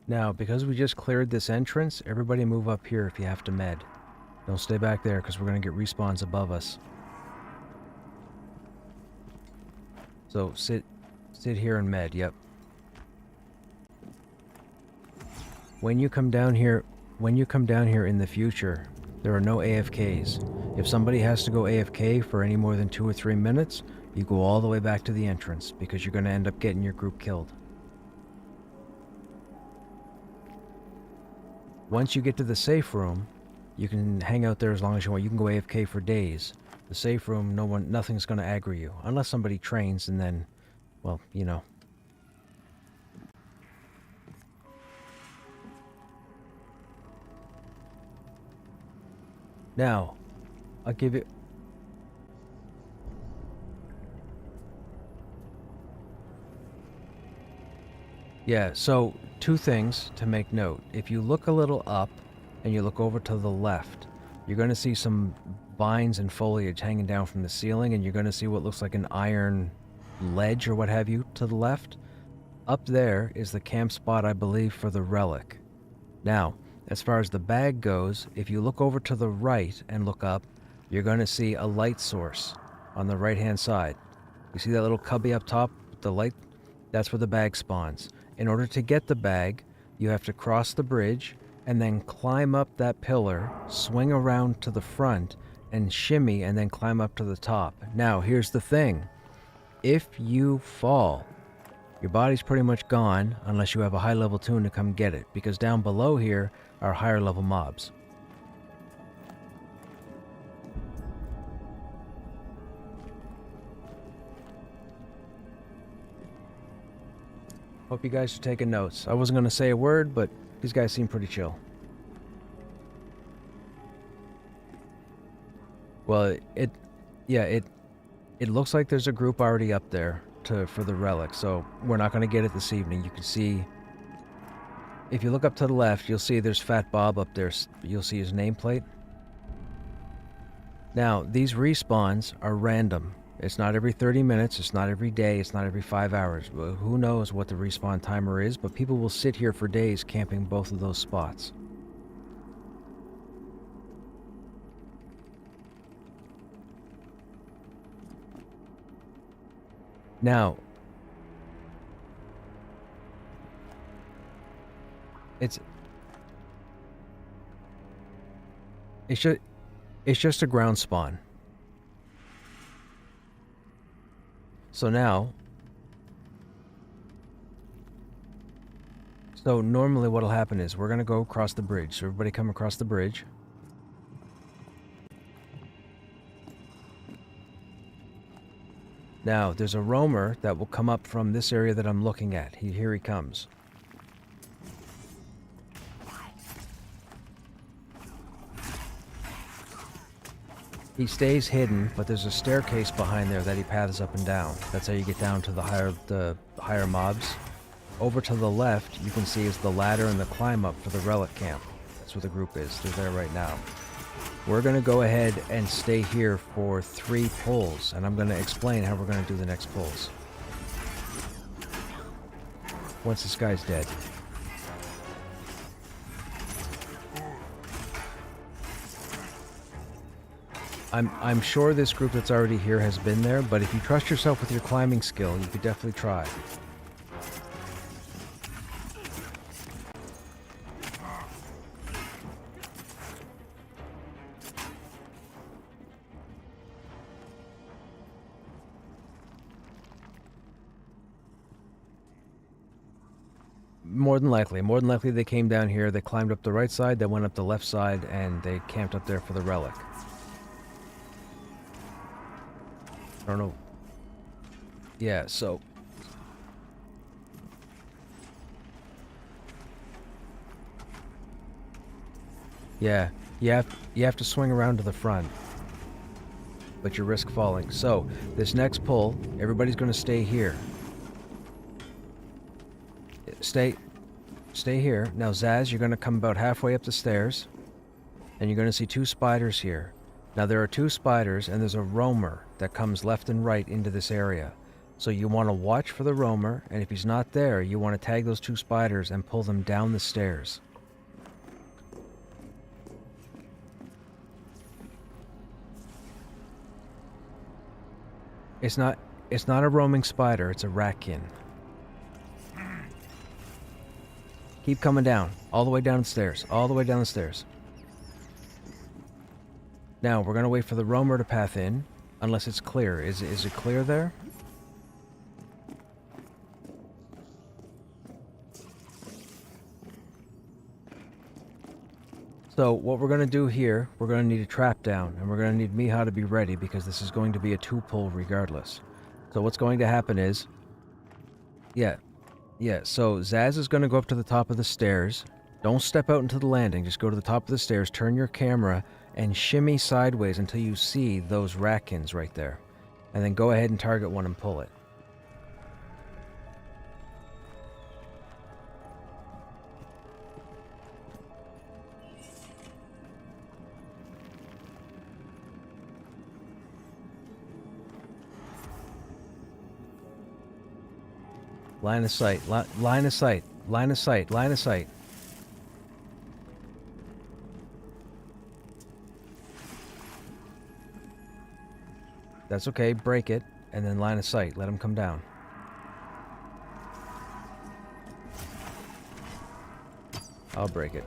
Now, because we just cleared this entrance, everybody move up here if you have to med. Don't stay back there, because we're going to get respawns above us. So, sit here and med, yep. When you come down here in the future, there are no AFKs. If somebody has to go AFK for any more than 2 or 3 minutes, you go all the way back to the entrance, because you're going to end up getting your group killed. Once you get to the safe room, you can hang out there as long as you want. You can go AFK for days. The safe room, nothing's going to aggro you. Unless somebody trains and then, well, you know. Now, I'll give it... Yeah, so 2 things to make note. If you look a little up and you look over to the left, you're going to see some vines and foliage hanging down from the ceiling, and you're going to see what looks like an iron ledge or what have you to the left. Up there is the camp spot, I believe, for the relic. Now, as far as the bag goes, if you look over to the right and look up, you're going to see a light source on the right-hand side. You see that little cubby up top with the light? That's where the bag spawns. In order to get the bag, you have to cross the bridge and then climb up that pillar, swing around to the front, and shimmy and then climb up to the top. Now, here's the thing. If you fall, your body's pretty much gone unless you have a high-level toon to come get it, because down below here are higher-level mobs. Hope you guys are taking notes. I wasn't going to say a word, but these guys seem pretty chill. Well, it looks like there's a group already up there for the relic, so we're not going to get it this evening. You can see, if you look up to the left, you'll see there's Fat Bob up there. You'll see his nameplate. Now, these respawns are random. It's not every 30 minutes, it's not every day, it's not every 5 hours. Who knows what the respawn timer is, but people will sit here for days camping both of those spots. Now, it's just a ground spawn. So now, normally what'll happen is we're gonna go across the bridge. So everybody come across the bridge. Now, there's a roamer that will come up from this area that I'm looking at. Here he comes. He stays hidden, but there's a staircase behind there that he paths up and down. That's how you get down to the higher mobs. over to the left, you can see is the ladder and the climb up for the relic camp. That's where the group is. They're there right now. We're going to go ahead and stay here for 3 pulls, and I'm going to explain how we're going to do the next pulls. Once this guy's dead. I'm sure this group that's already here has been there, but if you trust yourself with your climbing skill, you could definitely try. More than likely they came down here, they climbed up the right side, they went up the left side, and they camped up there for the relic. I don't know. Yeah, so... Yeah, you have to swing around to the front. But you risk falling. So, this next pull, everybody's going to stay here. Stay here. Now, Zaz, you're going to come about halfway up the stairs. And you're going to see 2 spiders here. Now, there are 2 spiders, and there's a roamer that comes left and right into this area. So you want to watch for the roamer, and if he's not there, you want to tag those 2 spiders and pull them down the stairs. It's not a roaming spider, it's a ratkin. Keep coming down, all the way down the stairs, all the way down the stairs. Now, we're going to wait for the roamer to path in, unless it's clear. Is it clear there? So, what we're going to do here, we're going to need a trap down, and we're going to need Miha to be ready, because this is going to be a 2-pull regardless. So what's going to happen is... Yeah, so Zaz is going to go up to the top of the stairs. Don't step out into the landing, just go to the top of the stairs, turn your camera, and shimmy sideways until you see those ratkins right there. And then go ahead and target one and pull it. Line of sight, line of sight, line of sight, line of sight. That's okay, break it, and then line of sight, let him come down. I'll break it.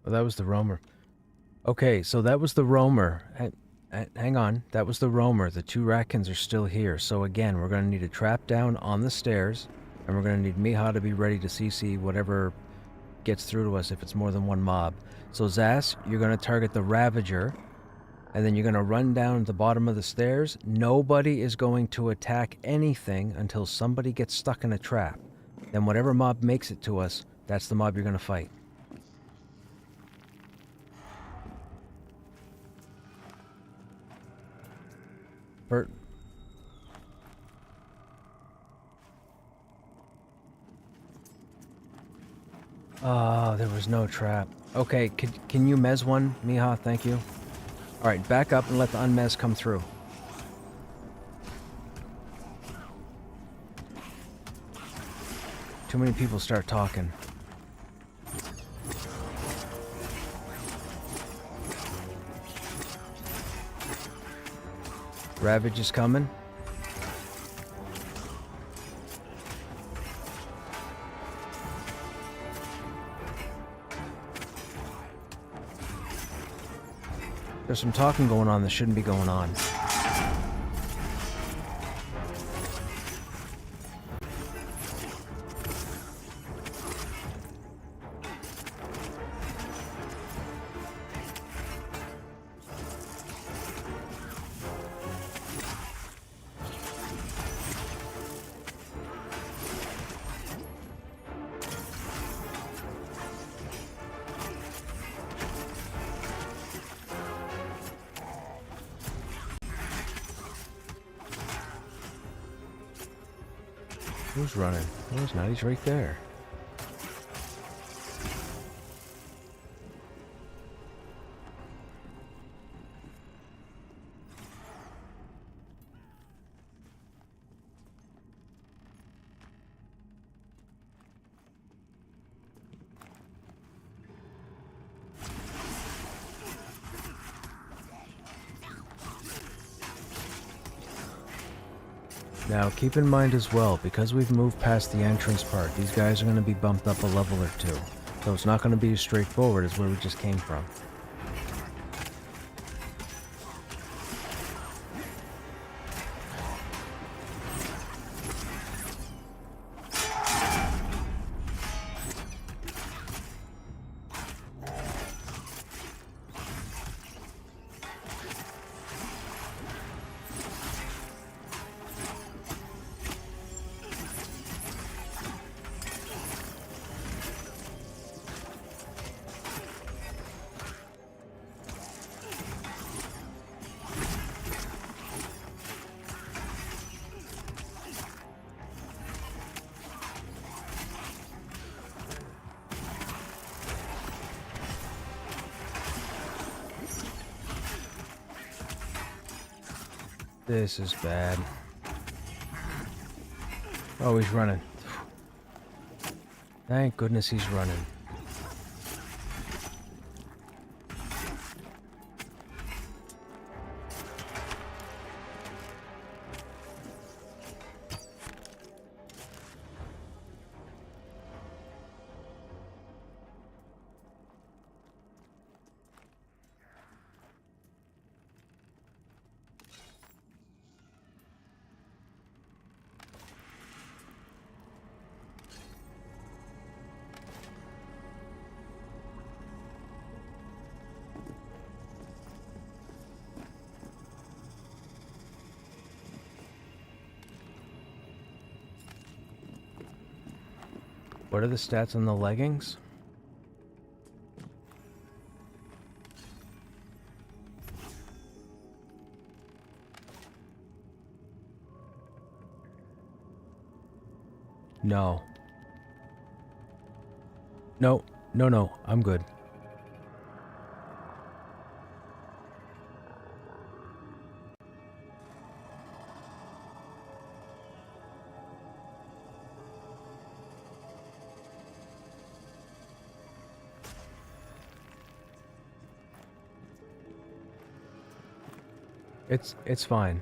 Well, that was the roamer. Okay, so that was the roamer. Hang on, that was the roamer. The 2 ratkins are still here. So again, we're going to need a trap down on the stairs, and we're going to need Miha to be ready to CC whatever gets through to us if it's more than 1 mob. So Zaz, you're going to target the Ravager, and then you're going to run down the bottom of the stairs. Nobody is going to attack anything until somebody gets stuck in a trap. Then whatever mob makes it to us, that's the mob you're going to fight. Bert. Oh, there was no trap. Okay, can you mez one, Miha? Thank you. Alright, back up and let the unmez come through. Too many people start talking. Ravage is coming. There's some talking going on that shouldn't be going on. Who's running? Oh, he's not. He's right there. Now, keep in mind as well, because we've moved past the entrance part, these guys are going to be bumped up a level or two. So it's not going to be as straightforward as where we just came from. This is bad. Oh, he's running. Thank goodness he's running. What are the stats on the leggings? No. No, no, I'm good. It's fine.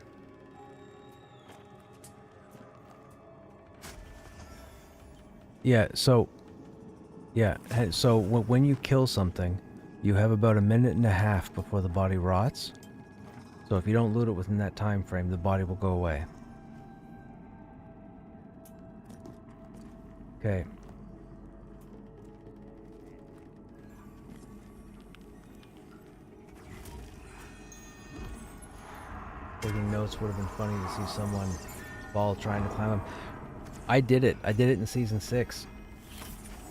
Yeah, so when you kill something, you have about 1.5 minutes before the body rots. So if you don't loot it within that time frame, the body will go away. Okay. Taking notes would have been funny to see someone fall trying to climb him. I did it in season 6.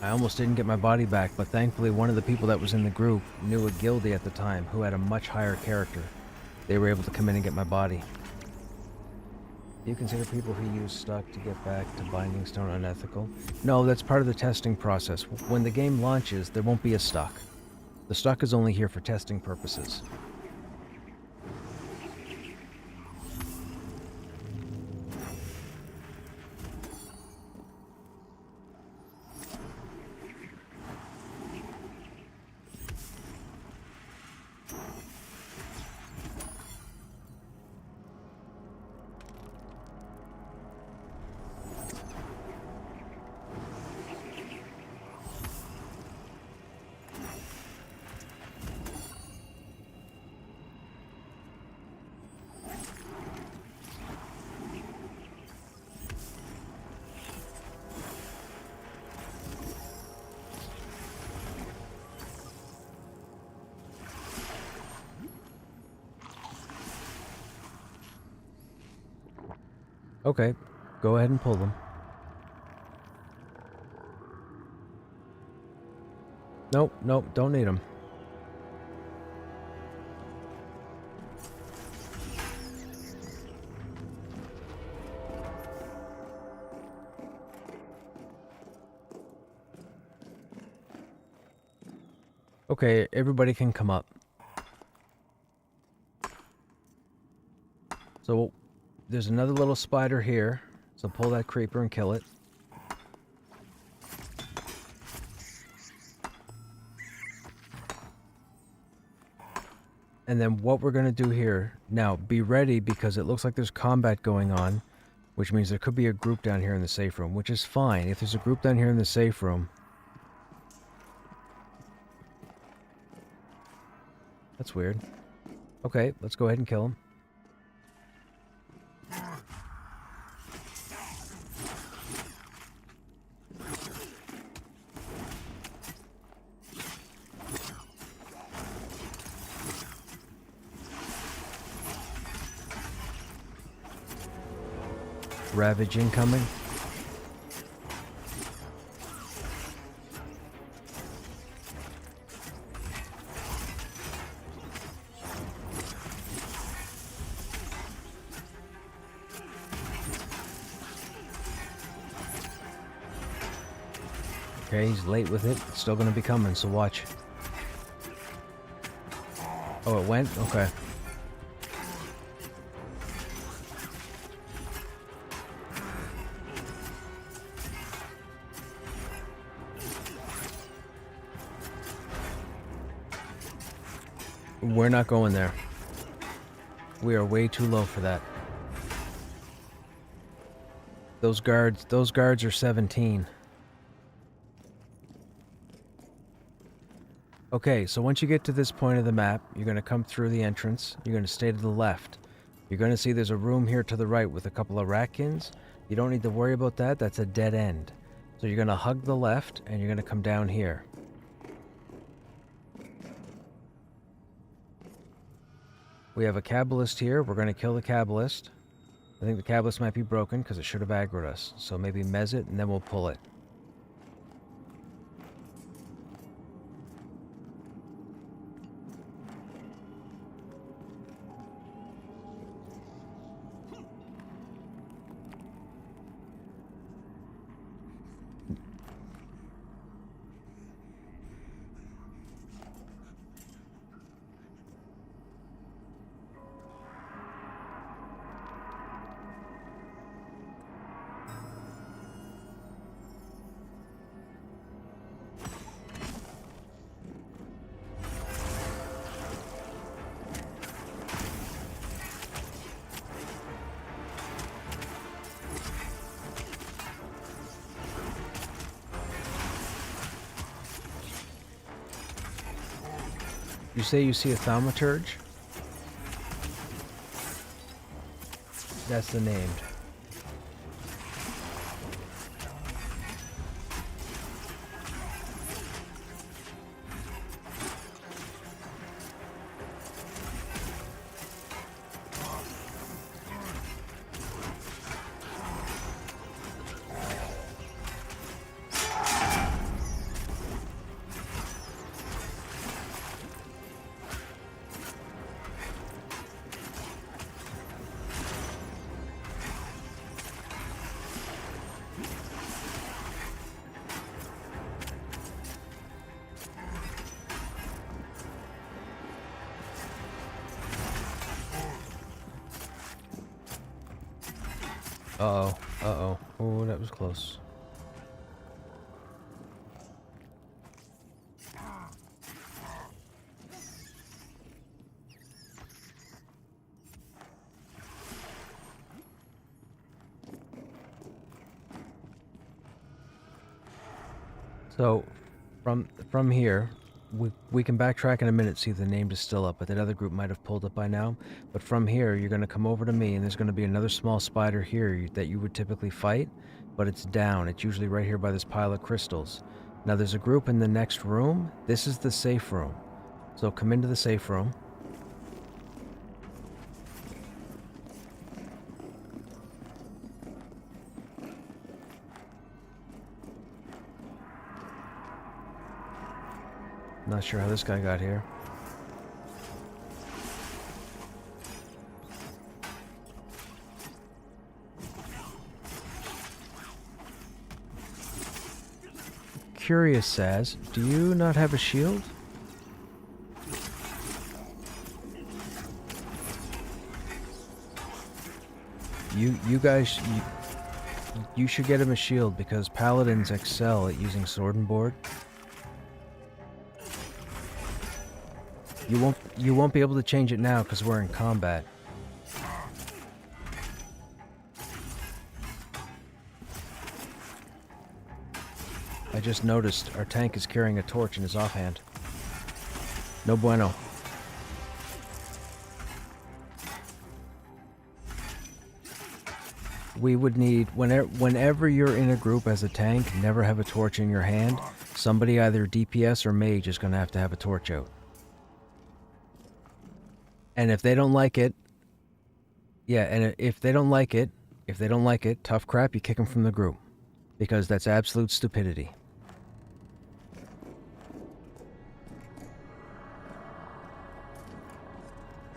I almost didn't get my body back, but thankfully one of the people that was in the group knew a guildie at the time who had a much higher character. They were able to come in and get my body. Do you consider people who use stuck to get back to Binding Stone unethical? No, that's part of the testing process. When the game launches, there won't be a stuck. The stuck is only here for testing purposes. Okay, go ahead and pull them. Nope, nope, don't need them. Okay, everybody can come up. So, there's another little spider here. So pull that creeper and kill it. And then what we're going to do here... Now, be ready because it looks like there's combat going on. Which means there could be a group down here in the safe room. Which is fine. If there's a group down here in the safe room... That's weird. Okay, let's go ahead and kill him. Ravage incoming. Okay, he's late with it. It's still gonna be coming, so watch. Oh, it went? Okay. We're not going there. We are way too low for that. Those guards are 17. Okay, so once you get to this point of the map, you're going to come through the entrance. You're going to stay to the left. You're going to see there's a room here to the right with a couple of ratkins. You don't need to worry about that. That's a dead end. So you're going to hug the left, and you're going to come down here. We have a Kabbalist here. We're going to kill the Kabbalist. I think the Kabbalist might be broken because it should have aggroed us. So maybe mez it, and then we'll pull it. You say you see a thaumaturge? That's the named. Uh-oh. Uh-oh. Oh, that was close. So, from here, we can backtrack in a minute, see if the name is still up, but that other group might have pulled up by now. But from here, you're going to come over to me, and there's going to be another small spider here that you would typically fight, but it's down. It's usually right here by this pile of crystals. Now, there's a group in the next room. This is the safe room. So come into the safe room. Not sure how this guy got here. Curious says, do you not have a shield? You guys, you should get him a shield because paladins excel at using sword and board. You won't be able to change it now because we're in combat. I just noticed our tank is carrying a torch in his offhand. No bueno. We would need, whenever you're in a group as a tank, never have a torch in your hand. Somebody, either DPS or mage, is going to have a torch out. And if they don't like it, yeah, and if they don't like it, tough crap, you kick them from the group. Because that's absolute stupidity.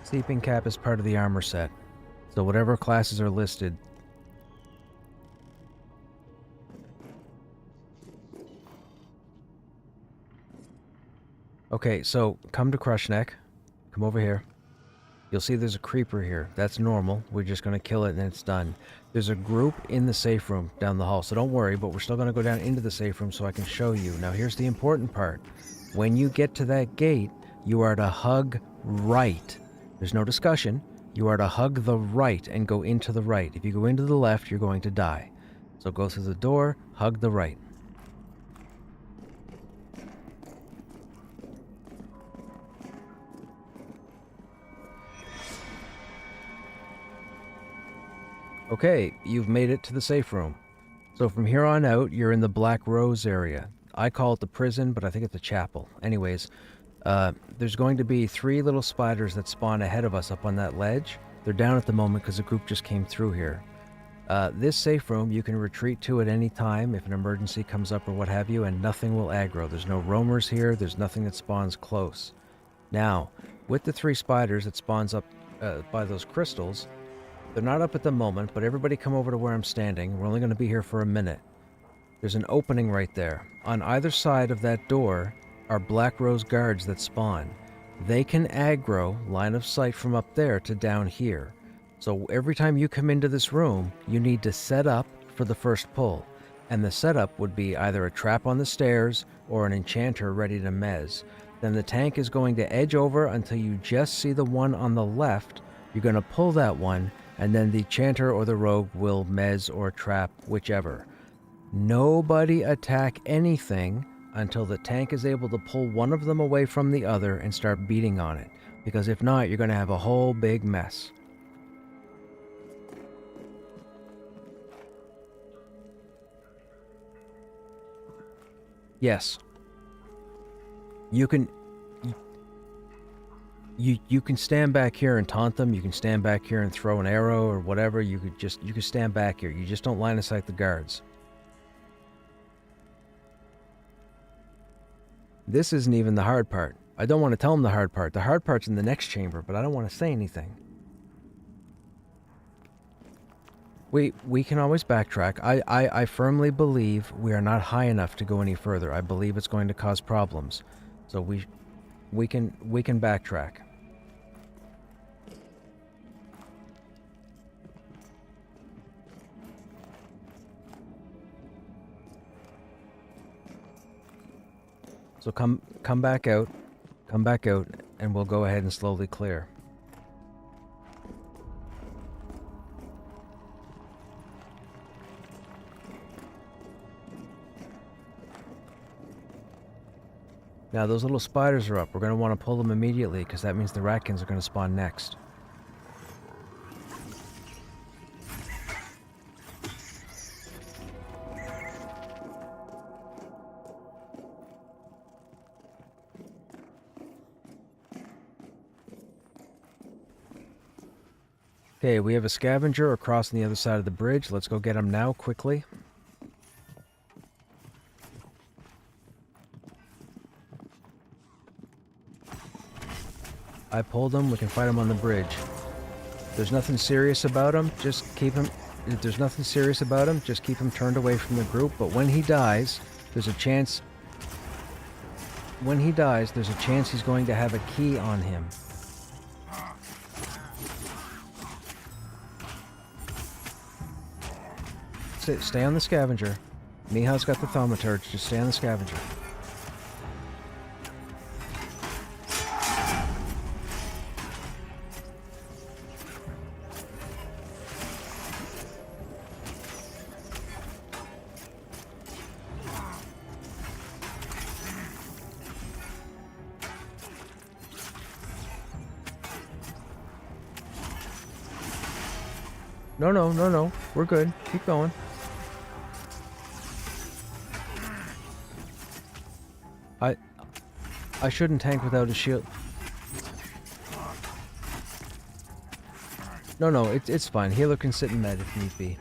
Sleeping cap is part of the armor set. So whatever classes are listed. Okay, so come to Krushnek. Come over here. You'll see there's a creeper here. That's normal. We're just going to kill it and it's done. There's a group in the safe room down the hall, so don't worry, but we're still going to go down into the safe room so I can show you. Now here's the important part. When you get to that gate, you are to hug right. There's no discussion. You are to hug the right and go into the right. If you go into the left, you're going to die. So go through the door, hug the right. Okay, you've made it to the safe room. So from here on out, you're in the Black Rose area. I call it the prison, but I think it's a chapel. Anyways, there's going to be 3 little spiders that spawn ahead of us up on that ledge. They're down at the moment because a group just came through here. This safe room, you can retreat to at any time if an emergency comes up or what have you, and nothing will aggro. There's no roamers here. There's nothing that spawns close. Now, with the 3 spiders that spawns up by those crystals, they're not up at the moment, but everybody come over to where I'm standing. We're only going to be here for a minute. There's an opening right there. On either side of that door are Black Rose guards that spawn. They can aggro line of sight from up there to down here. So every time you come into this room, you need to set up for the first pull. And the setup would be either a trap on the stairs or an enchanter ready to mez. Then the tank is going to edge over until you just see the one on the left. You're going to pull that one, and then the chanter or the rogue will mez or trap, whichever. Nobody attack anything until the tank is able to pull one of them away from the other and start beating on it. Because if not, you're going to have a whole big mess. Yes. You can stand back here and taunt them. You can stand back here and throw an arrow or whatever. You can stand back here. You just don't line of sight the guards. This isn't even the hard part. I don't want to tell them the hard part. The hard part's in the next chamber, but I don't want to say anything. We can always backtrack. I firmly believe we are not high enough to go any further. I believe it's going to cause problems. So we can backtrack. So come back out, and we'll go ahead and slowly clear. Now those little spiders are up. We're going to want to pull them immediately because that means the ratkins are going to spawn next. Okay, we have a scavenger across on the other side of the bridge. Let's go get him now, quickly. I pulled him. We can fight him on the bridge. There's nothing serious about him. Just keep him... If there's nothing serious about him, just keep him turned away from the group. But when he dies, there's a chance... When he dies, there's a chance he's going to have a key on him. Stay on the scavenger. Miha's got the thaumaturge. Just stay on the scavenger. No. We're good. Keep going. I shouldn't tank without a shield. No, it's fine. Healer can sit in med if need be.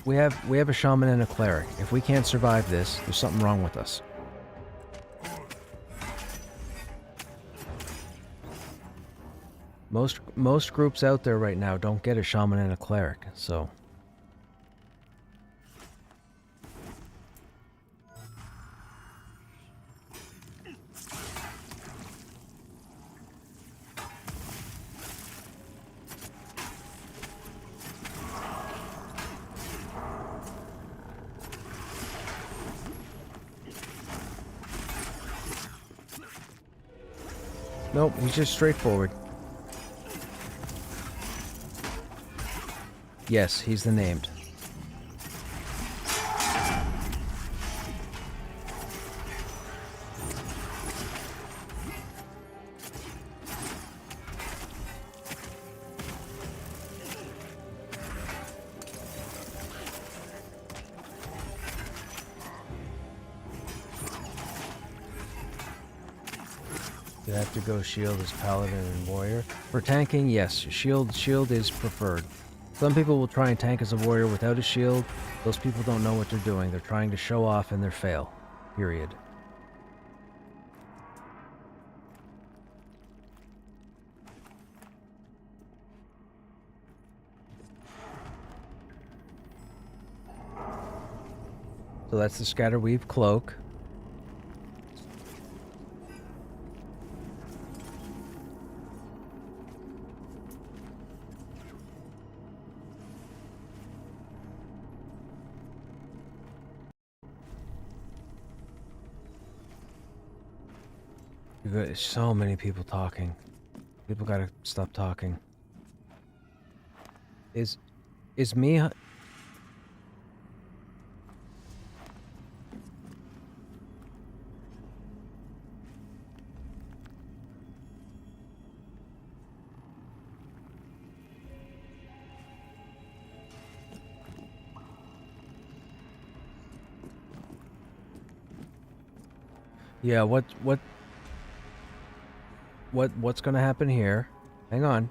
We have a shaman and a cleric. If we can't survive this, there's something wrong with us. Most groups out there right now don't get a shaman and a cleric, so... Nope, he's just straightforward. Yes, he's the named. You have to go shield as paladin and warrior. For tanking, yes, shield is preferred. Some people will try and tank as a warrior without a shield. Those people don't know what they're doing. They're trying to show off and they're fail. Period. So that's the Scatterweave cloak. There's so many people talking. People gotta stop talking. Is me... Yeah, what's gonna happen here? Hang on.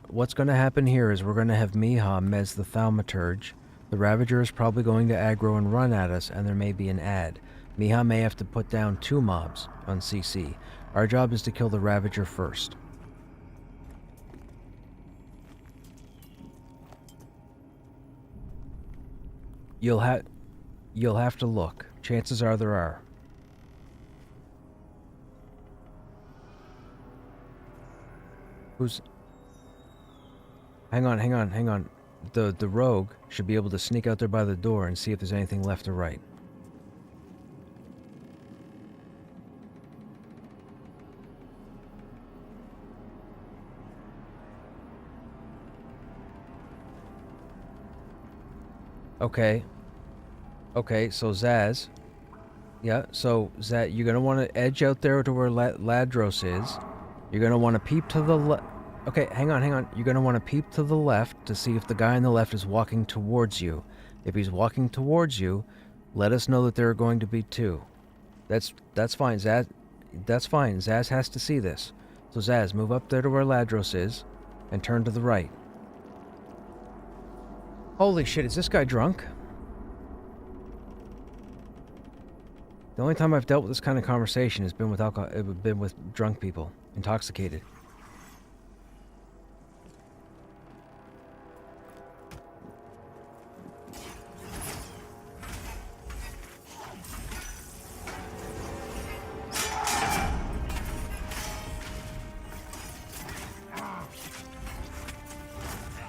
What's gonna happen here is we're gonna have Miha mez the thaumaturge. The Ravager is probably going to aggro and run at us, and there may be an ad. Miha may have to put down 2 mobs on CC. Our job is to kill the Ravager first. You'll have to look. Chances are there are. Who's... Hang on. The rogue should be able to sneak out there by the door and see if there's anything left or right. Okay, so Zaz... Yeah, so Zaz, you're gonna want to edge out there to where Ladros is. You're gonna want to peep to the left... Okay, hang on. You're gonna want to peep to the left to see if the guy on the left is walking towards you. If he's walking towards you, let us know that there are going to be 2. That's fine, Zaz. That's fine. Zaz has to see this. So Zaz, move up there to where Ladros is, and turn to the right. Holy shit, is this guy drunk? The only time I've dealt with this kind of conversation has been with alcohol. It's been with drunk people, intoxicated.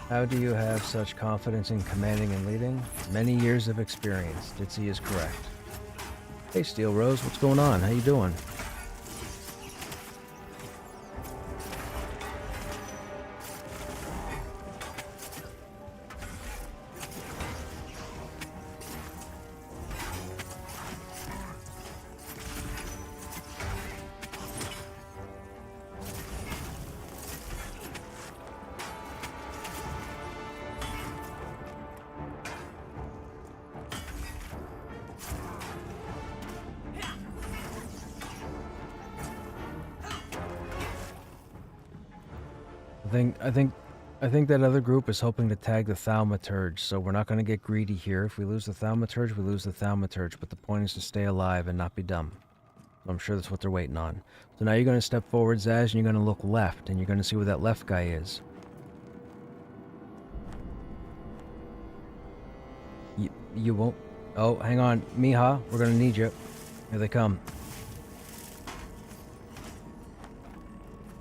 How do you have such confidence in commanding and leading? Many years of experience. Ditzy is correct. Hey, Steel Rose, what's going on? How you doing? I think that other group is hoping to tag the Thaumaturge, so we're not going to get greedy here. If we lose the Thaumaturge, we lose the Thaumaturge, but the point is to stay alive and not be dumb. I'm sure that's what they're waiting on. So now you're going to step forward, Zaz, and you're going to look left, and you're going to see where that left guy is. You won't... Oh, hang on. Miha, we're going to need you. Here they come.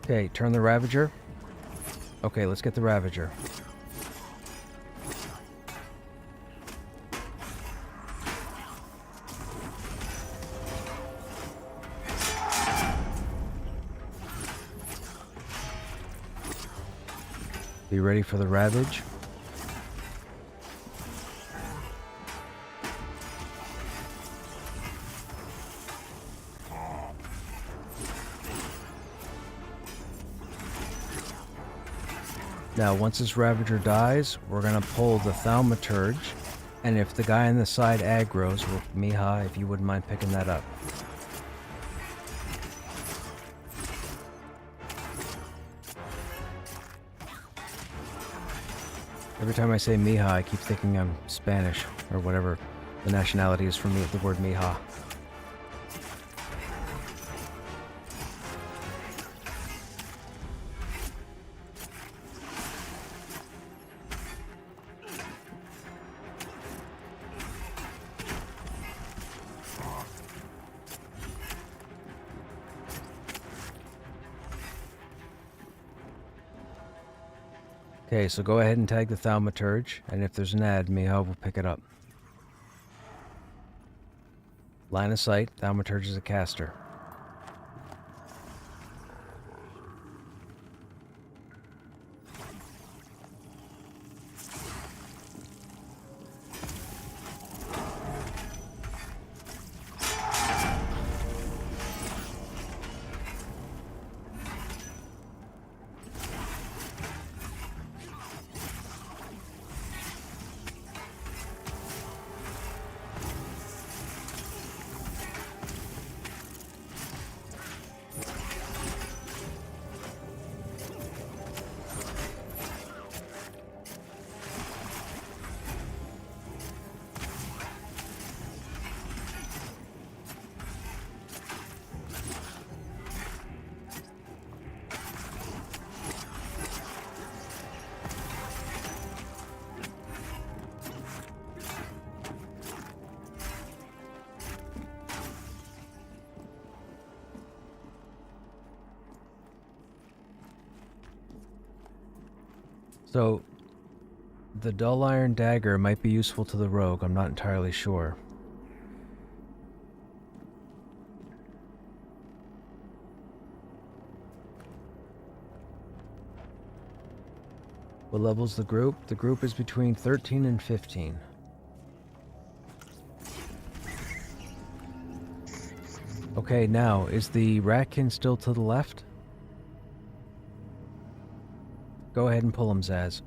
Okay, turn the Ravager. Okay, let's get the Ravager. Be ready for the Ravage. Now, once this Ravager dies, we're going to pull the Thaumaturge, and if the guy on the side aggroes, Miha, if you wouldn't mind picking that up. Every time I say Miha, I keep thinking I'm Spanish, or whatever the nationality is for me with the word Miha. Okay, so go ahead and tag the Thaumaturge, and if there's an ad, Miha will pick it up. Line of sight, Thaumaturge is a caster. So, the dull iron dagger might be useful to the rogue, I'm not entirely sure. What level's the group? The group is between 13 and 15. Okay, now, is the Ratkin still to the left? Go ahead and pull him, Zaz.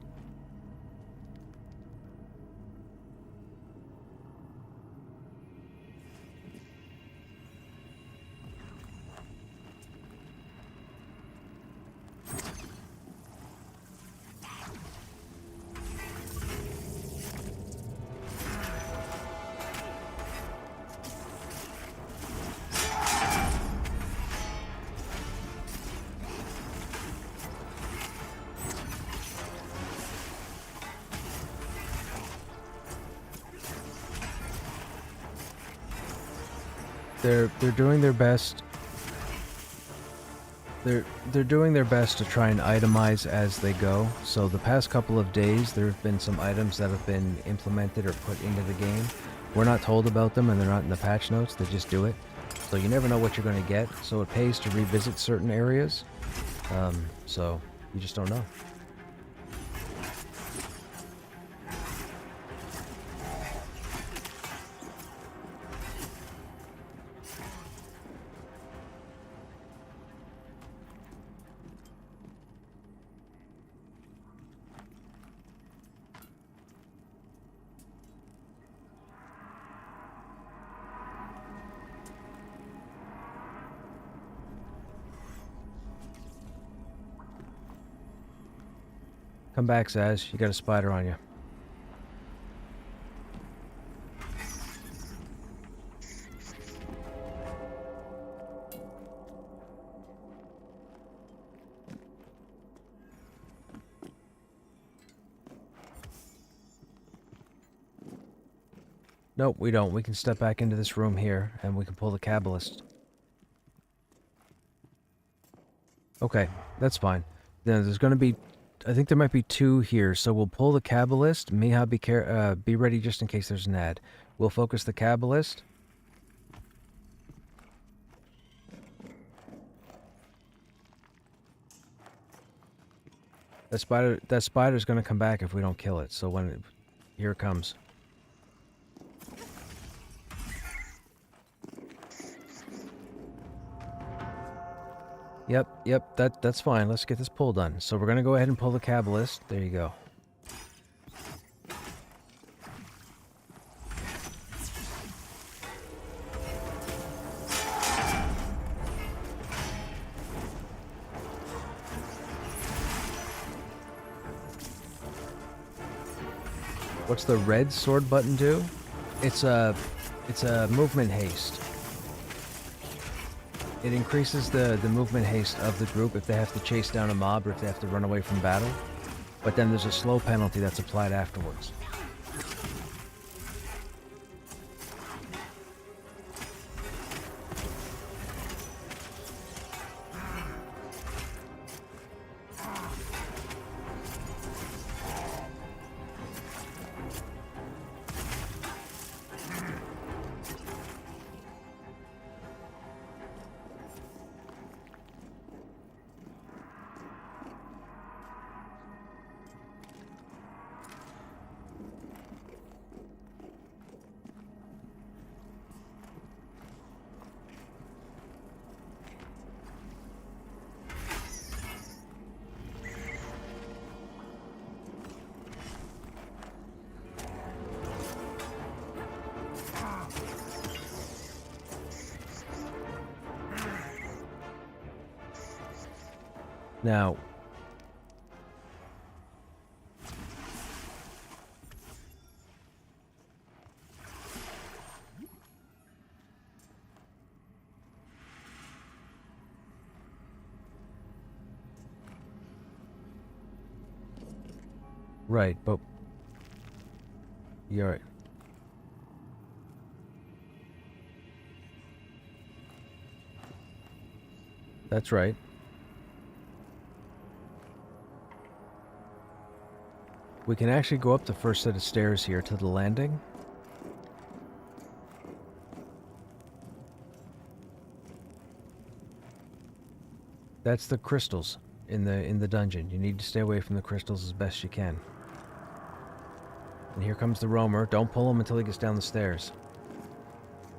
They're doing their best. They're doing their best to try and itemize as they go. So the past couple of days, there have been some items that have been implemented or put into the game. We're not told about them, and they're not in the patch notes. They just do it. So you never know what you're going to get. So it pays to revisit certain areas. So you just don't know. Come back, Zaz. You got a spider on you. Nope, we don't. We can step back into this room here, and we can pull the Kabbalist. Okay, that's fine. Then there's going to be... I think there might be 2 here, so we'll pull the Kabbalist. Miha, be ready just in case there's an ad. We'll focus the Kabbalist. That spider's going to come back if we don't kill it. So here it comes. Yep, that's fine. Let's get this pull done. So we're going to go ahead and pull the Kabbalist. There you go. What's the red sword button do? It's a movement haste. It increases the movement haste of the group if they have to chase down a mob or if they have to run away from battle. But then there's a slow penalty that's applied afterwards. Now, right, but you're right. That's right. We can actually go up the first set of stairs here to the landing. That's the crystals in the dungeon. You need to stay away from the crystals as best you can. And here comes the roamer. Don't pull him until he gets down the stairs.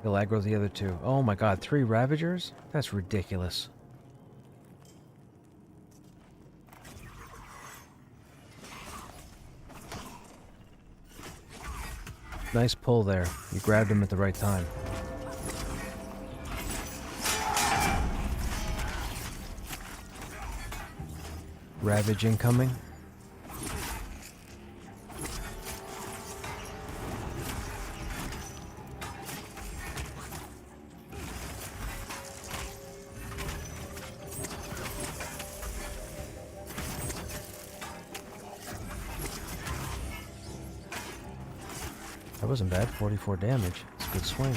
He'll aggro the other 2. Oh my god, 3 Ravagers? That's ridiculous. Nice pull there. You grabbed him at the right time. Ravage incoming. That wasn't bad. 44 damage. It's a good swing.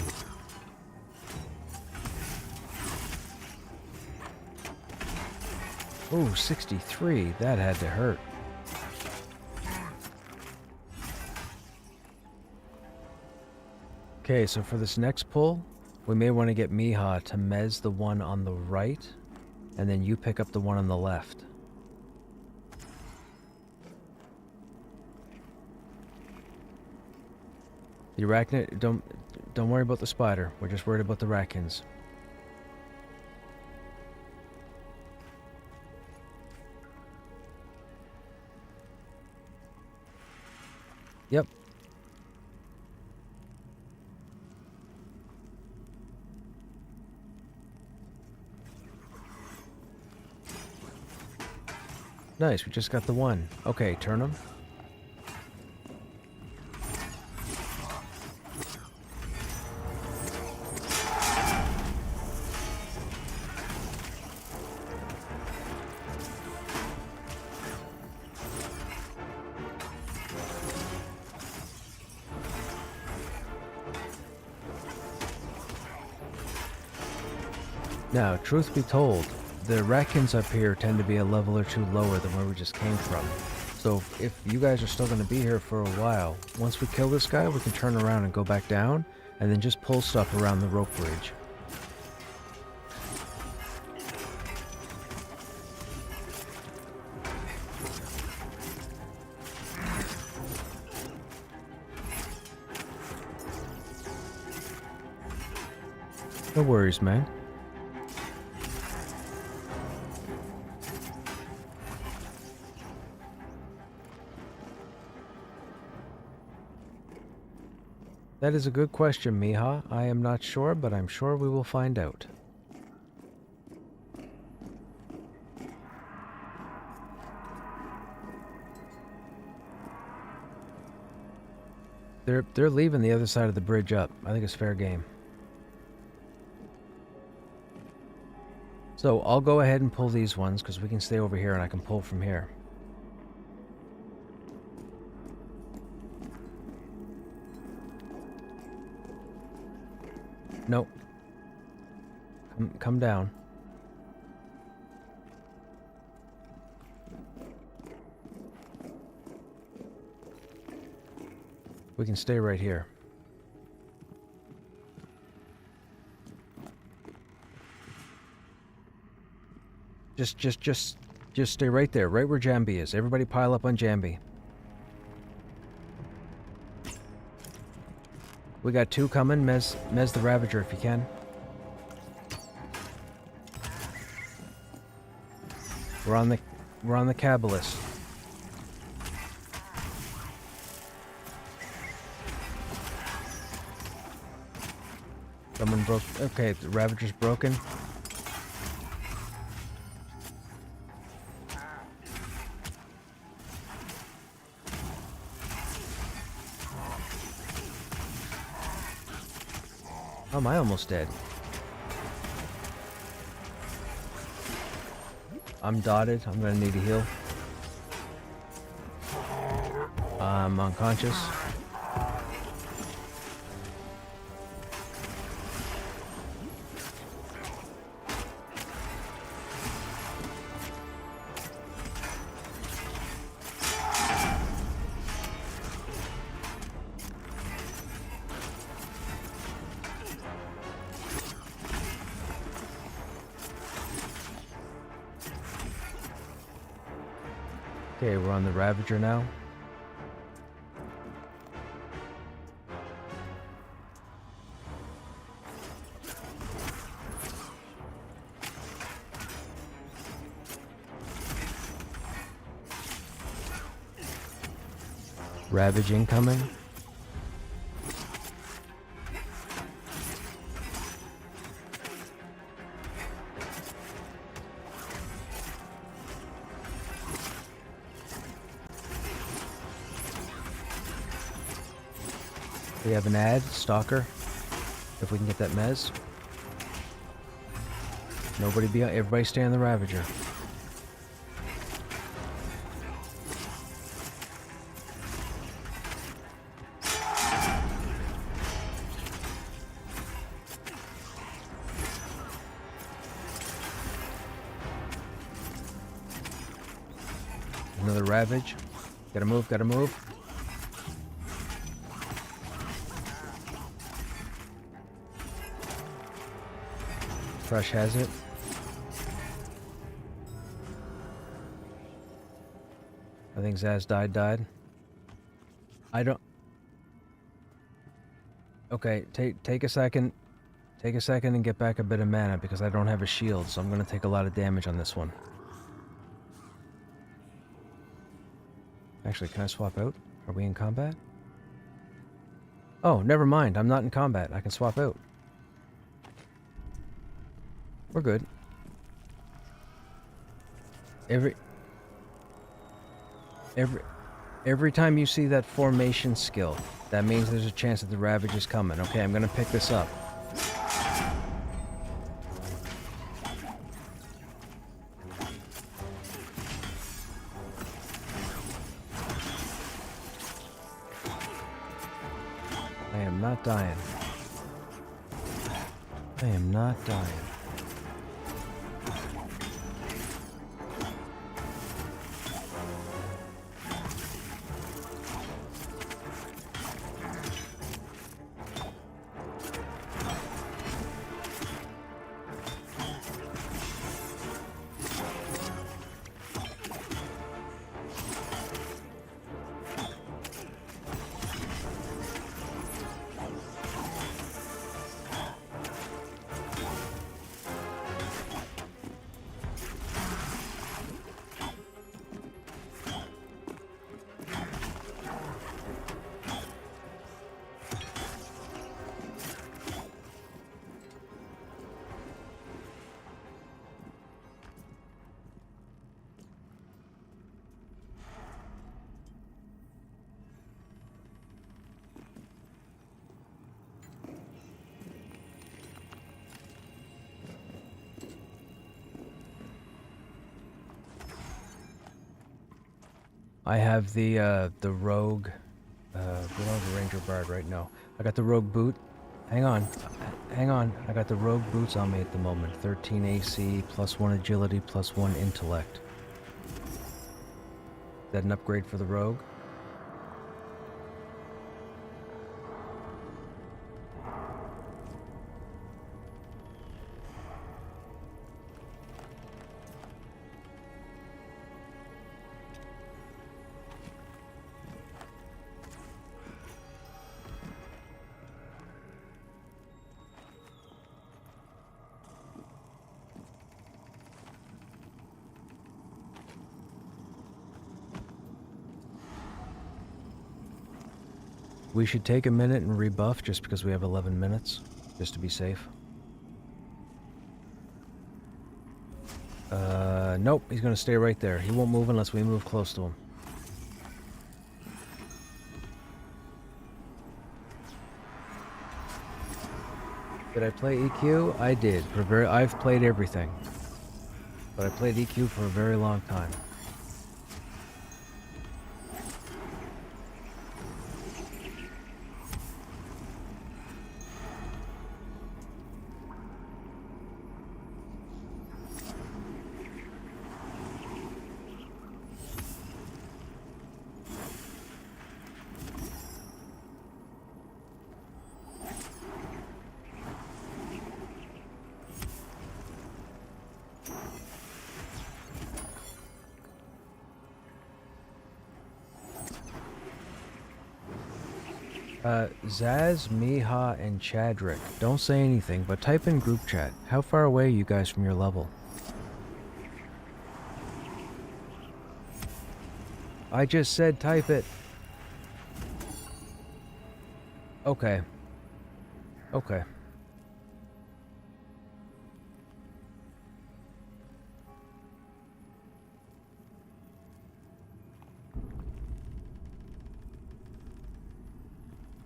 Ooh, 63. That had to hurt. Okay, so for this next pull, we may want to get Miha to mez the one on the right, and then you pick up the one on the left. The arachnid, don't worry about the spider. We're just worried about the raccoons. Yep. Nice, we just got the one. Okay, turn them. Now, truth be told, the raccoons up here tend to be a level or two lower than where we just came from. So if you guys are still going to be here for a while, once we kill this guy, we can turn around and go back down, and then just pull stuff around the rope bridge. No worries, man. That is a good question, Miha. I am not sure, but I'm sure we will find out. They're leaving the other side of the bridge up. I think it's fair game. So I'll go ahead and pull these ones because we can stay over here and I can pull from here. Nope. Come down. We can stay right here. Just stay right there, right where Jambi is. Everybody pile up on Jambi. We got two coming. Mez the Ravager if you can. We're on the Kabbalist. Someone broke. Okay, the Ravager's broken. Oh, am I almost dead? I'm dotted. I'm gonna need a heal. I'm unconscious. Okay, we're on the Ravager now. Ravage incoming. We have an ad, Stalker. If we can get that mez. Everybody stay on the Ravager. Another Ravage. Gotta move, gotta move. Crush has it. I think Zaz died. I don't... Okay, take a second. Take a second and get back a bit of mana because I don't have a shield, so I'm gonna take a lot of damage on this one. Actually, can I swap out? Are we in combat? Oh, never mind. I'm not in combat. I can swap out. We're good. Every time you see that formation skill, that means there's a chance that the Ravage is coming. Okay, I'm gonna pick this up. I am not dying. I am not dying. I have the rogue, we don't have the ranger bard right now. I got the rogue boot. Hang on. I got the rogue boots on me at the moment. 13 AC, +1 agility, +1 intellect. Is that an upgrade for the rogue? We should take a minute and rebuff just because we have 11 minutes, just to be safe. Nope, he's gonna stay right there. He won't move unless we move close to him. Did I play EQ? I did. I've played everything. But I played EQ for a very long time. Zaz, Miha, and Chadrick. Don't say anything, but type in group chat. How far away are you guys from your level? I just said type it. Okay. Okay.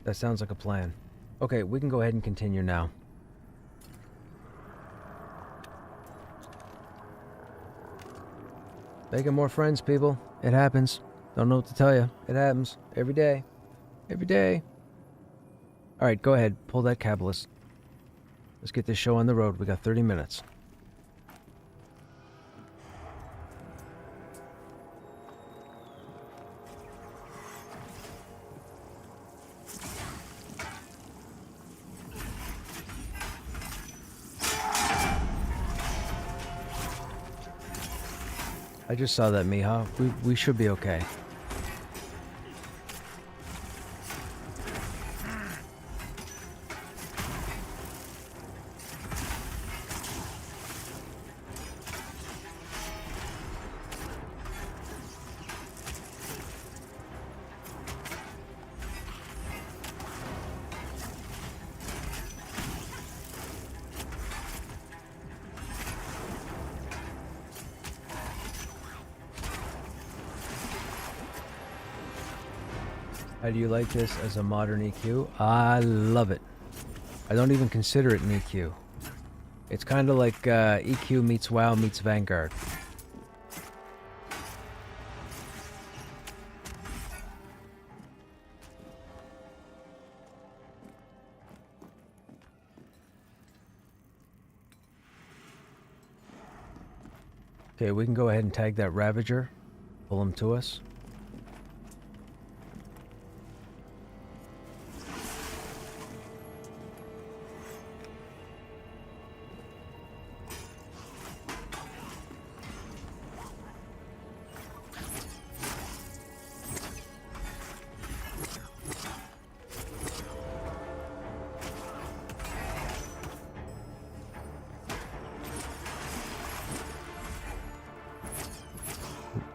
That sounds like a plan. Okay, we can go ahead and continue now. Making more friends, people. It happens. Don't know what to tell you. It happens. Every day. Every day. Alright, go ahead. Pull that Cabalist. Let's get this show on the road. We got 30 minutes. I just saw that, Miha. We should be okay. How do you like this as a modern EQ? I love it. I don't even consider it an EQ. It's kind of like EQ meets WoW meets Vanguard. Okay, we can go ahead and tag that Ravager. Pull him to us.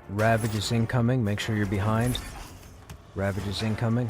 Ravage is incoming. Make sure you're behind. Ravage is incoming.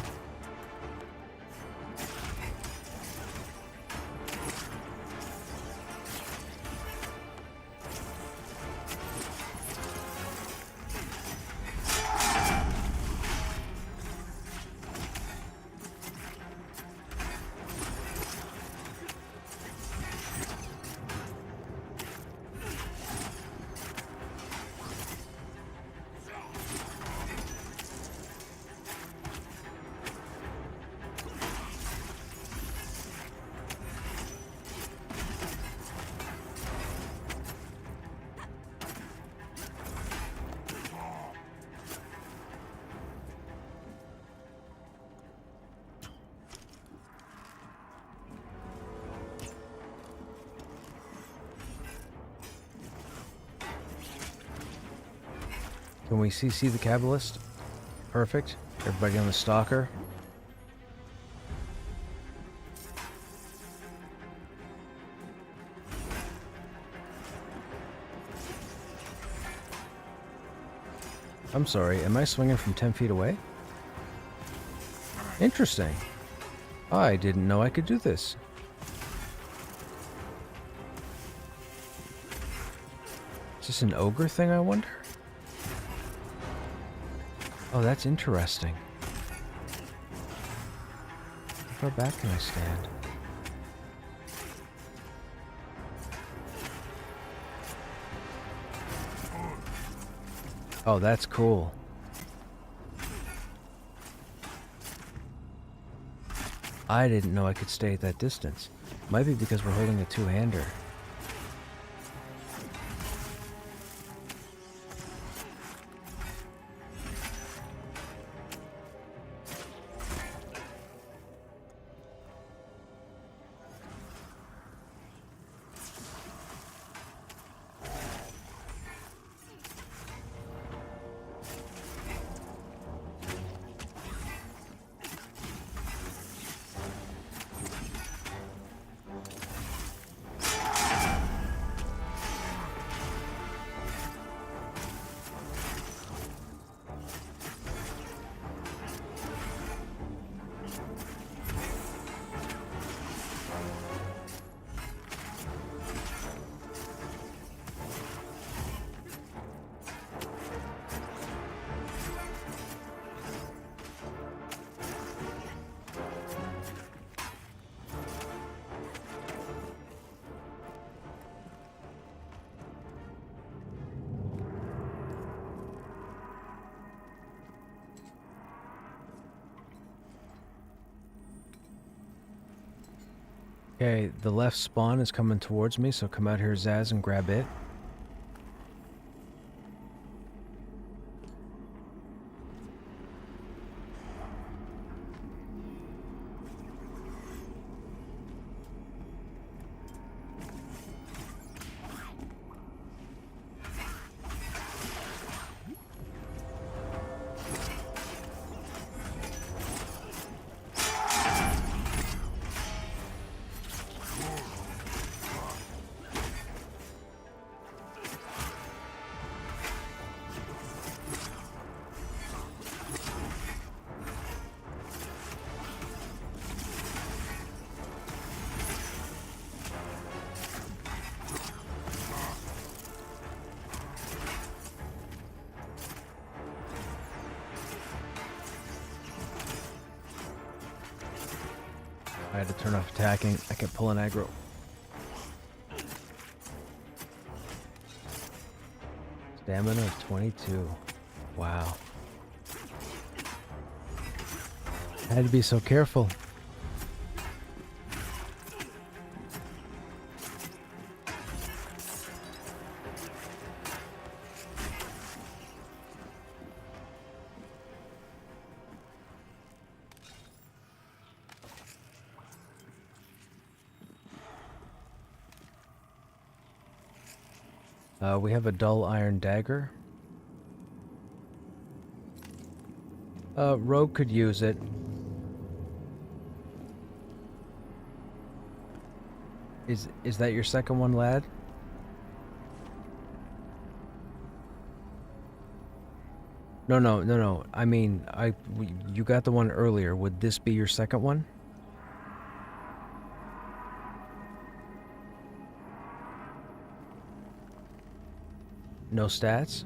Can we CC the Kabbalist? Perfect. Everybody on the Stalker. I'm sorry, am I swinging from 10 feet away? Interesting. I didn't know I could do this. Is this an ogre thing, I wonder? Oh, that's interesting. How far back can I stand? Oh, that's cool. I didn't know I could stay at that distance. Might be because we're holding a two-hander. Okay, the left spawn is coming towards me, so come out here, Zaz, and grab it. I had to turn off attacking. I kept pulling aggro. Stamina of 22. Wow. I had to be so careful. We have a dull iron dagger. Rogue could use it. Is that your second one, lad? No. I mean, you got the one earlier. Would this be your second one? No stats?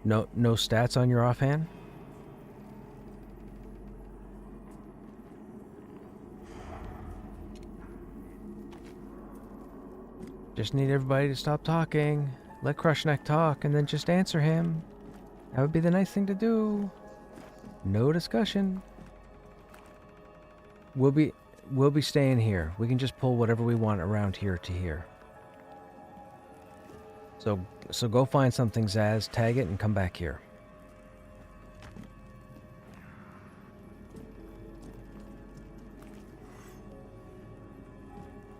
No stats on your offhand? Just need everybody to stop talking. Let Krushnek talk and then just answer him. That would be the nice thing to do. No discussion. We'll be staying here. We can just pull whatever we want around here to here. So go find something, Zaz, tag it, and come back here.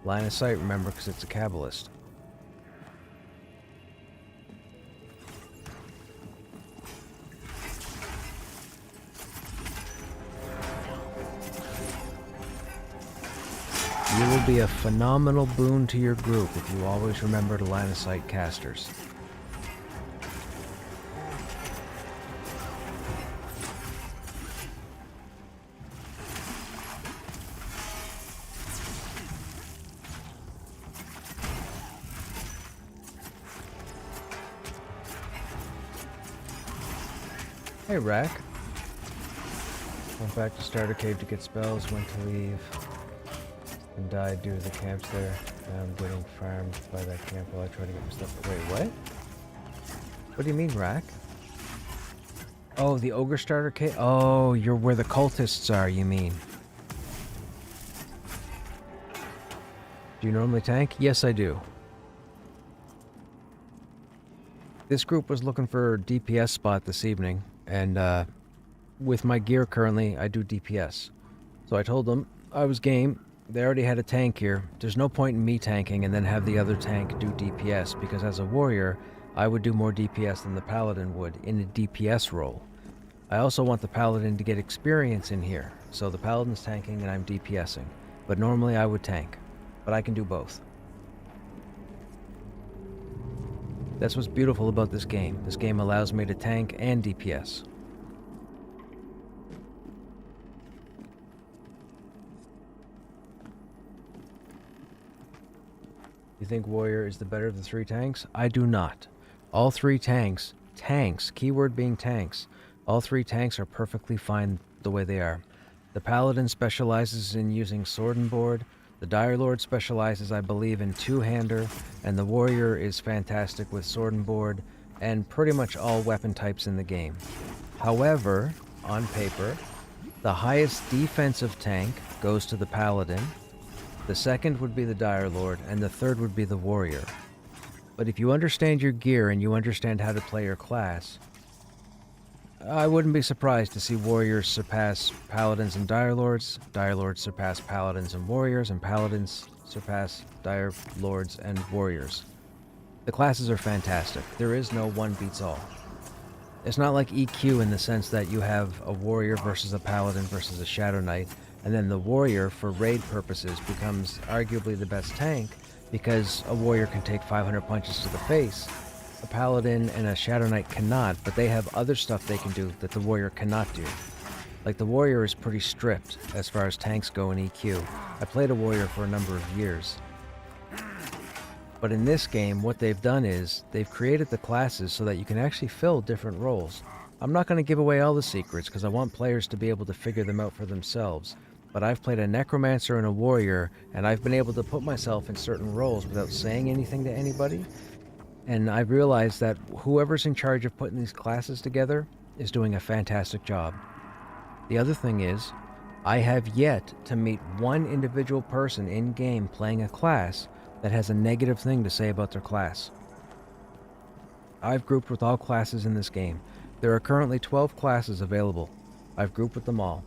Line of sight, remember, because it's a Kabbalist. You will be a phenomenal boon to your group if you always remember to line of sight casters. Hey, Rack. Went back to Starter Cave to get spells, went to leave, and died due to the camps there. Now I'm getting farmed by that camp while I try to get my stuff. Wait, what? What do you mean, Rack? Oh, the Ogre Starter Cave? Oh, you're where the cultists are, you mean. Do you normally tank? Yes, I do. This group was looking for a DPS spot this evening, and with my gear currently, I do DPS. So I told them I was game. They already had a tank here. There's no point in me tanking and then have the other tank do DPS, because as a warrior, I would do more DPS than the paladin would in a DPS role. I also want the paladin to get experience in here, so the paladin's tanking and I'm DPSing. But normally I would tank, but I can do both. That's what's beautiful about this game. This game allows me to tank and DPS. You think Warrior is the better of the three tanks? I do not. All three tanks, keyword being tanks, all three tanks are perfectly fine the way they are. The Paladin specializes in using sword and board, the Dire Lord specializes, I believe, in two-hander, and the Warrior is fantastic with sword and board, and pretty much all weapon types in the game. However, on paper, the highest defensive tank goes to the Paladin, the second would be the Dire Lord, and the third would be the Warrior. But if you understand your gear and you understand how to play your class, I wouldn't be surprised to see Warriors surpass Paladins and Dire Lords surpass Paladins and Warriors, and Paladins surpass Dire Lords and Warriors. The classes are fantastic. There is no one beats all. It's not like EQ in the sense that you have a Warrior versus a Paladin versus a Shadow Knight, and then the Warrior, for raid purposes, becomes arguably the best tank because a Warrior can take 500 punches to the face. A Paladin and a Shadow Knight cannot, but they have other stuff they can do that the Warrior cannot do. Like, the Warrior is pretty stripped as far as tanks go in EQ. I played a Warrior for a number of years. But in this game, what they've done is, they've created the classes so that you can actually fill different roles. I'm not going to give away all the secrets because I want players to be able to figure them out for themselves, but I've played a necromancer and a warrior, and I've been able to put myself in certain roles without saying anything to anybody, and I've realized that whoever's in charge of putting these classes together is doing a fantastic job. The other thing is, I have yet to meet one individual person in-game playing a class that has a negative thing to say about their class. I've grouped with all classes in this game. There are currently 12 classes available. I've grouped with them all.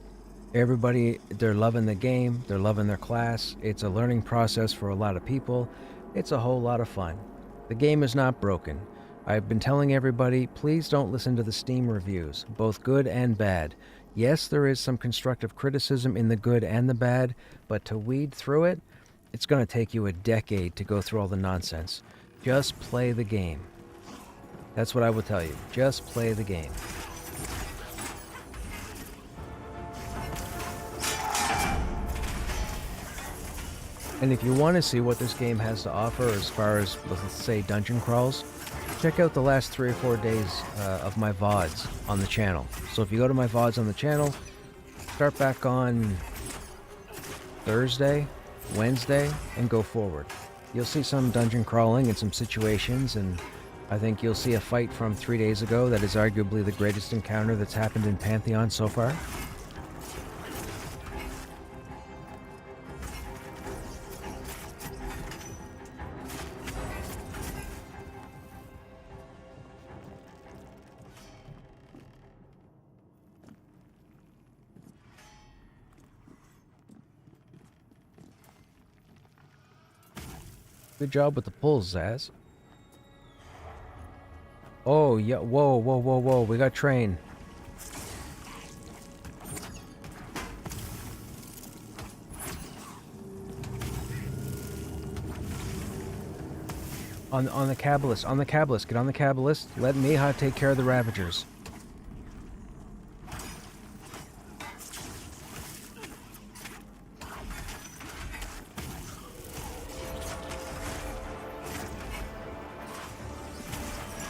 Everybody, they're loving the game, they're loving their class. It's a learning process for a lot of people. It's a whole lot of fun. The game is not broken. I've been telling everybody, please don't listen to the Steam reviews, both good and bad. Yes, there is some constructive criticism in the good and the bad, but to weed through it, it's going to take you a decade to go through all the nonsense. Just play the game. That's what I will tell you. Just play the game. And if you want to see what this game has to offer as far as, let's say, dungeon crawls, check out the last 3 or 4 days of my VODs on the channel. So if you go to my VODs on the channel, start back on Thursday, Wednesday, and go forward. You'll see some dungeon crawling and some situations, and I think you'll see a fight from 3 days ago that is arguably the greatest encounter that's happened in Pantheon so far. Good job with the pulls, Zaz. Oh, yeah. Whoa, whoa, whoa, whoa. We got train. On the Cabalist. On the Cabalist. Get on the Cabalist. Let Miha take care of the Ravagers.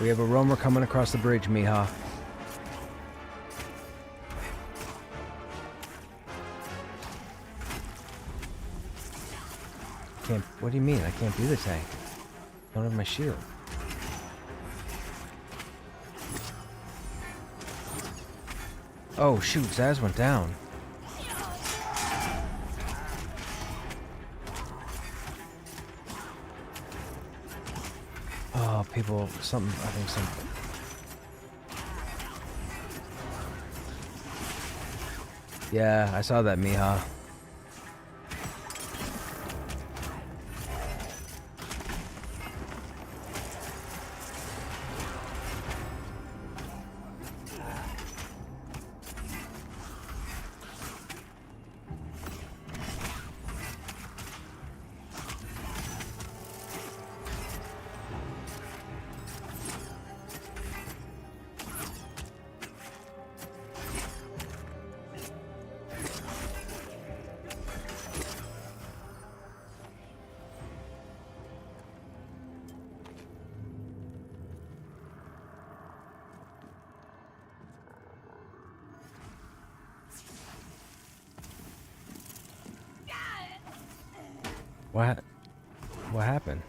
We have a roamer coming across the bridge, Miha. Can't. What do you mean? I can't do the tank. I don't have my shield. Oh shoot! Zaz went down. Oh, people, something, I think something. Yeah, I saw that, Miha. What happened?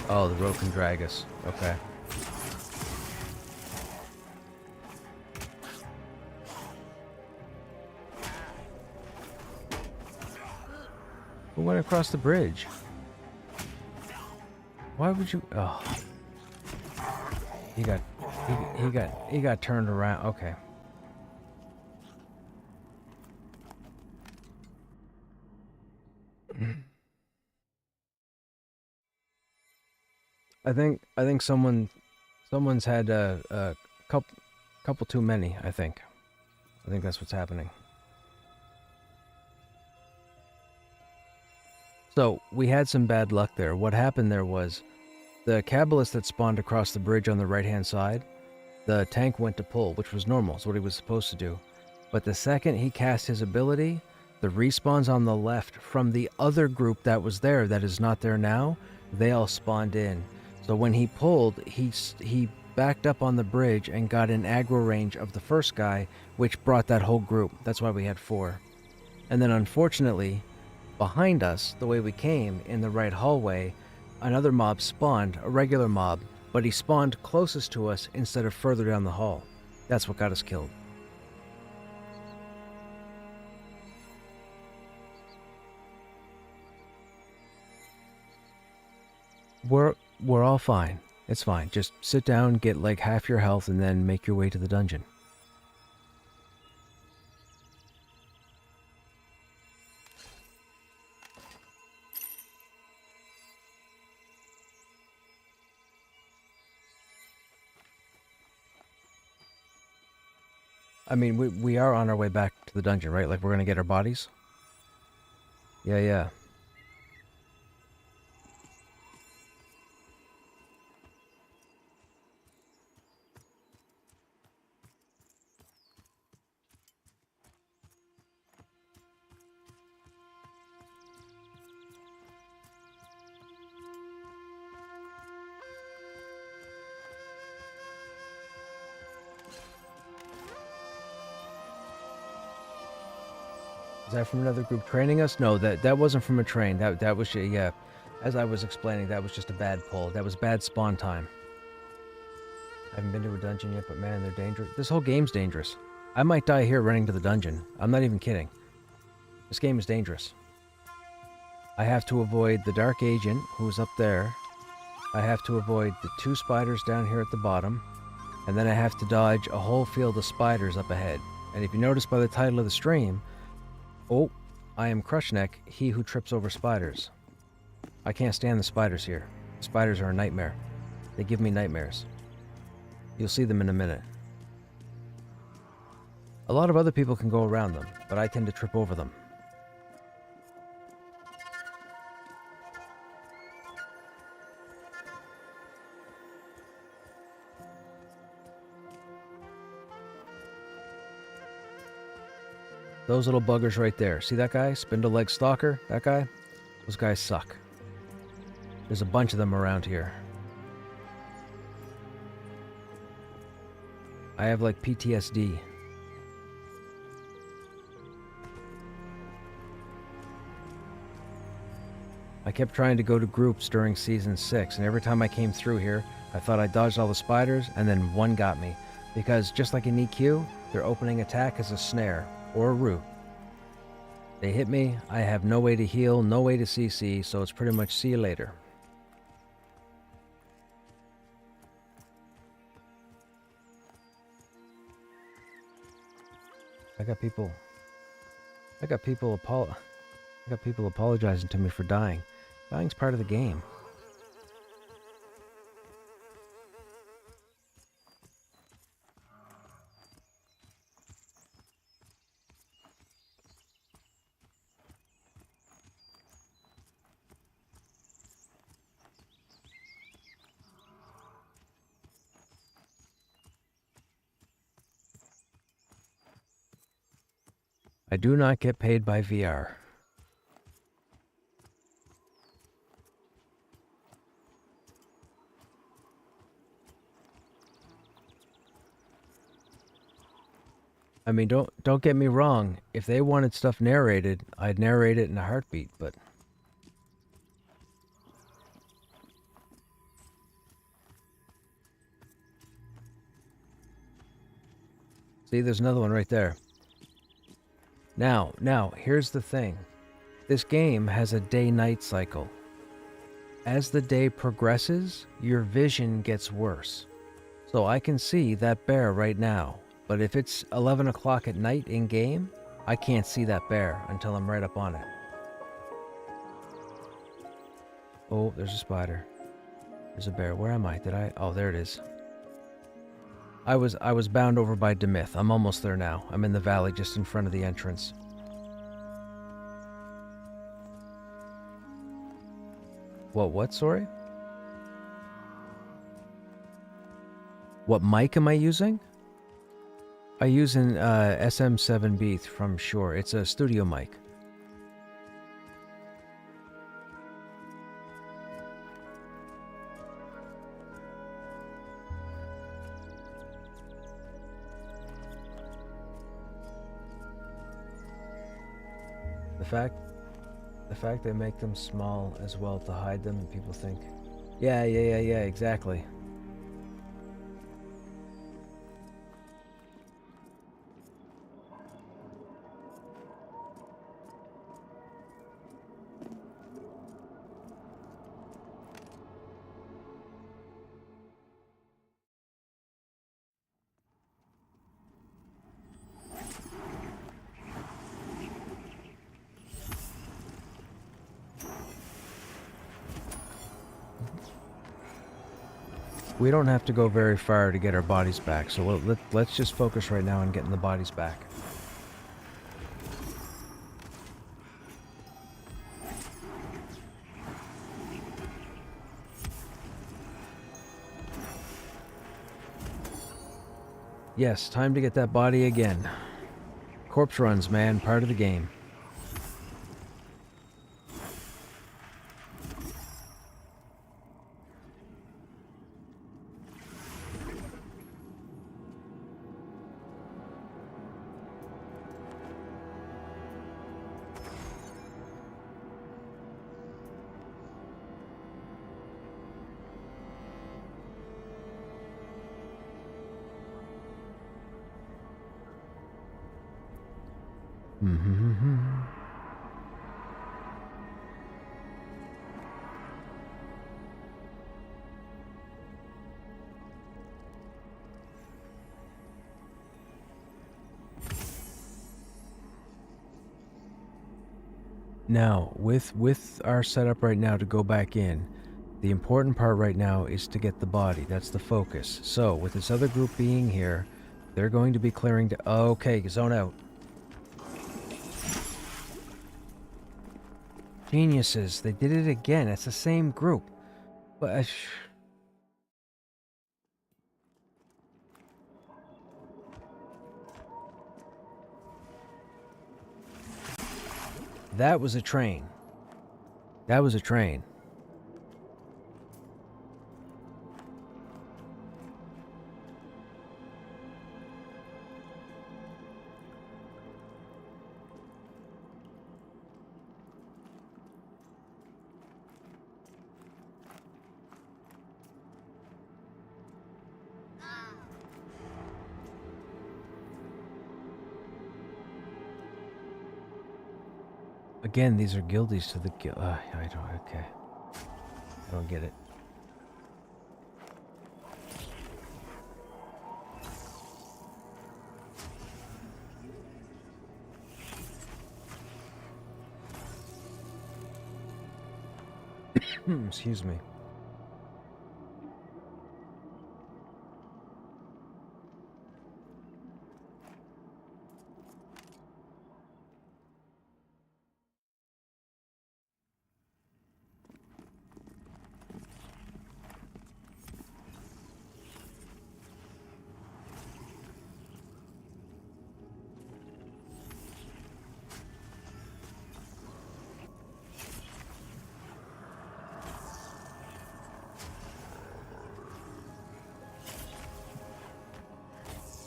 Oh, the rope can drag us. Okay. Who went across the bridge? Why would you? Oh, he got turned around. Okay. I think someone's had a couple too many. I think that's what's happening. So we had some bad luck there. What happened there was the Cabalist that spawned across the bridge on the right-hand side. The tank went to pull, which was normal. It's what he was supposed to do. But the second he cast his ability, the respawns on the left from the other group that was there that is not there now, they all spawned in. So when he pulled, he backed up on the bridge and got in aggro range of the first guy, which brought that whole group. That's why we had 4. And then unfortunately, behind us, the way we came, in the right hallway, another mob spawned, a regular mob, but he spawned closest to us instead of further down the hall. That's what got us killed. We're all fine. It's fine. Just sit down, get like half your health, and then make your way to the dungeon. I mean, we are on our way back to the dungeon, right? Like, we're gonna get our bodies? Yeah. Is that from another group training us? No, that wasn't from a train. That was, yeah. As I was explaining, that was just a bad pull. That was bad spawn time. I haven't been to a dungeon yet, but man, they're dangerous. This whole game's dangerous. I might die here running to the dungeon. I'm not even kidding. This game is dangerous. I have to avoid the Dark Agent, who's up there. I have to avoid the 2 spiders down here at the bottom. And then I have to dodge a whole field of spiders up ahead. And if you notice by the title of the stream, oh, I am Krushnek, he who trips over spiders. I can't stand the spiders here. Spiders are a nightmare. They give me nightmares. You'll see them in a minute. A lot of other people can go around them, but I tend to trip over them. Those little buggers right there. See that guy? Spindle leg stalker? That guy? Those guys suck. There's a bunch of them around here. I have like PTSD. I kept trying to go to groups during Season 6, and every time I came through here, I thought I dodged all the spiders, and then one got me. Because just like in EQ, their opening attack is a snare, or a root. They hit me, I have no way to heal, no way to CC, so it's pretty much see you later. I got people apologizing to me for dying. Dying's part of the game. I do not get paid by VR. I mean, don't get me wrong. If they wanted stuff narrated, I'd narrate it in a heartbeat, but see, there's another one right there. Now, here's the thing. This game has a day-night cycle. As the day progresses, your vision gets worse. So I can see that bear right now, but if it's 11 o'clock at night in-game, I can't see that bear until I'm right up on it. Oh, there's a spider. There's a bear. Where am I? Oh, there it is. I was bound over by Demyth. I'm almost there now. I'm in the valley just in front of the entrance. What, sorry? What mic am I using? I use an SM7B from Shure. It's a studio mic. The fact they make them small as well to hide them, and people think, yeah, exactly. We don't have to go very far to get our bodies back, so let's just focus right now on getting the bodies back. Yes, time to get that body again. Corpse runs, man, part of the game. Now, with our setup right now to go back in, the important part right now is to get the body. That's the focus. So, with this other group being here, they're going to be clearing to... Okay, zone out. Geniuses, they did it again. It's the same group. But... That was a train. That was a train. Again, these are guildies to the guild. I don't. Okay. I don't get it. Excuse me.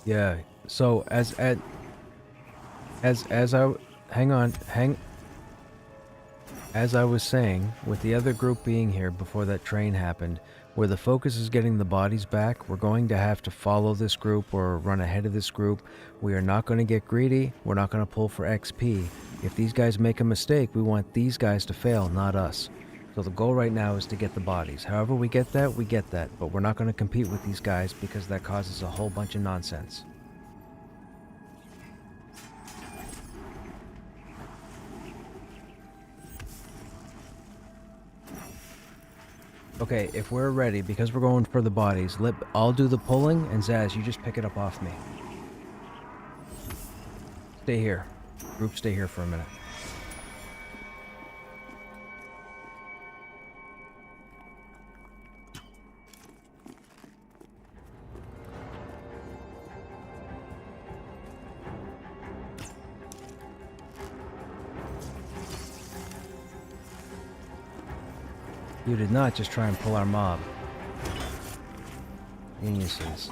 Yeah. So as I as I was saying, with the other group being here before that train happened, where the focus is getting the bodies back, we're going to have to follow this group or run ahead of this group. We are not going to get greedy. We're not going to pull for XP. If these guys make a mistake, we want these guys to fail, not us. So the goal right now is to get the bodies. However we get that, but we're not going to compete with these guys because that causes a whole bunch of nonsense. Okay, if we're ready, because we're going for the bodies, I'll do the pulling, and Zaz, you just pick it up off me. Stay here. Group, stay here for a minute. You did not just try and pull our mob. Geniuses.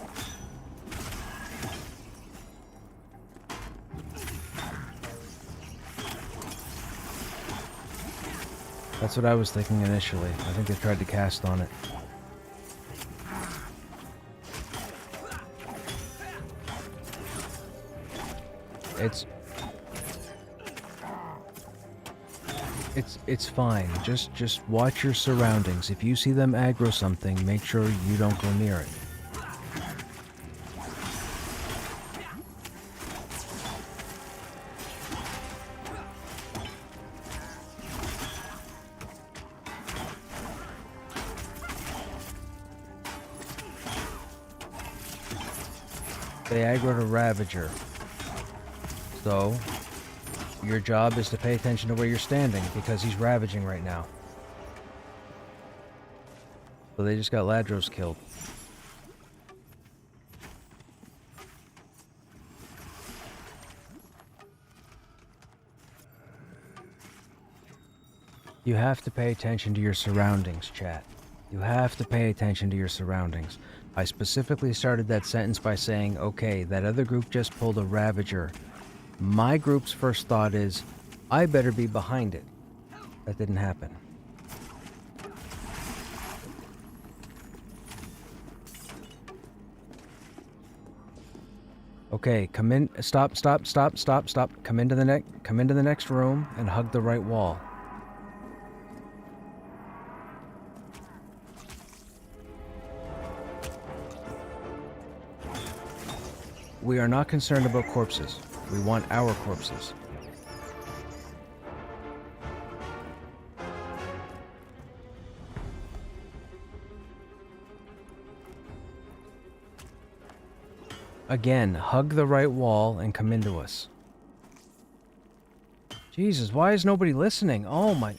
That's what I was thinking initially. I think they tried to cast on it. It's fine. Just watch your surroundings. If you see them aggro something, make sure you don't go near it. They aggroed a Ravager. So, your job is to pay attention to where you're standing, because he's ravaging right now. So they just got Ladros killed. You have to pay attention to your surroundings, chat. You have to pay attention to your surroundings. I specifically started that sentence by saying, okay, that other group just pulled a Ravager. My group's first thought is, I better be behind it. That didn't happen. Okay, come in. Stop. Come into the next room and hug the right wall. We are not concerned about corpses. We want our corpses. Again, hug the right wall and come into us. Jesus, why is nobody listening? Oh my...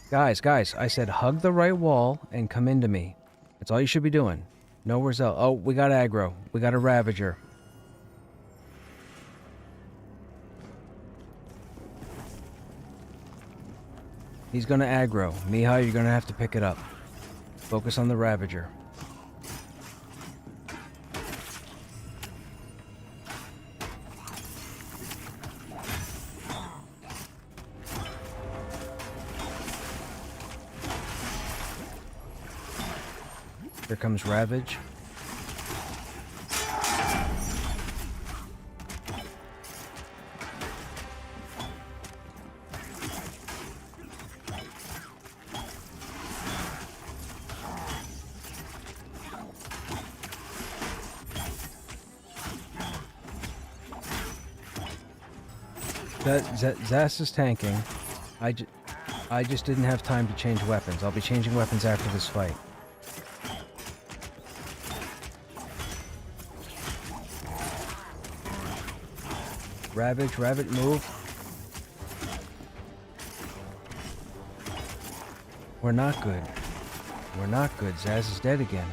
Guys, I said hug the right wall and come into me. That's all you should be doing. Nowhere's else. Oh, we got aggro. We got a Ravager. He's gonna aggro. Mihai, you're gonna have to pick it up. Focus on the Ravager. Here comes Ravage. Zas is tanking. I just didn't have time to change weapons. I'll be changing weapons after this fight. Ravage, move. We're not good. We're not good. Zaz is dead again.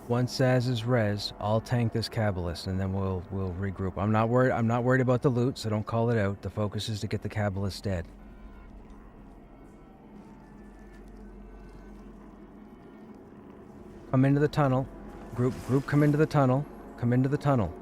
Once Zaz is res, I'll tank this Kabbalist and then we'll regroup. I'm not worried about the loot, so don't call it out. The focus is to get the Kabbalist dead. Come into the tunnel. Group come into the tunnel. Come into the tunnel.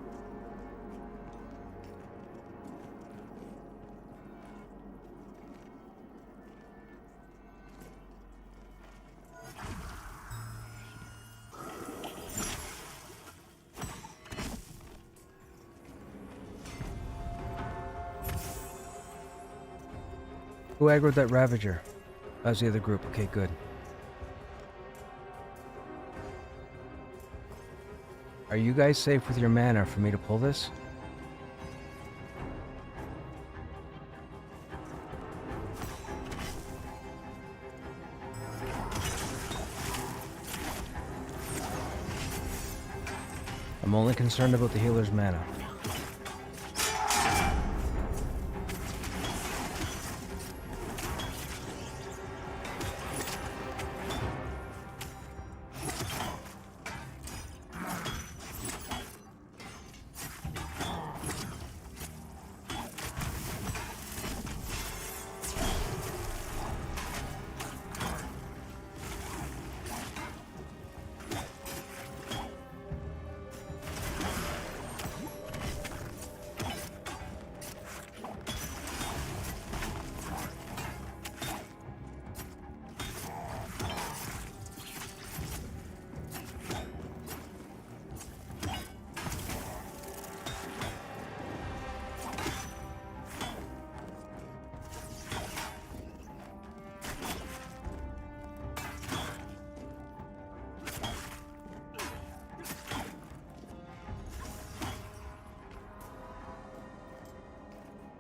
Who aggroed that Ravager? That was the other group. Okay, good. Are you guys safe with your mana for me to pull this? I'm only concerned about the healer's mana.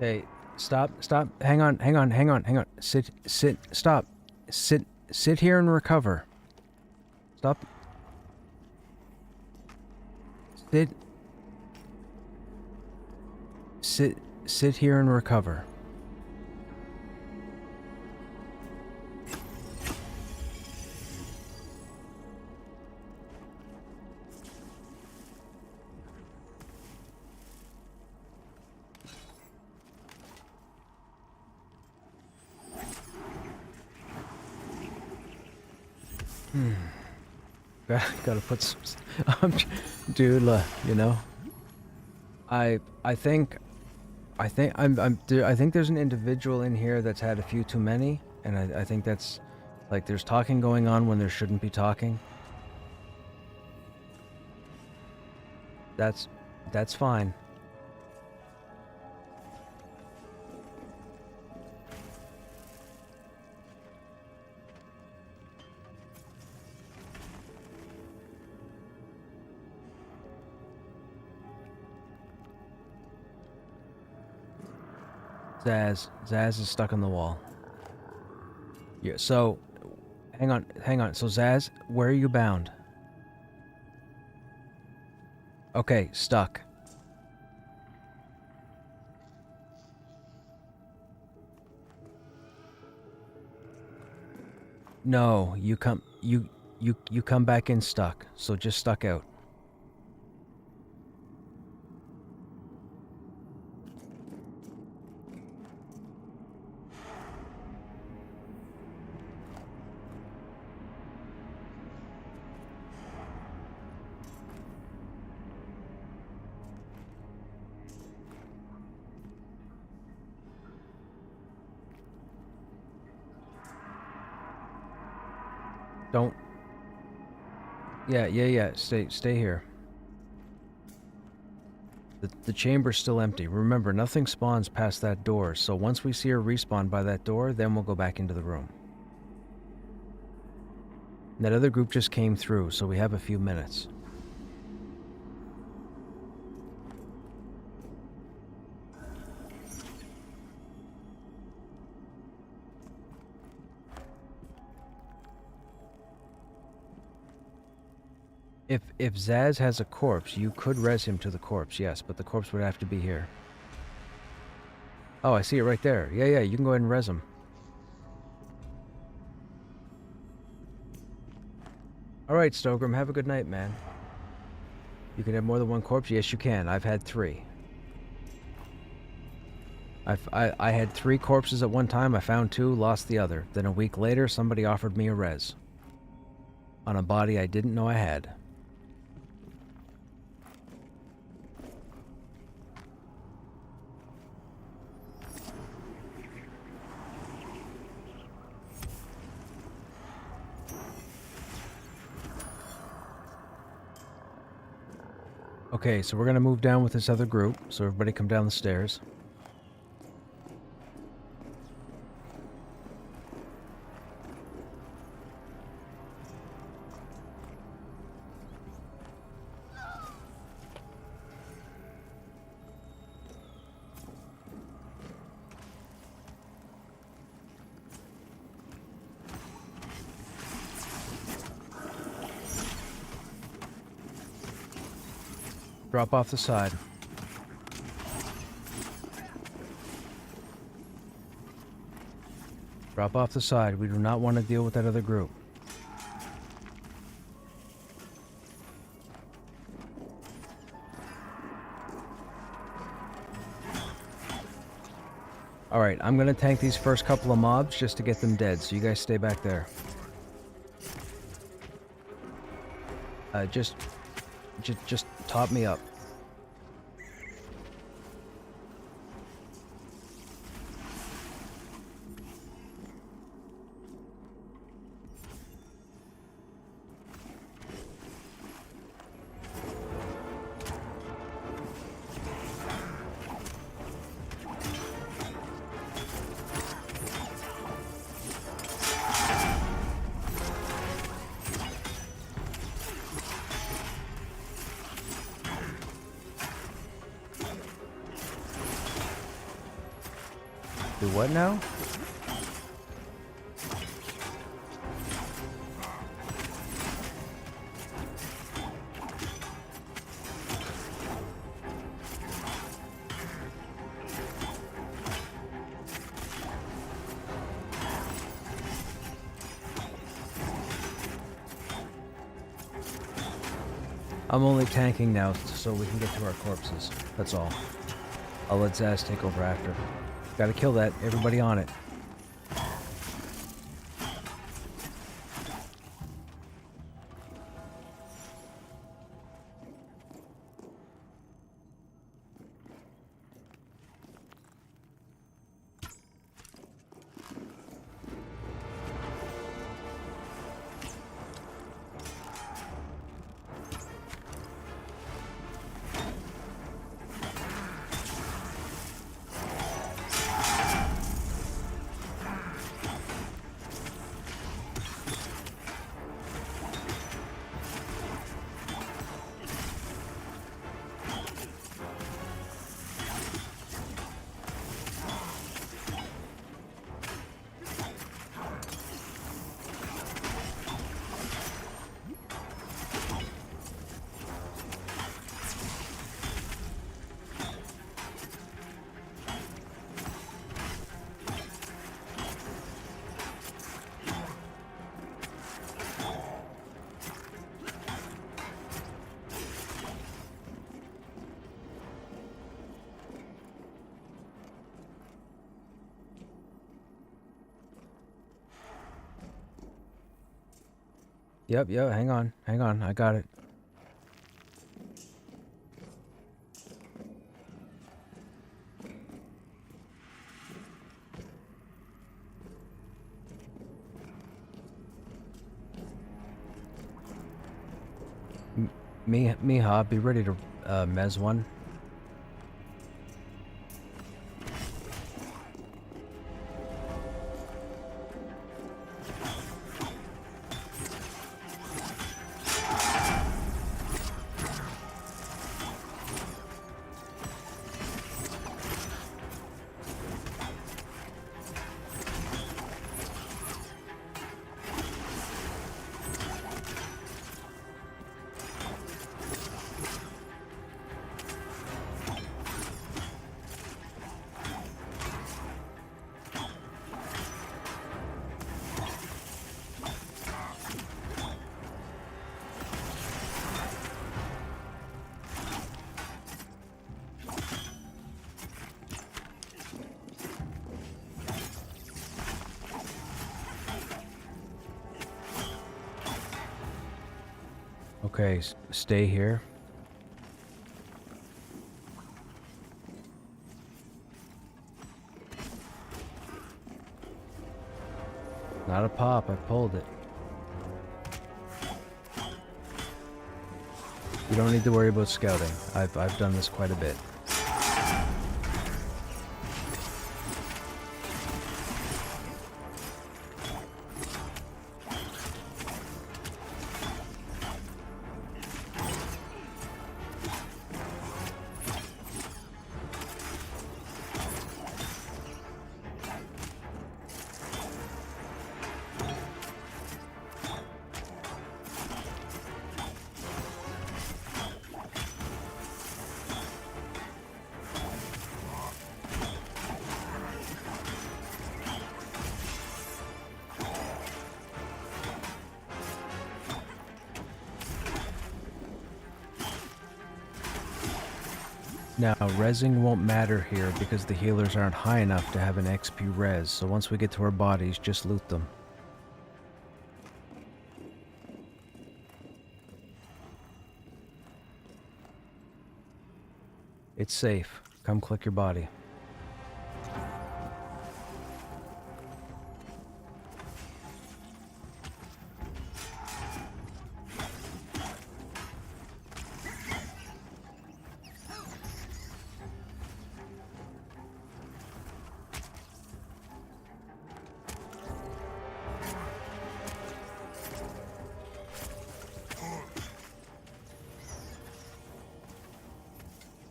Hey, stop, hang on. Sit, stop. Sit here and recover. Stop. Sit here and recover. Gotta put some. Dude, you know, I think I think there's an individual in here that's had a few too many, and I think that's like there's talking going on when there shouldn't be talking. That's fine. Zaz is stuck on the wall. Yeah, so hang on. So Zaz, where are you bound? Okay, stuck. No, you come back in stuck. So just stuck out. Don't. Yeah. Stay here. The chamber's still empty. Remember, nothing spawns past that door, so once we see her respawn by that door, then we'll go back into the room. That other group just came through, so we have a few minutes. If Zaz has a corpse, you could res him to the corpse, yes, but the corpse would have to be here. Oh, I see it right there. Yeah, you can go ahead and res him. Alright, Stogrim, have a good night, man. You can have more than one corpse? Yes, you can. I've had 3. I had 3 corpses at one time. I found 2, lost the other. Then a week later, somebody offered me a res. On a body I didn't know I had. Okay, so we're gonna move down with this other group, so everybody come down the stairs. Drop off the side. Drop off the side. We do not want to deal with that other group. Alright, I'm gonna tank these first couple of mobs just to get them dead, so you guys stay back there. Just top me up. Do what now? I'm only tanking now so we can get to our corpses. That's all. I'll let Zaz take over after. Gotta kill that. Everybody on it. Yep, hang on, I got it. Miha, be ready to mez one. Okay, stay here. Not a pop, I pulled it. You don't need to worry about scouting. I've done this quite a bit. Now, rezzing won't matter here because the healers aren't high enough to have an XP res, so once we get to our bodies, just loot them. It's safe. Come click your body.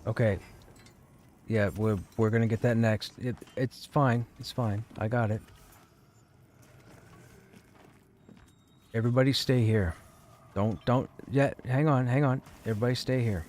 Okay, Yeah, we're gonna get that next. It's fine. It's fine. I got it. Everybody stay here. Don't yet. Hang on. Everybody stay here.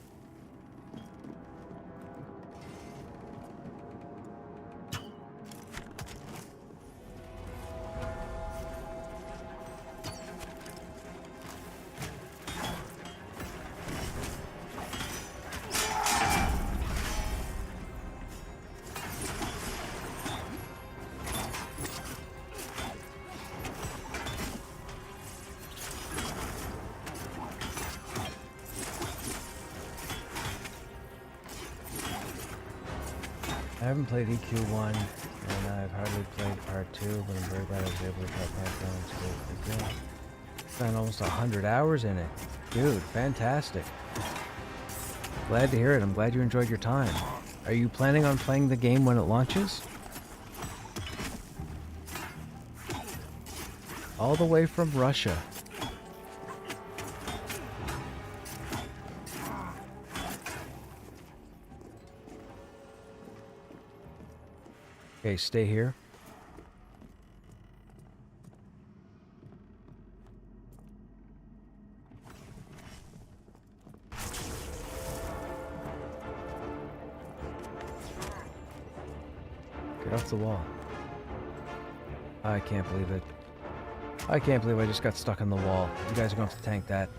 I haven't played EQ1, and I've hardly played Part 2, but I'm very glad I was able to try Pantheon today. Spent almost 100 hours in it. Dude, fantastic. Glad to hear it. I'm glad you enjoyed your time. Are you planning on playing the game when it launches? All the way from Russia. Okay, stay here. Get off the wall. I can't believe it. I can't believe I just got stuck on the wall. You guys are going to have to tank that.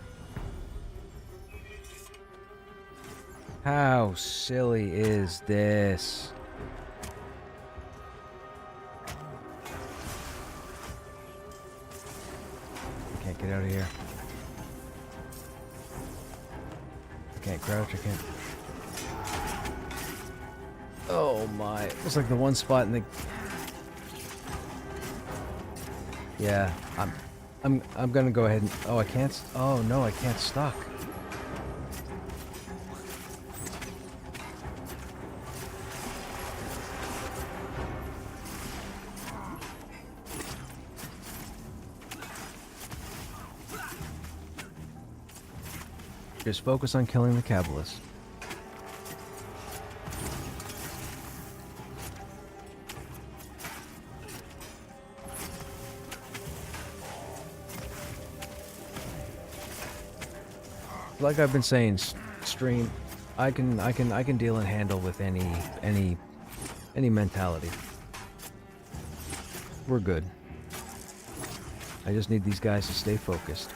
How silly is this? I can't get out of here. I can't crouch, I can't... Oh my, it was like the one spot in the... Yeah, I'm gonna go ahead and... Oh, I can't... Oh no, I can't stuck. Just focus on killing the Kabbalists. Like I've been saying, stream, I can deal and handle with any mentality. We're good. I just need these guys to stay focused.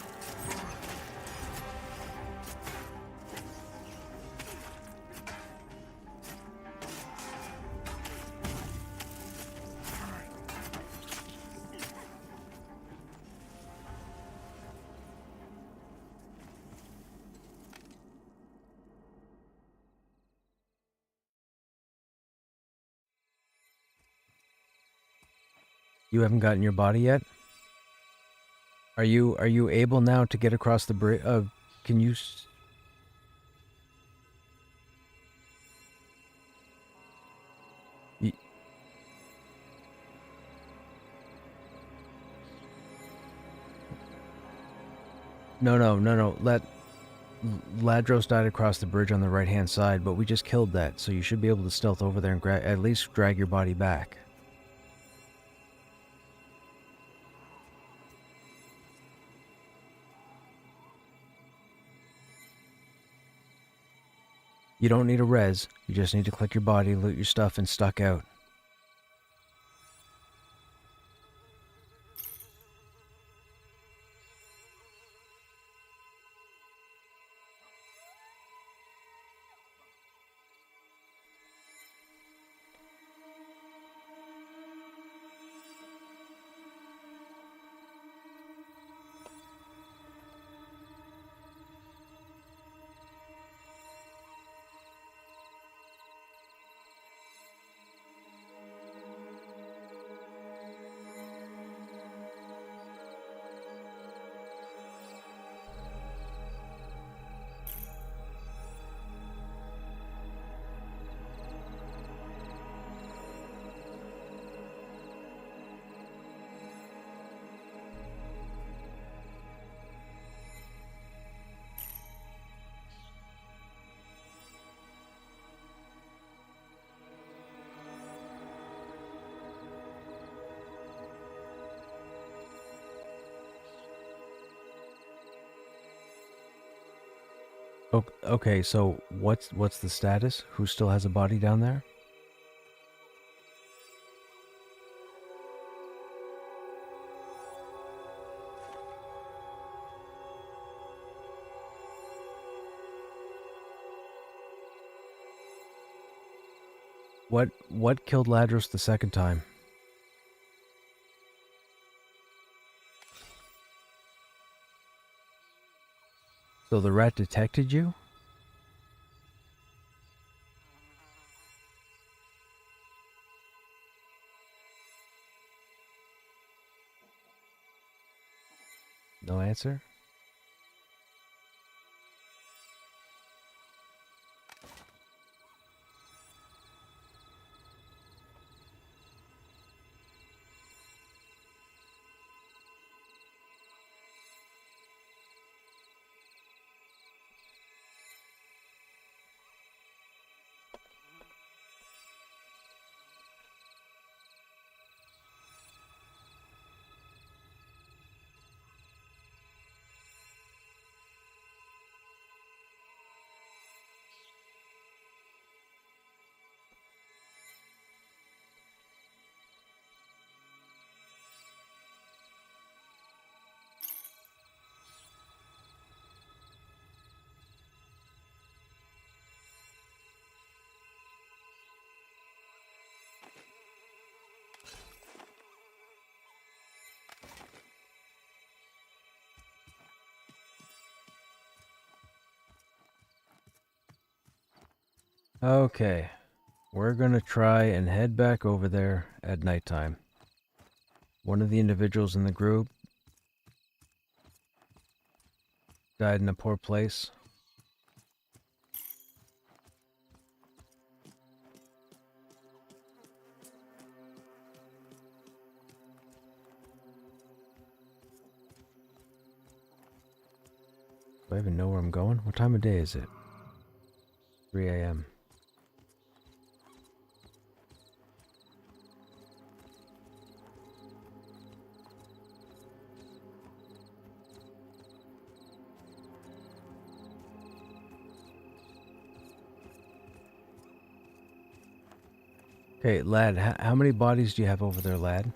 You haven't gotten your body yet? Are you able now to get across the bridge? Can you? No. Ladros died across the bridge on the right-hand side, but we just killed that, so you should be able to stealth over there and at least drag your body back. You don't need a res, you just need to click your body, loot your stuff, and stuck out. Okay, so what's the status? Who still has a body down there? What killed Ladros the second time? So the rat detected you? No answer? Okay. We're gonna try and head back over there at nighttime. One of the individuals in the group died in a poor place. Do I even know where I'm going? What time of day is it? 3 a.m. Okay, lad, how many bodies do you have over there, lad?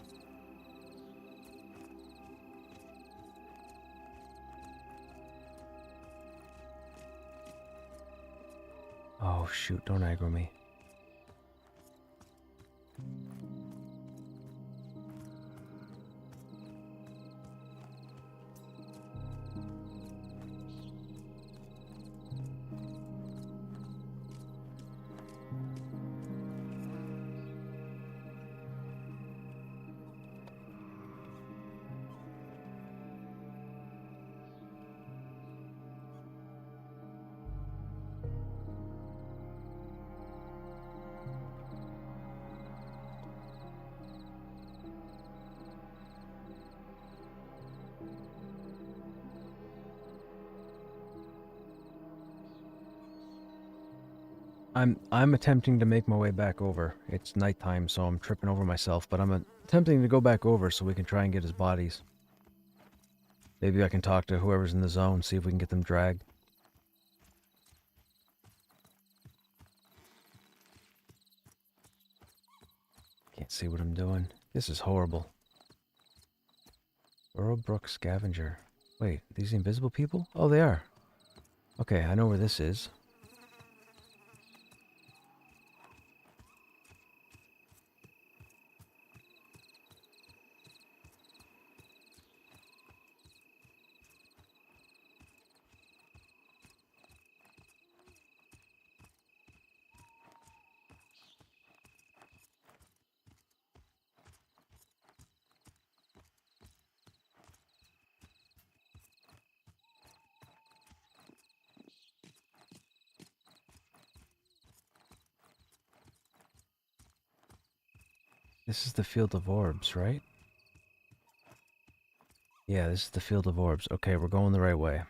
Oh, shoot, don't aggro me. I'm attempting to make my way back over. It's nighttime, so I'm tripping over myself, but I'm attempting to go back over so we can try and get his bodies. Maybe I can talk to whoever's in the zone, see if we can get them dragged. Can't see what I'm doing. This is horrible. Burrowbrook Scavenger. Wait, these invisible people? Oh, they are. Okay, I know where this is. This is the Field of Orbs, right? Yeah, this is the Field of Orbs. Okay, we're going the right way.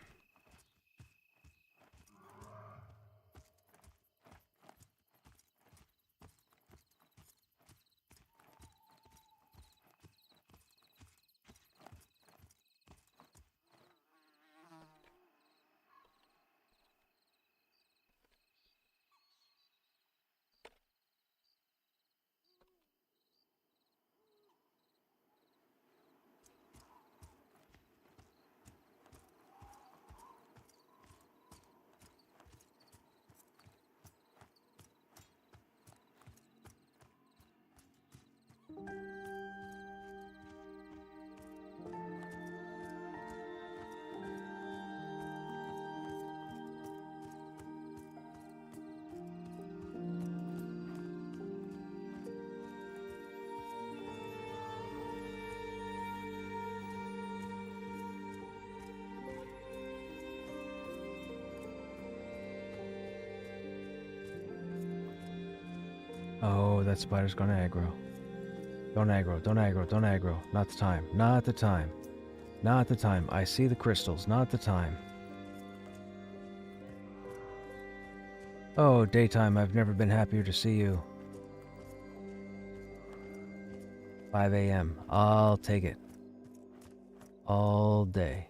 Oh, that spider's gonna aggro. Don't aggro, don't aggro, don't aggro. Not the time, not the time. Not the time. I see the crystals, not the time. Oh, daytime, I've never been happier to see you. 5 a.m. I'll take it. All day.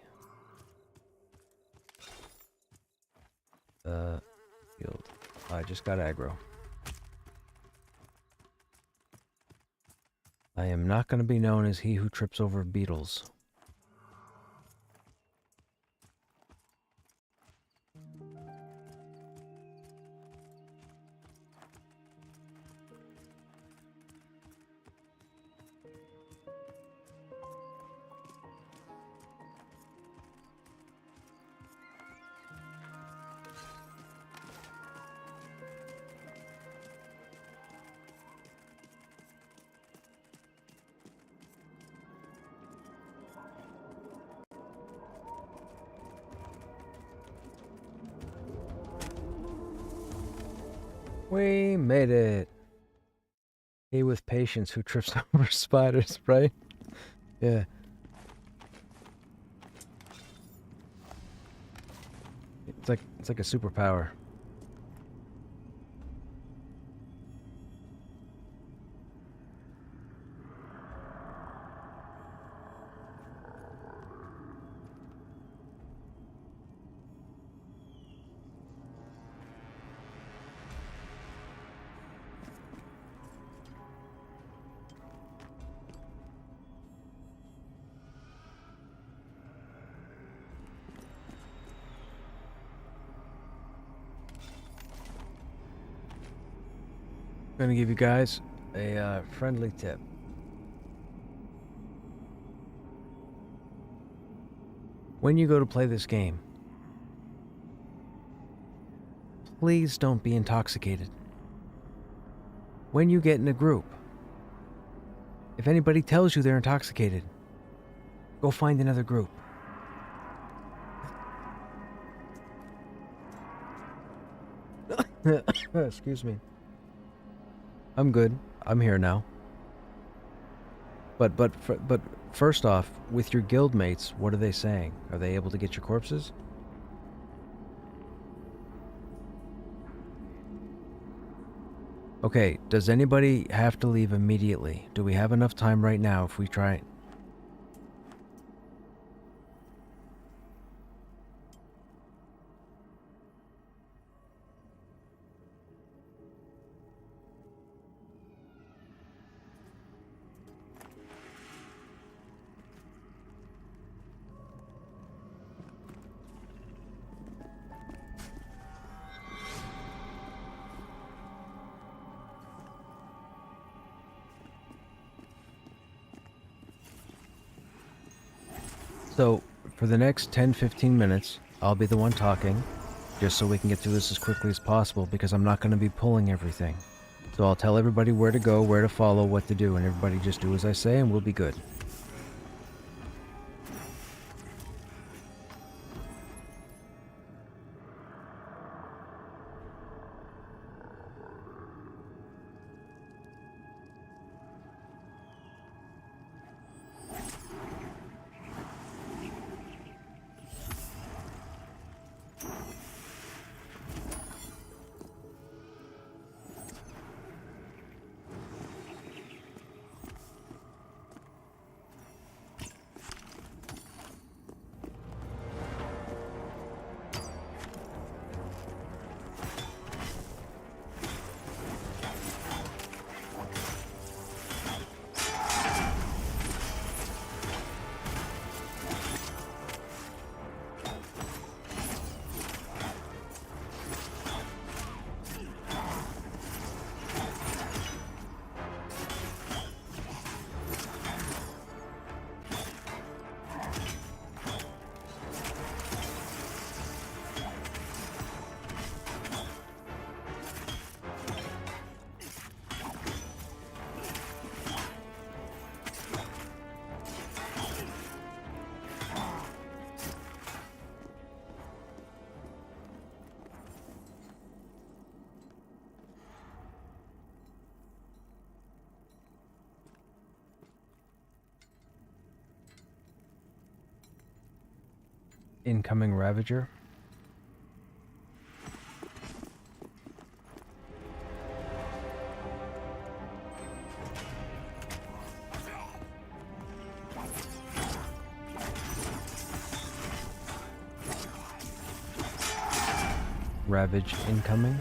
Field. I just got aggro. I am not going to be known as he who trips over beetles. We made it. He with patience who trips over spiders, right? Yeah. It's like a superpower. I'm gonna give you guys a friendly tip. When you go to play this game, please don't be intoxicated. When you get in a group, if anybody tells you they're intoxicated, go find another group. Excuse me. I'm good. I'm here now. But first off, with your guild mates, what are they saying? Are they able to get your corpses? Okay, does anybody have to leave immediately? Do we have enough time right now if we try? So, for the next 10-15 minutes, I'll be the one talking, just so we can get through this as quickly as possible, because I'm not going to be pulling everything. So I'll tell everybody where to go, where to follow, what to do, and everybody just do as I say, and we'll be good. Incoming Ravager. Ravage incoming.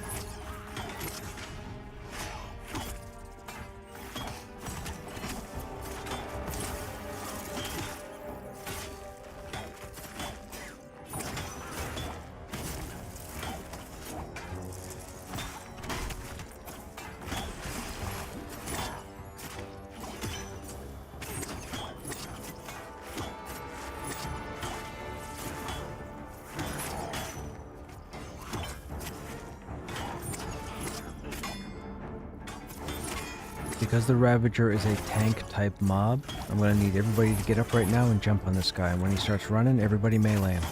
Because the Ravager is a tank-type mob, I'm going to need everybody to get up right now and jump on this guy. And when he starts running, everybody melee him.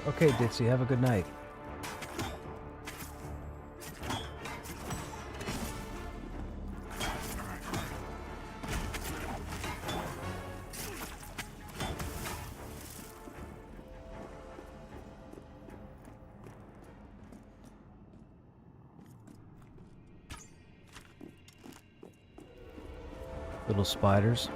Okay, Ditzy, have a good night. Little spiders.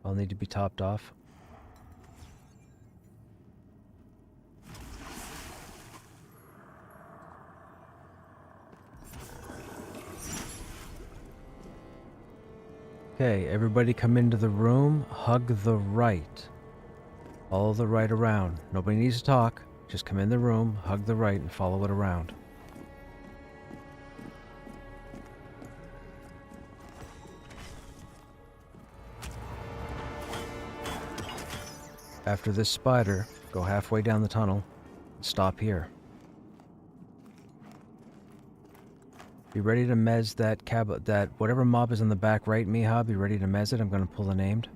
I'll need to be topped off. Okay, everybody come into the room, hug the right. Follow the right around. Nobody needs to talk. Just come in the room, hug the right, and follow it around. After this spider, go halfway down the tunnel and stop here. Be ready to mez that whatever mob is on the back right, Miha, be ready to mez it. I'm going to pull the named.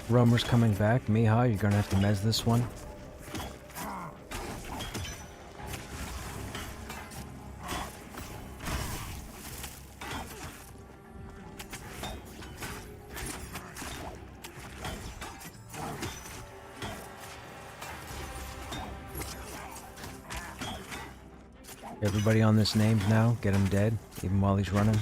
Roamer's coming back. Miha, you're gonna have to mez this one. Everybody on this named now. Get him dead, even while he's running.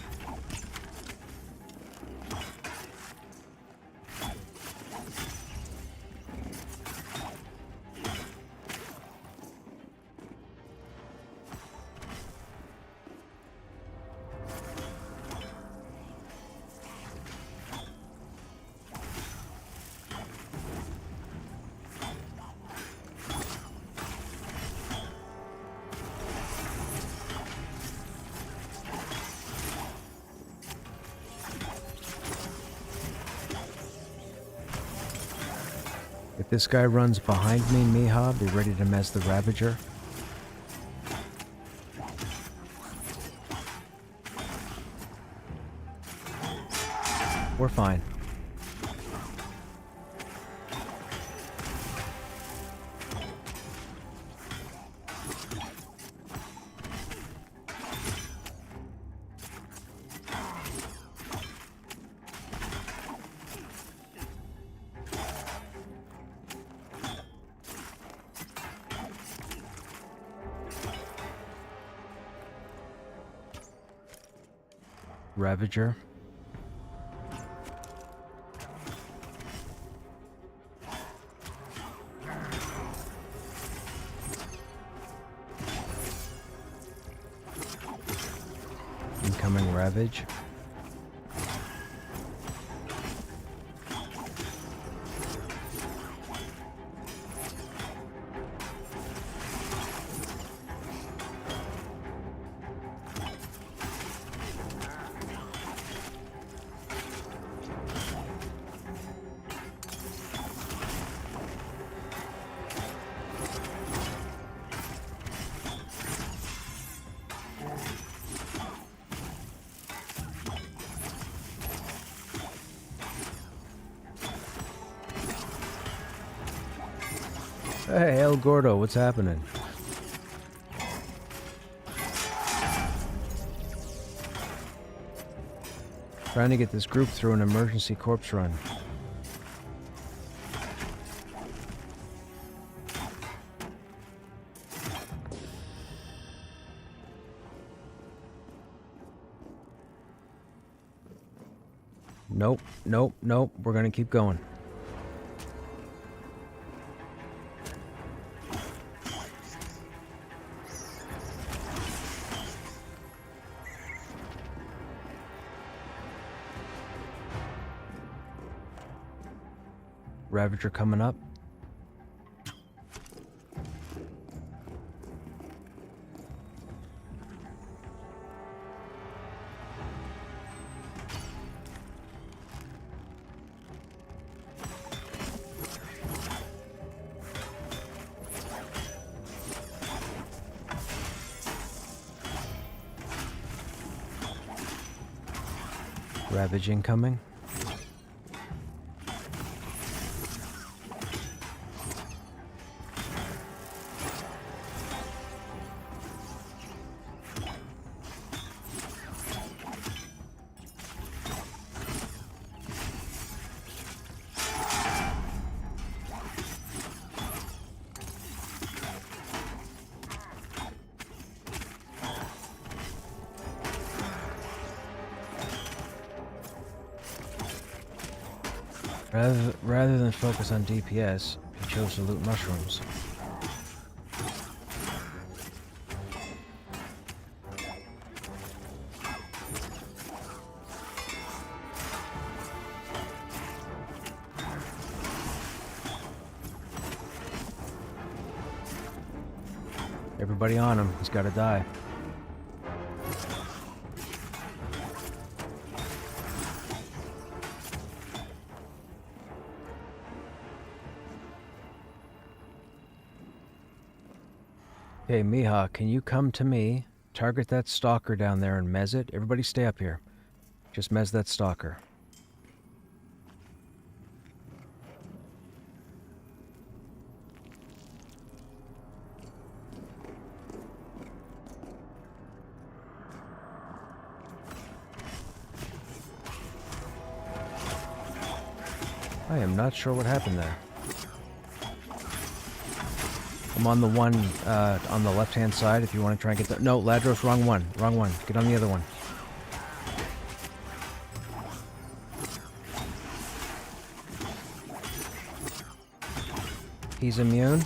If this guy runs behind me, Miha, be ready to mess the Ravager. We're fine. Ravager. Incoming Ravage. Hey, El Gordo, what's happening? Trying to get this group through an emergency corpse run. Nope, nope, nope. We're gonna keep going. Ravager coming up. Ravage incoming. Rather than focus on DPS, he chose to loot mushrooms. Everybody on him, he's gotta die. Okay, Miha, can you come to me, target that stalker down there and mez it? Everybody stay up here. Just mez that stalker. I am not sure what happened there. I'm on the one on the left-hand side if you want to try and get the... No, Ladros, wrong one. Wrong one. Get on the other one. He's immune.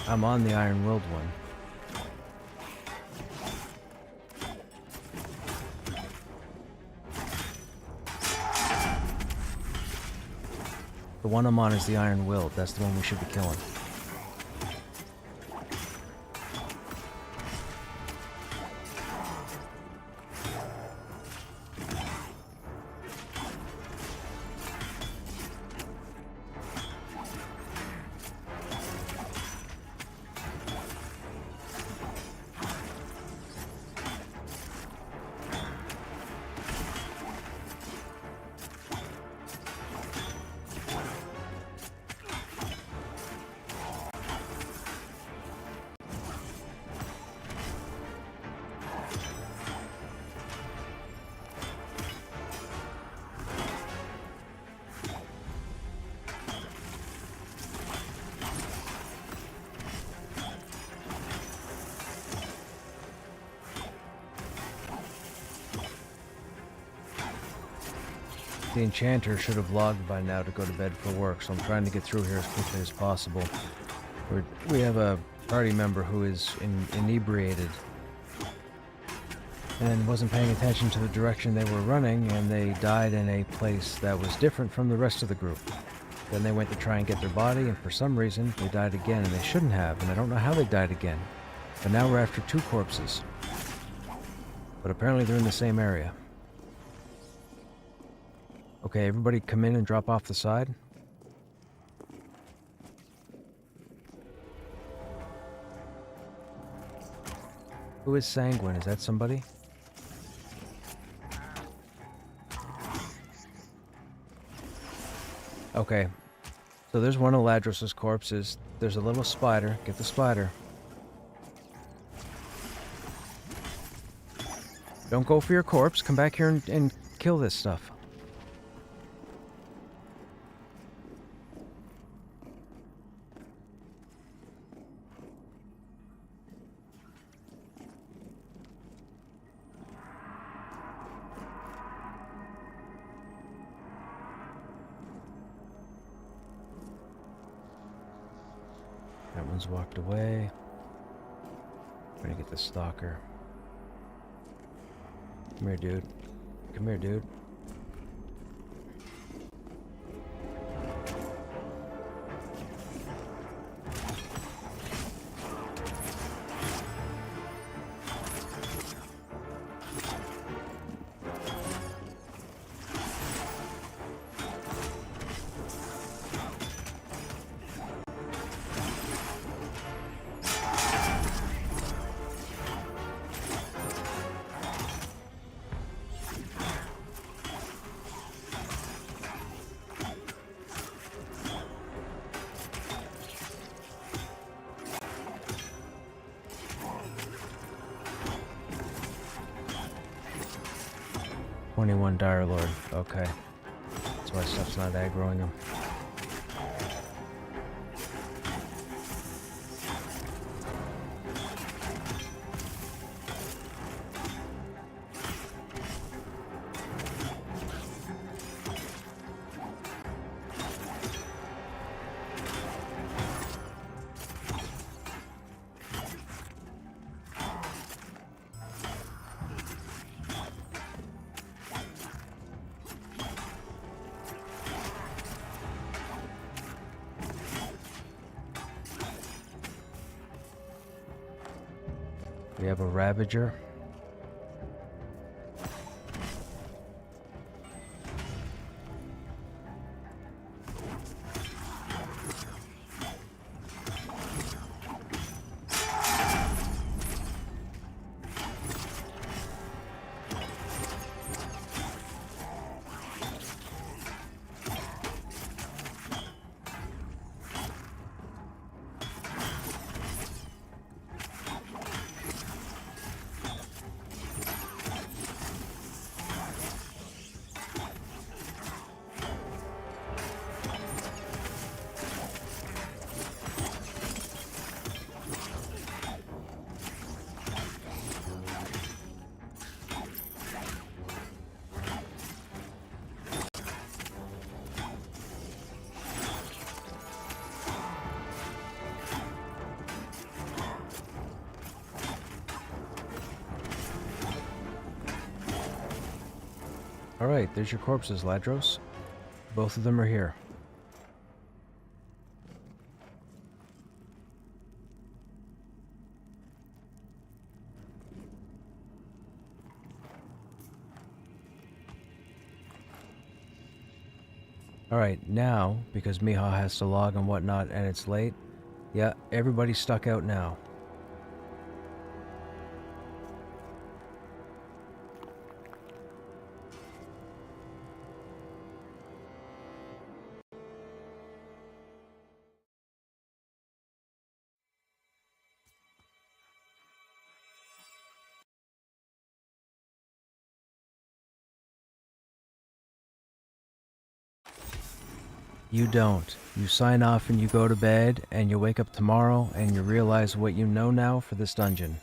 I'm on the Iron-Willed one. The one I'm on is the Iron-Willed. That's the one we should be killing. The enchanter should have logged by now to go to bed for work, so I'm trying to get through here as quickly as possible. We have a party member who is inebriated and wasn't paying attention to the direction they were running, and they died in a place that was different from the rest of the group. Then they went to try and get their body, and for some reason they died again, and they shouldn't have, and I don't know how they died again. But now we're after 2 corpses. But apparently they're in the same area. Okay, everybody come in and drop off the side. Who is Sanguine? Is that somebody? Okay. So there's one of Ladros' corpses. There's a little spider. Get the spider. Don't go for your corpse. Come back here and kill this stuff. That one's walked away. I'm gonna get the stalker. Come here, dude. Come here, dude. $21 Dire Lord. Okay. That's why stuff's not aggroing him. We have a Ravager. Alright, there's your corpses, Ladros. Both of them are here. Alright, now, because Miha has to log and whatnot and it's late, yeah, everybody's stuck out now. You don't. You sign off and you go to bed, and you wake up tomorrow and you realize what you know now for this dungeon.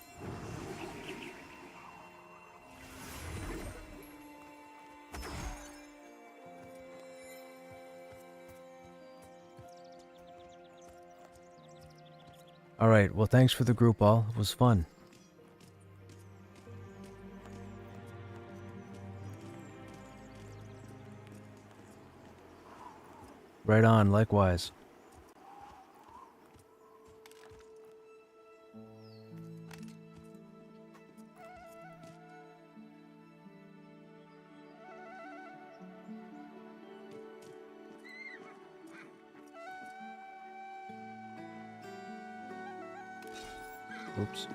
Alright, well thanks for the group all. It was fun. Right on, likewise. Oops.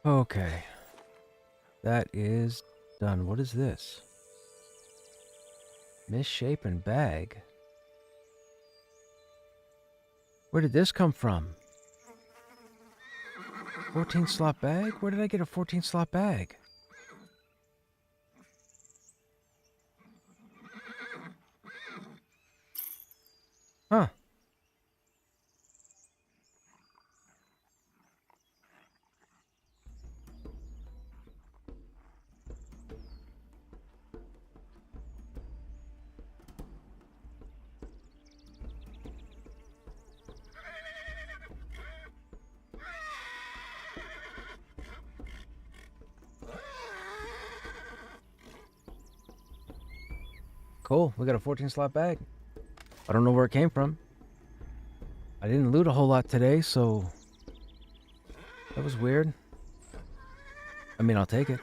Okay. That is done. What is this? Misshapen bag? Where did this come from? 14 slot bag? Where did I get a 14 slot bag? Huh. Cool, we got a 14 slot bag. I don't know where it came from. I didn't loot a whole lot today, so that was weird. I mean, I'll take it.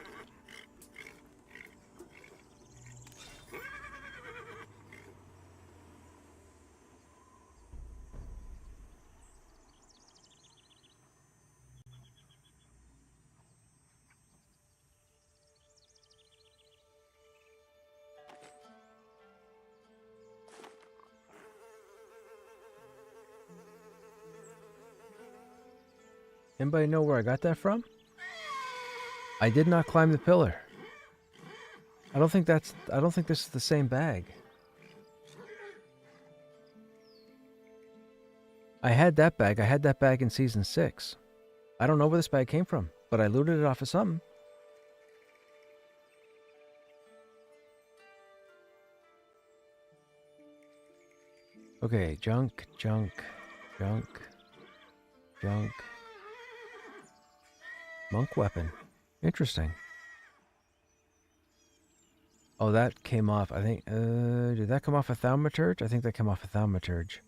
Anybody know where I got that from? I did not climb the pillar. I don't think this is the same bag. I had that bag. I had that bag in season 6. I don't know where this bag came from, but I looted it off of something. Okay, junk, junk, junk, junk. Monk weapon. Interesting. Oh, that came off. I think, did that come off a thaumaturge? I think that came off a thaumaturge.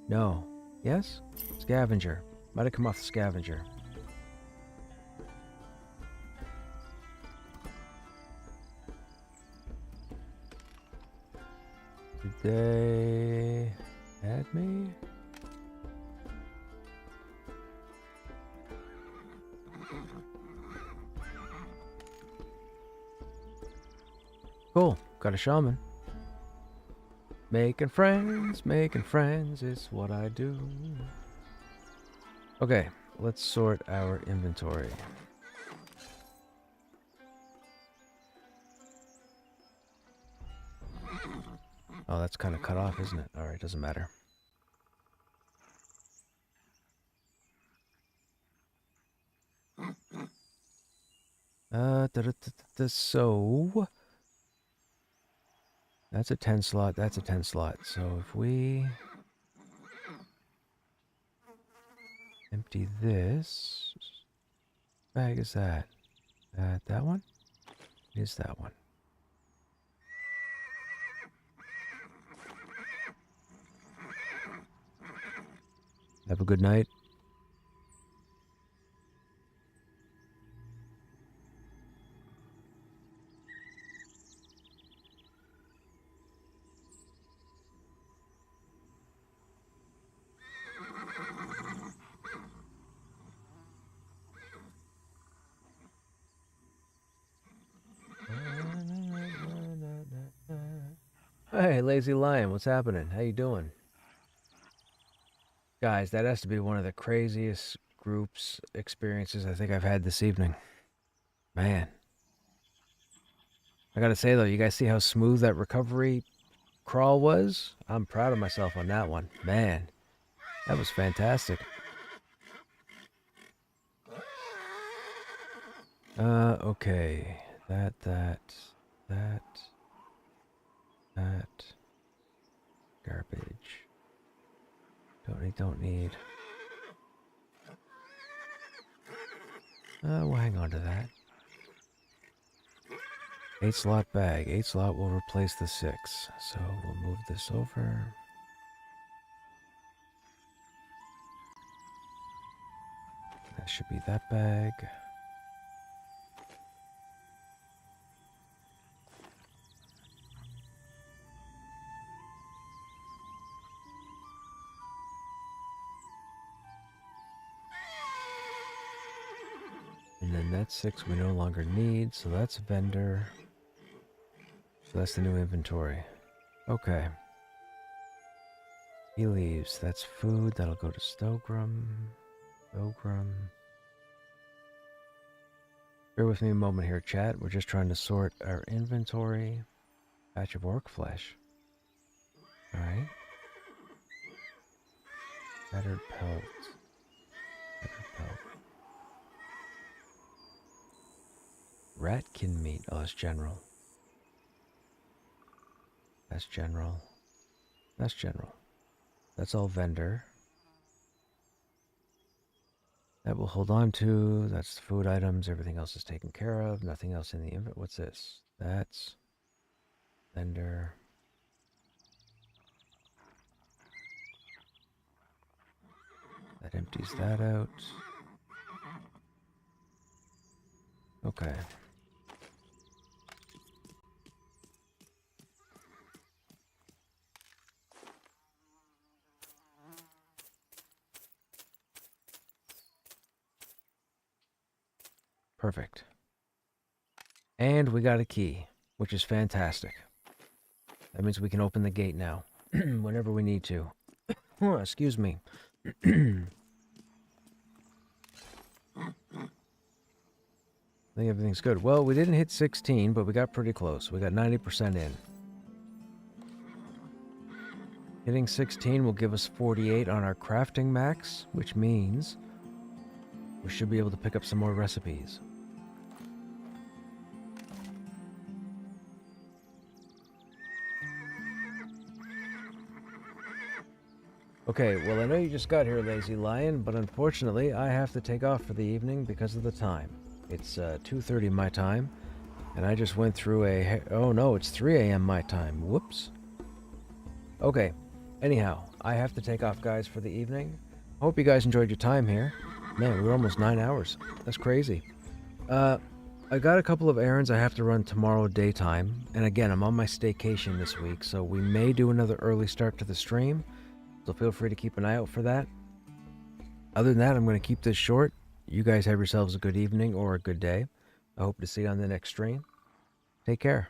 No. Yes? Scavenger. Might have come off the scavenger. Did they add me? Cool. Got a shaman. Making friends is what I do. Okay, let's sort our inventory. Oh, that's kind of cut off, isn't it? Alright, doesn't matter. So that's a 10 slot, that's a 10 slot. So if we empty this, what bag is that? That one? Is that one? Have a good night. Hey, Lazy Lion, what's happening? How you doing? Guys, that has to be one of the craziest groups experiences I think I've had this evening. Man. I gotta say though, you guys see how smooth that recovery crawl was? I'm proud of myself on that one. Man, that was fantastic. Okay. That. Garbage. Don't need. We'll hang on to that. 8 slot bag. 8 slot will replace the 6. So we'll move this over. That should be that bag. And then that 6 we no longer need, so that's vendor. So that's the new inventory. Okay. He leaves. That's food. That'll go to Stogrum. Bear with me a moment here, chat. We're just trying to sort our inventory. Patch of orc flesh. Alright. Battered pelt. Ratkin meat. Oh, that's general. That's general. That's general. That's all vendor. That we'll hold on to. That's food items. Everything else is taken care of. Nothing else in the inventory. What's this? That's vendor. That empties that out. Okay. Perfect. And we got a key, which is fantastic. That means we can open the gate now, whenever we need to. Oh, excuse me. I think everything's good. Well, we didn't hit 16, but we got pretty close. We got 90% in. Hitting 16 will give us 48 on our crafting max, which means we should be able to pick up some more recipes. Okay, well, I know you just got here, Lazy Lion, but unfortunately, I have to take off for the evening because of the time. It's 2:30 my time, and I just went through a... Oh no, it's 3 a.m. my time. Whoops. Okay, anyhow, I have to take off, guys, for the evening. Hope you guys enjoyed your time here. Man, we're almost 9 hours. That's crazy. I got a couple of errands I have to run tomorrow daytime, and again, I'm on my staycation this week, so we may do another early start to the stream. So feel free to keep an eye out for that. Other than that, I'm going to keep this short. You guys have yourselves a good evening or a good day. I hope to see you on the next stream. Take care.